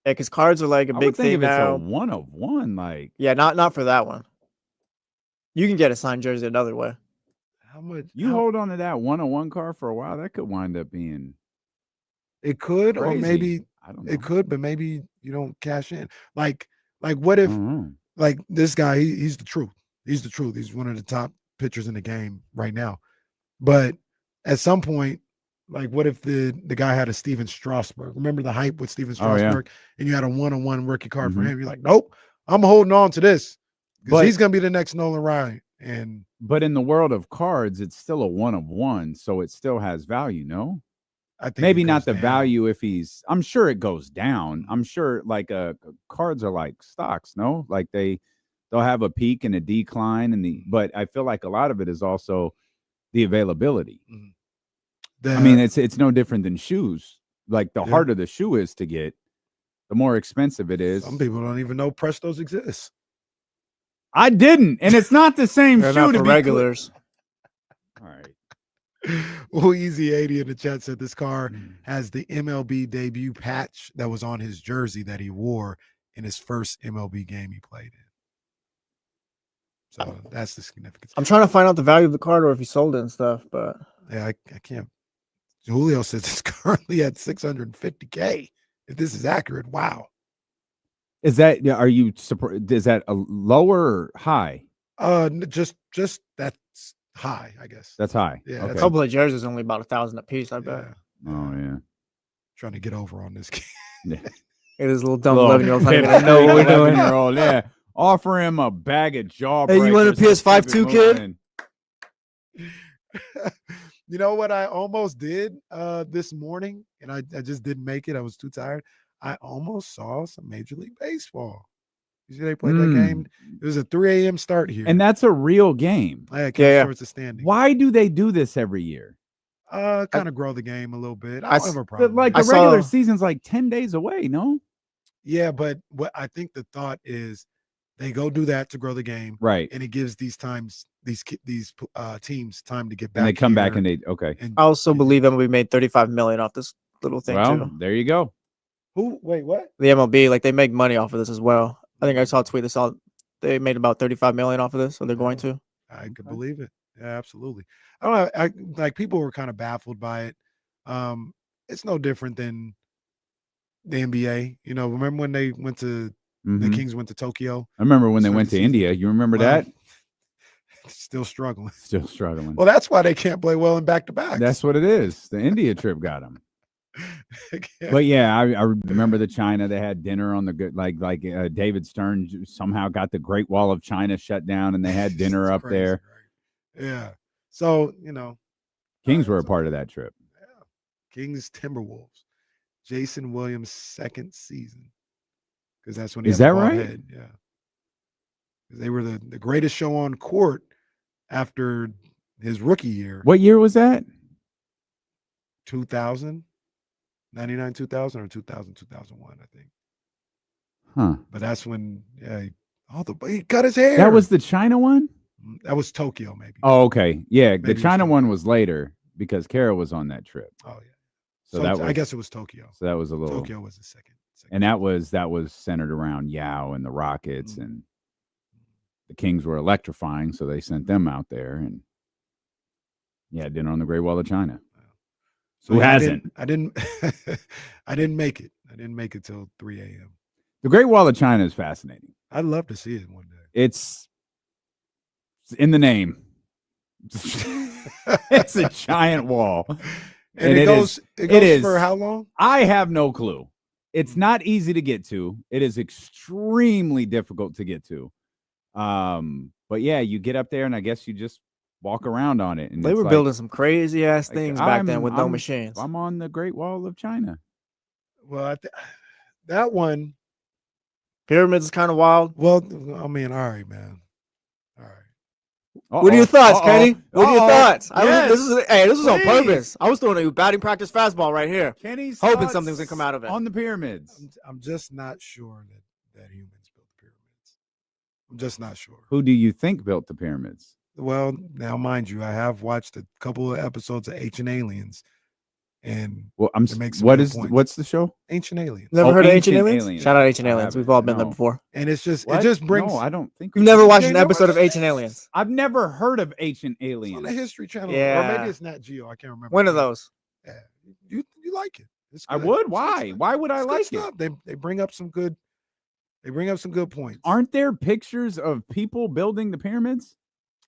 Yeah, because cards are like a I big would think thing if it's now. a 1 of 1, like. Yeah, not for that one. You can get a signed jersey another way. How much? You hold on to that 1 of 1 card for a while, that could wind up being. It could, crazy. or maybe I don't know. it could, but maybe you don't cash in. Like what if, like this guy, he's the truth. He's the truth. He's one of the top pitchers in the game right now. But at some point, like what if the guy had a Steven Strasburg? Remember the hype with Steven Strasburg? And you had a 1-on-1 rookie card for him. You're like, nope, I'm holding on to this because he's going to be the next Nolan Ryan. But in the world of cards, it's still a 1 of 1, so it still has value, no? I think maybe not the value if he's. I'm sure it goes down. I'm sure like cards are like stocks, no? Like they'll have a peak and a decline, but I feel like a lot of it is also the availability. I mean, it's no different than shoes. Like the harder the shoe is to get, the more expensive it is. Some people don't even know Prestos exist. I didn't, and it's not the same They're shoe not to for be regulars. All right. Well, Easy 80 in the chat said this car has the MLB debut patch that was on his jersey that he wore in his first MLB game he played in. So that's the significance. I'm trying to find out the value of the card or if he sold it and stuff, but yeah, I can't. Julio says it's currently at $650K. If this is accurate, wow. Is that? Are you surprised? Is that a lower or high? Just that's high, I guess. That's high. Yeah, a couple of jerseys only about $1,000 a piece, I bet. Oh yeah. Trying to get over on this game. Yeah. It is a little dumb 11-year-old. I don't know what we're doing. 11-year-old, yeah. Offer him a bag of jawbreakers. Hey, you want a PS5 too, kid? You know what I almost did this morning, and I just didn't make it. I was too tired. I almost saw some Major League Baseball. You see they played that game? It was a 3 a.m. start here. And that's a real game. I had Kevin Shorts standing. Why do they do this every year? Kind of grow the game a little bit. I don't have a problem. Like the regular season's like 10 days away, no? Yeah, but what I think the thought is they go do that to grow the game. Right. And it gives these teams time to get back. And they come back and okay. I also believe MLB made $35 million off this little thing too. There you go. Who? Wait, what? The MLB, like they make money off of this as well. I think I saw a tweet that saw they made about $35 million off of this, so they're going to. I could believe it. Yeah, absolutely. I don't know. Like people were kind of baffled by it. It's no different than the NBA. You know, remember when they went to the Kings went to Tokyo? I remember when they went to India. You remember that? Still struggling. Still struggling. Well, that's why they can't play well in back-to-back. That's what it is. The India trip got them. But yeah, I remember the China. They had dinner on the good, like David Stern somehow got the Great Wall of China shut down, and they had dinner up crazy, there. Right? Yeah. So Kings were a part of that trip. Yeah. Kings Timberwolves, Jason Williams' second season, because that's when he is had that the bald right? head. Yeah. Because they were the greatest show on court after his rookie year. What year was that? 2000. 99, 2000 or 2000, 2001, I think. Huh. But that's when he cut his hair. That was the China one? That was Tokyo, maybe. Oh, okay. Yeah, Maybe the China one was later because Kara was on that trip. Oh, yeah. So that was, I guess it was Tokyo. So that was a little. Tokyo was the second. And that was centered around Yao and the Rockets, and the Kings were electrifying, so they sent them out there, and dinner on the Great Wall of China. So who hasn't? I didn't I didn't make it. I didn't make it till 3 a.m. The Great Wall of China is fascinating. I'd love to see it one day. It's in the name. It's a giant wall. And it goes for how long? I have no clue. It's not easy to get to. It is extremely difficult to get to. But yeah, you get up there and I guess you just walk around on it. And they were building some crazy ass things back then with no machines. I'm on the Great Wall of China. Well, that one. Pyramids is kind of wild. Well, I mean, all right, man. All right. What are your thoughts, Kenny? What are your thoughts? Yes. This is on purpose. I was throwing a batting practice fastball right here. Kenny's hoping something's gonna come out of it. On the pyramids. I'm just not sure that humans built the pyramids. I'm just not sure. Who do you think built the pyramids? Well, now mind you, I have watched a couple of episodes of Ancient Aliens, and what's the show? Ancient Aliens. Never heard of Ancient Aliens? Shout out Ancient Aliens. We've all been there before. And it just brings. No, I don't think you've never watched an episode of Ancient Aliens. I've never heard of Ancient Aliens. It's on the History Channel, yeah. or maybe it's Nat Geo. I can't remember. One of those. Yeah, you like it? It's I would. Why? Why would I like it? They bring up some good. They bring up some good points. Aren't there pictures of people building the pyramids?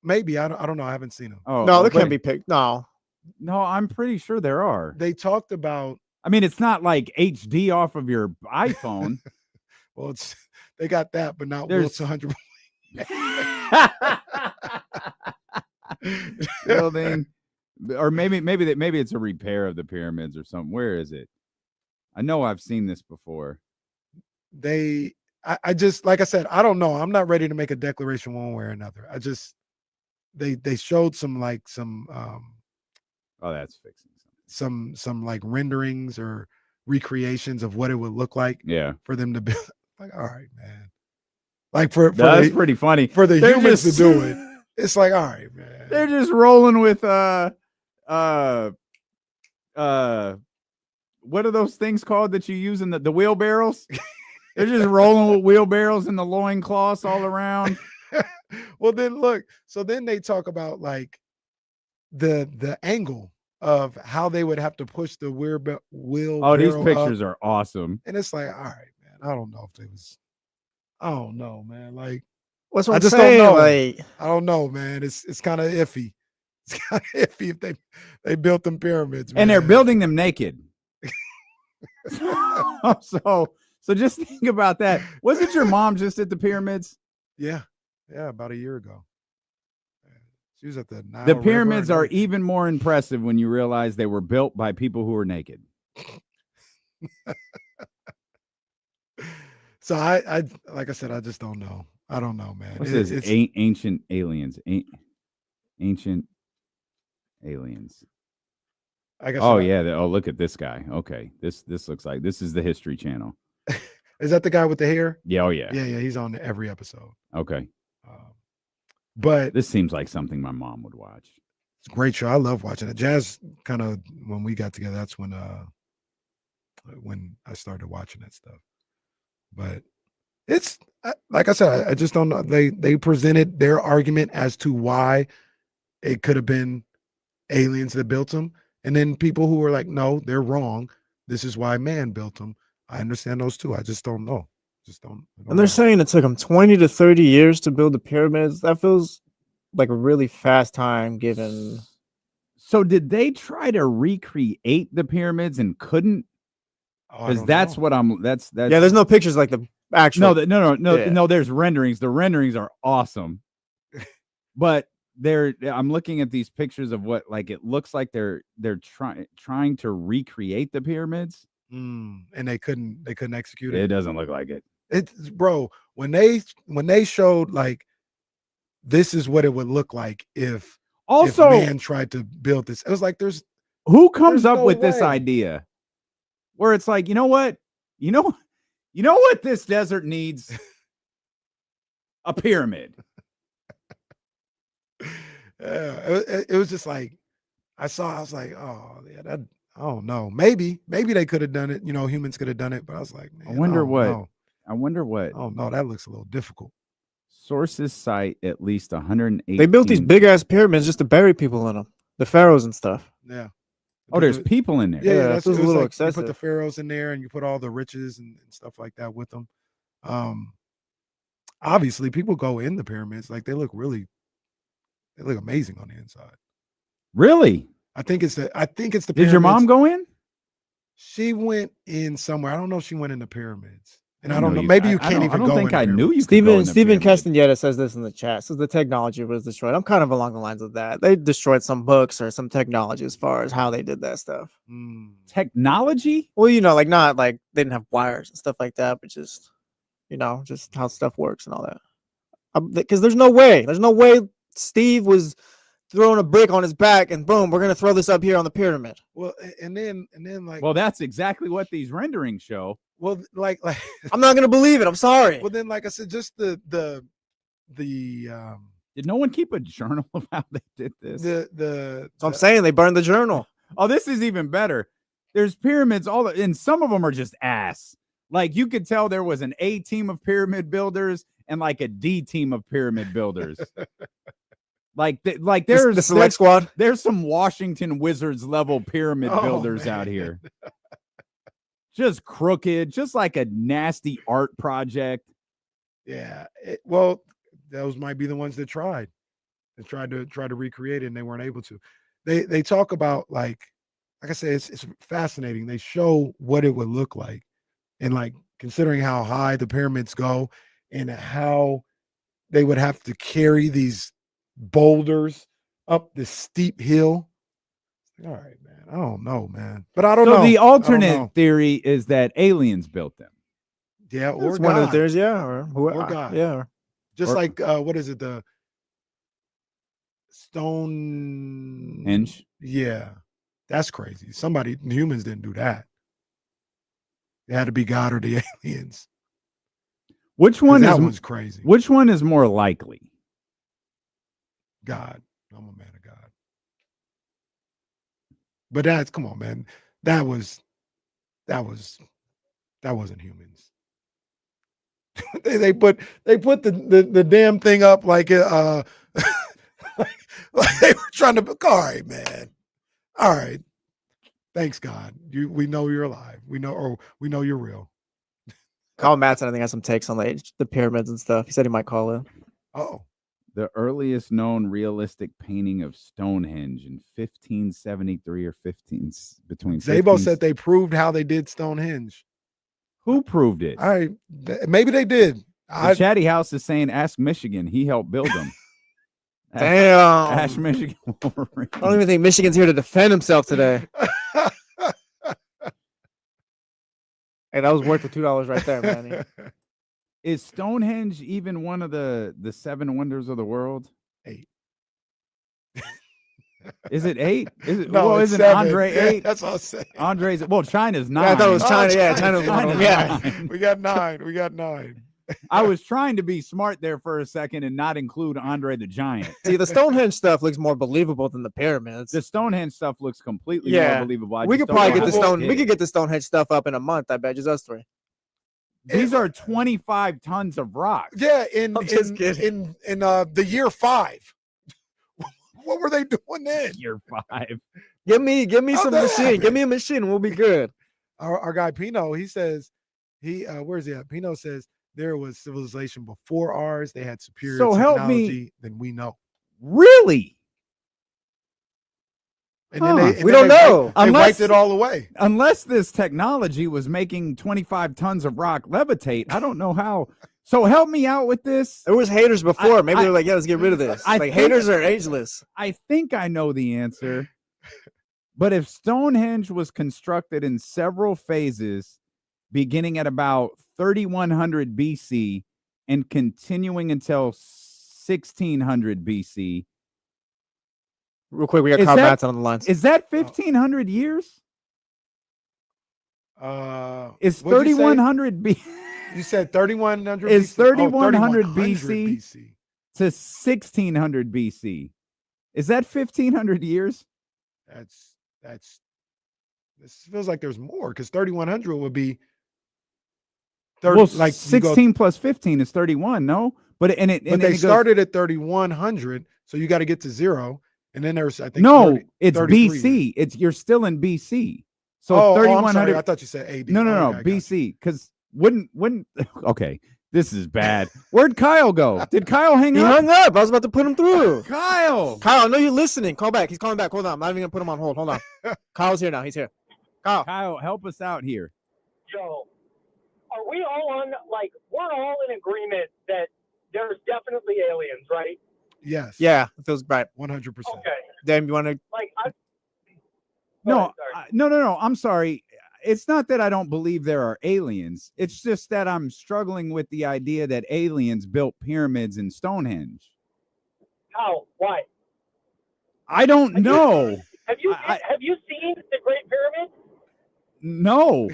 Maybe I don't know. I haven't seen them. Oh no, there can't be picked. No, I'm pretty sure there are. They talked about. I mean, it's not like HD off of your iPhone. Well, they got that, but not Wilt's 100. Building, or maybe it's a repair of the pyramids or something. Where is it? I know I've seen this before. I just, like I said, I don't know. I'm not ready to make a declaration one way or another. I just. They showed some oh, that's fixing some like renderings or recreations of what it would look like for them to build. Like, all right, man. Like that's pretty funny for the humans to do it. It's like, all right, man. They're just rolling with what are those things called that you use in the wheelbarrows? They're just rolling with wheelbarrows and the loincloths all around. Well, then look. So then they talk about like the angle of how they would have to push the wheel. Oh, these pictures are awesome. And it's like, all right, man. I don't know if they was. I don't know, man. Like, what's what I I'm just saying? don't know. Like, I don't know, man. It's kind of iffy. It's kind of iffy if they built them pyramids, man. And they're building them naked. So just think about that. Wasn't your mom just at the pyramids? Yeah, about a year ago. She was at the Nile The River pyramids and are everything. even more impressive when you realize they were built by people who were naked. So I like I said, I just don't know. I don't know, man. What's this? Ancient aliens. Ancient aliens. I guess. Oh yeah. Oh, look at this guy. Okay, this looks like this is the History Channel. Is that the guy with the hair? Yeah. Oh yeah. Yeah. He's on every episode. Okay. But this seems like something my mom would watch. It's a great show. I love watching it. Jazz kind of when we got together, that's when I started watching that stuff. But it's like I said, I just don't know. They presented their argument as to why it could have been aliens that built them, and then people who were like, no, they're wrong. This is why man built them. I understand those too. I just don't know. And they're saying it took them 20 to 30 years to build the pyramids. That feels like a really fast time given. So did they try to recreate the pyramids and couldn't? Because that's what that's yeah. There's no pictures like the actual. No. There's renderings. The renderings are awesome, but I'm looking at these pictures of what like it looks like they're trying to recreate the pyramids, and they couldn't execute it. It doesn't look like it. It's bro, when they showed like this is what it would look like if man tried to build this. It was like who comes up no with way. this idea where it's like, you know what this desert needs? A pyramid. Yeah, it was just like I was like, oh yeah, that I don't know. Maybe they could have done it. Humans could have done it, but I was like, man, I wonder what. know. I wonder what. Oh no, that looks a little difficult. Sources cite at least 180. They built these big ass pyramids just to bury people in them, the pharaohs and stuff. Yeah. Oh, there's people in there. Yeah, that's a little like excessive. You put the pharaohs in there, and you put all the riches and stuff like that with them. Obviously, people go in the pyramids like they look amazing on the inside. Really? I think it's the. Did your mom go in? She went in somewhere. I don't know if she went in the pyramids. And I don't know. Maybe you can't even go. I don't think I knew you. Steven Castaneda says this in the chat. Says the technology was destroyed. I'm kind of along the lines of that. They destroyed some books or some technology as far as how they did that stuff. Technology? Well, like not like they didn't have wires and stuff like that, but just just how stuff works and all that. Because there's no way Steve was throwing a brick on his back and boom, we're gonna throw this up here on the pyramid. Well, and then like. Well, that's exactly what these renderings show. Well, like I'm not gonna believe it. I'm sorry. Well, then, like I said, just the did no one keep a journal of how they did this? So I'm saying they burned the journal. Oh, this is even better. There's pyramids and some of them are just ass. Like you could tell there was an A team of pyramid builders and like a D team of pyramid builders. Like there's the select squad. There's some Washington Wizards level pyramid builders out here. Just crooked, just like a nasty art project. Yeah. Well, those might be the ones that tried to recreate it and they weren't able to. They talk about like I said, it's fascinating. They show what it would look like, and like considering how high the pyramids go and how they would have to carry these boulders up this steep hill. All right, man. I don't know, man. But I don't know. The alternate theory is that aliens built them. Yeah, or That's God. one of the theories, yeah, or God. Yeah. Just like what is it? The Stonehenge? Yeah. That's crazy. Humans didn't do that. It had to be God or the aliens. Which one that one's crazy. Which one is more likely? God. I'm a man of God. But come on, man. That wasn't humans. they put the damn thing up like like they were trying to. All right, man. All right. Thanks, God. We know you're alive. We know you're real. Carl Matson, I think, has some takes on the pyramids and stuff. He said he might call in. Oh. The earliest known realistic painting of Stonehenge in 1573 or between. Zabo said they proved how they did Stonehenge. Who proved it? All right, maybe they did. The Chatty House is saying, "Ask Michigan. He helped build them." Damn. Ash Michigan Wolverine. I don't even think Michigan's here to defend himself today. Hey, that was worth the $2 right there, man. Is Stonehenge even one of the 7 wonders of the world? 8. Is it 8? Is it? No, well, it's isn't 7. Andre 8? That's all I'm saying. Andre's China's 9. Yeah, I thought it was China. Yeah, China's China's one of them. China's Yeah. 9. We got 9. We got 9. I was trying to be smart there for a second and not include Andre the Giant. See, the Stonehenge stuff looks more believable than the pyramids. The Stonehenge stuff looks completely more believable. We could probably get the Stonehenge stuff up in a month. I bet, just us 3. These are 25 tons of rock. Yeah, in the year 5. What were they doing then? Year 5. Give me some machine. Give me a machine. We'll be good. Our guy Pino, he says where's he at? Pino says there was civilization before ours. They had superior technology than we know. Really? And then we don't know. They wiped it all away. Unless this technology was making 25 tons of rock levitate, I don't know how. So help me out with this. There was haters before. Maybe they're like, yeah, let's get rid of this. Haters are ageless. I think I know the answer. But if Stonehenge was constructed in several phases, beginning at about 3100 BC and continuing until 1600 BC. Real quick, we got Carl Batson on the lines. Is that 1500 years? Is 3100 BC? You said 3100 is BC? 3100 BC to 1600 BC. Is that 1500 years? This feels like there's more because 3100 would be 30. Well, like 16 plus 15 is 31. No, but they started at 3100, so you got to get to 0, and then there's I think it's 33. BC. You're still in BC. So 3100. I thought you said AD. No, BC. Because wouldn't okay. This is bad. Where'd Kyle go? Did Kyle hang up? He hung up. I was about to put him through. Kyle, I know you're listening. Call back. He's calling back. Hold on. I'm not even gonna put him on hold. Hold on. Kyle's here now. He's here. Kyle, help us out here. Joe, are we all on, like, we're all in agreement that there's definitely aliens, right? Yes. Yeah, it feels right. 100%. Okay. Dan, you want to? Like, No. I'm sorry. It's not that I don't believe there are aliens. It's just that I'm struggling with the idea that aliens built pyramids in Stonehenge. How? Why? I don't know. Have you seen the Great Pyramid? No.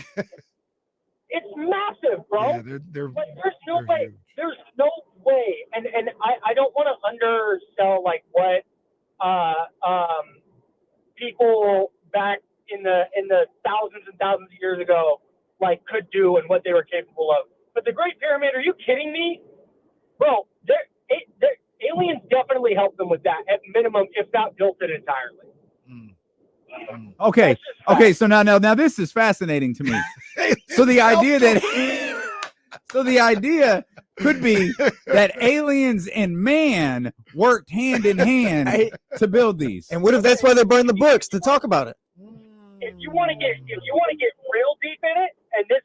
It's massive, bro. Yeah, they're but there's no way. Huge. There's no way. And I don't want to undersell like what people back in the thousands and thousands of years ago like could do and what they were capable of. But the Great Pyramid, are you kidding me? Bro, aliens definitely helped them with that at minimum, if not built it entirely. Okay. So now this is fascinating to me. So the idea could be that aliens and man worked hand in hand to build these. And what if that's why they burned the books to talk about it? If you want to get real deep in it, and this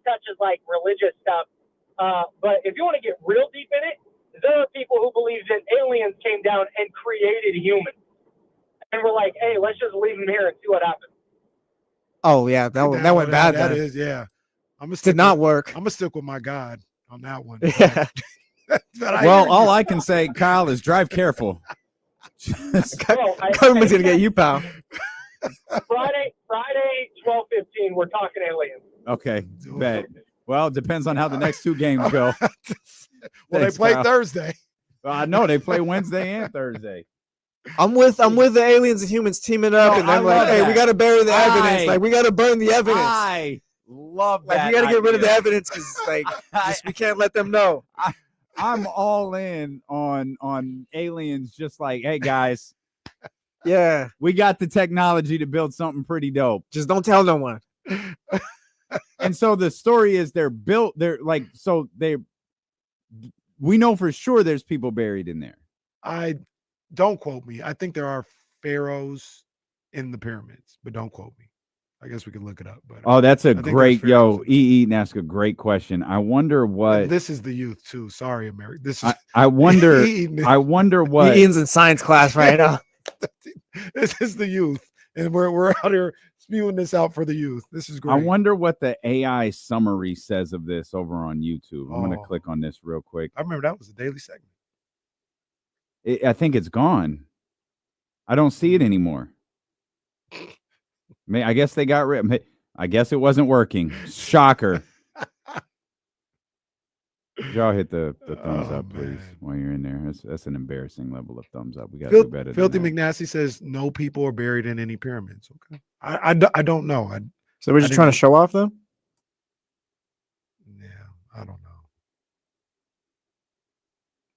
touches like religious stuff, but if you want to get real deep in it, there are people who believe that aliens came down and created humans. And we're like, hey, let's just leave them here and see what happens. Oh yeah, that went bad. That is, yeah. Did not work. I'm gonna stick with my God on that one. Yeah. Well, all I can say, Kyle, is drive careful. Government's gonna get you, pal. Friday, 12:15. We're talking aliens. Okay, bet. Well, it depends on how the next 2 games go. Well, Thanks, they play Kyle. Thursday. I know they play Wednesday and Thursday. I'm with the aliens and humans teaming up, and then like, hey, we got to bury the evidence. Like, we got to burn the evidence. I love that. Like, we got to get rid of the evidence because, like, we can't let them know. I'm all in on aliens. Just like, hey guys, yeah, we got the technology to build something pretty dope. Just don't tell no one. And so the story is we know for sure there's people buried in there. Don't quote me. I think there are pharaohs in the pyramids, but don't quote me. I guess we can look it up. But oh, that's a great Eaton asked a great question. I wonder what this is the youth too. Sorry, America. This is I wonder I wonder what Eaton's in science class right now. This is the youth, and we're out here spewing this out for the youth. This is great. I wonder what the AI summary says of this over on YouTube. I'm going to click on this real quick. I remember that was a daily segment. I think it's gone. I don't see it anymore. I guess they got rid. I guess it wasn't working. Shocker. Y'all hit the thumbs up, please, while you're in there. That's an embarrassing level of thumbs up. We got to do better. Filthy McNasty says no people are buried in any pyramids. Okay, I don't know. So we're just trying to show off, though. Yeah, I don't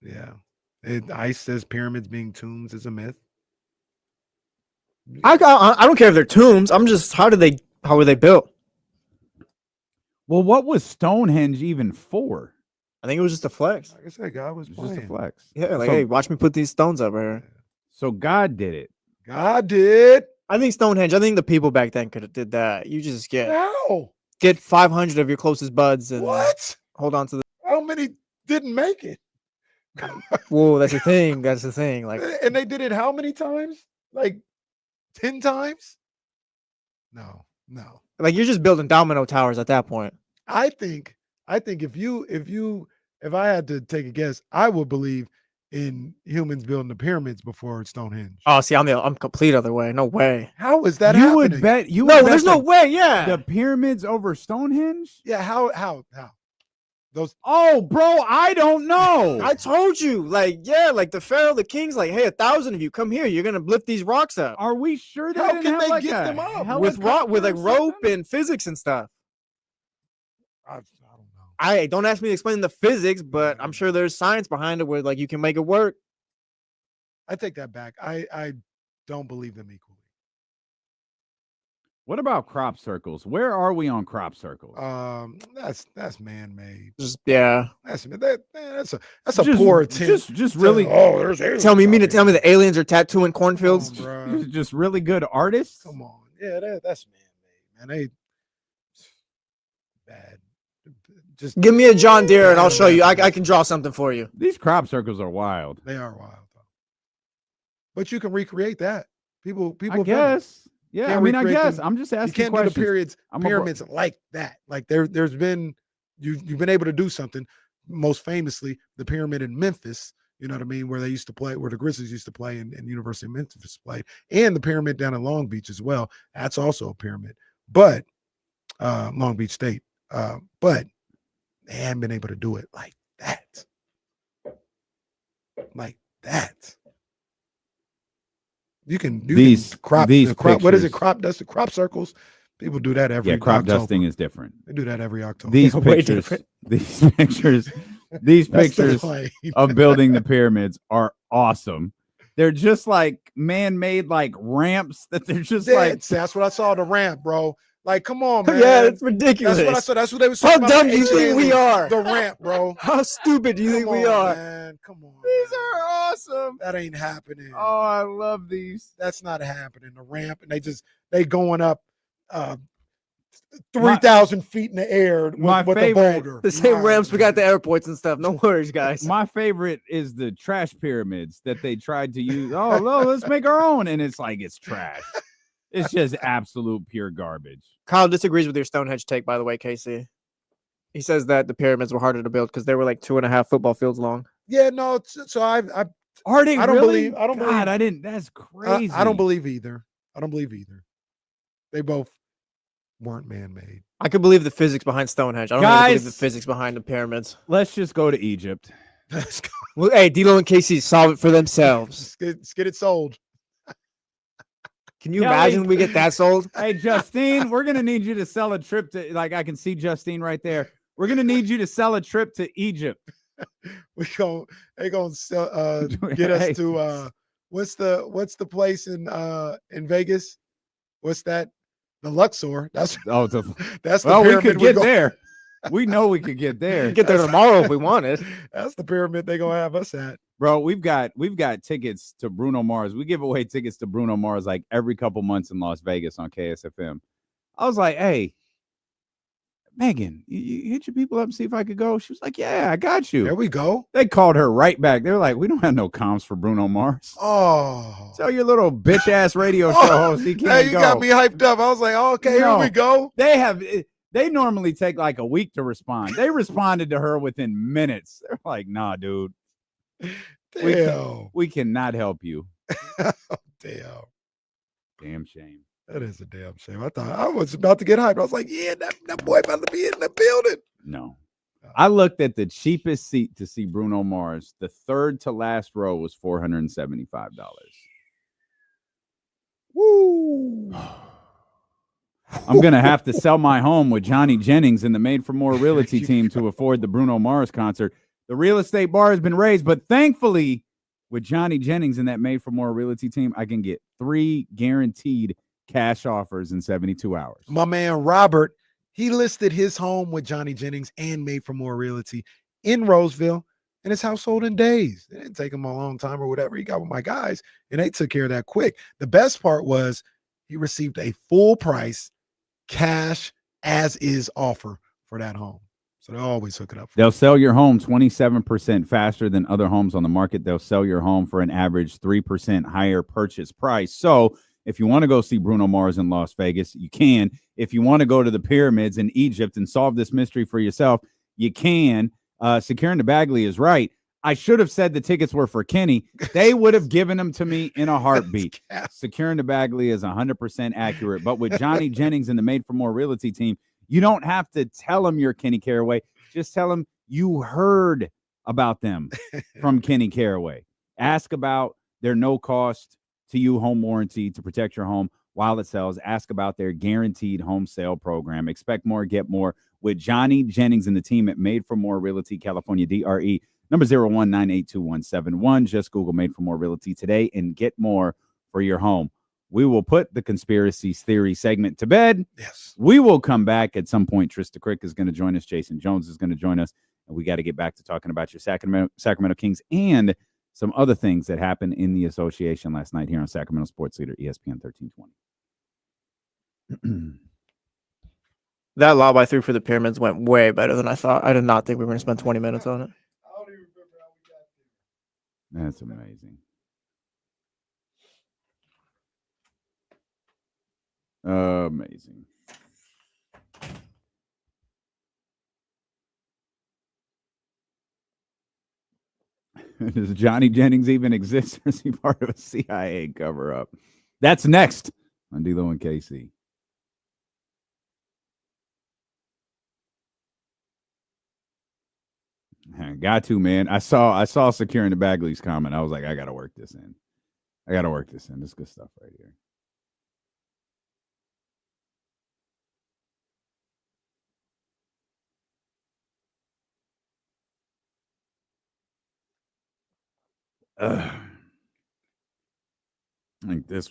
know. Yeah, ICE says pyramids being tombs is a myth. I don't care if they're tombs. I'm just how were they built? Well, what was Stonehenge even for? I think it was just a flex. Like I said, God was just a flex. Yeah, like, hey, watch me put these stones up right here. So God did it. God did. I think Stonehenge. I think the people back then could have did that. You just get 500 of your closest buds and hold on to the. How many didn't make it? Whoa, that's the thing. That's the thing. Like, and they did it how many times? Like 10 times? No. Like you're just building domino towers at that point. I think if I had to take a guess, I would believe in humans building the pyramids before Stonehenge. Oh, see, I'm complete other way. No way. How is that you happening? Would bet you no, would there's bet no way. Yeah, the pyramids over Stonehenge. Yeah, how those? Oh, bro, I don't know. I told you, like the Pharaoh, the king's like, hey, 1,000 of you come here. You're gonna lift these rocks up. Are we sure they how didn't can have they like get them up with like rope and physics and stuff? I don't know. I don't ask me to explain the physics, but I'm sure there's science behind it where like you can make it work. I take that back. I don't believe them equally. What about crop circles? Where are we on crop circles? That's man-made. Just That's a poor attempt. Just really. There's aliens. Tell me the aliens are tattooing cornfields? Just really good artists. Come on, yeah, that's man-made. Man, they bad. Just give me a John Deere and I'll show you. I can draw something for you. These crop circles are wild. They are wild, though. But you can recreate that. People. I guess. Yeah, I mean, I guess I'm just asking. You can't do the pyramids like that. Like there's been you've been able to do something. Most famously, the pyramid in Memphis. You know what I mean, where they used to play, where the Grizzlies used to play, and University of Memphis played, and the pyramid down in Long Beach as well. That's also a pyramid, but Long Beach State. But they haven't been able to do it like that. Like that. You can crop. What is it? That's the crop circles. People do that every. Yeah, crop October. dusting is different. They do that every October. These pictures of building the pyramids are awesome. They're just like man-made, like ramps that they're just like. That's what I saw. The ramp, bro. Like, come on, man. Yeah, it's ridiculous. That's what I saw. That's what they were saying. How dumb do you think we are? The ramp, bro. How stupid do you think we are? Man, come on. These are awesome. That ain't happening. Oh, I love these. That's not happening. The ramp, and they going up 3,000 feet in the air with the boulder. The same ramps we got at the airports and stuff. No worries, guys. My favorite is the trash pyramids that they tried to use. Oh, no, let's make our own. And it's like, it's trash. It's just absolute pure garbage. Kyle disagrees with your Stonehenge take, by the way, Casey. He says that the pyramids were harder to build because they were like 2.5 football fields long. Yeah, no. So I are they? I don't really? believe. I don't God, believe. I didn't. That's crazy. I don't believe either. They both weren't man-made. I could believe the physics behind Stonehenge. I don't really believe the physics behind the pyramids. Let's just go to Egypt. Let's go. Well, hey, D'Lo and Casey solve it for themselves. Let's get it sold. Can you imagine we get that sold? Hey, Justine, we're going to need you to sell a trip to, like, I can see Justine right there. We're going to need you to sell a trip to Egypt. They going to get us to, what's the place in Vegas? What's that? The Luxor. That's the well, we could get there. We know we could get there. Get there tomorrow if we wanted. That's the pyramid they're going to have us at. Bro, we've got tickets to Bruno Mars. We give away tickets to Bruno Mars like every couple months in Las Vegas on KSFM. I was like, hey, Megan, you hit your people up and see if I could go. She was like, yeah, I got you. There we go. They called her right back. They were like, we don't have no comms for Bruno Mars. Oh. Tell your little bitch ass radio show host he can't Hey, you go. got me hyped up. I was like, okay, No. here we go. They normally take like a week to respond. They responded to her within minutes. They're like, nah, dude. Damn. We cannot help you. Damn shame. That is a damn shame. I thought I was about to get hyped. I was like, yeah, that boy about to be in the building. No. I looked at the cheapest seat to see Bruno Mars. The third to last row was $475. Woo. I'm going to have to sell my home with Johnny Jennings and the Made for More Realty team to afford the Bruno Mars concert. The real estate bar has been raised, but thankfully, with Johnny Jennings and that Made for More Realty team, I can get 3 guaranteed cash offers in 72 hours. My man Robert, he listed his home with Johnny Jennings and Made for More Realty in Roseville, and his house sold in days. It didn't take him a long time or whatever. He got with my guys, and they took care of that quick. The best part was he received a full price cash as is offer for that home. So they always hook it up. They'll sell your home 27% faster than other homes on the market. They'll sell your home for an average 3% higher purchase price. So if you want to go see Bruno Mars in Las Vegas, you can. If you want to go to the pyramids in Egypt and solve this mystery for yourself, you can. Securing the Bagley is right. I should have said the tickets were for Kenny. They would have given them to me in a heartbeat. Securing the Bagley is 100% accurate. But with Johnny Jennings and the Made for More Realty team, you don't have to tell them you're Kenny Caraway. Just tell them you heard about them from Kenny Caraway. Ask about their no-cost to you home warranty to protect your home while it sells. Ask about their guaranteed home sale program. Expect more, get more with Johnny Jennings and the team at Made for More Realty California, DRE, number 01982171. Just Google Made for More Realty today and get more for your home. We will put the conspiracy theory segment to bed. Yes. We will come back at some point. Trysta Krick is going to join us. Jason Jones is going to join us. And we got to get back to talking about your Sacramento Kings and some other things that happened in the association last night here on Sacramento Sports Leader, ESPN 1320. That lob I threw for the pyramids went way better than I thought. I did not think we were going to spend 20 minutes on it. That's amazing. Amazing. Does Johnny Jennings even exist, or is he part of a CIA cover-up? That's next on D-Lo and KC. Got to, man. I saw securing the Bagley's comment. I was like, I got to work this in. This is good stuff right here. I think this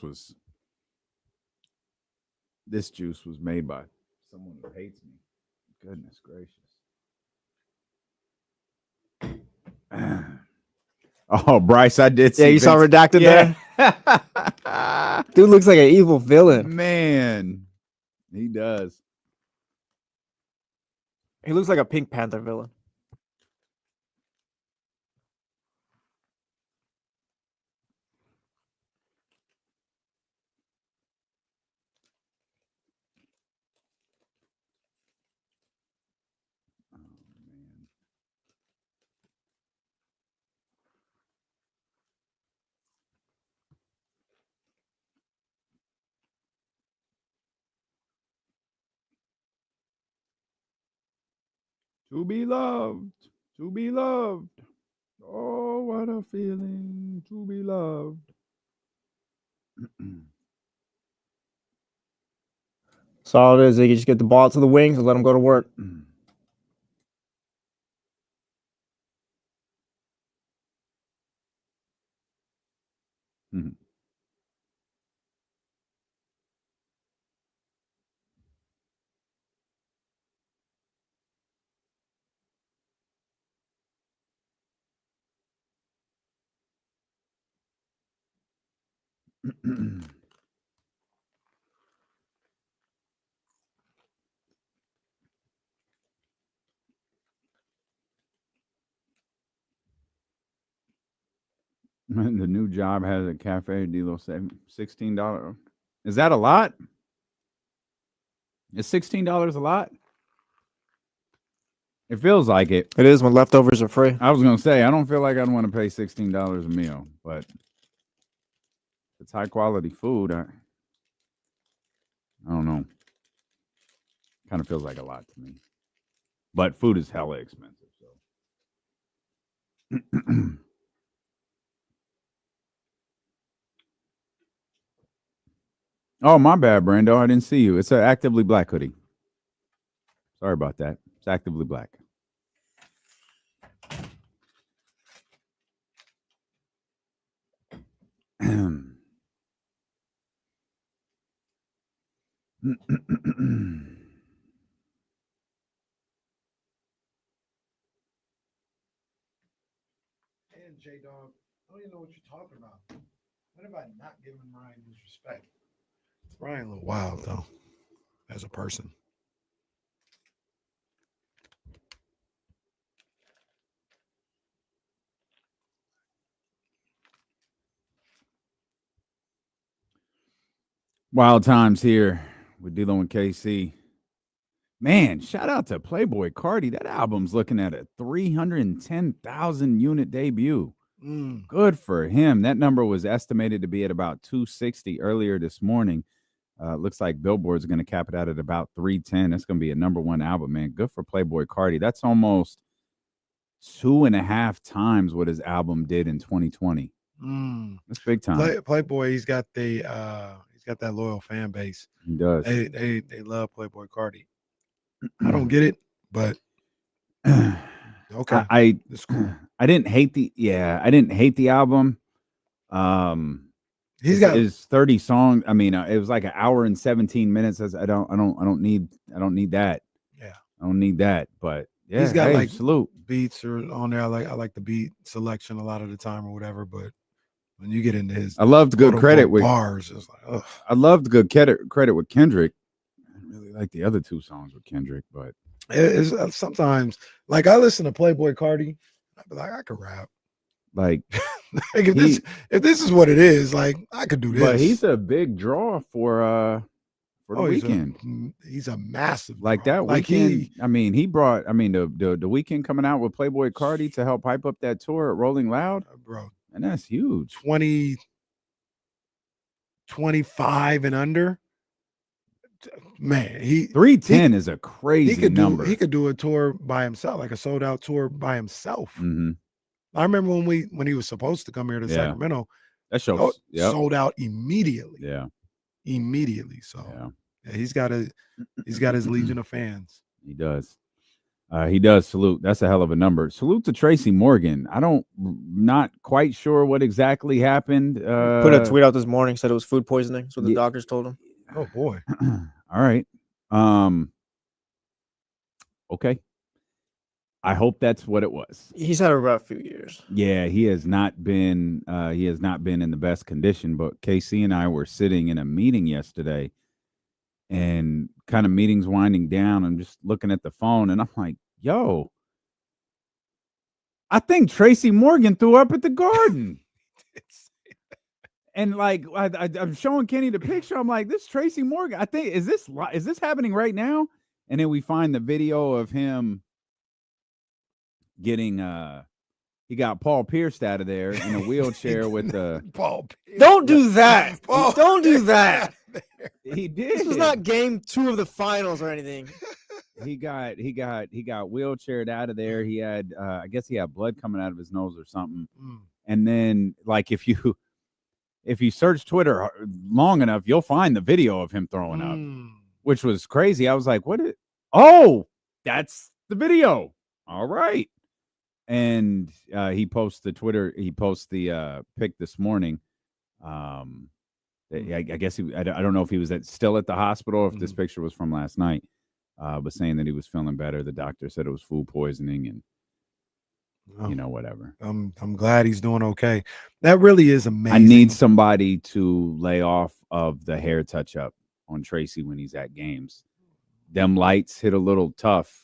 juice was made by someone who hates me. Goodness gracious. Oh, Bryce, I did see. Yeah, you saw Redacted there? Dude looks like an evil villain. Man, he does. He looks like a Pink Panther villain. To be loved, to be loved. Oh, what a feeling to be loved. So all it is, they just get the ball to the wings and let them go to work. The new job has a cafe deal $16. Is that a lot? Is $16 a lot? It feels like it. It is when leftovers are free. I was gonna say I don't feel like I'd want to pay $16 a meal, but it's high quality food. I don't know. Kind of feels like a lot to me, but food is hella expensive. So. Oh, my bad, Brando. I didn't see you. It's an Actively Black hoodie. Sorry about that. It's Actively Black. And J-Dog, I don't even know what you're talking about. When have I not given Ryan his respect? Ryan a little wild, though, as a person. Wild times here with D-Lo and KC. Man, shout out to Playboy Cardi. That album's looking at a 310,000 unit debut. Good for him. That number was estimated to be at about 260 earlier this morning. Looks like Billboard's going to cap it out at about 310. That's going to be a #1 album, man. Good for Playboy Cardi. That's almost 2.5 times what his album did in 2020. That's big time. Playboy, he's got that loyal fan base. He does. They love Playboy Cardi. I don't get it, but okay. I cool. I didn't hate the album. He's got his 30 songs. I mean, it was like an hour and 17 minutes. I don't need that. Yeah. I don't need that. But yeah, he's got like salute. Beats or on there. I like the beat selection a lot of the time or whatever. But when you get into his, I loved good credit with bars. It's like, ugh. I loved good credit with Kendrick. I didn't really like the other two songs with Kendrick, but it's sometimes like I listen to Playboy Cardi. I'd be like, I could rap. Like, like if this is what it is, like I could do this. But he's a big draw for the weekend. He's a massive like draw. that like weekend. He brought the weekend coming out with Playboy Cardi to help hype up that tour at Rolling Loud, bro. And that's huge. 25 and under. Man, 310 is a crazy number. He could do a tour by himself, like a sold out tour by himself. Mm-hmm. I remember when he was supposed to come here to Sacramento, that show sold out immediately. Yeah, immediately. So yeah, he's got his legion of fans. He does. He does. Salute. That's a hell of a number. Salute to Tracy Morgan. Not quite sure what exactly happened. Put a tweet out this morning, said it was food poisoning. That's what the doctors told him. Oh boy. All right. Okay. I hope that's what it was. He's had a rough few years. Yeah, he has not been in the best condition, but KC and I were sitting in a meeting yesterday and kind of meetings winding down. I'm just looking at the phone and I'm like, yo, I think Tracy Morgan threw up at the Garden. And like I'm showing Kenny the picture. I'm like, this Tracy Morgan. I think is this happening right now? And then we find the video of him getting he got Paul Pierce out of there in a wheelchair with the Paul Pierce. Don't do that. Don't do that. He did. This was not game 2 of the finals or anything. He got wheelchaired out of there. He had I guess he had blood coming out of his nose or something. And then like if you search Twitter long enough, you'll find the video of him throwing up, which was crazy. I was like, that's the video. All right. And he posts the pic this morning. I guess I don't know if he was still at the hospital or if this picture was from last night, but saying that he was feeling better. The doctor said it was food poisoning and whatever. I'm glad he's doing okay. That really is amazing. I need somebody to lay off of the hair touch up on Tracy when he's at games. Them lights hit a little tough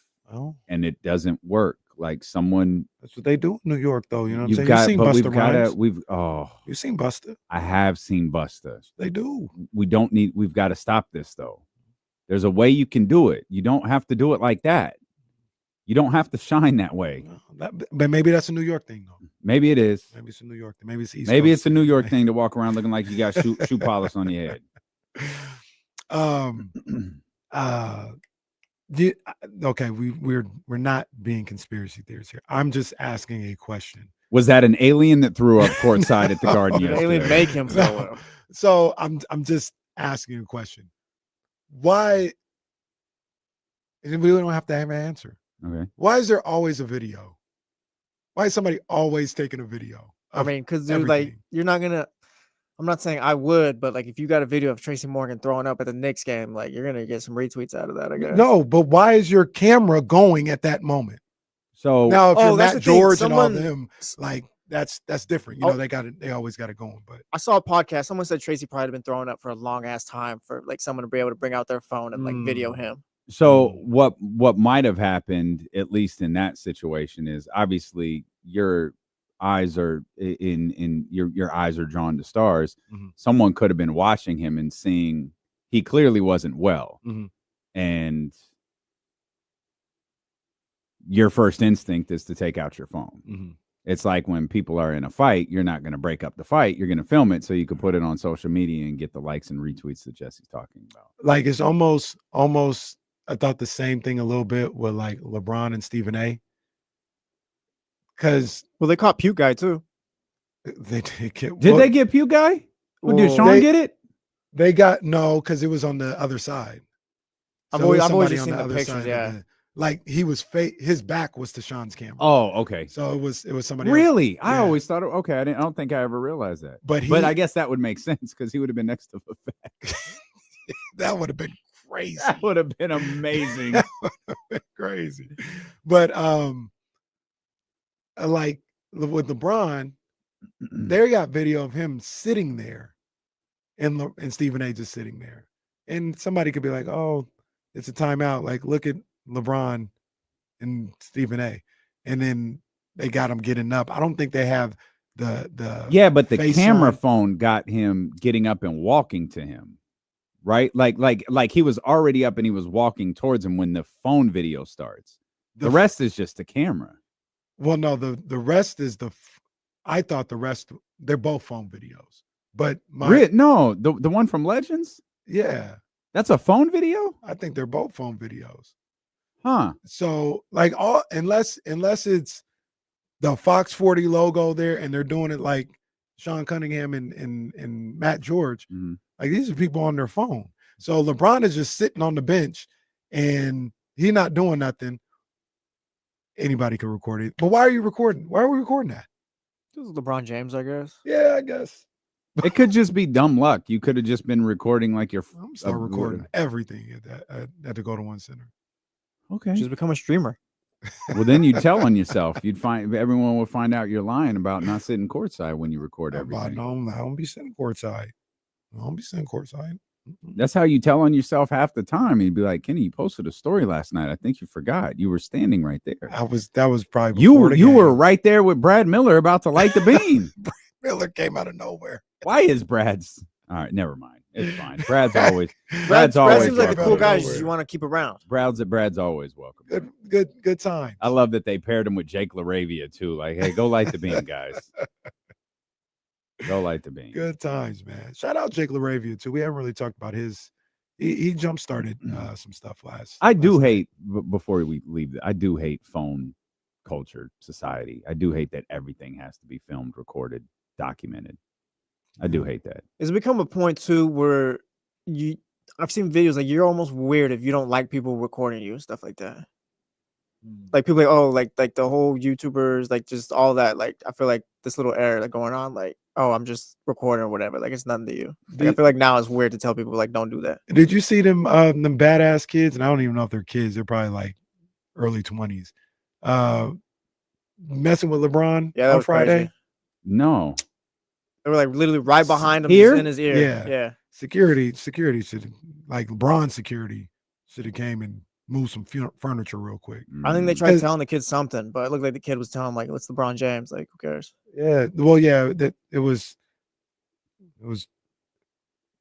and it doesn't work. like someone. That's what they do in New York, though. You know what I'm saying? You've You've seen Busta Rhymes. You've seen Busta. I have seen Busta. They do. We've got to stop this though. There's a way you can do it. You don't have to do it like that. You don't have to shine that way. But maybe that's a New York thing, though. Maybe it is. Maybe it's a New York thing. Maybe it's East Maybe Coast it's a New York thing to walk around looking like you got shoe polish on your head. Okay, we're not being conspiracy theorists here. I'm just asking a question. Was that an alien that threw up courtside at the Garden yesterday? Alien make him throw up. So I'm just asking a question. Why? And we don't have to have an answer. Okay. Why is there always a video? Why is somebody always taking a video? I mean, because dude, like, you're not gonna. I'm not saying I would, but like, if you got a video of Tracy Morgan throwing up at the Knicks game, like, you're gonna get some retweets out of that, I guess. No, but why is your camera going at that moment? So now, if you're that's Matt the thing. George and all them, like that's different. You know, they always got it going. But I saw a podcast. Someone said Tracy probably had been throwing up for a long ass time for like someone to be able to bring out their phone and like video him. So what might have happened, at least in that situation, is obviously your eyes are your eyes are drawn to stars. Someone could have been watching him and seeing he clearly wasn't well, and your first instinct is to take out your phone. It's like when people are in a fight, you're not going to break up the fight. You're going to film it so you can put it on social media and get the likes and retweets that Jesse's talking about. Like it's almost. I thought the same thing a little bit with like LeBron and Stephen A. Because they caught Puke Guy too. They did get. Did they get Puke Guy? Did Sean get it? They got no, because it was on the other side. I've always just seen the pictures. Yeah, like he was his back was to Sean's camera. Oh, okay. So it was somebody. Really? Else. I always thought. Okay, I don't think I ever realized that. But I guess that would make sense because he would have been next to Vivek. That would have been crazy. That would have been amazing. That would have been crazy. But like with LeBron, they got video of him sitting there, and Stephen A. just sitting there, and somebody could be like, "Oh, it's a timeout." Like, look at LeBron and Stephen A. And then they got him getting up. I don't think they have the but the camera phone got him getting up and walking to him. Right, like he was already up and he was walking towards him when the phone video starts. The rest is just the camera. Well, no, the rest is I thought the rest they're both phone videos, but the one from Legends. Yeah, that's a phone video. I think they're both phone videos. Huh? So like unless it's the Fox 40 logo there and they're doing it like Sean Cunningham and Matt George. Like these are people on their phone. So LeBron is just sitting on the bench and he's not doing nothing. Anybody can record it. But why are you recording? Why are we recording that? This is LeBron James, I guess. Yeah, I guess. It could just be dumb luck. You could have just been recording like your. I'm start recording everything at the Go to One Center. Okay. Just become a streamer. Well, then you'd tell on yourself. Everyone would find out you're lying about not sitting courtside when you record everything. I don't be sitting courtside. I don't be sitting courtside. That's how you tell on yourself half the time. You'd be like, Kenny, you posted a story last night. I think you forgot. You were standing right there. That was probably you were right there with Brad Miller about to light the beam. Brad Miller came out of nowhere. Why is Brad's all right? Never mind. It's fine. Brad's always Brad seems like the cool guy you want to keep around. Brad's always welcome. Good time. I love that they paired him with Jake LaRavia too. Like, hey, go light the beam, guys. Go light the beam. Good times, man. Shout out Jake LaRavia too. We haven't really talked about his. He jump started some stuff last. I do hate before we leave. I do hate phone culture society. I do hate that everything has to be filmed, recorded, documented. I do hate that. It's become a point too where I've seen videos like you're almost weird if you don't like people recording you and stuff like that. Like people like, oh, like the whole YouTubers, like just all that. Like I feel like this little error like going on, like, oh, I'm just recording or whatever. Like it's nothing to you. Like, I feel like now it's weird to tell people like don't do that. Did you see them badass kids? And I don't even know if they're kids. They're probably like early 20s. Messing with LeBron on Friday. Crazy. No. They were like literally right behind him, Here? just in his ear. Yeah. Security should, like LeBron security should have came and move some furniture real quick. I think they tried telling the kid something, but it looked like the kid was telling him, like, it's LeBron James. Like, who cares? Yeah. Well, yeah, that it was,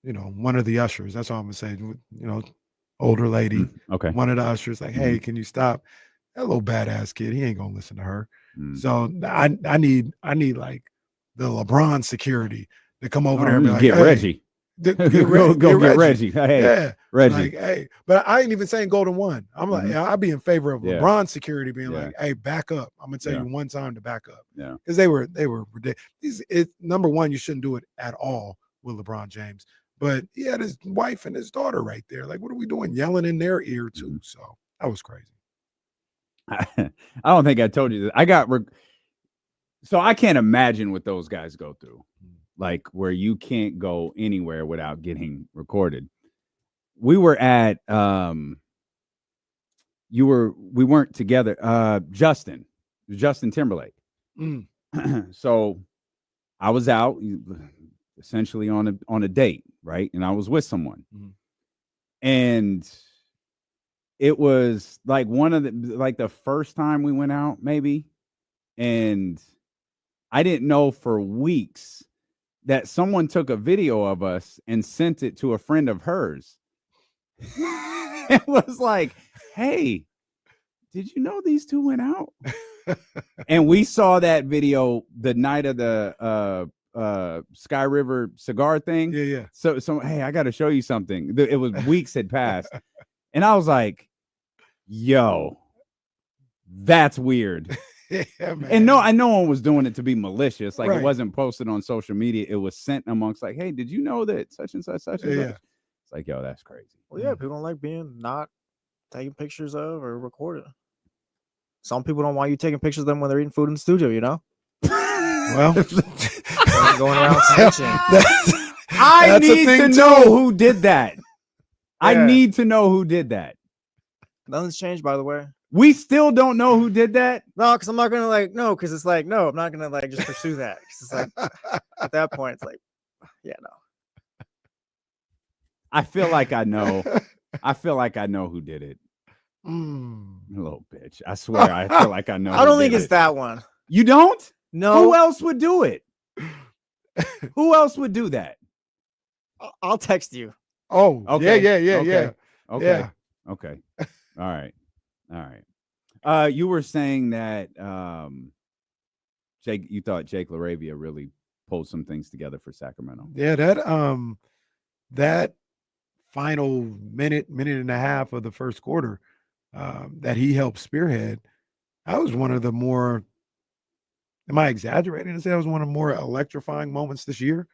one of the ushers. That's all I'm gonna say. Older lady. Okay. One of the ushers, like, hey, can you stop? That little badass kid, he ain't gonna listen to her. So I need like the LeBron security to come over there and be like, get hey, Reggie. Get Reggie. Hey, yeah, Reggie. Like, hey, but I ain't even saying Golden One. I'm like, I'd be in favor of LeBron security being like, hey, back up. I'm gonna tell you one time to back up. Yeah, because they were ridiculous. Number one, you shouldn't do it at all with LeBron James. But he had his wife and his daughter right there. Like, what are we doing? Yelling in their ear too. So that was crazy. I don't think I told you that. So I can't imagine what those guys go through, like where you can't go anywhere without getting recorded. We were at we weren't together. Justin Timberlake. So I was out essentially on a date, right? And I was with someone. And it was like the first time we went out, maybe. And I didn't know for weeks that someone took a video of us and sent it to a friend of hers. It was like, hey, did you know these two went out? And we saw that video the night of the Sky River cigar thing. Yeah. So hey, I got to show you something. It was weeks had passed. And I was like, yo, that's weird. Yeah, man. And no one was doing it to be malicious. Like, it wasn't posted on social media. It was sent amongst like, hey, did you know that such and such, such and such? It's like, yo, that's crazy. Well, yeah, people don't like being not taking pictures of or recorded. Some people don't want you taking pictures of them when they're eating food in the studio, you know? Well, going around snitching. I need to know who did that. I need to know who did that. Nothing's changed, by the way. We still don't know who did that. No, because I'm not gonna because it's like, no, I'm not gonna just pursue that. It's like at that point, it's like, yeah, no. I feel like I know. I feel like I know who did it. A little bitch. I swear, I feel like I know. I don't think it's that one. You don't? No. Who else would do it? Who else would do that? I'll text you. Oh, okay. Yeah. Okay. All right. You were saying that Jake, you thought Jake LaRavia really pulled some things together for Sacramento. Yeah, that final minute and a half of the first quarter that he helped spearhead, that was one of the more, am I exaggerating to say that was one of the more electrifying moments this year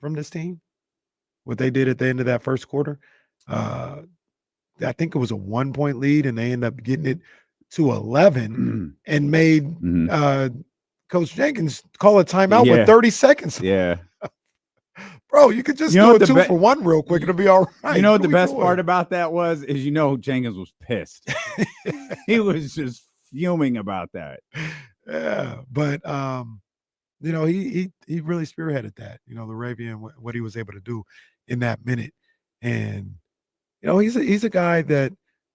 from this team? What they did at the end of that first quarter. I think it was a 1-point lead, and they ended up getting it to 11 and made Coach Jenkins call a timeout with 30 seconds. Yeah. Bro, you could just do a 2-for-1 real quick. It'll be all right. You know what the best part about that is Jenkins was pissed. He was just fuming about that. Yeah, but he really spearheaded that. LaRavia and what he was able to do in that minute, and he's a guy that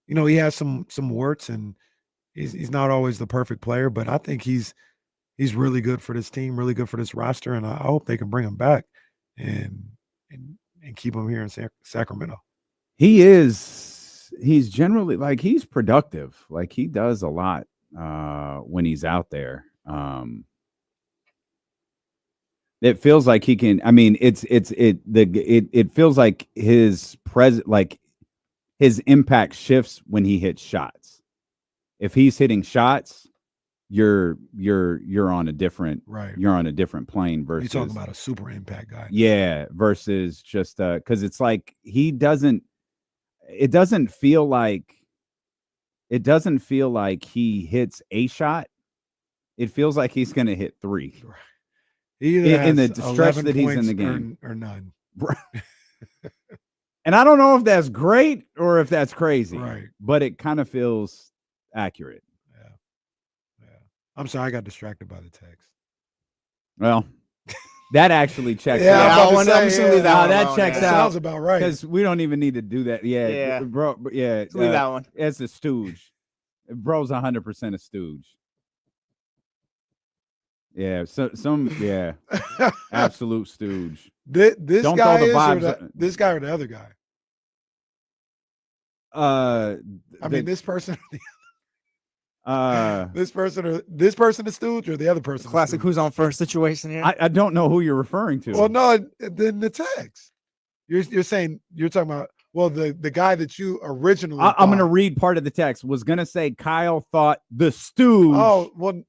he has some warts, and he's not always the perfect player, but I think he's really good for this team, really good for this roster, and I hope they can bring him back and keep him here in Sacramento. He's generally he's productive. Like, he does a lot when he's out there. It feels like he can. I mean, it feels like his his impact shifts when he hits shots. If he's hitting shots, you're on a different You're on a different plane versus you're talking about a super impact guy. Yeah, versus just because it's like it doesn't feel like he hits a shot. It feels like he's going to hit 3. Right. In the stretch that he's in the game, or none. And I don't know if that's great or if that's crazy, right? But it kind of feels accurate. Yeah. I'm sorry, I got distracted by the text. Well, That actually checks Yeah, out. I'm absolutely that checks out. Sounds about right. Because we don't even need to do that. Yeah, Yeah. bro. Yeah, Let's leave that one. It's a stooge. Bro's 100% a stooge. Yeah, absolute stooge. This Don't guy throw the is, or vibes. this guy or the other guy? I mean, this person. This person a stooge, or the other person? Classic who's on first situation here. I don't know who you're referring to. Well, no, then the text. You're saying you're talking about the guy that you originally. I'm going to read part of the text. Was going to say Kyle thought the stooge. Oh well,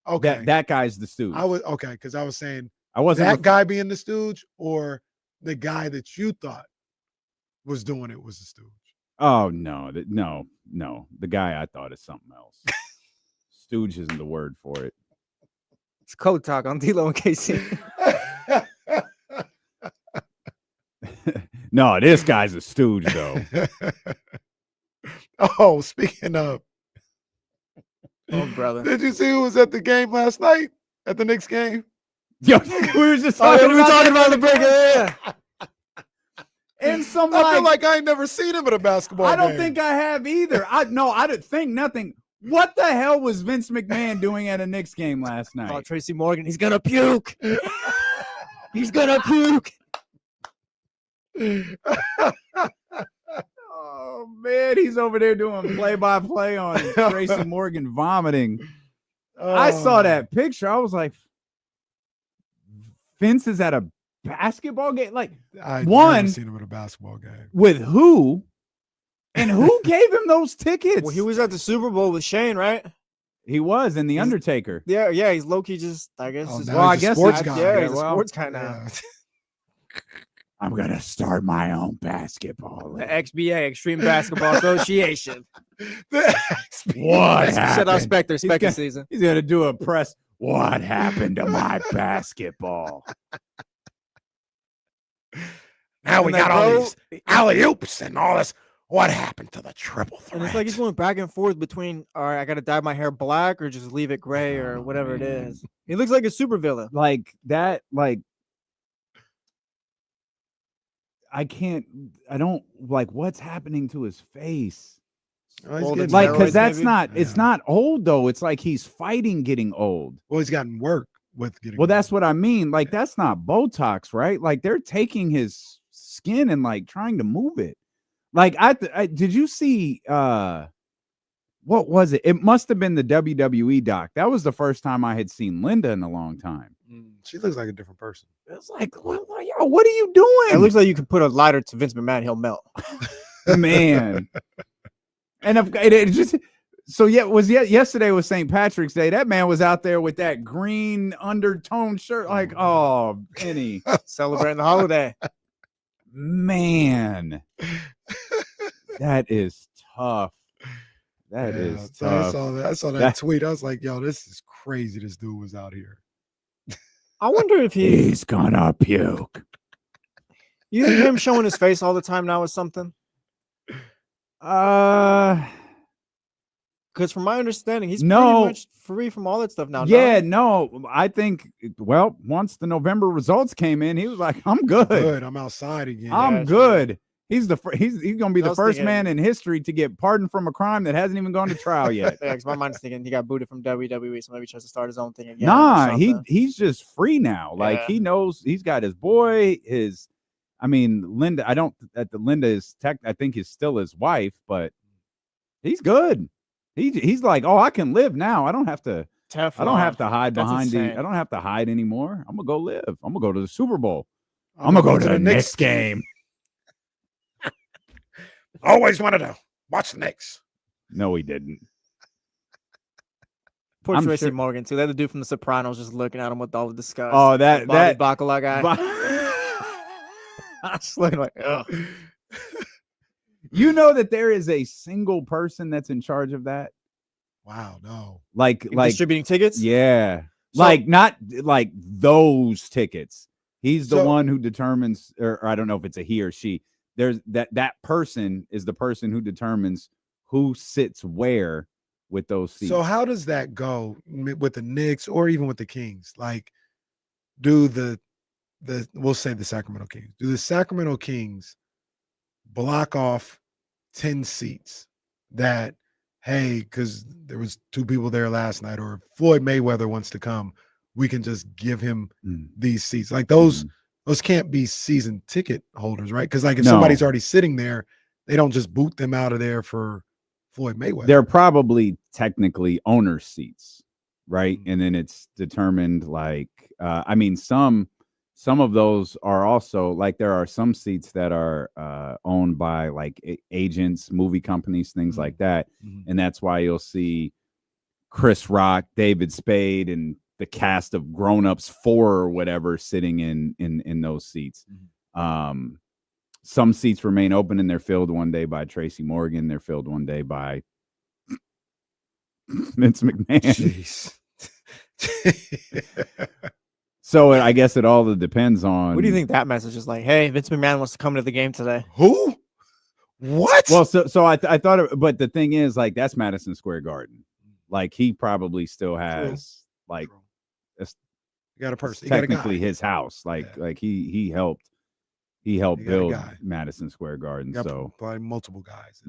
okay. That guy's the stooge. Because I was saying I wasn't that guy being the stooge, or the guy that you thought was doing it was the stooge. Oh no, no. The guy I thought is something else. Stooge isn't the word for it. It's code talk on D-Lo and KC. No, this guy's a stooge though. Oh, speaking of, Oh, brother. did you see who was at the game last night? At the Knicks game? Yo, we were just talking about the break. Yeah. And some I feel like I ain't never seen him at a basketball I don't game. think I have either. I didn't think nothing. What the hell was Vince McMahon doing at a Knicks game last night? Oh, Tracy Morgan, he's gonna puke. He's gonna puke. Oh man, he's over there doing play-by-play on Tracy Morgan vomiting. I saw that picture. I was like, Vince is at a basketball game. Like, I've one, never seen him at a basketball game. with who? And who gave him those tickets? Well, he was at the Super Bowl with Shane, right? He was in The Undertaker. Yeah, he's low-key just, I guess. Oh, just- now well, I he's a guess sports it's- guy. yeah, yeah, he's a well, sports guy now. I'm gonna start my own basketball The league. XBA, Extreme Basketball Association. What Shout out happened? Spectre, He's Spectre gonna- season. He's gonna do a press. What happened to my basketball? Now we And got like, all bro, these alley-oops and all this. What happened to the triple threat? And it's like he's going back and forth between, all right, I got to dye my hair black or just leave it gray or whatever it is. He looks like a supervillain. Like that, like I don't like what's happening to his face. Oh, he's Well, getting Like, steroids, because that's maybe? not, it's Yeah. not old though. It's like he's fighting getting old. Well, he's gotten work with getting. Well, that's what I mean. Like, that's not Botox, right? Like, they're taking his skin and like trying to move it. Like, I did you see what was it? It must have been the WWE doc. That was the first time I had seen Linda in a long time. She looks like a different person. It's like, what are you doing? It looks like you could put a lighter to Vince McMahon, he'll melt. Man. And it just so yesterday was St. Patrick's Day. That man was out there with that green undertone shirt, like, oh, Penny. Celebrating the holiday. Man. That is tough. That is So I tough. saw that tweet. I was like, yo, this is crazy. This dude was out here. I wonder if he's gonna puke. You think him showing his face all the time now is something? Because from my understanding, he's No. pretty much free from all that stuff now. yeah, dog. no, I think, well, once the November results came in, he was like, I'm good. Good. I'm outside again. I'm good. He's he's gonna be I the was first thinking- man in history to get pardoned from a crime that hasn't even gone to trial yet. Yeah, 'cause my mind's thinking he got booted from WWE, so maybe he tries to start his own thing again. or Nah, something. he's just free now. Like, Yeah. he knows he's got his boy, Linda. Linda is I think is still his wife, but he's good. He's like, oh, I can live now. I don't have to hide That's behind insane. I don't have to hide anymore. I'm gonna go live. I'm gonna go to the Super Bowl. I'm gonna go to the Knicks game. Always wanted to watch the Knicks. No, he didn't. Poor I'm Tracy sure- Morgan too. They're the dude from The Sopranos, just looking at him with all the disgust. Oh, that Bobby Bacala guy. Just looking like, ugh. You know that there is a single person that's in charge of that? Wow, no. Like Distributing tickets? Yeah. So- Not like those tickets. He's the So- one who determines, or I don't know if it's a he or she. There's that person is the person who determines who sits where with those seats. So how does that go with the Knicks or even with the Kings? Like, do the we'll say the Sacramento Kings. Do the Sacramento Kings block off 10 seats that, hey, because there was 2 people there last night, or Floyd Mayweather wants to come, we can just give him these seats. Like those can't be season ticket holders, right? Because like if somebody's already sitting there, they don't just boot them out of there for Floyd Mayweather. They're probably technically owner seats, right? And then it's determined like, I mean, some of those are also like, there are some seats that are owned by like agents, movie companies, things like that. And that's why you'll see Chris Rock, David Spade, and the cast of Grown Ups 4 or whatever sitting in those seats. Some seats remain open and they're filled one day by Tracy Morgan. They're filled one day by Vince McMahon. Jeez. So I guess it all depends on. What do you think that message is like? Hey, Vince McMahon wants to come to the game today. Who? What? Well, so I thought, but the thing is, like, that's Madison Square Garden. Like, he probably still has like, you got a person, technically his house. Like he helped build Madison Square Garden. So probably multiple guys.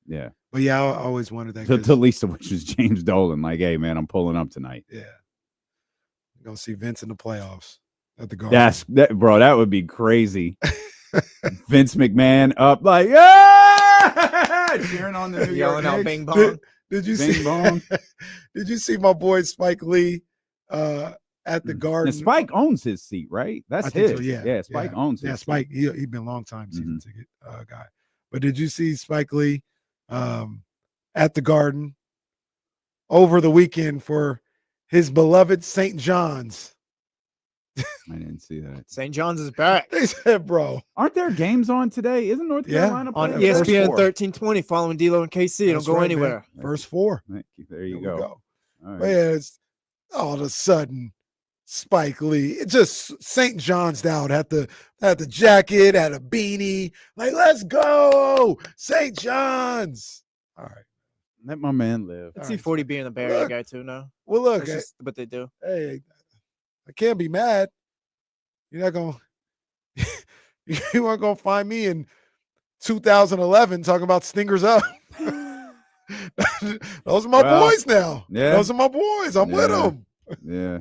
Yeah. But yeah, I always wondered that. The least of which is James Dolan. Like, hey man, I'm pulling up tonight. Yeah. Go see Vince in the playoffs at the Garden. Bro, that would be crazy. Vince McMahon up like, yeah, cheering on the New York out Knicks. Bing Bong. Did you Bing see? Bong. Did you see my boy Spike Lee at the Garden? And Spike owns his seat, right? That's his. So, yeah. Spike owns his. Yeah, Spike. He been a long time season ticket guy. But did you see Spike Lee at the Garden over the weekend for his beloved St. John's? I didn't see that. St. John's is back. They said, bro, aren't there games on today? Isn't North Carolina on playing? ESPN 1320 following D'Lo and KC? Don't go anywhere. Man. First 4. There you go. All right. Man, it's all of a sudden Spike Lee. It just St. John's down, had the jacket, had a beanie. Like, let's go, St. John's. All right. Let my man live. Let's see 40 being the Bay Area guy too now. Well, look, that's just what they do. Hey, I can't be mad. You're not gonna you aren't gonna find me in 2011 talking about Stingers Up. Those are my boys now. Yeah. Those are my boys. I'm with them. Yeah.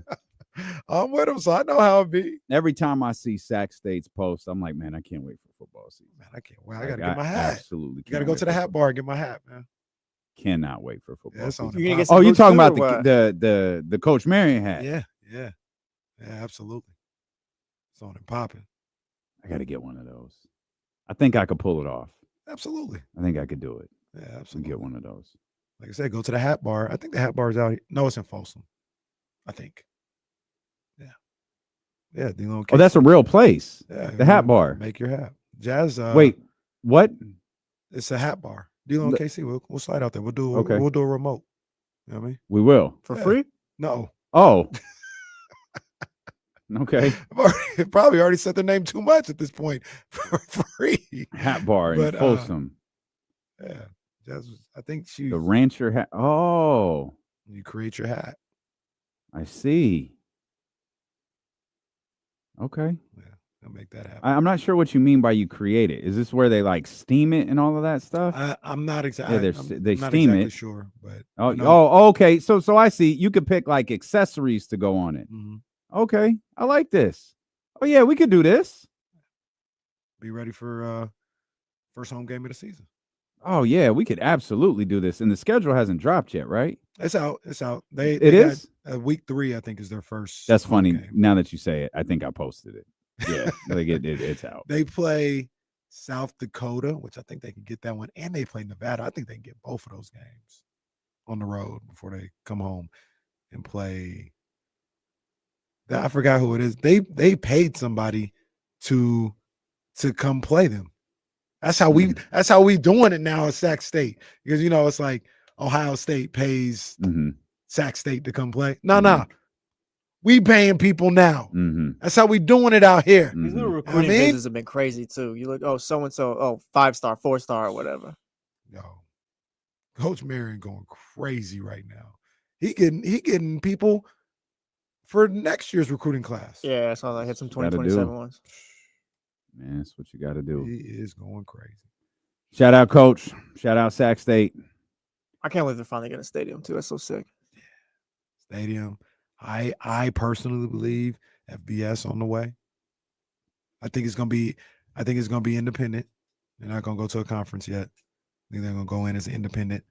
I'm with them, so I know how it be. Every time I see Sac State's post, I'm like, man, I can't wait for football season. Man, I can't wait. I gotta get my hat. Absolutely. You gotta go to the hat bar and get my hat, man. Cannot wait for football season. You're you're talking about the Coach Marion hat. Yeah, absolutely. It's on and popping. I got to get one of those. I think I could pull it off. Absolutely. I think I could do it. Yeah, absolutely. Get one of those. Like I said, go to the hat bar. I think the hat bar is out here. No, it's in Folsom. I think. Yeah. Oh, that's a real place. Yeah. The hat bar. Make your hat. Jazz. Wait, what? It's a hat bar. D-Lo and KC. We'll slide out there. We'll do a remote. You know what I mean? We will. For free? No. Oh. Okay. Probably already said their name too much at this point for free. Hat bar in Folsom. Yeah. Jazz was, I think she. The rancher hat. Oh. You create your hat. I see. Okay. Yeah. I'll make that happen. I'm not sure what you mean by you create it. Is this where they like steam it and all of that stuff? I'm not exactly. Yeah, they not steam exactly it. Sure, but okay. So I see. You could pick like accessories to go on it. Mm-hmm. Okay, I like this. Oh yeah, we could do this. Be ready for first home game of the season. Oh yeah, we could absolutely do this. And the schedule hasn't dropped yet, right? It's out. It's out. It is? Week 3, I think, is their first. That's funny. game. Now that you say it, I think I posted it. Yeah, like it's out. They play South Dakota, which I think they can get that one, and they play Nevada. I think they can get both of those games on the road before they come home and play. I forgot who it is. They paid somebody to come play them. That's how we doing it now at Sac State, because it's like Ohio State pays Sac State to come play. No. We paying people now. That's how we doing it out here. These little recruiting visits have been crazy too. You look, so and so, 5-star, 4-star, or whatever. Yo, Coach Marion going crazy right now. He getting people for next year's recruiting class. Yeah, I saw that. I had some Gotta 2027 do. ones. Man, that's what you got to do. He is going crazy. Shout out, Coach. Shout out, Sac State. I can't believe they're finally getting a stadium too. That's so sick. Stadium. I personally believe FBS on the way. I think it's gonna be independent. They're not gonna go to a conference yet. I think they're gonna go in as independent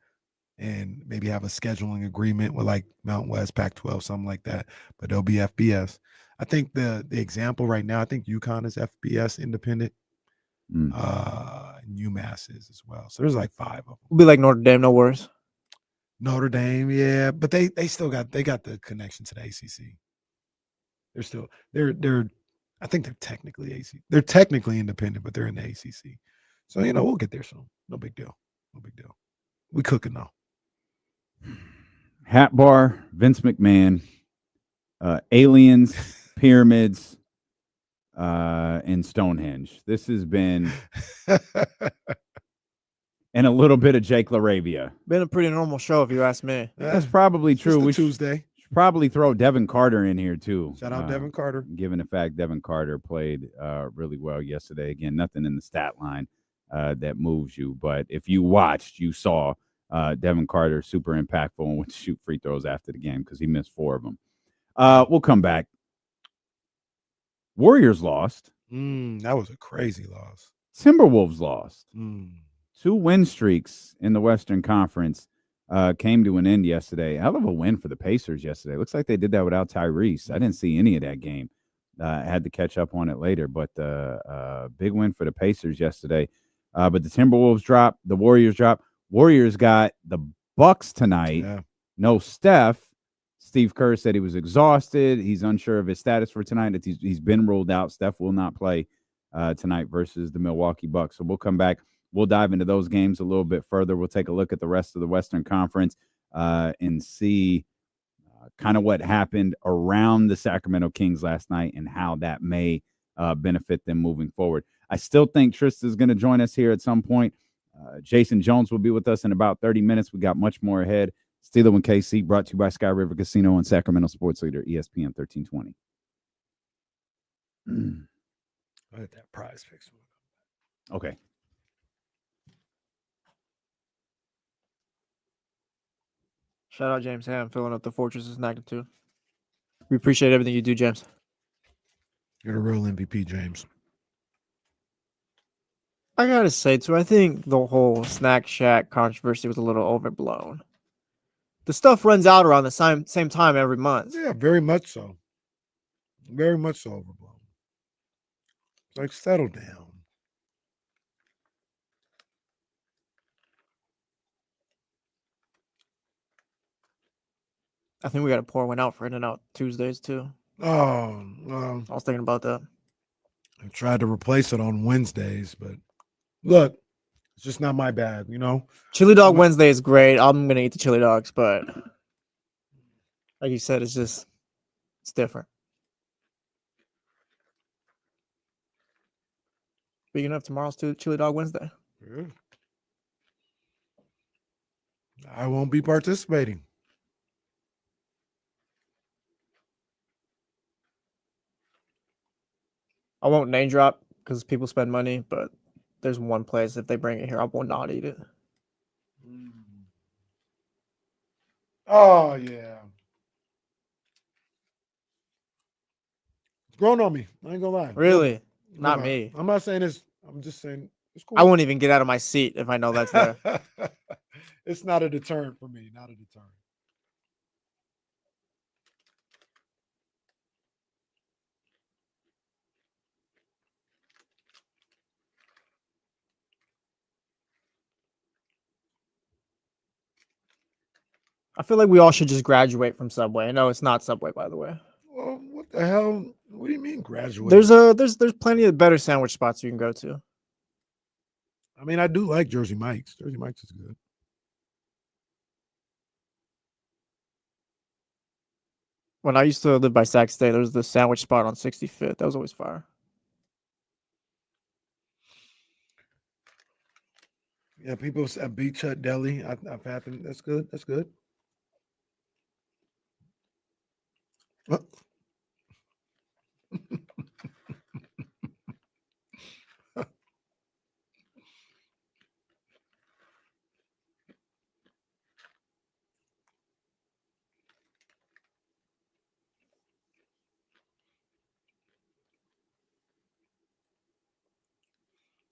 and maybe have a scheduling agreement with like Mountain West, Pac-12, something like that. But they'll be FBS. I think the example right now, I think UConn is FBS independent. UMass is as well. So there's like 5 of them. We'll be like Notre Dame, no worries. Notre Dame, yeah, but they still got the connection to the ACC. They're I think they're technically ACC. They're technically independent, but they're in the ACC. So we'll get there soon. No big deal. No big deal. We cooking now. Hat Bar, Vince McMahon, aliens, pyramids, and Stonehenge. This has been and a little bit of Jake LaRavia. Been a pretty normal show, if you ask me. That's probably true. We Tuesday. should probably throw Devin Carter in here too. Shout out Devin Carter. Given the fact Devin Carter played really well yesterday. Again, nothing in the stat line that moves you, but if you watched, you saw Devin Carter super impactful and went to shoot free throws after the game because he missed 4 of them. We'll come back. Warriors lost. That was a crazy loss. Timberwolves lost. 2 win streaks in the Western Conference came to an end yesterday. Hell of a win for the Pacers yesterday. Looks like they did that without Tyrese. I didn't see any of that game. I had to catch up on it later, but big win for the Pacers yesterday. But the Timberwolves dropped. The Warriors dropped. Warriors got the Bucks tonight. Yeah. No Steph. Steve Kerr said he was exhausted. He's unsure of his status for tonight. He's been ruled out. Steph will not play tonight versus the Milwaukee Bucks. So we'll come back. We'll dive into those games a little bit further. We'll take a look at the rest of the Western Conference and see kind of what happened around the Sacramento Kings last night and how that may benefit them moving forward. I still think Trysta is going to join us here at some point. Jason Jones will be with us in about 30 minutes. We got much more ahead. Steeler and KC, brought to you by Sky River Casino and Sacramento Sports Leader, ESPN 1320. I had that prize fix. Okay. Shout out James Ham filling up the Fortress's magnitude. We appreciate everything you do, James. You're the real MVP, James. I gotta say too, I think the whole Snack Shack controversy was a little overblown. The stuff runs out around the same time every month. Yeah, very much so. Very much so overblown. Like, settle down. I think we got to pour one out for In-N-Out Tuesdays too. Oh, I was thinking about that. I tried to replace it on Wednesdays, but look, it's just not my bag, Chili Dog Wednesday is great. I'm gonna eat the chili dogs, but like you said, it's different. Speaking of, tomorrow's Chili Dog Wednesday. Yeah. I won't be participating. I won't name drop because people spend money, but there's one place, if they bring it here, I will not eat it. Oh, yeah. It's grown on me. I ain't gonna lie. Really? Not me. I'm not saying it's, I'm just saying it's cool. I won't even get out of my seat if I know that's there. It's not a deterrent for me. Not a deterrent. I feel like we all should just graduate from Subway. No, it's not Subway, by the way. Well, what the hell? What do you mean graduate? There's plenty of better sandwich spots you can go to. I mean, I do like Jersey Mike's. Jersey Mike's is good. When I used to live by Sac State, there was the sandwich spot on 65th. That was always fire. Yeah, people at Beach Hut Deli. I've had them. That's good. That's good.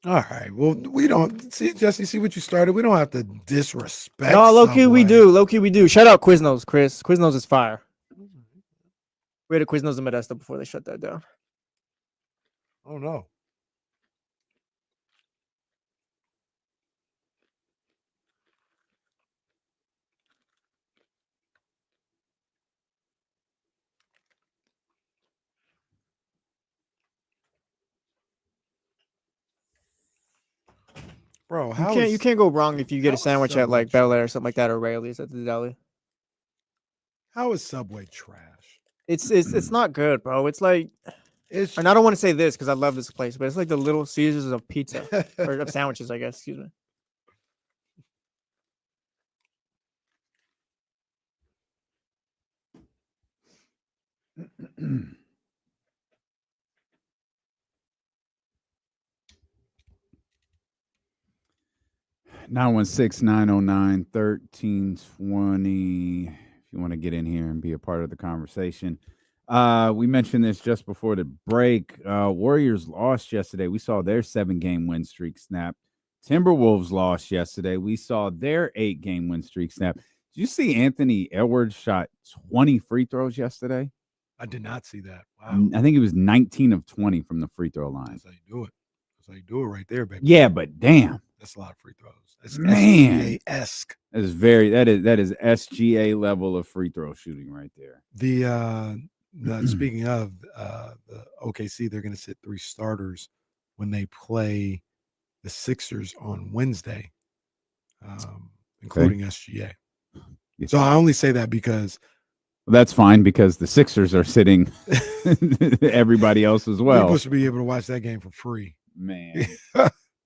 All right. Well, we don't see Jesse. See what you started. We don't have to disrespect. No, low key we Subway. do. Low key we do. Shout out Quiznos, Chris. Quiznos is fire. We had a Quiznos in Modesto before they shut that down. Oh no. Bro, You can't go wrong if you get a sandwich at like Bel Air or something like that, or Rayleigh's at the deli. How is Subway trash? It's not good, bro. It's like, and I don't want to say this because I love this place, but it's like the Little Caesars of pizza or of sandwiches, I guess. Excuse me. 916-909-1320 if you want to get in here and be a part of the conversation. We mentioned this just before the break. Warriors lost yesterday. We saw their 7-game win streak snap. Timberwolves lost yesterday. We saw their 8-game win streak snap. Did you see Anthony Edwards shot 20 free throws yesterday? I did not see that. Wow. I think it was 19 of 20 from the free throw line. That's how you do it. That's how you do it right there, baby. Yeah, but damn. That's a lot of free throws. That's Man. SGA-esque. That is SGA level of free throw shooting right there. Speaking of the OKC, they're going to sit 3 starters when they play the Sixers on Wednesday, including SGA. So I only say that because that's fine because the Sixers are sitting everybody else as well. People should be able to watch that game for free. Man.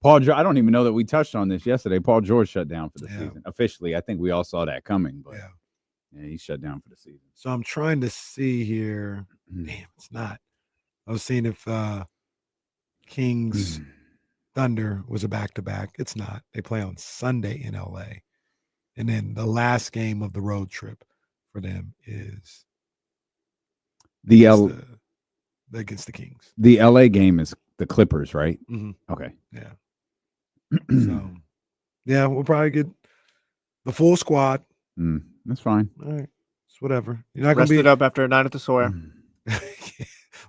Paul, I don't even know that we touched on this yesterday. Paul George shut down for the season. Officially, I think we all saw that coming, but he shut down for the season. So I'm trying to see here. Damn, it's not. I was seeing if Kings Thunder was a back-to-back. It's not. They play on Sunday in LA. And then the last game of the road trip for them is against the Kings. The LA game is the Clippers, right? Mm-hmm. Okay. Yeah. So, yeah, we'll probably get the full squad. That's fine. All right. It's whatever. You're not going Rested to be up after a night at the Sawyer.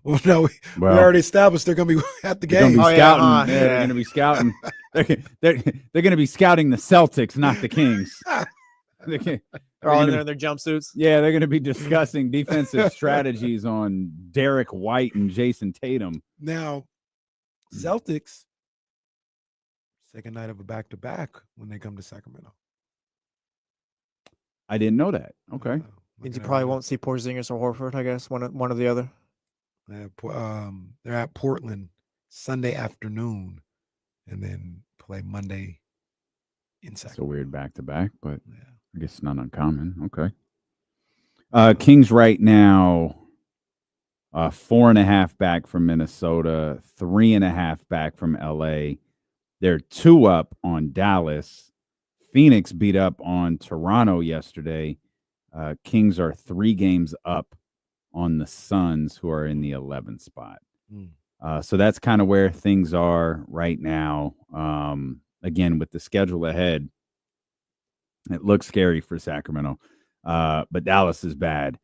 Well, no, we already established they're going to be at the game. They're going to be scouting. They're going to be scouting the Celtics, not the Kings. They're all in there in their jumpsuits. Yeah, they're going to be discussing defensive strategies on Derek White and Jason Tatum. Now, Celtics, second night of a back-to-back when they come to Sacramento. I didn't know that. Okay. Means you probably won't see Porzingis or Horford, I guess, one or the other. They're at Portland Sunday afternoon and then play Monday in Sacramento. It's a weird back-to-back, but I guess it's not uncommon. Okay. Kings right now, 4.5 back from Minnesota, 3.5 back from LA. They're 2 up on Dallas. Phoenix beat up on Toronto yesterday. Kings are 3 games up on the Suns, who are in the 11th spot. So that's kind of where things are right now. Again, with the schedule ahead, it looks scary for Sacramento, but Dallas is bad.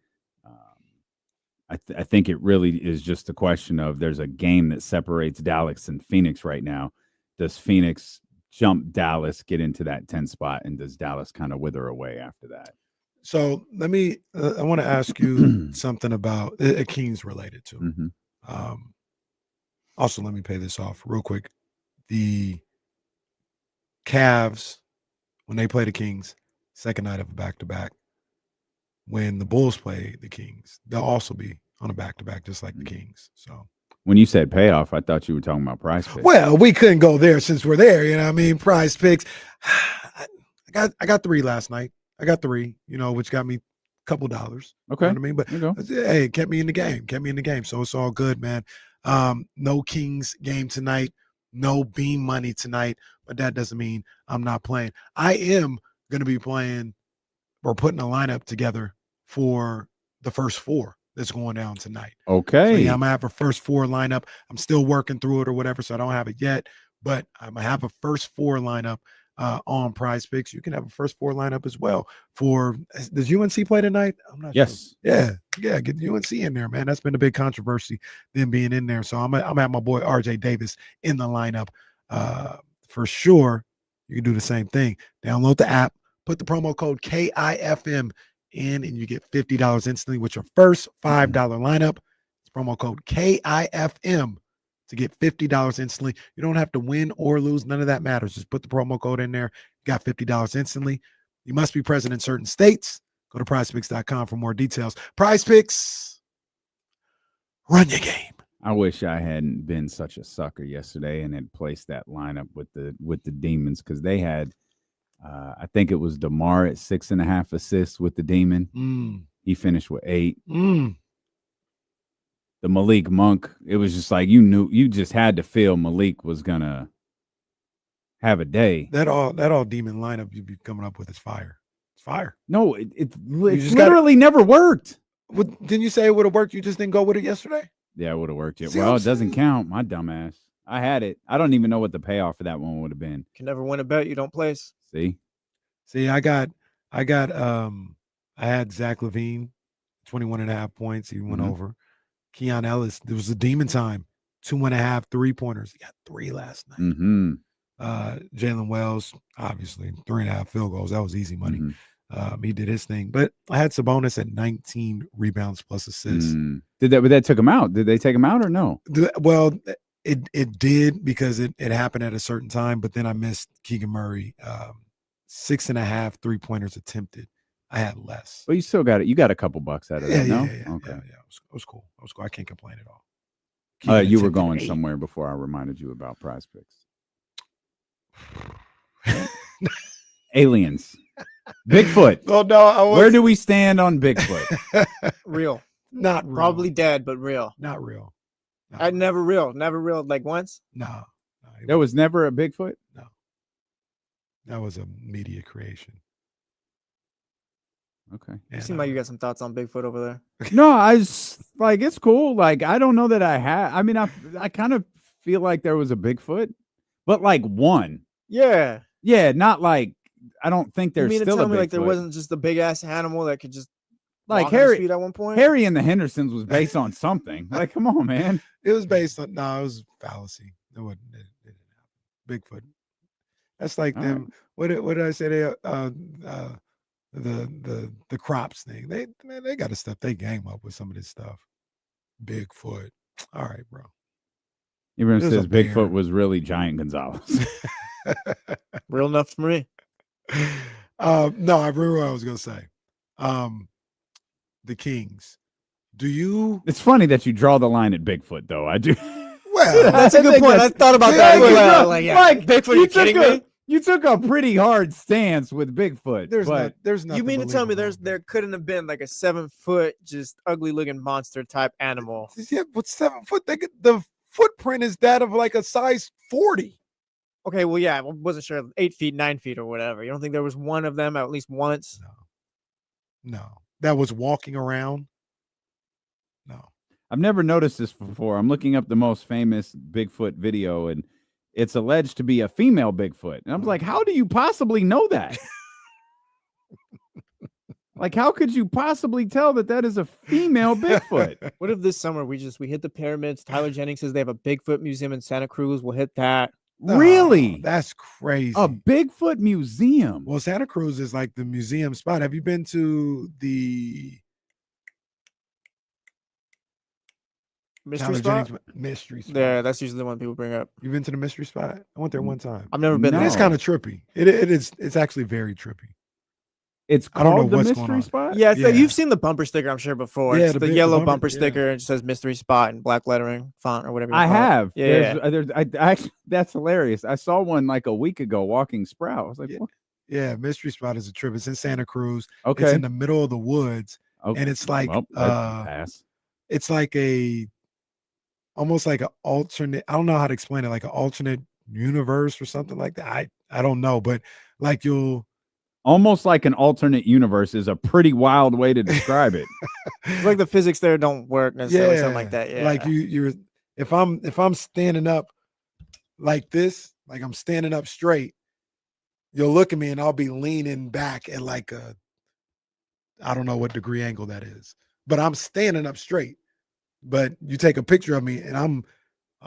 I think it really is just a question of there's a game that separates Dallas and Phoenix right now. Does Phoenix jump Dallas, get into that 10th spot, and does Dallas kind of wither away after that? So let me I want to ask you something about Kings related to. Also, let me pay this off real quick. The Cavs, when they play the Kings, second night of a back-to-back, when the Bulls play the Kings, they'll also be on a back-to-back just like the Kings. So when you said payoff, I thought you were talking about Prize Picks. Well, we couldn't go there since we're there. You know what I mean? Prize Picks. I got 3 last night. I got 3, which got me a couple dollars. Okay. You know what I mean? But hey, it kept me in the game. So it's all good, man. No Kings game tonight. No Beam money tonight. But that doesn't mean I'm not playing. I am going to be playing or putting a lineup together for the first 4 that's going down tonight. Okay. So, yeah, I'm going to have a first 4 lineup. I'm still working through it or whatever, so I don't have it yet. but I'm gonna have a first 4 lineup on Prize Picks. You can have a first 4 lineup as well. Does UNC play tonight? I'm not sure. Yeah, get UNC in there, man. That's been a big controversy, them being in there. So I'm at my boy RJ Davis in the lineup for sure. You can do the same thing. Download the app, put the promo code KIFM in, and you get $50 instantly with your first $5 lineup. It's promo code KIFM to get $50 instantly. You don't have to win or lose. None of that matters. Just put the promo code in there. You got $50 instantly. You must be present in certain states. Go to prizepicks.com for more details. Prize Picks, run your game. I wish I hadn't been such a sucker yesterday and had placed that lineup with the Demons, because they had, I think it was DeMar at 6.5 assists with the Demon. He finished with 8. The Malik Monk, it was just like you just had to feel Malik was gonna have a day. That all Demon lineup you'd be coming up with is fire. It's fire. No, it's literally never worked. Didn't you say it would have worked? You just didn't go with it yesterday? Yeah, it would have worked. Well, it doesn't count. My dumbass. I had it. I don't even know what the payoff for that one would have been. Can never win a bet you don't place. See, I had Zach LaVine, 21.5 points. He went over. Keon Ellis, there was a Demon time, 2.5 3-pointers. He got 3 last night. Jalen Wells, obviously, 3.5 field goals. That was easy money. He did his thing. But I had Sabonis at 19 rebounds plus assists. But that took him out. Did they take him out or no? Well, it did, because it happened at a certain time, but then I missed Keegan Murray. 6.5 3-pointers attempted. I had less. Well, you still got it. You got a couple bucks out of that, no? Okay. Yeah. It was cool. I can't complain at all. You were going somewhere before I reminded you about Prize Picks. Aliens. Bigfoot. Oh, no. Where do we stand on Bigfoot? Real. Not real. Probably dead, but real. Not real. Never real. Like once? No. There was never a Bigfoot? No. That was a media creation. Okay. You seem like you got some thoughts on Bigfoot over there. No, it's cool. Like, I don't know that I have. I mean, I kind of feel like there was a Bigfoot, but like one. Yeah. Yeah, not like, I don't think there's still still a Bigfoot. Like there wasn't just a big ass animal that could just like walk on his feet at one point. Harry and the Hendersons was based on something. Like, come on, man. It was based on it was fallacy. It didn't happen. Bigfoot. That's like them. Right. What did I say? The crops thing. They got to step their game up with some of this stuff. Bigfoot. All right, bro. Everyone says Bigfoot was really Giant Gonzalez. Real enough for me. No, I remember what I was gonna say. The Kings. Do you? It's funny that you draw the line at Bigfoot, though. I do. Well, that's a good point. I thought about that as well. Like Bigfoot, you kidding me? You took a pretty hard stance with Bigfoot. There's nothing. You mean to tell me there couldn't have been like a 7-foot, just ugly looking monster type animal? Yeah, but 7 foot. The footprint is that of like a size 40. Okay, well, yeah, I wasn't sure. 8 feet, 9 feet, or whatever. You don't think there was one of them at least once? No, that was walking around. No, I've never noticed this before. I'm looking up the most famous Bigfoot video, and it's alleged to be a female Bigfoot. And I'm like, how do you possibly know that? Like, how could you possibly tell that is a female Bigfoot? What if this summer we hit the pyramids? Tyler Jennings says they have a Bigfoot museum in Santa Cruz. We'll hit that. Really? That's crazy. A Bigfoot museum. Well, Santa Cruz is like the museum spot. Have you been to the mystery spot? Mystery spot. Yeah, that's usually the one people bring up. You've been to the mystery spot? I went there one time. I've never been there. It's kind of trippy. It is. It's actually very trippy. It's called the mystery spot? Yeah, like you've seen the bumper sticker, I'm sure, before. Yeah, it's the yellow bumper sticker. It says mystery spot in black lettering font or whatever. I have. Yeah. Actually, that's hilarious. I saw one like a week ago walking Sprout. I was like, what? Yeah, mystery spot is a trip. It's in Santa Cruz. Okay. It's in the middle of the woods. Okay. And it's like pass. It's like almost like an alternate. I don't know how to explain it, like an alternate universe or something like that. I don't know, but like almost like an alternate universe is a pretty wild way to describe it. It's like the physics there don't work necessarily, something like that. Yeah. Like you're if I'm standing up like this, like I'm standing up straight, you'll look at me and I'll be leaning back at like I don't know what degree angle that is, but I'm standing up straight. But you take a picture of me and I'm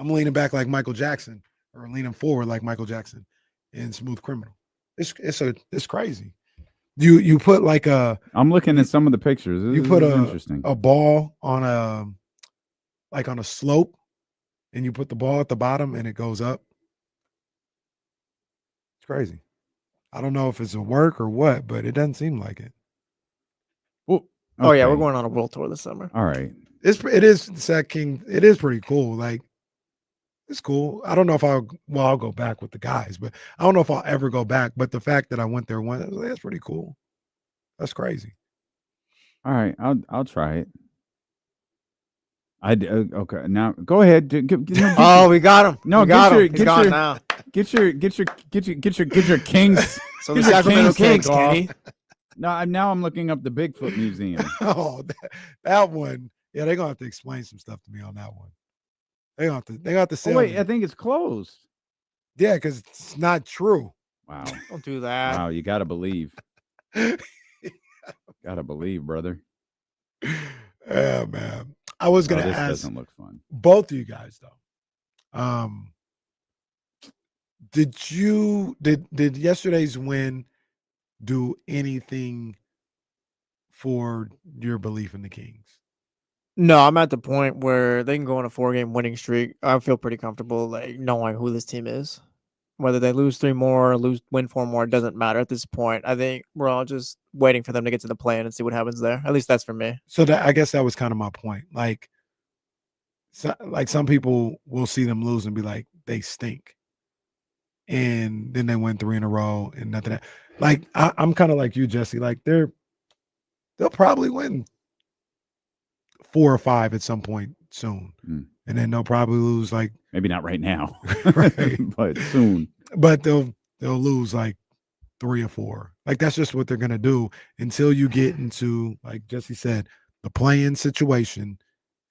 leaning back like Michael Jackson or leaning forward like Michael Jackson in Smooth Criminal. It's crazy. You put like I'm looking at some of the pictures. You put interesting. A ball on a slope, and you put the ball at the bottom and it goes up. It's crazy. I don't know if it's a work or what, but it doesn't seem like it. Well, Oh yeah, we're going on a world tour this summer. All right. It is Sac King. It is pretty cool. Like, it's cool. I don't know if I'll go back with the guys, but I don't know if I'll ever go back. But the fact that I went there once, that's pretty cool. That's crazy. All right, I'll try it. Okay. Now go ahead. Oh, we got him. No, we got him. He's gone now. Get your Kings. So the Sacramento Kings, Kenny. No, now I'm looking up the Bigfoot Museum. Oh, that one. Yeah, they're gonna have to explain some stuff to me on that one. They have to say. Oh, wait, I think it's closed. Yeah, because it's not true. Wow. Don't do that. Wow, you gotta believe. Gotta believe, brother. Yeah, man. I was gonna this ask. Doesn't look fun. Both of you guys though. Did yesterday's win do anything for your belief in the Kings? No, I'm at the point where they can go on a 4-game winning streak. I feel pretty comfortable like knowing who this team is. Whether they lose 3 more or win 4 more, it doesn't matter at this point. I think we're all just waiting for them to get to the play-in and see what happens there. At least that's for me. So I guess that was kind of my point. Like some people will see them lose and be like, they stink. And then they win 3 in a row and nothing. Like I'm kind of like you, Jesse. Like they'll probably win 4 or 5 at some point soon. And then they'll probably lose like maybe not right now, right. but soon. But they'll lose like 3 or 4. Like that's just what they're gonna do until you get into, like Jesse said, the play-in situation,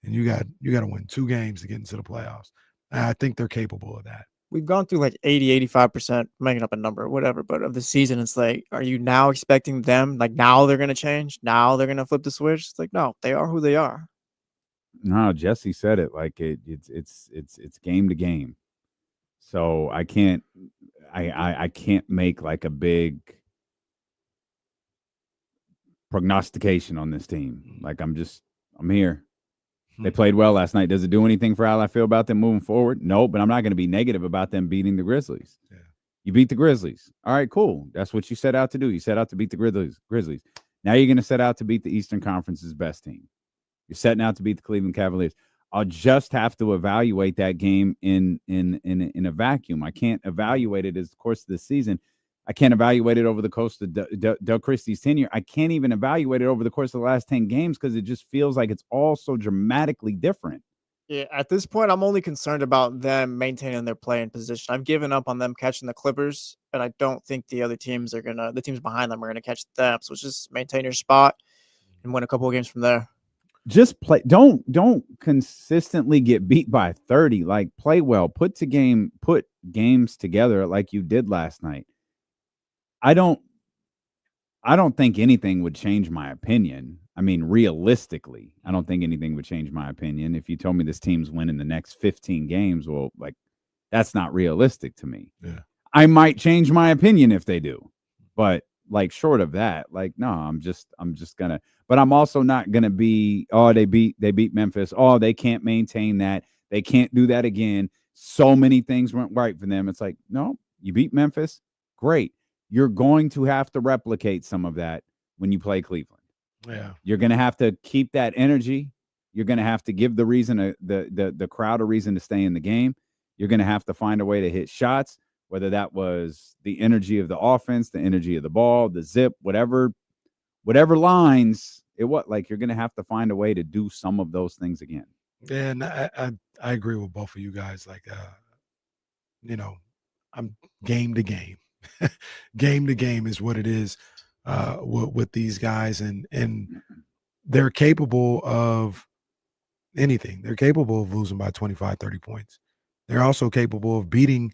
and you got to win 2 games to get into the playoffs. And I think they're capable of that. We've gone through like 80-85%, making up a number, whatever, but of the season, it's like, are you now expecting them, like now they're gonna change? Now they're gonna flip the switch? It's like, no, they are who they are. No, Jesse said it like it's game to game. So I can't make like a big prognostication on this team. Like I'm here. They played well last night. Does it do anything for how I feel about them moving forward? No, but I'm not going to be negative about them beating the Grizzlies. Yeah. You beat the Grizzlies. All right, cool. That's what you set out to do. You set out to beat the Grizzlies. Now you're going to set out to beat the Eastern Conference's best team. You're setting out to beat the Cleveland Cavaliers. I'll just have to evaluate that game in a vacuum. I can't evaluate it as the course of the season. I can't evaluate it over the course of Doug Christie's tenure. I can't even evaluate it over the course of the last 10 games because it just feels like it's all so dramatically different. Yeah, at this point, I'm only concerned about them maintaining their play in position. I've given up on them catching the Clippers, and I don't think the teams behind them are gonna catch them. So just maintain your spot and win a couple of games from there. Just play. Don't consistently get beat by 30. Like play well. Put games together like you did last night. I don't think anything would change my opinion. I mean, realistically, I don't think anything would change my opinion. If you told me this team's winning the next 15 games, well, like that's not realistic to me. Yeah. I might change my opinion if they do, but like short of that, like no, I'm just gonna. But I'm also not gonna be. Oh, they beat Memphis. Oh, they can't maintain that. They can't do that again. So many things went right for them. It's like no, you beat Memphis, great. You're going to have to replicate some of that when you play Cleveland. Yeah, you're going to have to keep that energy. You're going to have to give the crowd a reason to stay in the game. You're going to have to find a way to hit shots, whether that was the energy of the offense, the energy of the ball, the zip, whatever lines it was. Like you're going to have to find a way to do some of those things again. Yeah, and I agree with both of you guys. Like, I'm game to game. Game to game is what it is with these guys, and they're capable of anything. They're capable of losing by 25, 30 points. they're also capable of beating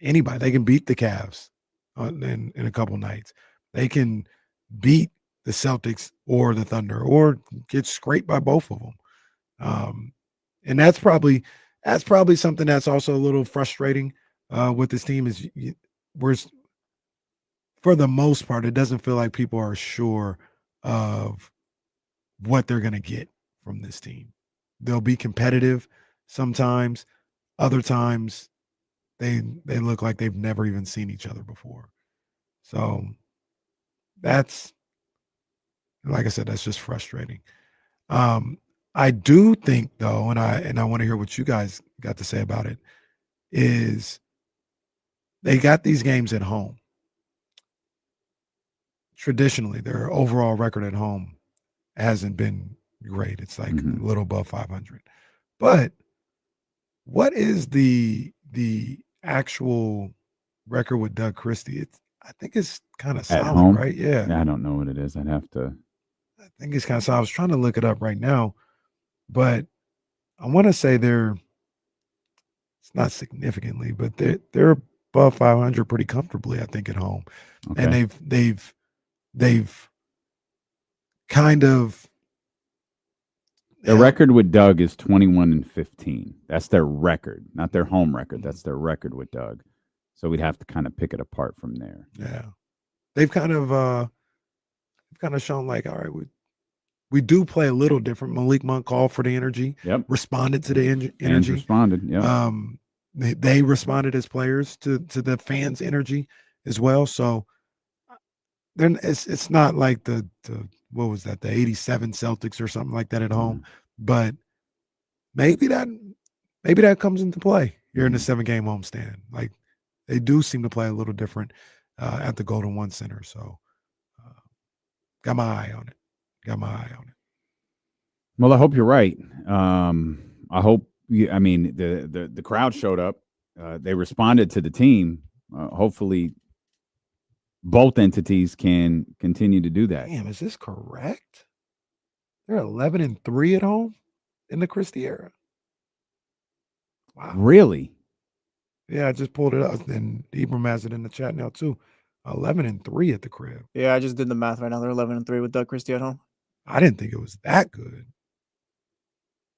anybody. They can beat the Cavs in a couple nights. They can beat the Celtics or the Thunder or get scraped by both of them. And that's probably something that's also a little frustrating with this team is for the most part, it doesn't feel like people are sure of what they're going to get from this team. They'll be competitive sometimes. Other times they look like they've never even seen each other before. So that's, like I said, that's just frustrating. I do think though, and I want to hear what you guys got to say about it, is they got these games at home. Traditionally, their overall record at home hasn't been great. It's like a little above 500. But what is the actual record with Doug Christie? I think it's kind of solid, right? Yeah. I don't know what it is. I'd have to. I think it's kind of solid. I was trying to look it up right now, but I want to say it's not significantly, but they're above 500 pretty comfortably, I think, at home. Okay. And they've kind of. Their record with Doug is 21-15. That's their record, not their home record. That's their record with Doug. So we'd have to kind of pick it apart from there. Yeah, they've kind of shown like, all right, we do play a little different. Malik Monk called for the energy. Yep. Responded to the energy. Fans responded. Yeah. They responded as players to the fans' energy as well. So then it's not like the what was that, the 87 Celtics or something like that at home, but maybe that comes into play here in the 7-game homestand. Like they do seem to play a little different at the Golden One Center. So got my eye on it. Well, I hope you're right. I hope the crowd showed up. They responded to the team. Hopefully both entities can continue to do that. Damn, is this correct? They're 11-3 at home in the Christie era. Wow. Really? Yeah, I just pulled it up. And Ibram has it in the chat now too. 11-3 at the crib. Yeah, I just did the math right now. They're 11-3 with Doug Christie at home. I didn't think it was that good.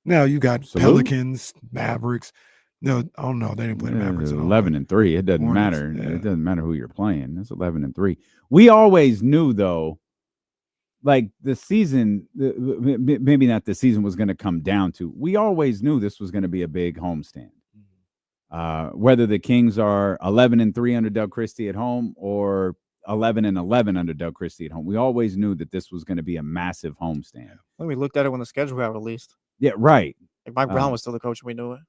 Now you got Pelicans, Mavericks. No, oh no, they didn't play the Mavericks. 11-3. It doesn't matter. Yeah. It doesn't matter who you're playing. It's 11-3. We always knew though, like the season, maybe not the season was going to come down to. We always knew this was going to be a big homestand. Whether the Kings are 11-3 under Doug Christie at home or 11-11 under Doug Christie at home, we always knew that this was going to be a massive homestand. When we looked at it when the schedule got released. Yeah, right. Like Mike Brown was still the coach, and we knew it.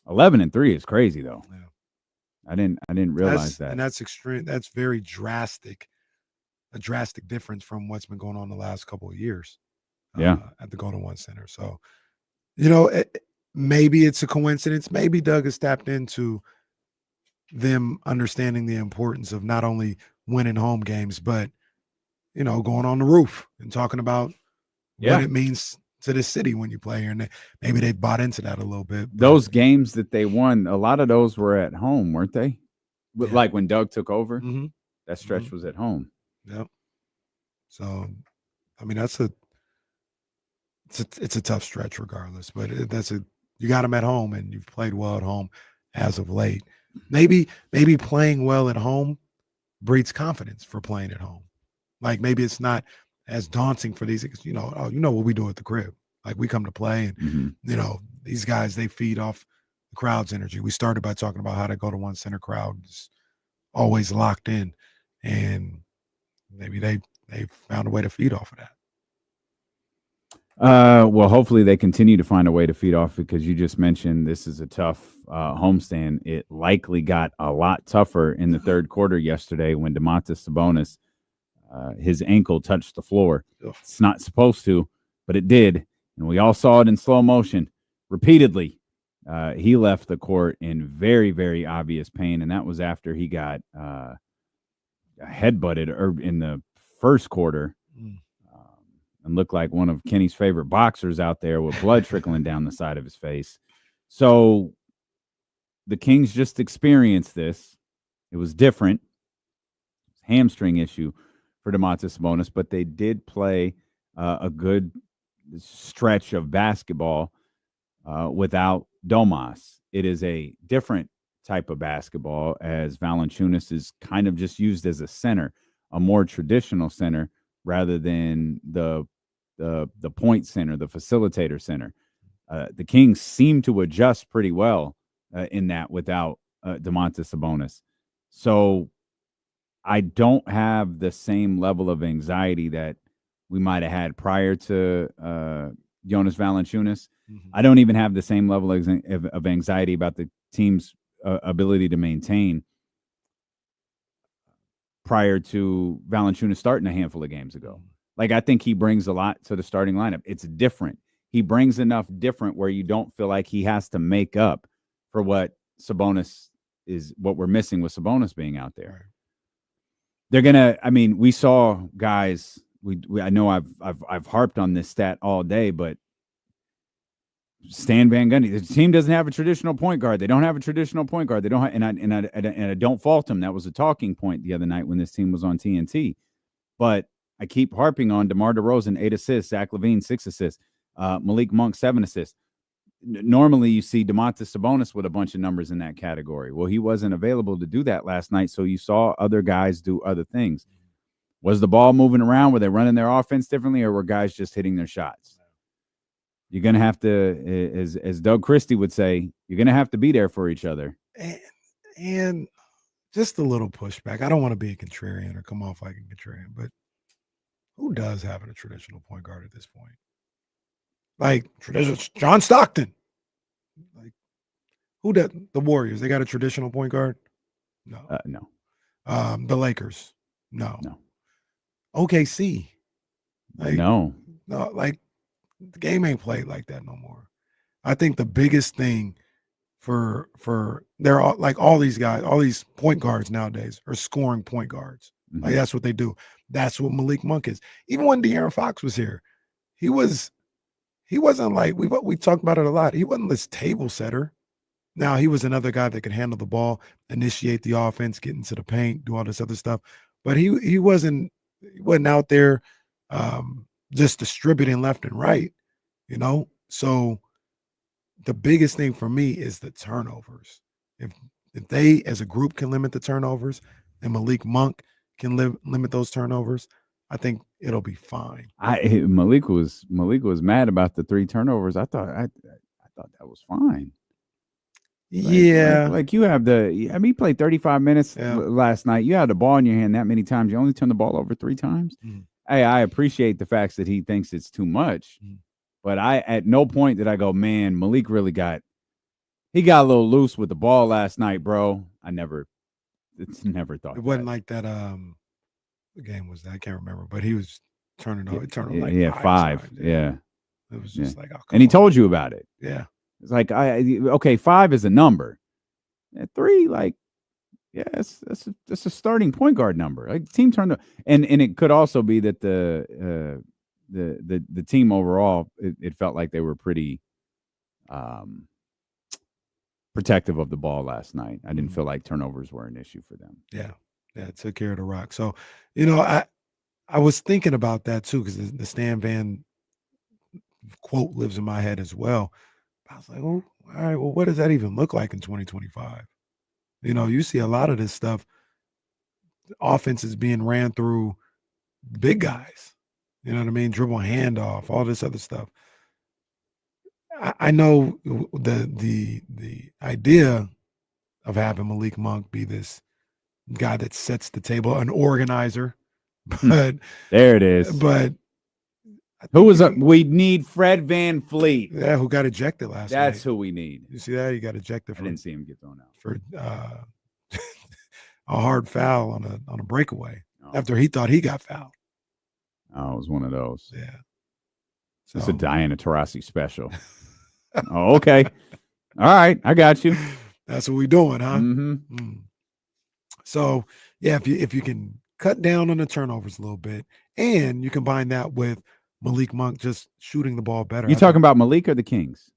11-3 is crazy though. Yeah. I didn't realize that. And that's extreme. That's very drastic. A drastic difference from what's been going on the last couple of years. At the Golden One Center. So, maybe it's a coincidence. Maybe Doug has tapped into them understanding the importance of not only winning home games, but going on the roof and talking about what it means to the city when you play here. And maybe they bought into that a little bit. Those games that they won, a lot of those were at home, weren't they? Yeah. Like when Doug took over, that stretch was at home. Yep. So, I mean, it's a tough stretch regardless, but you got them at home and you've played well at home as of late. Maybe playing well at home breeds confidence for playing at home. Like maybe it's not as daunting for these, what we do at the crib. Like we come to play and, these guys, they feed off the crowd's energy. We started by talking about how to go to One Center crowd is always locked in, and maybe they found a way to feed off of that. Well, hopefully they continue to find a way to feed off, because you just mentioned this is a tough homestand. It likely got a lot tougher in the third quarter yesterday when Domantas Sabonis, his ankle touched the floor. It's not supposed to, but it did. And we all saw it in slow motion repeatedly. He left the court in very, very obvious pain. And that was after he got headbutted in the first quarter and looked like one of Kenny's favorite boxers out there with blood trickling down the side of his face. So the Kings just experienced this. It was different. Hamstring issue for Domantas Sabonis, but they did play a good stretch of basketball without Domas. It is a different type of basketball, as Valanciunas is kind of just used as a center, a more traditional center rather than the point center, the facilitator center. The Kings seem to adjust pretty well in that without Domantas Sabonis. So I don't have the same level of anxiety that we might have had prior to Jonas Valanciunas. Mm-hmm. I don't even have the same level of anxiety about the team's ability to maintain prior to Valanciunas starting a handful of games ago. Like, I think he brings a lot to the starting lineup. It's different. He brings enough different where you don't feel like he has to make up for what we're missing with Sabonis being out there. They're gonna. I mean, we saw guys. I know I've harped on this stat all day, but Stan Van Gundy, the team doesn't have a traditional point guard. They don't have a traditional point guard. They don't have, and I don't fault them. That was a talking point the other night when this team was on TNT. But I keep harping on DeMar DeRozan, 8 assists, Zach LaVine, 6 assists, Malik Monk, 7 assists. Normally you see Domantas Sabonis with a bunch of numbers in that category. Well, he wasn't available to do that last night, so you saw other guys do other things. Was the ball moving around? Were they running their offense differently, or were guys just hitting their shots? You're going to have to, as Doug Christie would say, you're going to have to be there for each other. And just a little pushback. I don't want to be a contrarian or come off like a contrarian, but who does have a traditional point guard at this point? Like, traditional John Stockton. Like, who does? The Warriors, they got a traditional point guard? No. No. The Lakers? No. OKC? Like, no. Like, the game ain't played like that no more. I think the biggest thing for they're all, like, all these guys, all these point guards nowadays are scoring point guards. Mm-hmm. Like, that's what they do. That's what Malik Monk is. Even when De'Aaron Fox was here, he wasn't like, we talked about it a lot. He wasn't this table setter. Now, he was another guy that could handle the ball, initiate the offense, get into the paint, do all this other stuff. But he wasn't out there just distributing left and right, you know? So the biggest thing for me is the turnovers. If they as a group can limit the turnovers and Malik Monk can limit those turnovers, I think it'll be fine. Malik was mad about the 3 turnovers. I thought that was fine. Like you have he played 35 minutes last night. You had the ball in your hand that many times. You only turned the ball over 3 times. Mm. Hey, I appreciate the facts that he thinks it's too much, but at no point did I go, man, Malik really got a little loose with the ball last night, bro. Never thought it wasn't like that. What game was that? I can't remember, but he was turning on. It turned on like 5. Times, yeah. It was just like, and he told you about it. Yeah. It's like, 5 is a number. 3, like, yeah, that's a starting point guard number. Like, the team turned and it could also be that the team overall, it felt like they were pretty protective of the ball last night. I didn't feel like turnovers were an issue for them. Yeah, it took care of the rock. So, I was thinking about that too, because the Stan Van quote lives in my head as well. I was like, oh, all right, well, what does that even look like in 2025? You see a lot of this stuff. Offense is being ran through big guys. You know what I mean? Dribble handoff, all this other stuff. I know the idea of having Malik Monk be this guy that sets the table, an organizer. But there it is. But who was up? We need Fred VanVleet. Yeah, who got ejected last night. That's who we need. You see that? He got ejected. I didn't see him get thrown out for a hard foul on a breakaway after he thought he got fouled. Oh, it was one of those. Yeah. So, it's a Diana Taurasi special. Oh, okay. All right, I got you. That's what we're doing, huh? Mm-hmm. Mm. So, yeah, if you can cut down on the turnovers a little bit, and you combine that with Malik Monk just shooting the ball better. You talking about Malik or the Kings?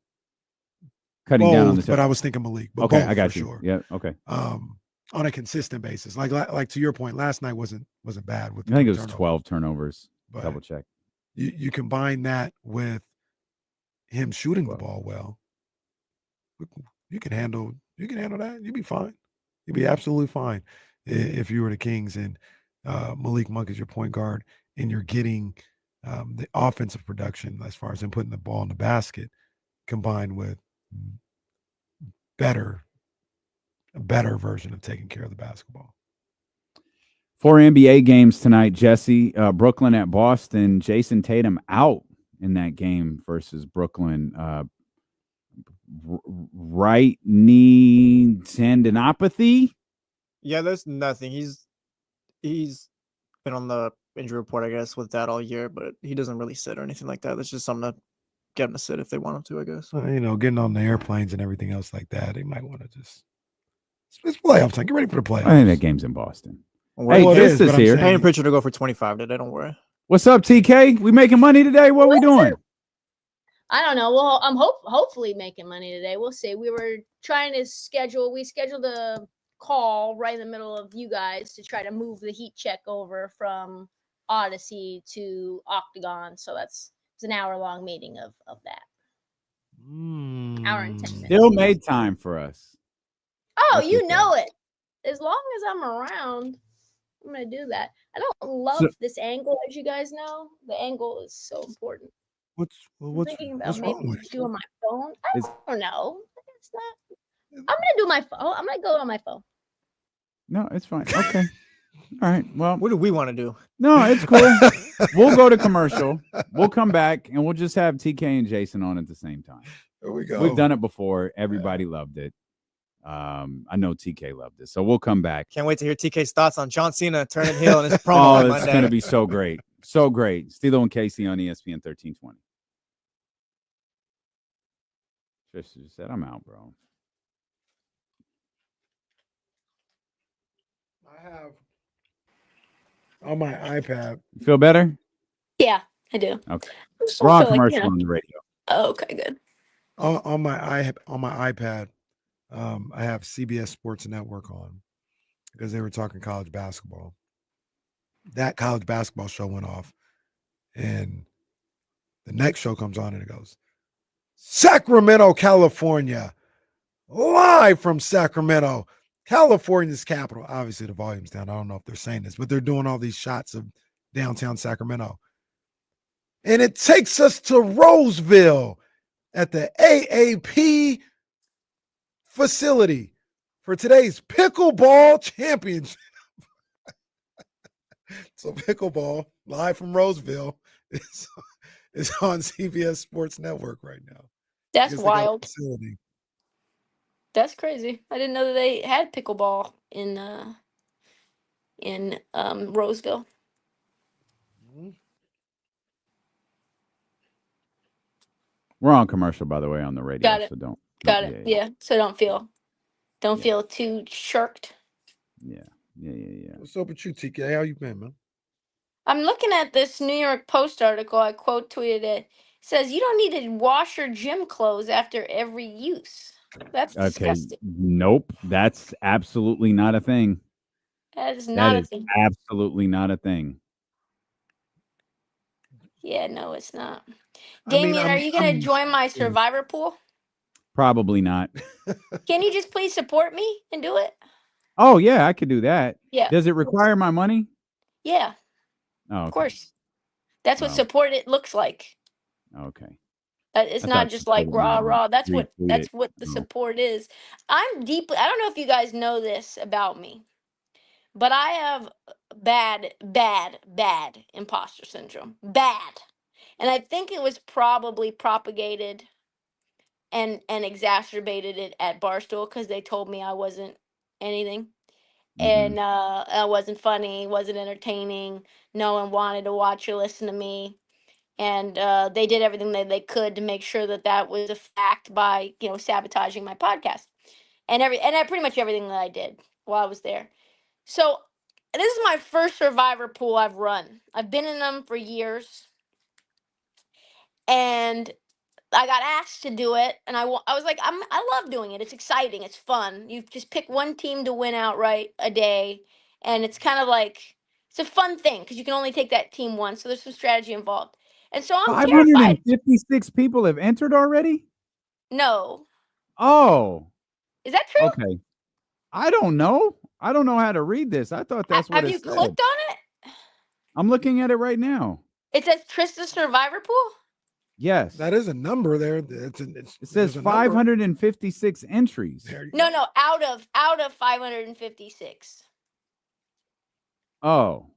cutting down on the. But I was thinking Malik. But okay, both, I got for you. sure. Yeah. Okay. On a consistent basis, like to your point, last night wasn't bad with. I think it was 12 turnovers. But double check. You combine that with him shooting the ball well. You can handle that. You'd be fine. You'd be absolutely fine if you were the Kings and Malik Monk is your point guard, and you're getting the offensive production as far as him putting the ball in the basket, combined with a better version of taking care of the basketball. 4 NBA games tonight, Jesse. Brooklyn at Boston. Jason Tatum out in that game versus Brooklyn. Right knee tendinopathy. Yeah, there's nothing. He's been on the injury report, I guess, with that all year, but he doesn't really sit or anything like that. That's just something to get him to sit if they want him to, I guess. Getting on the airplanes and everything else like that, they might want to just. It's playoff time. Get ready for the playoffs. I think that game's in Boston. Hey, Chris is here. Paying Pritchard to go for 25 today. Don't worry. What's up, TK? We making money today? What we doing? I don't know. Well, I'm hopefully making money today. We'll see. We scheduled a call right in the middle of you guys to try to move the heat check over from Odyssey to Octagon. So it's an hour-long meeting of that. Hour and 10 minutes. Still made time for us. Oh, you know it. As long as I'm around, I'm going to do that. I don't love this angle, as you guys know. The angle is so important. What's thinking about wrong with doing my phone? I don't know. It's not. I'm going to do my phone. I'm going to go on my phone. No, it's fine. Okay. All right. Well, what do we want to do? No, it's cool. We'll go to commercial. We'll come back and we'll just have TK and Jason on at the same time. There we go. We've done it before. Everybody loved it. I know TK loved it. So we'll come back. Can't wait to hear TK's thoughts on John Cena turning heel in his promo on Monday. It's going to be so great. So great. Steelo and Casey on ESPN 1320. Trysta just said, I'm out, bro. I have on my iPad. You feel better? Yeah, I do. Okay. We're on commercial on the radio. Oh, okay, good. On my iPad, I have CBS Sports Network on because they were talking college basketball. That college basketball show went off, and the next show comes on and it goes, Sacramento, California, live from Sacramento, California's capital. Obviously, the volume's down. I don't know if they're saying this, but they're doing all these shots of downtown Sacramento. And it takes us to Roseville at the AAP facility for today's pickleball championship. So pickleball, live from Roseville, is on CBS Sports Network right now. That's wild. That's crazy. I didn't know that they had pickleball in Roseville. We're on commercial, by the way, on the radio. Got it. So Got it. Yeah. So don't feel too shirked. Yeah. What's up with you, TK? How you been, man? I'm looking at this New York Post article. I quote tweeted it. It says you don't need to wash your gym clothes after every use. That's disgusting. Nope. That's absolutely not a thing. That is not a thing. Absolutely not a thing. Yeah, no, it's not. Damien, are you going to join my Survivor pool? Probably not. Can you just please support me and do it? Oh, yeah, I could do that. Yeah. Does it require my money? Yeah. Oh, okay. Of course. That's what support it looks like. Okay. It's not just like rah. That's what the support is. I don't know if you guys know this about me, but I have bad imposter syndrome. Bad. And I think it was probably propagated and exacerbated it at Barstool because they told me I wasn't anything. And I wasn't funny, wasn't entertaining. No one wanted to watch or listen to me. And they did everything that they could to make sure that was a fact by, sabotaging my podcast and pretty much everything that I did while I was there. So this is my first Survivor pool I've run. I've been in them for years. And I got asked to do it, and I was like, I love doing it. It's exciting. It's fun. You just pick one team to win outright a day, and it's kind of like it's a fun thing because you can only take that team once. So there's some strategy involved, and so I'm terrified. 556 people have entered already? No. Oh. Is that true? Okay. I don't know. I don't know how to read this. I thought that's what Have you it said. clicked on it? I'm looking at it right now. It says Trysta Survivor Pool. Yes. That is a number there. It says 556 entries. No, out of 556. Oh.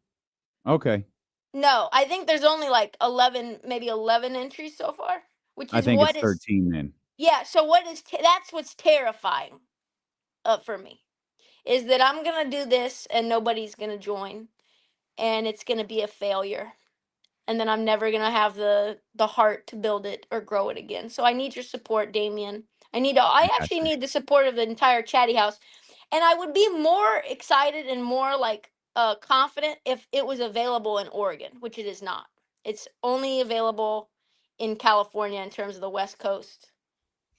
Okay. No, I think there's only like 11, maybe 11 entries so far, which I is think what it's is 13 then. Yeah, so that's what's terrifying for me is that I'm going to do this and nobody's going to join and it's going to be a failure. And then I'm never going to have the heart to build it or grow it again. So I need your support, Damien. I actually need the support of the entire Chatty House. And I would be more excited and more like confident if it was available in Oregon, which it is not. It's only available in California in terms of the West Coast.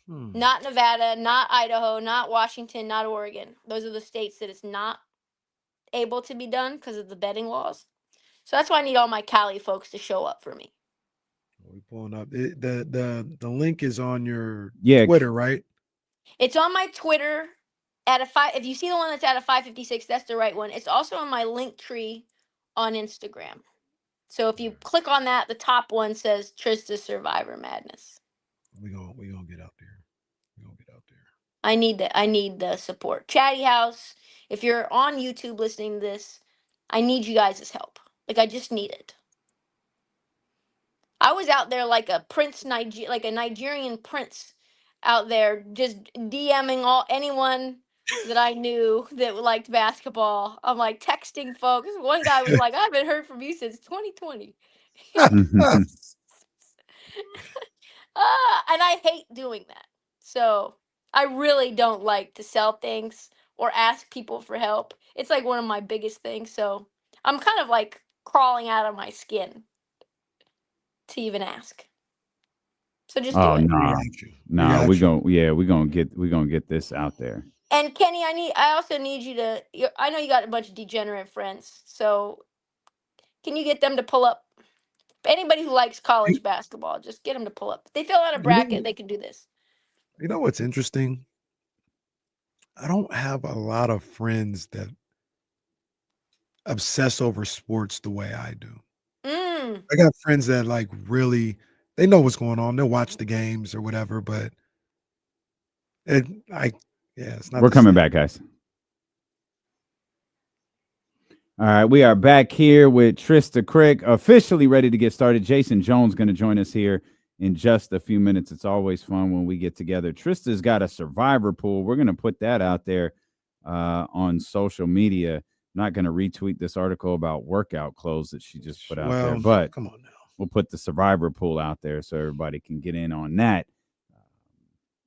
Not Nevada, not Idaho, not Washington, not Oregon. Those are the states that it's not able to be done because of the betting laws. So that's why I need all my Cali folks to show up for me. We're pulling up. The link is on your Yeah. Twitter, right? It's on my Twitter at a 5. If you see the one that's at a 556, that's the right one. It's also on my link tree on Instagram. So if you click on that, the top one says Trysta Survivor Madness. We gonna get out there. I need the support. Chatty House, if you're on YouTube listening to this, I need you guys' help. Like I just need it. I was out there like a like a Nigerian prince out there just DMing anyone that I knew that liked basketball. I'm like texting folks. One guy was like, I haven't heard from you since 2020. And I hate doing that. So I really don't like to sell things or ask people for help. It's like one of my biggest things. So I'm kind of like crawling out of my skin to even ask. So just do it. No, we're gonna get this out there. And Kenny, I also need you to. I know you got a bunch of degenerate friends, so can you get them to pull up? Anybody who likes college basketball, just get them to pull up. If they fill out a bracket, they can do this. You know what's interesting? I don't have a lot of friends that obsess over sports the way I do. I got friends that like really, they know what's going on. They'll watch the games or whatever, but it's not. We're coming back, guys. All right, we are back here with Trysta Krick, officially ready to get started. Jason Jones going to join us here in just a few minutes. It's always fun when we get together. Trysta's got a survivor pool. We're going to put that out there on social media. I'm not going to retweet this article about workout clothes that she just put out there, but come on now. We'll put the survivor pool out there so everybody can get in on that.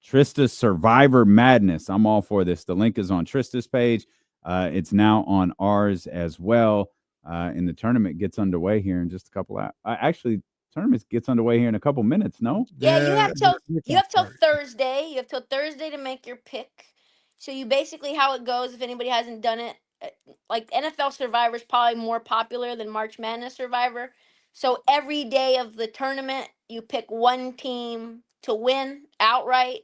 Trysta's Survivor Madness. I'm all for this. The link is on Trysta's page. It's now on ours as well. And the tournament gets underway here in just a couple hours. Actually, tournament gets underway here in a couple minutes. No? Yeah, you have till Thursday. You have till Thursday to make your pick. So you basically, how it goes, if anybody hasn't done it, like NFL Survivor is probably more popular than March Madness Survivor. So every day of the tournament, you pick one team to win outright.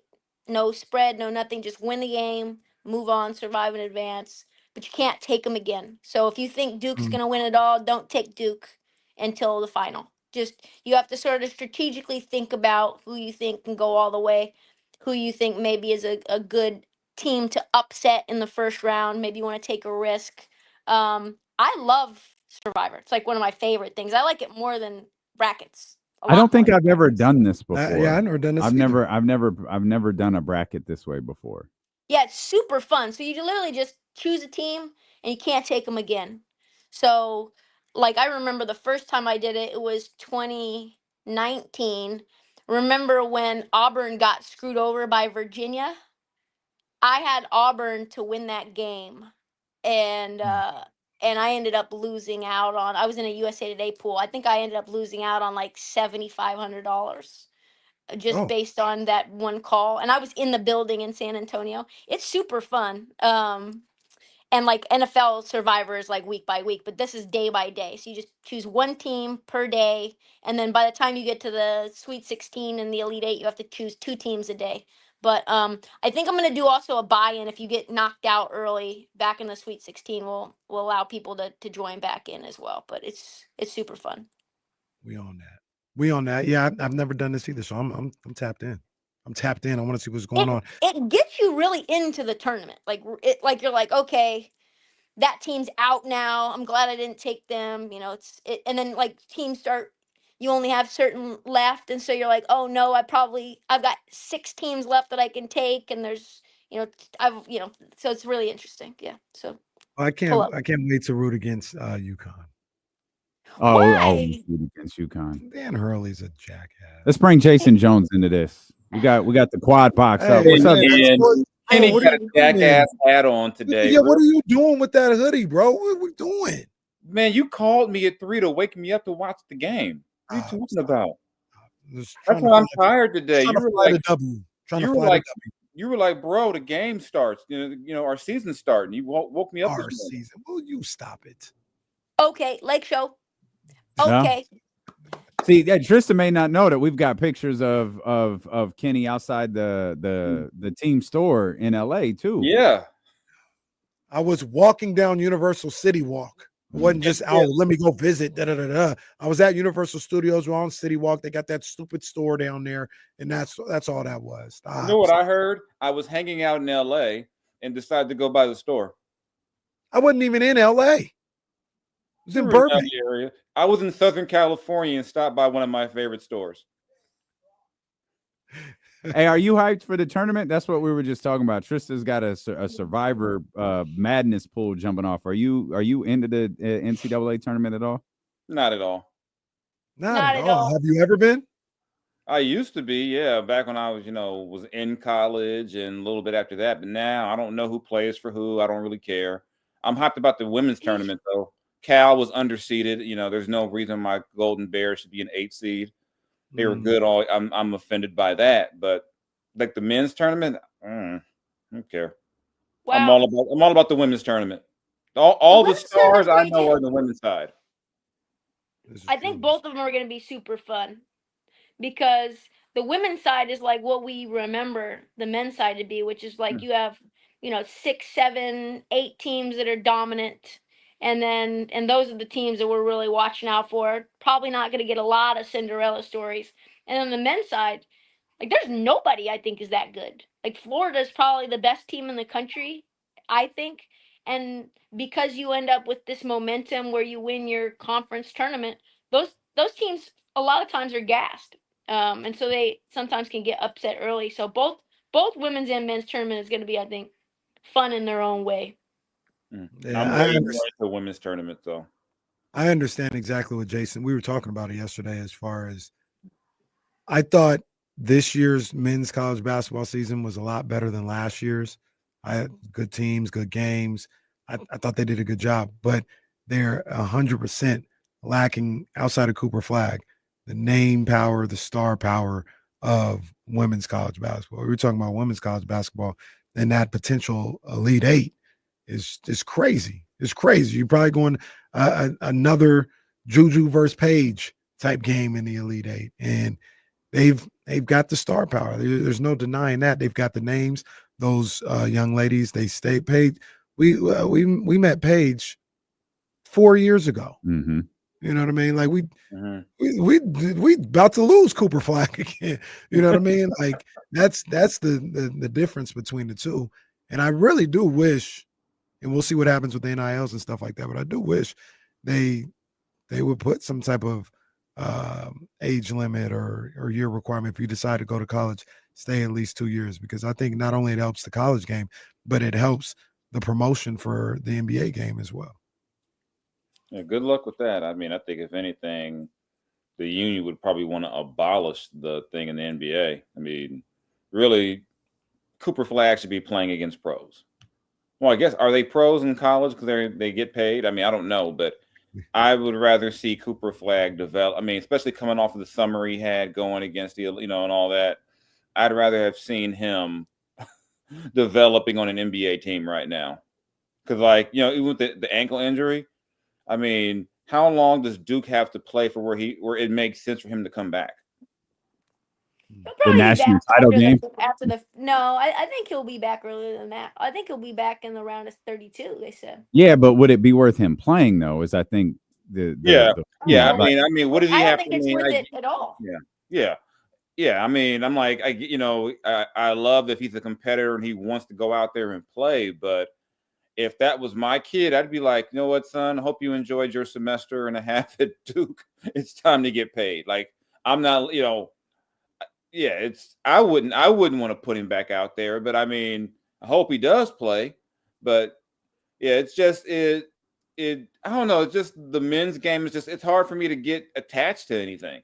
No spread, no nothing. Just win the game, move on, survive in advance. But you can't take them again. So if you think Duke's going to win it all, don't take Duke until the final. Just you have to sort of strategically think about who you think can go all the way, who you think maybe is a good team to upset in the first round. Maybe you want to take a risk. I love Survivor. It's like one of my favorite things. I like it more than brackets. I don't think I've ever done this before. I've never done this. I've never done a bracket this way before. Yeah, it's super fun. So you literally just choose a team and you can't take them again. So, like, I remember the first time I did it, it was 2019. Remember when Auburn got screwed over by Virginia? I had Auburn to win that game, and I ended up losing out on. I was in a USA Today pool. I think I ended up losing out on like $7,500. just based on that one call. And I was in the building in San Antonio. It's super fun. And like NFL Survivor is like week by week, but this is day by day. So you just choose one team per day. And then by the time you get to the Sweet 16 and the Elite 8, you have to choose 2 teams a day. But I think I'm going to do also a buy-in. If you get knocked out early back in the Sweet 16, we'll allow people to join back in as well. But it's super fun. We on that. Yeah, I've never done this either, so I'm tapped in. I'm tapped in. I want to see what's going on. It gets you really into the tournament. Like you're like, okay, that team's out now. I'm glad I didn't take them. You know, and then like teams start. You only have certain left, and so you're like, oh no, I've got 6 teams left that I can take, and there's so it's really interesting. Yeah. So I can't wait to root against UConn. Oh, root against UConn. Dan Hurley's a jackass. Let's bring Jason Jones into this. We got the quad box up. What's up? And he got a jackass hat on today. Yeah, what are you doing with that hoodie, bro? What are we doing? Man, you called me at 3 to wake me up to watch the game. What are you talking about? That's why I'm tired today. You were like, bro, the game starts. You know, our season's starting. You woke me up. Our season. Will you stop it? Okay, Lake Show. Okay. Yeah. See, Trysta may not know that we've got pictures of Kenny outside the team store in LA too. Yeah. I was walking down Universal City Walk. It wasn't just, let me go visit. I was at Universal Studios. We're on City Walk. They got that stupid store down there, and that's all that was. You know what I heard? I was hanging out in LA and decided to go by the store. I wasn't even in LA. It was in Burbank. Area. I was in Southern California and stopped by one of my favorite stores. Hey, are you hyped for the tournament? That's what we were just talking about. Trista's got a Survivor Madness pool jumping off. Are you into the NCAA tournament at all? Not at all. Not at all. Have you ever been? I used to be, yeah, back when I was in college and a little bit after that. But now I don't know who plays for who. I don't really care. I'm hyped about the women's tournament though. Cal was underseeded. There's no reason my Golden Bears should be an 8 seed. They were good. I'm offended by that. But like the men's tournament, I don't care. Wow. I'm all about the women's tournament. All the stars I know are on the women's side. I think both of them are going to be super fun because the women's side is like what we remember the men's side to be, which is like you have 6, 7, 8 teams that are dominant. And those are the teams that we're really watching out for. Probably not going to get a lot of Cinderella stories. And on the men's side, like there's nobody I think is that good. Like Florida is probably the best team in the country, I think. And because you end up with this momentum where you win your conference tournament, those teams a lot of times are gassed. And so they sometimes can get upset early. So both women's and men's tournament is going to be, I think, fun in their own way. Yeah, I'm ready for the women's tournament, though. I understand exactly what Jason. We were talking about it yesterday. As far as I thought, this year's men's college basketball season was a lot better than last year's. I had good teams, good games. I thought they did a good job, but they're 100% lacking outside of Cooper Flag, the name power, the star power of women's college basketball. We were talking about women's college basketball, and that potential Elite 8. It's crazy. It's crazy. You're probably going another Juju versus Page type game in the Elite 8, and they've got the star power. There's no denying that. They've got the names. Those young ladies, they stay paid. We met Page 4 years ago. Mm-hmm. You know what I mean? Like we about to lose Cooper Flag again. You know what I mean? Like that's the difference between the two. And I really do wish. And we'll see what happens with the NILs and stuff like that. But I do wish they would put some type of age limit or year requirement. If you decide to go to college, stay at least 2 years, because I think not only it helps the college game, but it helps the promotion for the NBA game as well. Yeah, good luck with that. I mean, I think if anything, the union would probably want to abolish the thing in the NBA. I mean, really, Cooper Flag should be playing against pros. Well, I guess, are they pros in college because they get paid? I mean, I don't know, but I would rather see Cooper Flag develop. I mean, especially coming off of the summer he had going against the, and all that. I'd rather have seen him developing on an NBA team right now. Because, even with the ankle injury, I mean, how long does Duke have to play for where it makes sense for him to come back? The national title game. I think he'll be back earlier than that. I think he'll be back in the round of 32. They said. Yeah, but would it be worth him playing though? Is I think I mean, what does he have? I don't think it's worth it at all. Yeah. I mean, I'm like, I love if he's a competitor and he wants to go out there and play. But if that was my kid, I'd be like, you know what, son? I hope you enjoyed your semester and a half at Duke. It's time to get paid. Like, I'm not, I wouldn't want to put him back out there. But I mean, I hope he does play. But yeah, it's just I don't know. It's just the men's game is just, it's hard for me to get attached to anything.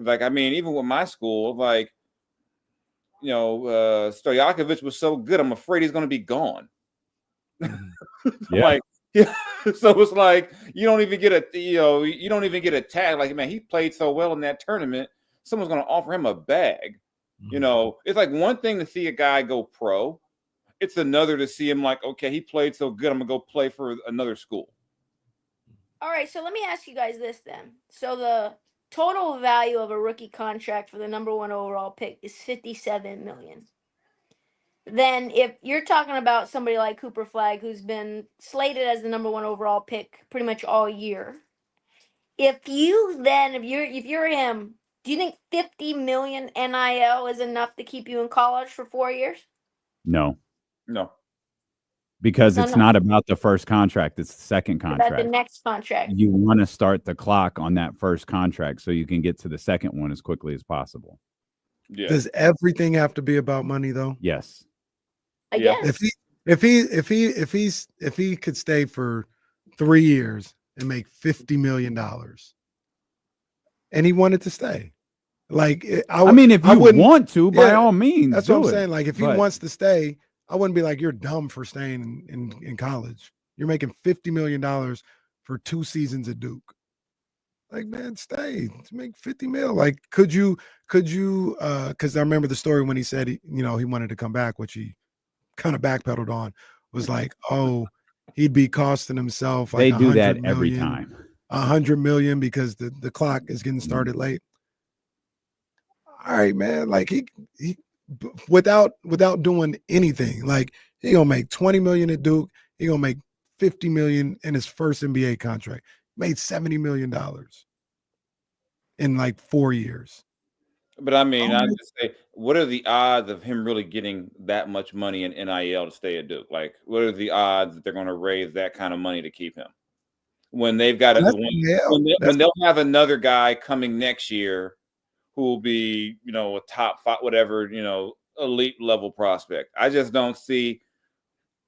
Like, I mean, even with my school, like, Stojakovic was so good. I'm afraid he's going to be gone. So it's like, you don't even get attacked. Like, man, he played so well in that tournament. Someone's going to offer him a bag. It's like one thing to see a guy go pro. It's another to see him like, okay, he played so good. I'm going to go play for another school. All right. So let me ask you guys this then. So the total value of a rookie contract for the number 1 overall pick is $57 million. Then if you're talking about somebody like Cooper Flag, who's been slated as the number 1 overall pick pretty much all year, if you're him, do you think $50 million NIL is enough to keep you in college for 4 years? No. Because Because it's not about the first contract. It's the second contract. About the next contract. You want to start the clock on that first contract so you can get to the second one as quickly as possible. Yeah. Does everything have to be about money though? Yes. I guess. If he could stay for 3 years and make $50 million and he wanted to stay, like, I mean, if you want to, by all means, that's what I'm saying. Like, if he wants to stay, I wouldn't be like, you're dumb for staying in college. You're making $50 million for 2 seasons at Duke. Like, man, stay. Make 50 mil. Like, could you, because I remember the story when he said, he wanted to come back, which he kind of backpedaled on, was like, oh, he'd be costing himself like they do that $100 every million, time. $100 million because the clock is getting started late. All right, man. Like, he without doing anything, like, he gonna make $20 million at Duke. He gonna make $50 million in his first NBA contract. Made $70 million in like 4 years. But I mean, I just say, what are the odds of him really getting that much money in NIL to stay at Duke? Like, what are the odds that they're going to raise that kind of money to keep him when they've got when they'll have another guy coming next year who will be, a top 5, whatever, elite level prospect? I just don't see.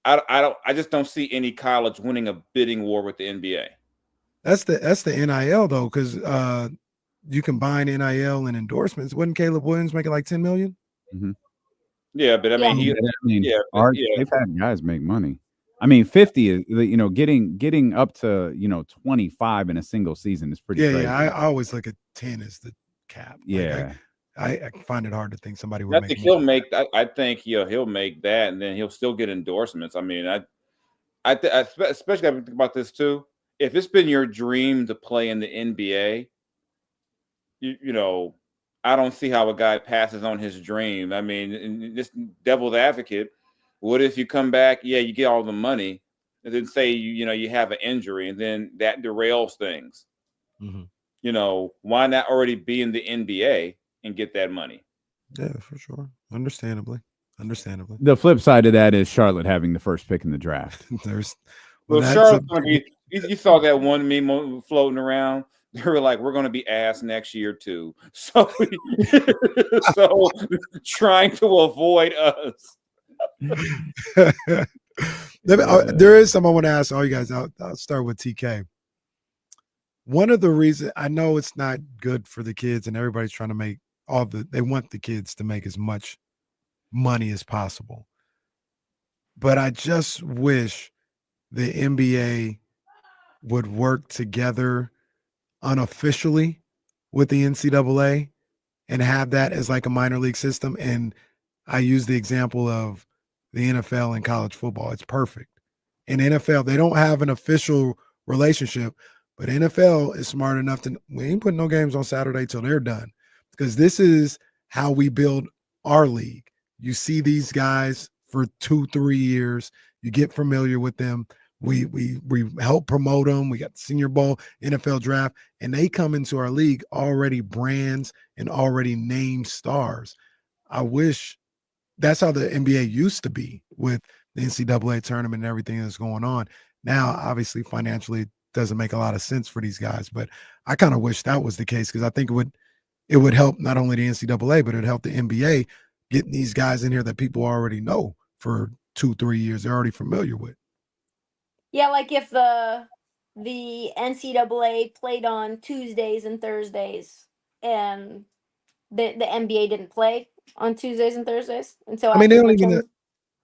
I just don't see any college winning a bidding war with the NBA. That's the NIL though, because you combine NIL and endorsements. Wasn't Caleb Williams making like $10 million? Mm-hmm. Yeah, but I mean, they've had guys make money. I mean, 50 is, getting up to 25 in a single season is pretty crazy. Yeah. I always look at 10 as the cap. Yeah. Like, I find it hard to think somebody would make. I think he'll make that, and then he'll still get endorsements. I mean, I especially I think about this too. If it's been your dream to play in the NBA, I don't see how a guy passes on his dream. I mean, this devil's advocate, what if you come back, you get all the money, and then say you have an injury, and then that derails things. Mm-hmm. Why not already be in the NBA and get that money? Yeah, for sure. Understandably. The flip side of that is Charlotte having the first pick in the draft. Charlotte's going to be. You saw that one meme floating around. They were like, "We're going to be ass next year too." So trying to avoid us. There is something I want to ask all you guys. I'll start with TK. One of the reasons, I know it's not good for the kids, and everybody's trying to make they want the kids to make as much money as possible. But I just wish the NBA would work together unofficially with the NCAA and have that as like a minor league system. And I use the example of the NFL and college football. It's perfect. In NFL, they don't have an official relationship, but NFL is smart enough to, we ain't putting no games on Saturday till they're done, because this is how we build our league. You see these guys for 2-3 years, you get familiar with them. We help promote them. We got Senior Bowl, NFL draft, and they come into our league already brands and already named stars. I wish that's how the NBA used to be with the NCAA tournament and everything that's going on. Now, obviously, financially, it doesn't make a lot of sense for these guys, but I kind of wish that was the case, because I think it would help not only the NCAA, but it would help the NBA getting these guys in here that people already know for 2-3 years. They're already familiar with. Yeah, like if the NCAA played on Tuesdays and Thursdays, and the NBA didn't play on Tuesdays and Thursdays until I mean, after the tournament.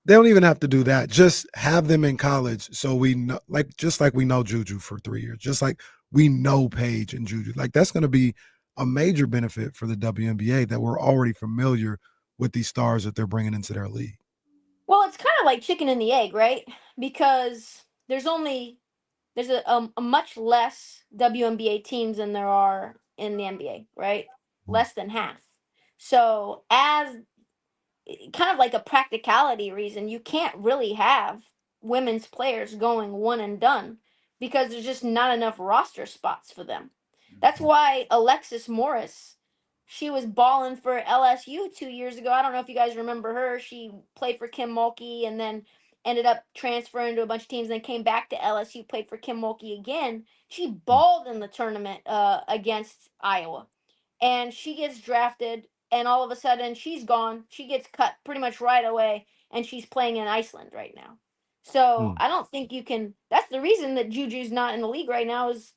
they don't even have to do that. Just have them in college, so we know, just like we know Juju for 3 years, just like we know Paige and Juju. Like, that's going to be a major benefit for the WNBA, that we're already familiar with these stars that they're bringing into their league. Well, it's kind of like chicken and the egg, right? Because there's a much less WNBA teams than there are in the NBA, right? Less than half. So as kind of like a practicality reason, you can't really have women's players going one and done, because there's just not enough roster spots for them. That's why Alexis Morris, she was balling for LSU 2 years ago. I don't know if you guys remember her. She played for Kim Mulkey and then ended up transferring to a bunch of teams, then came back to LSU, played for Kim Mulkey again. She balled in the tournament against Iowa. And she gets drafted, and all of a sudden she's gone. She gets cut pretty much right away, and she's playing in Iceland right now. So I don't think you can. That's the reason that Juju's not in the league right now, is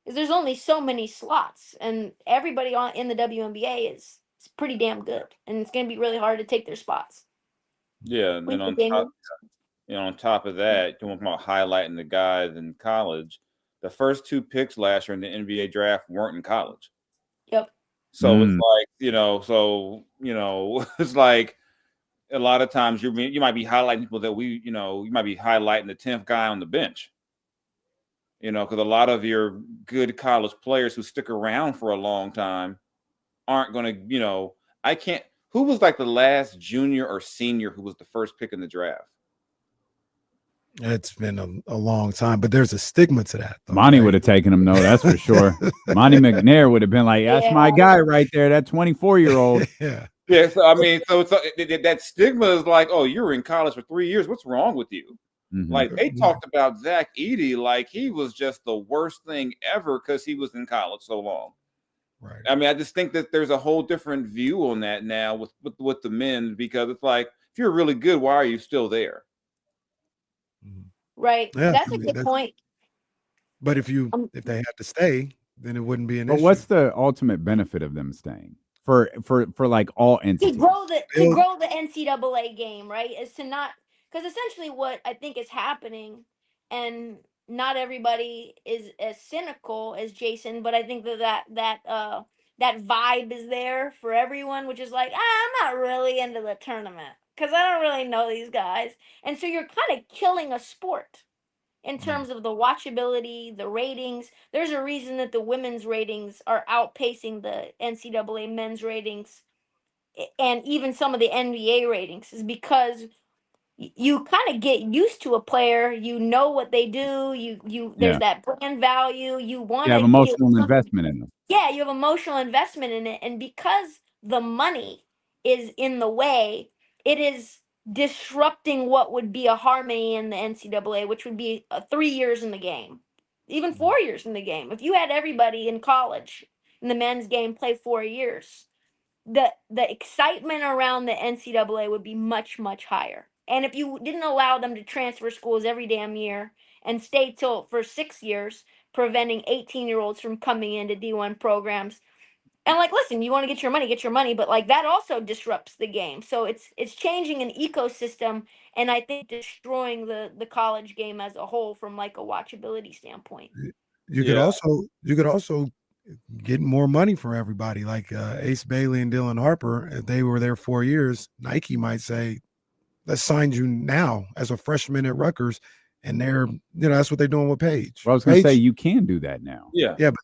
there's only so many slots, and everybody in the WNBA is pretty damn good, and it's going to be really hard to take their spots. Yeah, and then on top of that, you're talking about highlighting the guys in college. The first 2 picks last year in the NBA draft weren't in college. Yep. So it's like, it's like a lot of times you might be highlighting people that you might be highlighting the 10th guy on the bench. Because a lot of your good college players who stick around for a long time aren't going to, who was like the last junior or senior who was the first pick in the draft? It's been a long time, but there's a stigma to that. Monty would have taken him, though, that's for sure. Monty McNair would have been like, that's my guy right there, that 24-year-old. Yeah. Yeah, so I mean, so that stigma is like, oh, you were in college for 3 years. What's wrong with you? Mm-hmm. Like, they talked about Zach Edey like he was just the worst thing ever because he was in college so long. Right. I mean, I just think that there's a whole different view on that now with the men, because it's like, if you're really good, why are you still there? Right. Yeah, That's a good point. But if they had to stay, then it wouldn't be an issue. But what's the ultimate benefit of them staying for like all entities? To grow the NCAA game, right? Is to not, because essentially what I think is happening, and not everybody is as cynical as Jason, but I think that vibe is there for everyone, which is like, I'm not really into the tournament because I don't really know these guys. And so you're kind of killing a sport in terms of the watchability, the ratings. There's a reason that the women's ratings are outpacing the NCAA men's ratings, and even some of the NBA ratings, is because you kind of get used to a player. You know what they do. There's that brand value. You want to have emotional investment in them. Yeah, you have emotional investment in it, and because the money is in the way, it is disrupting what would be a harmony in the NCAA, which would be 3 years in the game, even 4 years in the game. If you had everybody in college in the men's game play 4 years, the excitement around the NCAA would be much, much higher. And if you didn't allow them to transfer schools every damn year and stay for 6 years, preventing 18-year-olds from coming into D1 programs, And like, listen, you want to get your money, but like that also disrupts the game. So it's changing an ecosystem, and I think destroying the college game as a whole from like a watchability standpoint. You could also get more money for everybody. Like Ace Bailey and Dylan Harper, if they were there 4 years, Nike might say, let's sign you now as a freshman at Rutgers. And they're, that's what they're doing with Paige. Well, I was going to say you can do that now. Yeah, but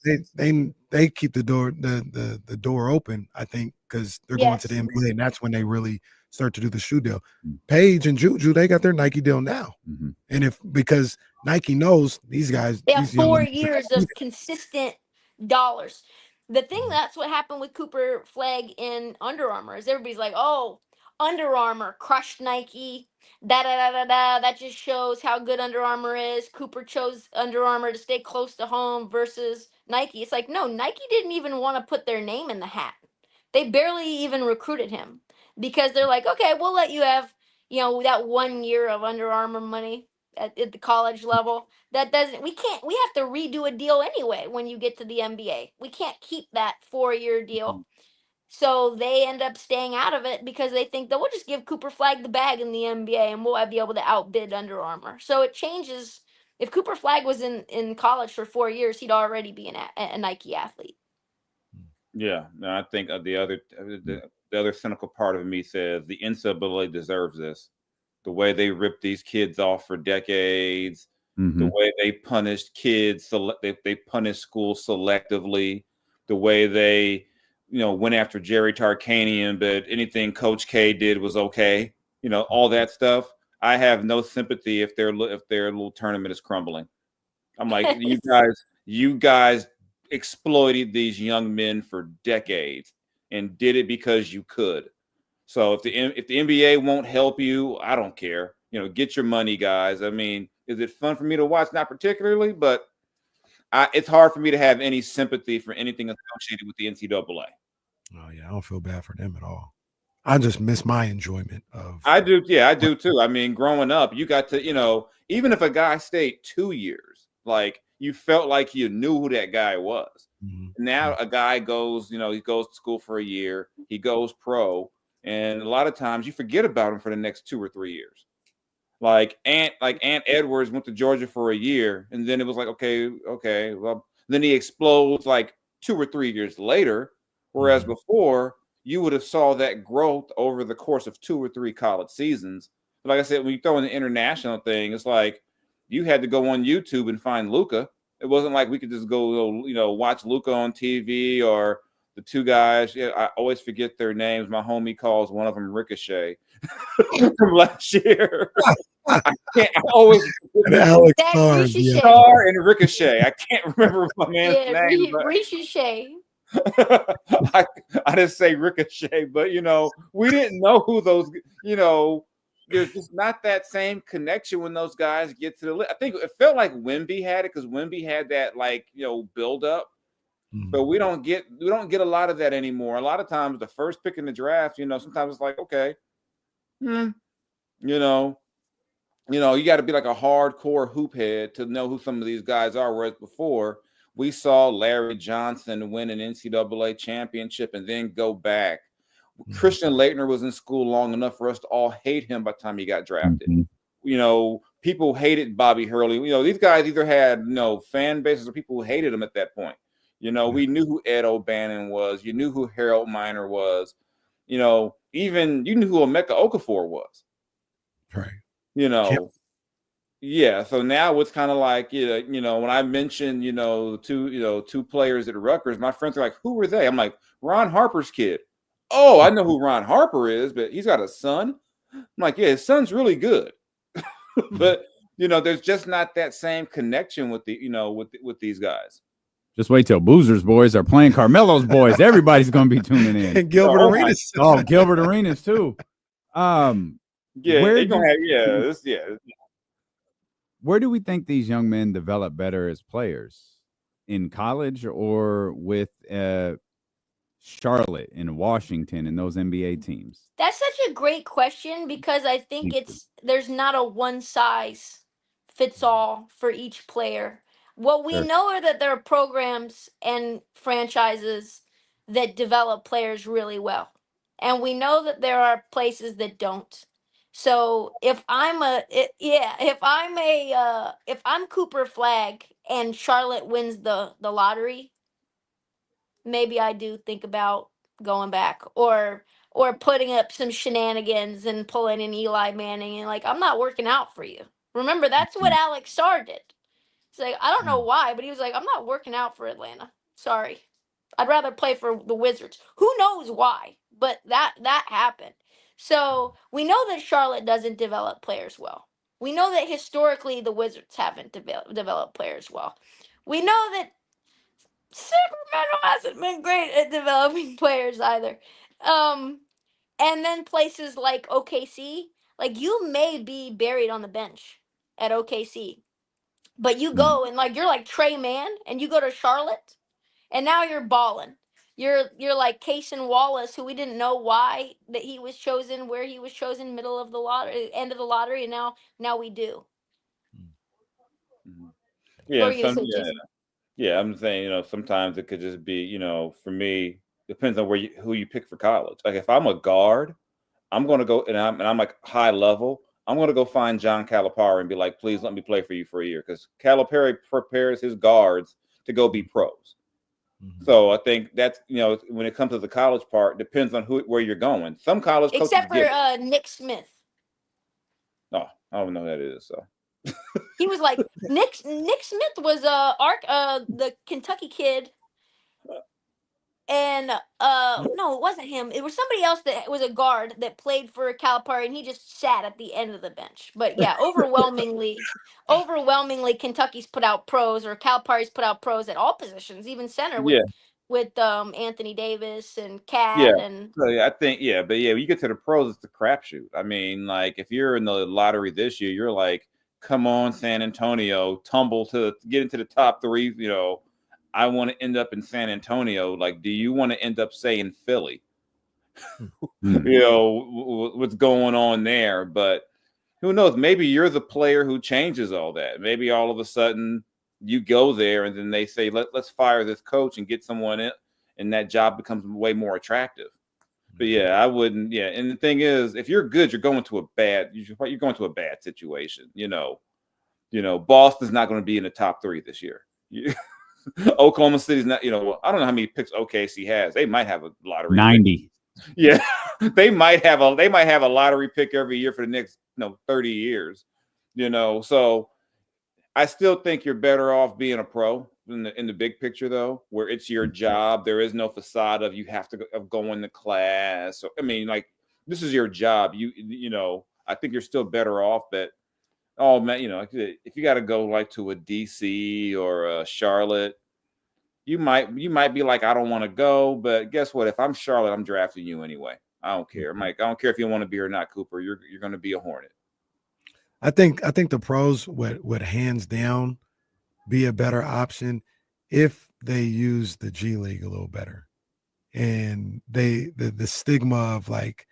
they keep the door open, I think, because they're going to the NBA, and that's when they really start to do the shoe deal. Paige and Juju, they got their Nike deal now, and because Nike knows these guys, they have these young 4 men, years of consistent dollars. The thing that's what happened with Cooper Flag in Under Armour is everybody's like, oh, Under Armour crushed Nike. That just shows how good Under Armour is. Cooper chose Under Armour to stay close to home versus Nike. It's like, no, Nike didn't even want to put their name in the hat. They barely even recruited him because they're like, okay, we'll let you have, that 1 year of Under Armour money at the college level. That doesn't, we have to redo a deal anyway when you get to the NBA. We can't keep that 4-year deal. So they end up staying out of it because they think that we'll just give Cooper Flag the bag in the NBA and we'll be able to outbid Under Armour. So it changes. If Cooper Flag was in college for 4 years, he'd already be a Nike athlete. Yeah, no, I think the other cynical part of me says the NCAA deserves this. The way they ripped these kids off for decades, the way they punished kids, they punished schools selectively, the way they went after Jerry Tarkanian, but anything Coach K did was okay. All that stuff. I have no sympathy if their little tournament is crumbling. I'm like, you guys exploited these young men for decades and did it because you could. So if the NBA won't help you, I don't care. Get your money, guys. I mean, is it fun for me to watch? Not particularly, but it's hard for me to have any sympathy for anything associated with the NCAA. Oh yeah, I don't feel bad for them at all. I just miss my enjoyment of. I do, yeah, I do too. I mean, growing up, you got to, even if a guy stayed 2 years, like you felt like you knew who that guy was. Now a guy goes, he goes to school for a year, he goes pro, and a lot of times you forget about him for the next 2 or 3 years. Like Ant Edwards went to Georgia for a year, and then it was like, okay, well, then he explodes like 2 or 3 years later. Whereas before, you would have saw that growth over the course of 2 or 3 college seasons. But like I said, when you throw in the international thing, it's like you had to go on YouTube and find Luka. It wasn't like we could just go, watch Luka on TV or the two guys. Yeah, I always forget their names. My homie calls one of them Ricochet from last year. I always Alex Carr and Ricochet. I can't remember my man's name. Ricochet. I didn't say Ricochet, but we didn't know who those. There's just not that same connection when those guys get to the list. I think it felt like Wemby had it because Wemby had that build up, but we don't get a lot of that anymore. A lot of times, the first pick in the draft, sometimes it's like, okay, you got to be like a hardcore hoop head to know who some of these guys are. Whereas before, we saw Larry Johnson win an NCAA championship and then go back. Christian Laettner was in school long enough for us to all hate him by the time he got drafted. People hated Bobby Hurley. These guys either had fan bases or people who hated him at that point. We knew who Ed O'Bannon was. You knew who Harold Miner was. Even you knew who Emeka Okafor was. Right. Yeah. So now it's kind of like, when I mentioned, two players at Rutgers, my friends are like, who were they? I'm like, Ron Harper's kid. Oh, I know who Ron Harper is, but he's got a son. I'm like, yeah, his son's really good. But, there's just not that same connection with with these guys. Just wait till Boozer's boys are playing Carmelo's boys. Everybody's going to be tuning in. And Gilbert Arenas. Oh, Gilbert Arenas too. Where do we think these young men develop better as players? In college or with Charlotte and Washington and those NBA teams? That's such a great question because I think there's not a one size fits all for each player. What we know are that there are programs and franchises that develop players really well. And we know that there are places that don't. So if I'm if I'm Cooper Flag and Charlotte wins the lottery, maybe I do think about going back or putting up some shenanigans and pulling an Eli Manning and like, I'm not working out for you. Remember, that's what Alex Sarr did. It's like, I don't know why, but he was like, I'm not working out for Atlanta. Sorry. I'd rather play for the Wizards. Who knows why? But that happened. So we know that Charlotte doesn't develop players well. We know that historically the Wizards haven't developed players well. We know that Sacramento hasn't been great at developing players either. And then places like OKC, like you may be buried on the bench at OKC, but you go and like you're like Trey Mann and you go to Charlotte and now you're balling. You're like Cason Wallace, who we didn't know why that he was chosen where he was chosen, middle of the lottery, end of the lottery, and now we do. Yeah, yeah. I'm saying, sometimes it could just be, for me, depends on who you pick for college. Like if I'm a guard, I'm going to go and I'm like high level. I'm going to go find John Calipari and be like, please let me play for you for a year, because Calipari prepares his guards to go be pros. So I think that's, when it comes to the college part, depends on where you're going. Some college coaches except for Nick Smith. No, I don't know who that is. So he was like Nick Smith was the Kentucky kid. And no, it wasn't him. It was somebody else that was a guard that played for Calipari, and he just sat at the end of the bench. But yeah, overwhelmingly, Kentucky's put out pros, or Calipari's put out pros at all positions, even center with Anthony Davis and Cat and. So, I think but when you get to the pros, it's the crapshoot. I mean, like if you're in the lottery this year, you're like, come on, San Antonio, tumble to get into the top 3. I want to end up in San Antonio. Like, do you want to end up, say, in Philly? What's going on there? But who knows? Maybe you're the player who changes all that. Maybe all of a sudden you go there and then they say, let's fire this coach and get someone in, and that job becomes way more attractive. But I wouldn't. And the thing is, if you're good, you're going to a bad situation. Boston's not going to be in the top 3 this year. Oklahoma City's not, I don't know how many picks OKC has. They might have a lottery 90. Pick. Yeah. they might have a lottery pick every year for the next 30 years. So I still think you're better off being a pro in the big picture, though, where it's your job. There is no facade of you have to go into class. I mean, like, this is your job. I think you're still better off that. Oh man, if you got to go like to a DC or a Charlotte, you might be like, I don't want to go, but guess what? If I'm Charlotte, I'm drafting you anyway. I don't care, Mike. I don't care if you want to be or not, Cooper. You're going to be a Hornet. I think the pros would hands down be a better option if they use the G League a little better, and the stigma of like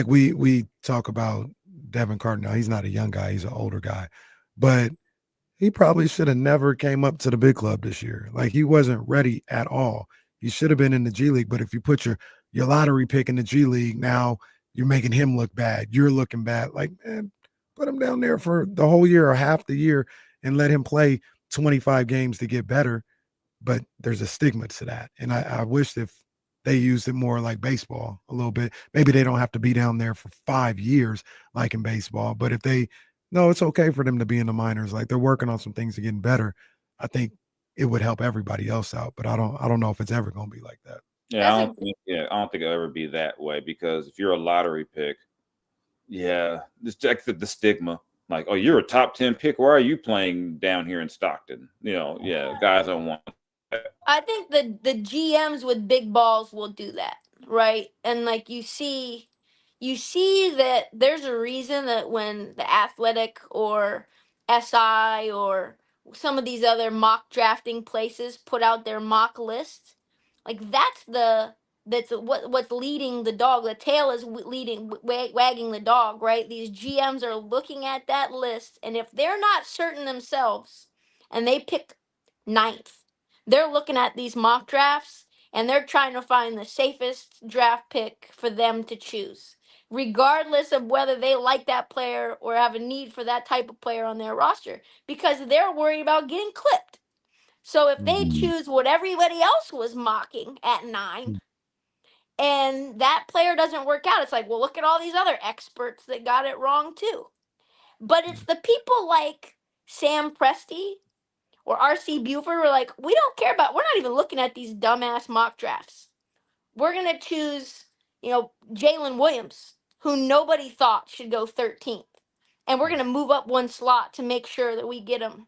we talk about Devin Carter. Now, he's not a young guy. He's an older guy. But he probably should have never came up to the big club this year. Like, he wasn't ready at all. He should have been in the G League. But if you put your lottery pick in the G League, now you're making him look bad. You're looking bad. Like, man, put him down there for the whole year or half the year and let him play 25 games to get better. But there's a stigma to that. And I wish if they used it more like baseball a little bit. Maybe they don't have to be down there for 5 years like in baseball. But if it's okay for them to be in the minors. Like, they're working on some things to getting better. I think it would help everybody else out. But I don't know if it's ever going to be like that. Yeah, I don't think it'll ever be that way, because if you're a lottery pick, just check the stigma. Like, oh, you're a top 10 pick. Why are you playing down here in Stockton? Guys don't want. I think the GMs with big balls will do that, right? And like you see that there's a reason that when the Athletic or SI or some of these other mock drafting places put out their mock lists, like that's what's leading the dog. The tail is wagging the dog, right? These GMs are looking at that list, and if they're not certain themselves and they pick 9th, they're looking at these mock drafts and they're trying to find the safest draft pick for them to choose, regardless of whether they like that player or have a need for that type of player on their roster, because they're worried about getting clipped. So if they choose what everybody else was mocking at 9, and that player doesn't work out, it's like, well, look at all these other experts that got it wrong too. But it's the people like Sam Presti or R.C. Buford who are like, we don't care about, we're not even looking at these dumbass mock drafts. We're going to choose, Jalen Williams, who nobody thought should go 13th. And we're going to move up one slot to make sure that we get him.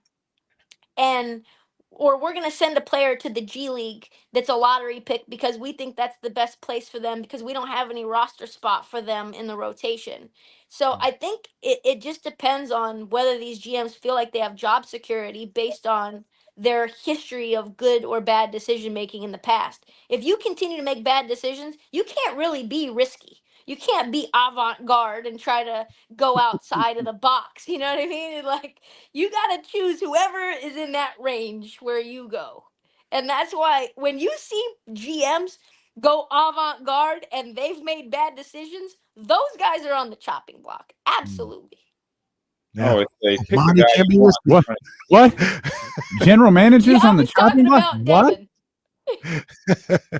Or we're going to send a player to the G League that's a lottery pick because we think that's the best place for them because we don't have any roster spot for them in the rotation. So I think it just depends on whether these GMs feel like they have job security based on their history of good or bad decision making in the past. If you continue to make bad decisions, you can't really be risky. You can't be avant-garde and try to go outside of the box. You know what I mean? Like, you got to choose whoever is in that range where you go. And that's why when you see GMs go avant-garde and they've made bad decisions, those guys are on the chopping block. Absolutely. Yeah. Oh, they pick Monty the guy can't be you want. What? General managers Yeah, on the chopping block? What? Devin.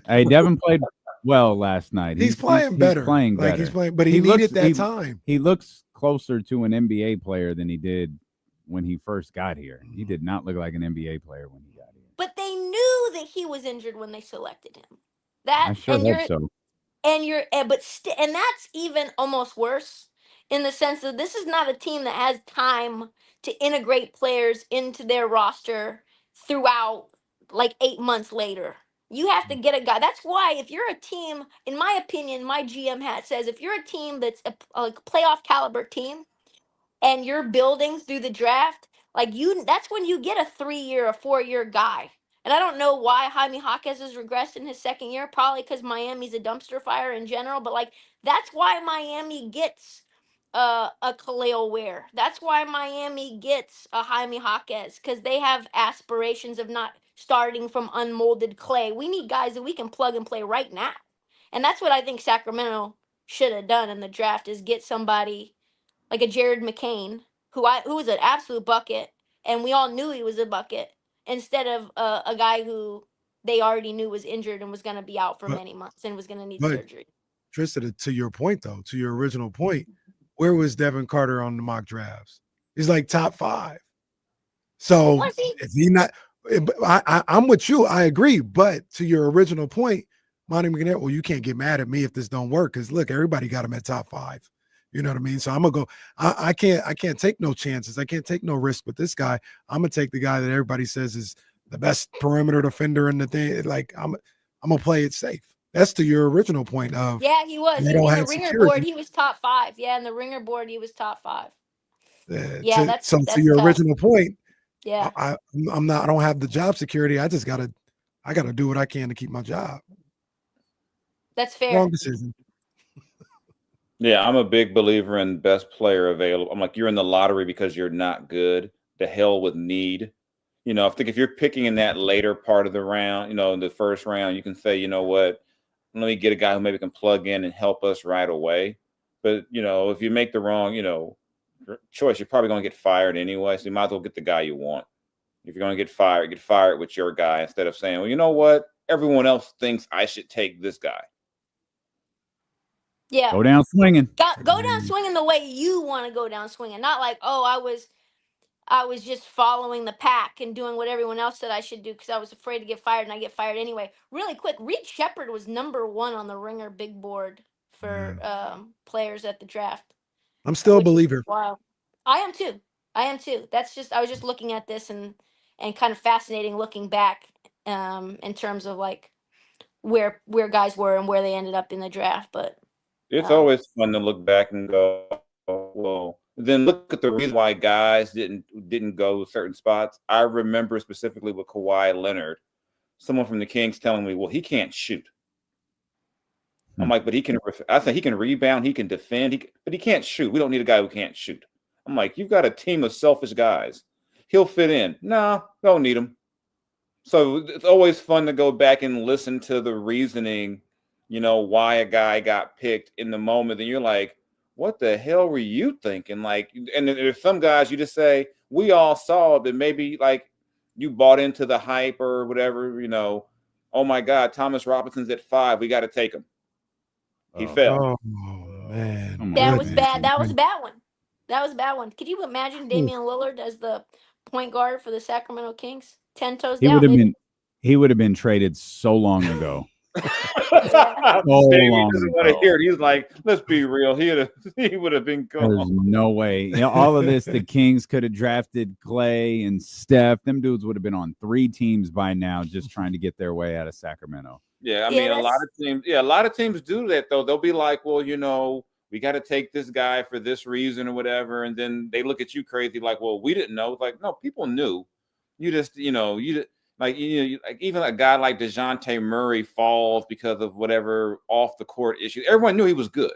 Hey, Devin played well last night. He's playing better. He's playing better. Like he's playing, but he needed that time. He looks closer to an NBA player than he did when he first got here. He did not look like an NBA player when he got here. But they knew that he was injured when they selected him. I sure hope so. And that's even almost worse in the sense that this is not a team that has time to integrate players into their roster throughout like 8 months later. You have to get a guy. That's why if you're a team, in my opinion, my GM hat says if you're a team that's a playoff caliber team and you're building through the draft, that's when you get a 3-year or 4-year guy. And I don't know why Jaime Jaquez has regressed in his second year, probably because Miami's a dumpster fire in general, but that's why Miami gets a Khalil Ware. That's why Miami gets a Jaime Jaquez, because they have aspirations of not starting from unmolded clay. We need guys that we can plug and play right now. And that's what I think Sacramento should have done in the draft, is get somebody like a Jared McCain, who was an absolute bucket, and we all knew he was a bucket, instead of a guy who they already knew was injured and was going to be out for many months and was going to need surgery. Trysta, to your point, though, to your original point, where was Devin Carter on the mock drafts? He's like top 5. So if he not, I'm with you. I agree. But to your original point, Monty McNair, well, you can't get mad at me if this don't work, because look, everybody got him at top 5. You know what I mean? So I'm gonna go. I can't take no chances. I can't take no risk with this guy. I'm gonna take the guy that everybody says is the best perimeter defender in the thing. Like I'm gonna play it safe. That's to your original point of. Yeah, he was. In the ringer board, he was top 5. Yeah, in the ringer board, he was top 5. That's to your tough. original point. Yeah, I'm not. I don't have the job security. I gotta do what I can to keep my job. That's fair. Wrong decision. Yeah, I'm a big believer in best player available. I'm like, you're in the lottery because you're not good. The hell with need. I think if you're picking in that later part of the round, in the first round, you can say, you know what, let me get a guy who maybe can plug in and help us right away. But, if you make the wrong, choice, you're probably going to get fired anyway. So you might as well get the guy you want. If you're going to get fired with your guy instead of saying, well, you know what, everyone else thinks I should take this guy. Yeah. Go down swinging. Go down swinging the way you want to go down swinging. Not like, oh, I was just following the pack and doing what everyone else said I should do because I was afraid to get fired, and I get fired anyway. Really quick, Reed Shepherd was number 1 on the Ringer big board for players at the draft. I'm still a believer. Wow. I am too. I was just looking at this and kind of fascinating looking back in terms of like where guys were and where they ended up in the draft. But it's always fun to look back and go, well, then look at the reason why guys didn't go certain spots. I remember specifically with Kawhi Leonard, someone from the Kings telling me, well, he can't shoot. I'm like, but I think he can rebound, he can defend, but he can't shoot. We don't need a guy who can't shoot. I'm like, you've got a team of selfish guys. He'll fit in. No, don't need him. So it's always fun to go back and listen to the reasoning, why a guy got picked in the moment. And you're like, what the hell were you thinking? Like, and there's some guys you just say, we all saw it, but maybe like you bought into the hype or whatever, oh my God, Thomas Robinson's at 5. We got to take him. He fell. Oh, man. That was bad. That was a bad one. That was a bad one. Could you imagine Damian Lillard as the point guard for the Sacramento Kings? 10 toes He down. would have been traded so long ago. Damian doesn't want to hear it. He's like, let's be real. He would have been gone. There's no way. All of this, the Kings could have drafted Clay and Steph. Them dudes would have been on 3 teams by now, just trying to get their way out of Sacramento. Yeah, I mean, a lot of teams do that though. They'll be like, well, we got to take this guy for this reason or whatever, and then they look at you crazy, like, well, we didn't know. It's like, no, people knew. You just, like even a guy like DeJounte Murray falls because of whatever off the court issue. Everyone knew he was good,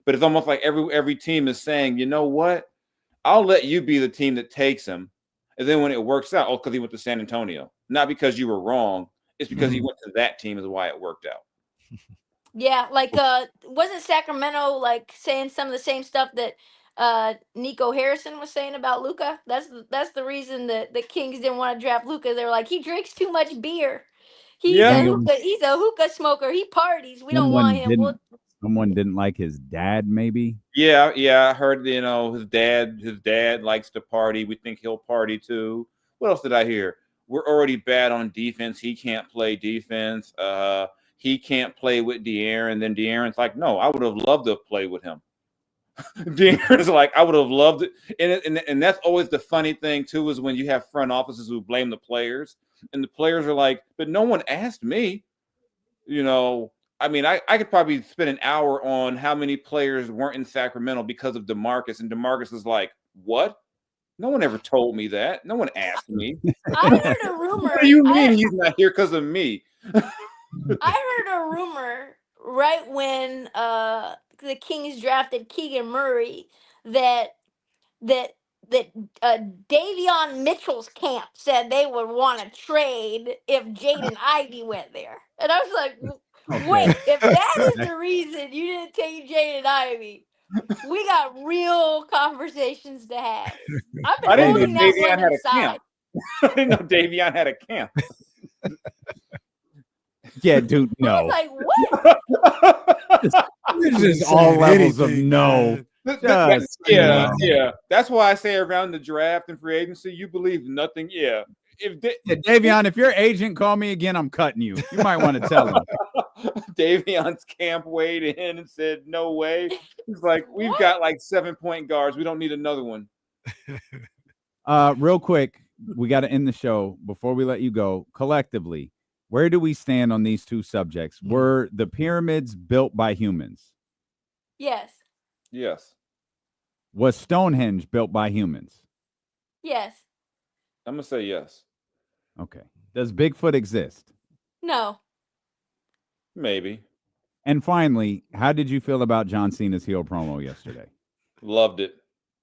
but it's almost like every team is saying, you know what? I'll let you be the team that takes him, and then when it works out, because he went to San Antonio, not because you were wrong. It's because he went to that team is why it worked out. Yeah, like wasn't Sacramento like saying some of the same stuff that Nico Harrison was saying about Luka? That's the reason that the Kings didn't want to draft Luka. They were like, he drinks too much beer. He's a hookah smoker. He parties. We don't want him. Someone didn't like his dad, maybe. Yeah, I heard his dad likes to party. We think he'll party too. What else did I hear? We're already bad on defense. He can't play defense. He can't play with De'Aaron. Then De'Aaron's like, no, I would have loved to play with him. De'Aaron's like, I would have loved it. And that's always the funny thing, too, is when you have front offices who blame the players. And the players are like, but no one asked me. I mean, I could probably spend an hour on how many players weren't in Sacramento because of DeMarcus. And DeMarcus is like, what? No one ever told me that. No one asked me. I heard a rumor. What do you mean he's not here because of me? I heard a rumor right when the Kings drafted Keegan Murray that Davion Mitchell's camp said they would want to trade if Jaden Ivey went there. And I was like, wait, if that is the reason you didn't take Jaden Ivey, we got real conversations to have. I've been holding that one inside. I didn't know Davion had a camp. Yeah, dude, no. I was like, what? This is all levels of no. Yeah. That's why I say around the draft and free agency, you believe nothing. Yeah. Davion, if your agent call me again, I'm cutting you. You might want to tell him. Davion's camp weighed in and said, no way. He's like, we've got like 7 point guards. We don't need another one. Real quick, we got to end the show. Before we let you go, collectively, where do we stand on these two subjects? Were the pyramids built by humans? Yes. Yes. Was Stonehenge built by humans? Yes. I'm going to say yes. Okay. Does Bigfoot exist? No. Maybe. And finally, how did you feel about John Cena's heel promo yesterday? Loved it.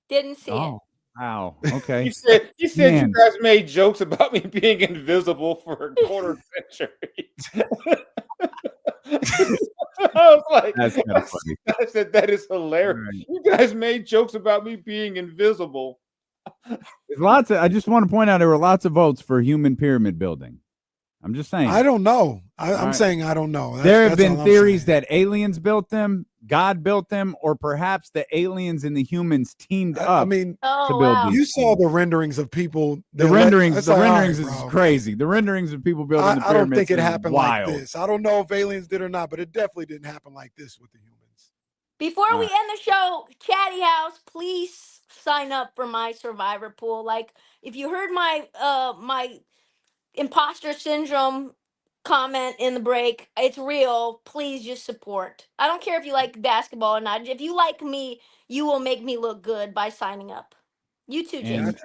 Didn't see it. Wow. Okay. You said you guys made jokes about me being invisible for a quarter century. I was like, that's kind of funny. I said that is hilarious. Right. You guys made jokes about me being invisible. There's lots of. I just want to point out there were lots of votes for human pyramid building. I'm just saying. I don't know. I'm saying I don't know. There have been theories that aliens built them, God built them, or perhaps the aliens and the humans teamed up. I mean, to build these. You saw the renderings of people. The renderings is crazy. The renderings of people building the pyramids. I don't think it happened wild. like this. I don't know if aliens did or not, but it definitely didn't happen like this with the humans. Before we end the show, Chatty House, please sign up for my survivor pool. Like, if you heard my my imposter syndrome comment in the break, it's real. Please just support. I don't care if you like basketball or not. If you like me, you will make me look good by signing up. You too, Jason.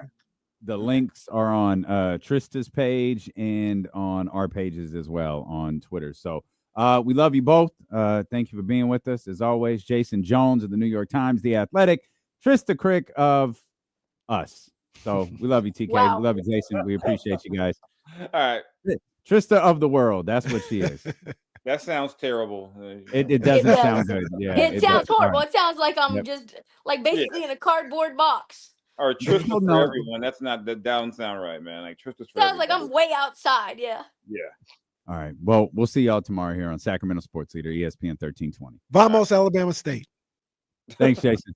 The links are on Trysta's page and on our pages as well on Twitter. So we love you both. Thank you for being with us. As always, Jason Jones of the New York Times, The Athletic, Trysta Krick of us. So we love you, TK. Wow. We love you, Jason. We appreciate you guys. All right. Trysta of the world. That's what she is. That sounds terrible. It doesn't sound good. Yeah, it sounds does. horrible. Right. It sounds like I'm Yep. just like basically in a cardboard box. Or Trysta for No. everyone. That doesn't sound right, man. Like Trysta's for Sounds like everybody. I'm way outside. Yeah. Yeah. All right. Well, we'll see y'all tomorrow here on Sacramento Sports Leader, ESPN 1320. Vamos, Alabama State. Thanks, Jason.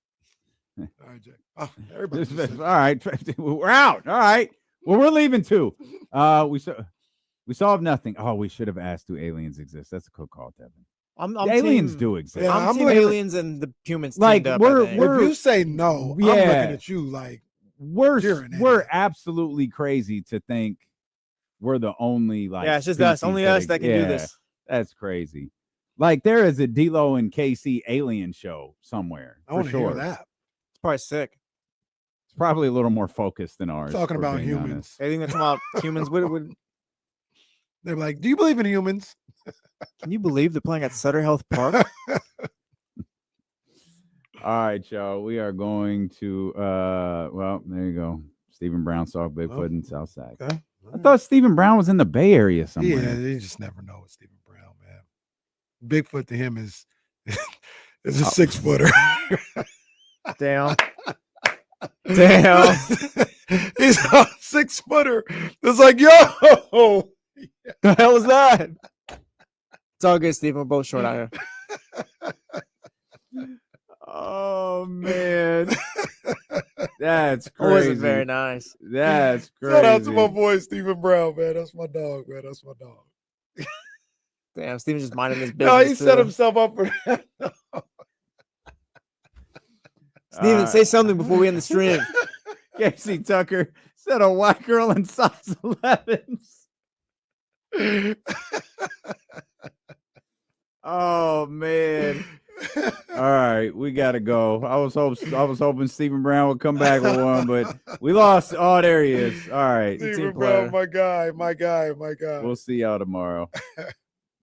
All right, Jay. Oh, everybody. All right. We're out. All right. Well, we're leaving too. We solved nothing. Oh, we should have asked, do aliens exist? That's a cool call, Devin. I'm aliens do exist. Yeah, I'm team aliens and the humans. Like up, we're if you say no, I'm looking at you like we're absolutely crazy to think we're the only it's just us, only us that can do this. That's crazy. Like there is a D-Lo and KC alien show somewhere. I want to hear that. It's probably sick. It's probably a little more focused than ours. Talking about humans. Anything that's about humans would. They're like, do you believe in humans? Can you believe they're playing at Sutter Health Park? All right, y'all. We are going to well, there you go. Stephen Brown saw Bigfoot in Southside. Okay. I thought Stephen Brown was in the Bay Area somewhere. Yeah, you just never know with Stephen Brown, man. Bigfoot to him is a 6-footer. Damn. He's a 6-footer. It's like, yo, the hell is that? It's all good, Steve. We're both short out here. Oh man, that's crazy. Wasn't very nice. That's crazy. Shout out to my boy Stephen Brown, man. That's my dog, man. That's my dog. Damn, Steven's just minding his business. No, he set himself up for that. Steven, say something before we end the stream. Casey Tucker said a white girl in size 11s. Oh man. All right, we gotta go. I was hoping Stephen Brown would come back with one, but we lost. Oh, there he is. All right. Stephen Brown, my guy. We'll see y'all tomorrow.